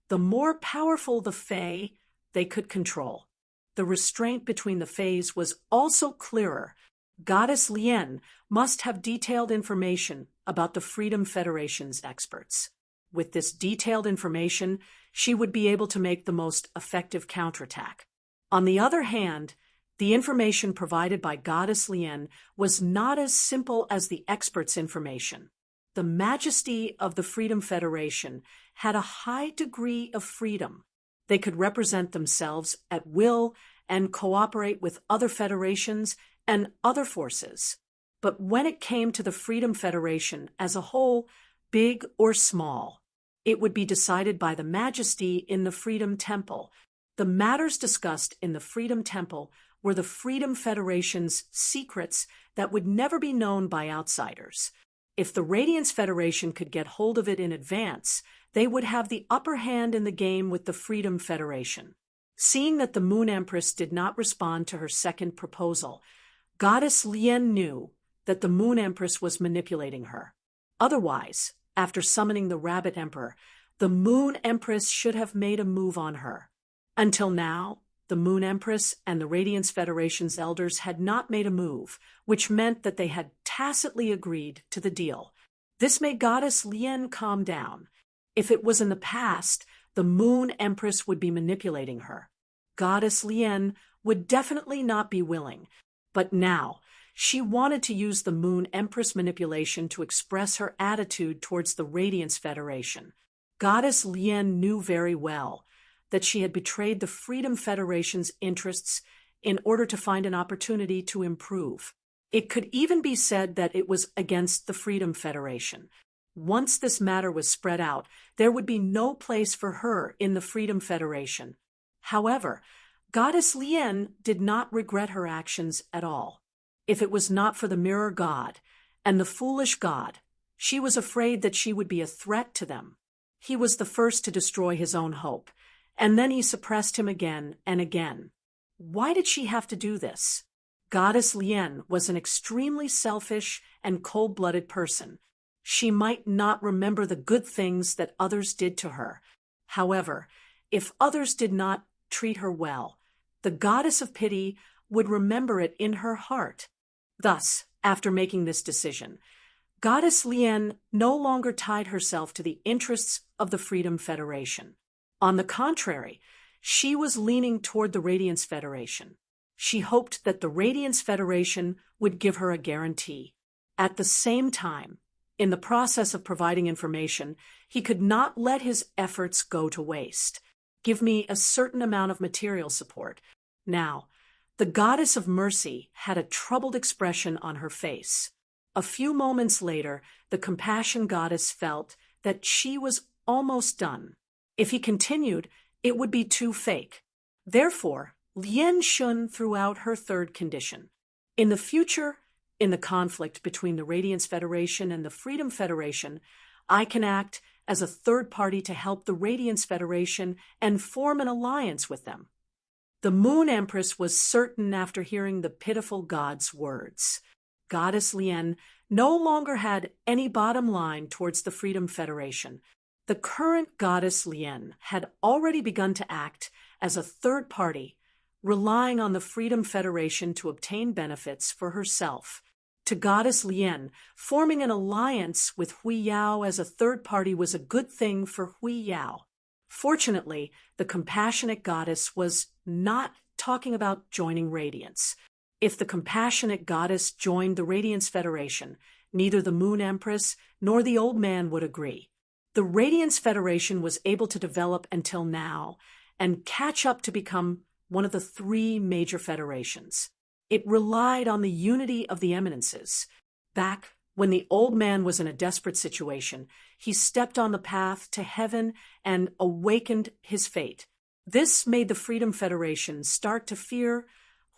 the more powerful the Fey they could control. The restraint between the Fays was also clearer. Goddess Lien must have detailed information about the Freedom Federation's experts. With this detailed information, she would be able to make the most effective counterattack. On the other hand, the information provided by Goddess Lien was not as simple as the experts' information. The majesty of the Freedom Federation had a high degree of freedom. They could represent themselves at will and cooperate with other federations and other forces. But when it came to the Freedom Federation as a whole, big or small, it would be decided by the majesty in the Freedom Temple. The matters discussed in the Freedom Temple were the Freedom Federation's secrets that would never be known by outsiders. If the Radiance Federation could get hold of it in advance, they would have the upper hand in the game with the Freedom Federation. Seeing that the Moon Empress did not respond to her second proposal, Goddess Lien knew that the Moon Empress was manipulating her. Otherwise, after summoning the Rabbit Emperor, the Moon Empress should have made a move on her. Until now, the Moon Empress and the Radiance Federation's elders had not made a move, which meant that they had tacitly agreed to the deal. This made Goddess Lien calm down. If it was in the past, the Moon Empress would be manipulating her. Goddess Lien would definitely not be willing, but now she wanted to use the Moon Empress manipulation to express her attitude towards the Radiance Federation. Goddess Lien knew very well that she had betrayed the Freedom Federation's interests in order to find an opportunity to improve. It could even be said that it was against the Freedom Federation. Once this matter was spread out, there would be no place for her in the Freedom Federation. However, Goddess Lien did not regret her actions at all. If it was not for the Mirror God and the Foolish God, she was afraid that she would be a threat to them. He was the first to destroy his own hope, and then he suppressed him again and again. Why did she have to do this? Goddess Lien was an extremely selfish and cold-blooded person. She might not remember the good things that others did to her. However, if others did not treat her well, the Goddess of Pity would remember it in her heart. Thus, after making this decision, Goddess Lien no longer tied herself to the interests of the Freedom Federation. On the contrary, she was leaning toward the Radiance Federation. She hoped that the Radiance Federation would give her a guarantee. At the same time, in the process of providing information, he could not let his efforts go to waste. Give me a certain amount of material support. Now, the Goddess of Mercy had a troubled expression on her face. A few moments later, the Compassion Goddess felt that she was almost done. If he continued, it would be too fake. Therefore, Lien Shun threw out her third condition. In the future, in the conflict between the Radiance Federation and the Freedom Federation, I can act as a third party to help the Radiance Federation and form an alliance with them. The Moon Empress was certain after hearing the pitiful god's words. Goddess Lien no longer had any bottom line towards the Freedom Federation. The current Goddess Lien had already begun to act as a third party, relying on the Freedom Federation to obtain benefits for herself. To Goddess Lien, forming an alliance with Hui Yao as a third party was a good thing for Hui Yao. Fortunately, the Compassionate Goddess was not talking about joining Radiance. If the Compassionate Goddess joined the Radiance Federation, neither the Moon Empress nor the Old Man would agree. The Radiance Federation was able to develop until now and catch up to become one of the three major federations. It relied on the unity of the eminences. Back when the Old Man was in a desperate situation, he stepped on the path to heaven and awakened his fate. This made the Freedom Federation start to fear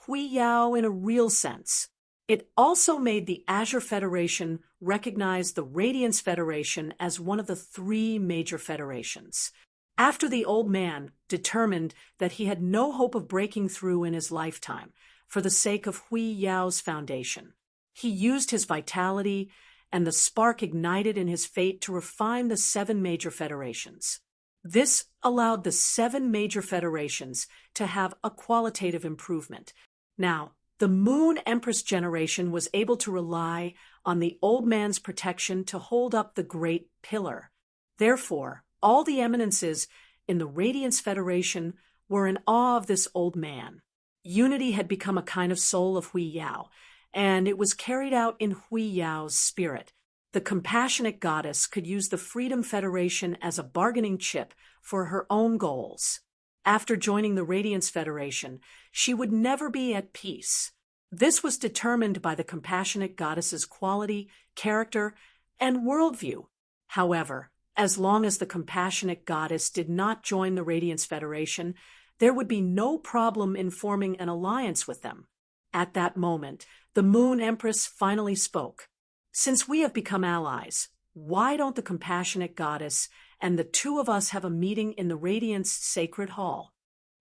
Hui Yao in a real sense. It also made the Azure Federation recognize the Radiance Federation as one of the three major federations. After the Old Man determined that he had no hope of breaking through in his lifetime, for the sake of Hui Yao's foundation, he used his vitality and the spark ignited in his fate to refine the 7 major federations. This allowed the 7 major federations to have a qualitative improvement. Now, the Moon Empress generation was able to rely on the Old Man's protection to hold up the Great Pillar. Therefore, all the eminences in the Radiance Federation were in awe of this Old Man. Unity had become a kind of soul of Hui Yao, and it was carried out in Hui Yao's spirit. The Compassionate Goddess could use the Freedom Federation as a bargaining chip for her own goals. After joining the Radiance Federation, she would never be at peace. This was determined by the Compassionate Goddess's quality, character, and worldview. However, as long as the Compassionate Goddess did not join the Radiance Federation, there would be no problem in forming an alliance with them. At that moment, the Moon Empress finally spoke. Since we have become allies, why don't the compassionate goddess and the two of us have a meeting in the Radiant's sacred hall?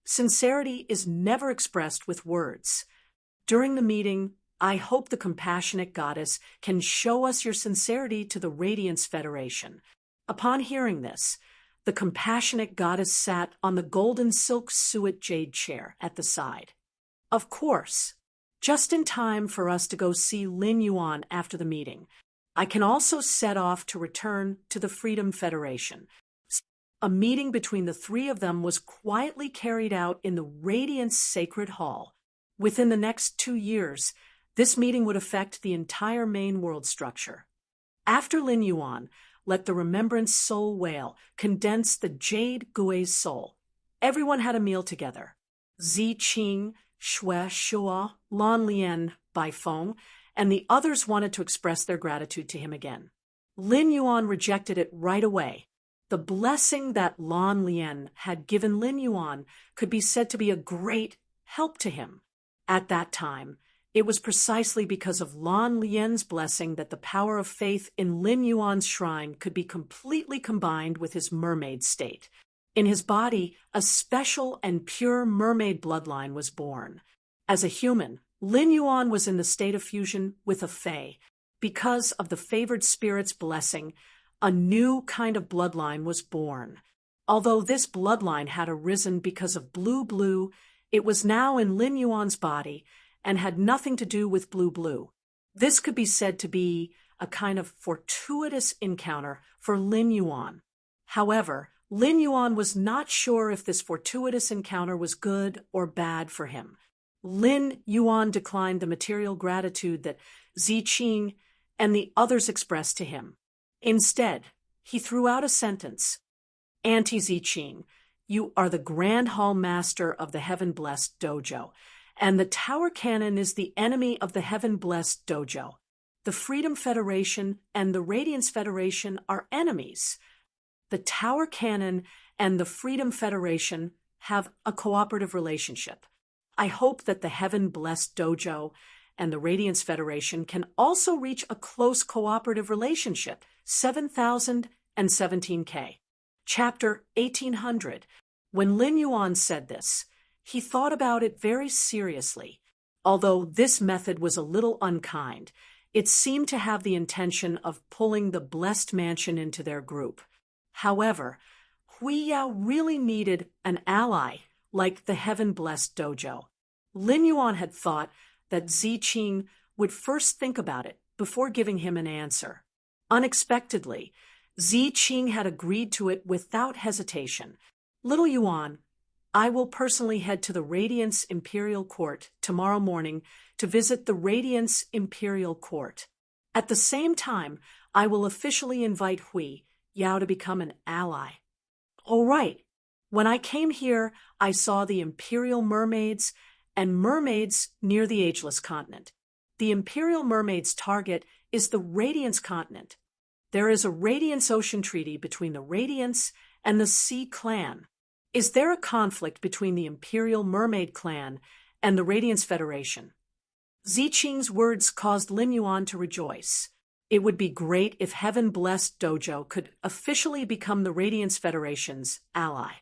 Sincerity is never expressed with words. During the meeting, I hope the compassionate goddess can show us your sincerity to the Radiance Federation. Upon hearing this, the compassionate goddess sat on the golden silk suet jade chair at the side. Of course, just in time for us to go see Lin Yuan after the meeting. I can also set off to return to the Freedom Federation. A meeting between the three of them was quietly carried out in the Radiance Sacred Hall. Within the next 2 years, this meeting would affect the entire main world structure. After Lin Yuan, let the Remembrance Soul Whale condense the Jade Gui's soul. Everyone had a meal together. Zi Qing, Shui Shua, Lan Lian, Bai Feng, and the others wanted to express their gratitude to him again. Lin Yuan rejected it right away. The blessing that Lan Lian had given Lin Yuan could be said to be a great help to him. At that time, it was precisely because of Lan Lian's blessing that the power of faith in Lin Yuan's shrine could be completely combined with his mermaid state. In his body, a special and pure mermaid bloodline was born. As a human, Lin Yuan was in the state of fusion with a fae. Because of the favored spirit's blessing, a new kind of bloodline was born. Although this bloodline had arisen because of Blue, it was now in Lin Yuan's body and had nothing to do with Blue. This could be said to be a kind of fortuitous encounter for Lin Yuan. However, Lin Yuan was not sure if this fortuitous encounter was good or bad for him. Lin Yuan declined the material gratitude that Zi Qing and the others expressed to him. Instead, he threw out a sentence. Auntie-Zi Qing, you are the Grand Hall Master of the Heaven-Blessed Dojo, and the Tower Cannon is the enemy of the Heaven-Blessed Dojo. The Freedom Federation and the Radiance Federation are enemies. The Tower Cannon and the Freedom Federation have a cooperative relationship. I hope that the Heaven-Blessed Dojo and the Radiance Federation can also reach a close cooperative relationship. 7017K. Chapter 1800. When Lin Yuan said this, he thought about it very seriously. Although this method was a little unkind, it seemed to have the intention of pulling the Blessed Mansion into their group. However, Hui Yao really needed an ally like the Heaven-Blessed Dojo. Lin Yuan had thought that Zi Qing would first think about it before giving him an answer. Unexpectedly, Zi Qing had agreed to it without hesitation. Little Yuan, I will personally head to the Radiance Imperial Court tomorrow morning to visit the Radiance Imperial Court. At the same time, I will officially invite Hui Yao to become an ally. All right. When I came here, I saw the Imperial Mermaids and mermaids near the Ageless Continent. The Imperial Mermaids' target is the Radiance Continent. There is a Radiance Ocean Treaty between the Radiance and the Sea Clan. Is there a conflict between the Imperial Mermaid Clan and the Radiance Federation? Zi Qing's words caused Lin Yuan to rejoice. It would be great if Heaven-Blessed Dojo could officially become the Radiance Federation's ally.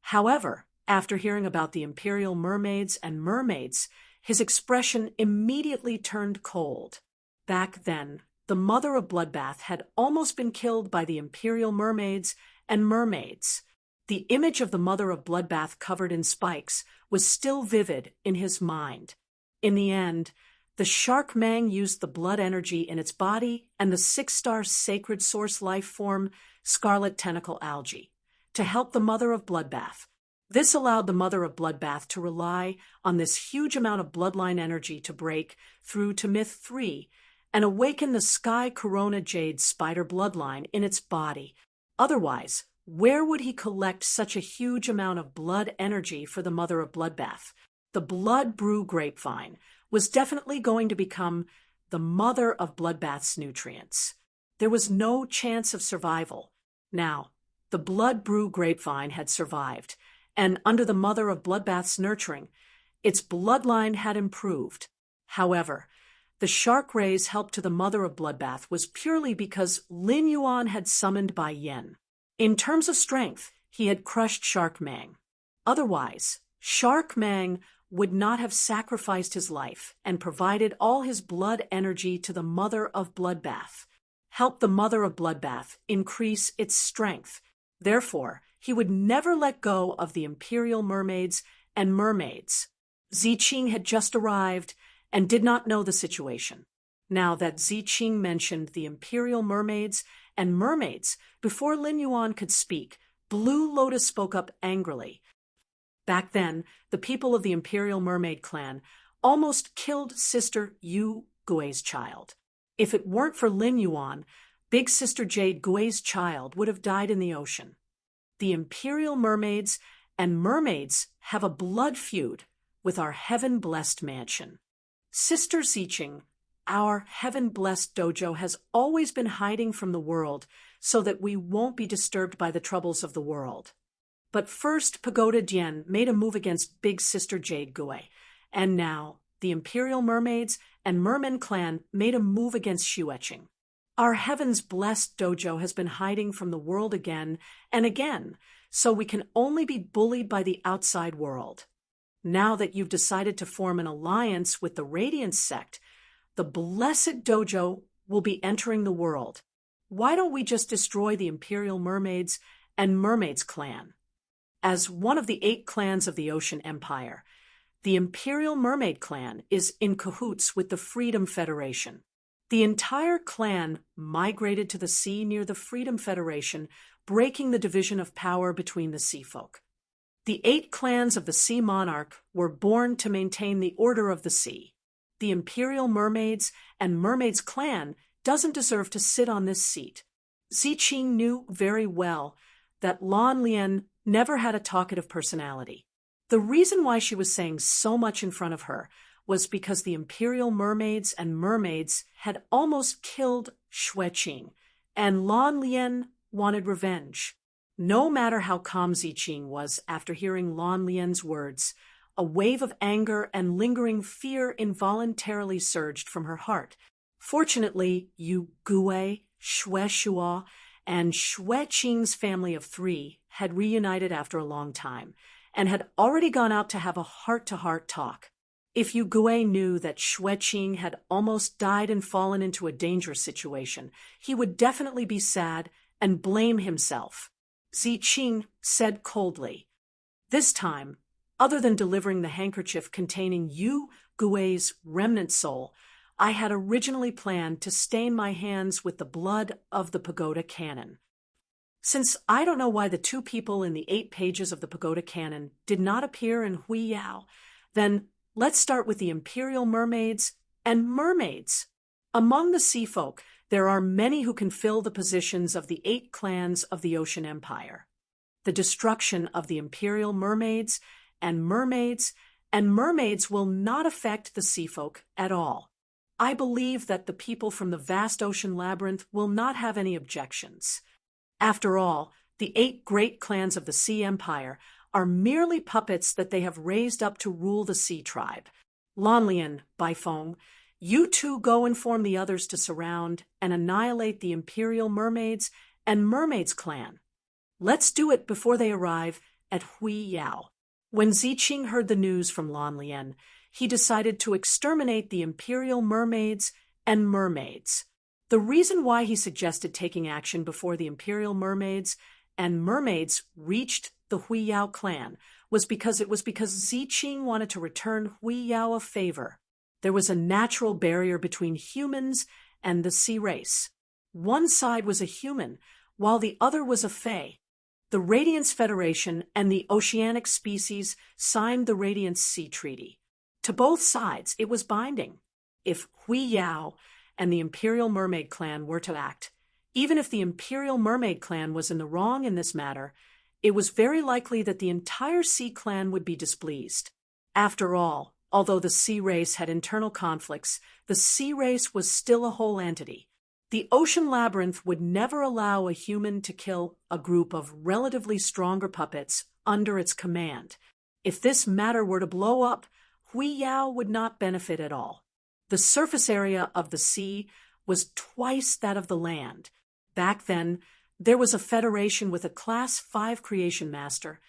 However, after hearing about the Imperial Mermaids and mermaids, his expression immediately turned cold. Back then, the Mother of Bloodbath had almost been killed by the Imperial Mermaids and mermaids. The image of the Mother of Bloodbath covered in spikes was still vivid in his mind. In the end, the Shark Mang used the blood energy in its body and the 6-star sacred source life form, Scarlet Tentacle Algae, to help the Mother of Bloodbath. This allowed the Mother of Bloodbath to rely on this huge amount of bloodline energy to break through to Myth 3 and awaken the Sky Corona Jade spider bloodline in its body. Otherwise, where would he collect such a huge amount of blood energy for the Mother of Bloodbath? The Blood Brew Grapevine was definitely going to become the Mother of Bloodbath's nutrients. There was no chance of survival. Now, the Blood Brew Grapevine had survived, and under the Mother of Bloodbath's nurturing, its bloodline had improved. However, The shark ray's help to the mother of Bloodbath was purely because Lin Yuan had summoned Bai Yin. In terms of strength, he had crushed Shark Mang. Otherwise, Shark Mang would not have sacrificed his life and provided all his blood energy to the mother of Bloodbath, help the mother of Bloodbath increase its strength. Therefore, he would never let go of the Imperial Mermaids and Mermaids. Ziqing had just arrived and did not know the situation. Now that Ziqing mentioned the Imperial Mermaids and Mermaids before Lin Yuan could speak, Blue Lotus spoke up angrily. Back then, the people of the Imperial Mermaid clan almost killed Sister Yu Gui's child. If it weren't for Lin Yuan, Big Sister Jade Gui's child would have died in the ocean. The Imperial Mermaids and Mermaids have a blood feud with our heaven-blessed mansion. Sister Ziqing, our heaven-blessed dojo has always been hiding from the world so that we won't be disturbed by the troubles of the world. But first, Pagoda Dian made a move against Big Sister Jade Gui, and now the Imperial Mermaids and Merman clan made a move against Xueqing. Our heavens-blessed dojo has been hiding from the world again and again, so we can only be bullied by the outside world. Now that you've decided to form an alliance with the Radiance sect, the blessed dojo will be entering the world. Why don't we just destroy the Imperial Mermaids and Mermaids clan? As one of the 8 clans of the Ocean Empire, the Imperial Mermaid clan is in cahoots with the Freedom Federation. The entire clan migrated to the sea near the Freedom Federation, breaking the division of power between the sea folk. The 8 clans of the Sea Monarch were born to maintain the order of the sea. The Imperial Mermaids and Mermaids clan doesn't deserve to sit on this seat. Ziqing knew very well that Lan Lian never had a talkative personality. The reason why she was saying so much in front of her was because the Imperial Mermaids and Mermaids had almost killed Xueqing, and Lan Lian wanted revenge. No matter how calm Ziqing was after hearing Lan Lian's words, a wave of anger and lingering fear involuntarily surged from her heart. Fortunately, Yu Gui, Xue Shua, and Xueqing's family of 3 had reunited after a long time, and had already gone out to have a heart-to-heart talk. If Yu Gui knew that Xueqing had almost died and fallen into a dangerous situation, he would definitely be sad and blame himself. Ziqing said coldly. This time, other than delivering the handkerchief containing Yu Gui's remnant soul, I had originally planned to stain my hands with the blood of the Pagoda Canon. Since I don't know why the 2 people in the 8 pages of the Pagoda Canon did not appear in Hui Yao, then let's start with the Imperial Mermaids and Mermaids. Among the sea folk, there are many who can fill the positions of the 8 clans of the Ocean Empire. The destruction of the Imperial Mermaids and Mermaids will not affect the sea folk at all. I believe that the people from the vast ocean labyrinth will not have any objections. After all, the 8 great clans of the Sea Empire are merely puppets that they have raised up to rule the Sea Tribe. Lanlian, Baifeng, you 2 go inform the others to surround and annihilate the Imperial Mermaids and Mermaids clan. Let's do it before they arrive at Hui Yao. When Ziqing heard the news from Lanlian, he decided to exterminate the Imperial Mermaids and Mermaids. The reason why he suggested taking action before the Imperial Mermaids and Mermaids reached the Hui Yao clan was because Ziqing wanted to return Hui Yao a favor. There was a natural barrier between humans and the sea race. One side was a human, while the other was a fae. The Radiance Federation and the oceanic species signed the Radiance Sea Treaty. To both sides, it was binding. If Hui Yao and the Imperial Mermaid clan were to act, even if the Imperial Mermaid clan was in the wrong in this matter, it was very likely that the entire Sea clan would be displeased. After all, although the sea race had internal conflicts, the sea race was still a whole entity. The ocean labyrinth would never allow a human to kill a group of relatively stronger puppets under its command. If this matter were to blow up, Hui Yao would not benefit at all. The surface area of the sea was twice that of the land. Back then, there was a federation with a Class 5 creation master,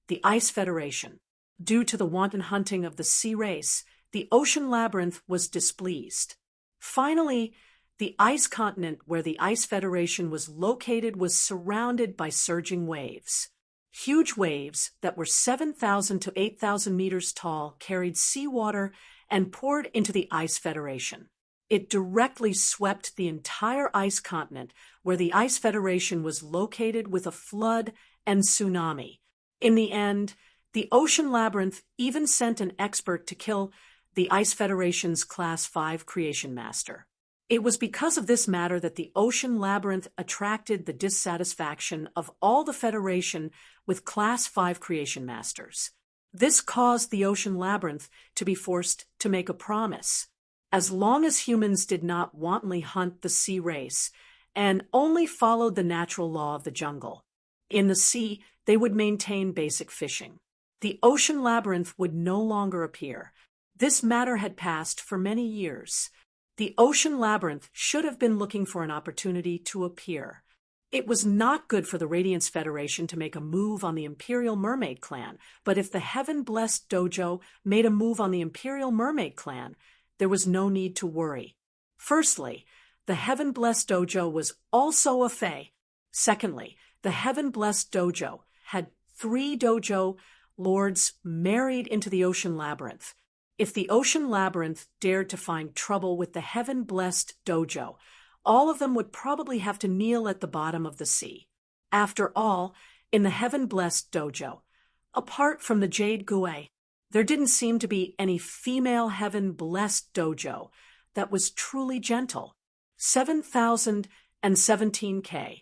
the Ice Federation. Due to the wanton hunting of the sea race, the ocean labyrinth was displeased. Finally, the ice continent where the Ice Federation was located was surrounded by surging waves. Huge waves that were 7,000 to 8,000 meters tall carried seawater and poured into the Ice Federation. It directly swept the entire ice continent where the Ice Federation was located with a flood and tsunami. In the end, the Ocean Labyrinth even sent an expert to kill the Ice Federation's Class 5 creation master. It was because of this matter that the Ocean Labyrinth attracted the dissatisfaction of all the Federation with Class 5 creation masters. This caused the Ocean Labyrinth to be forced to make a promise. As long as humans did not wantonly hunt the sea race and only followed the natural law of the jungle, in the sea they would maintain basic fishing. The Ocean Labyrinth would no longer appear. This matter had passed for many years. The Ocean Labyrinth should have been looking for an opportunity to appear. It was not good for the Radiance Federation to make a move on the Imperial Mermaid Clan, but if the Heaven-Blessed Dojo made a move on the Imperial Mermaid Clan, there was no need to worry. Firstly, the Heaven-Blessed Dojo was also a Fae. Secondly, the Heaven-Blessed Dojo had 3 dojo lords married into the Ocean Labyrinth. If the Ocean Labyrinth dared to find trouble with the Heaven-Blessed Dojo, all of them would probably have to kneel at the bottom of the sea. After all, in the Heaven-Blessed Dojo, apart from the Jade Gui, there didn't seem to be any female Heaven-Blessed Dojo that was truly gentle. 7,017K.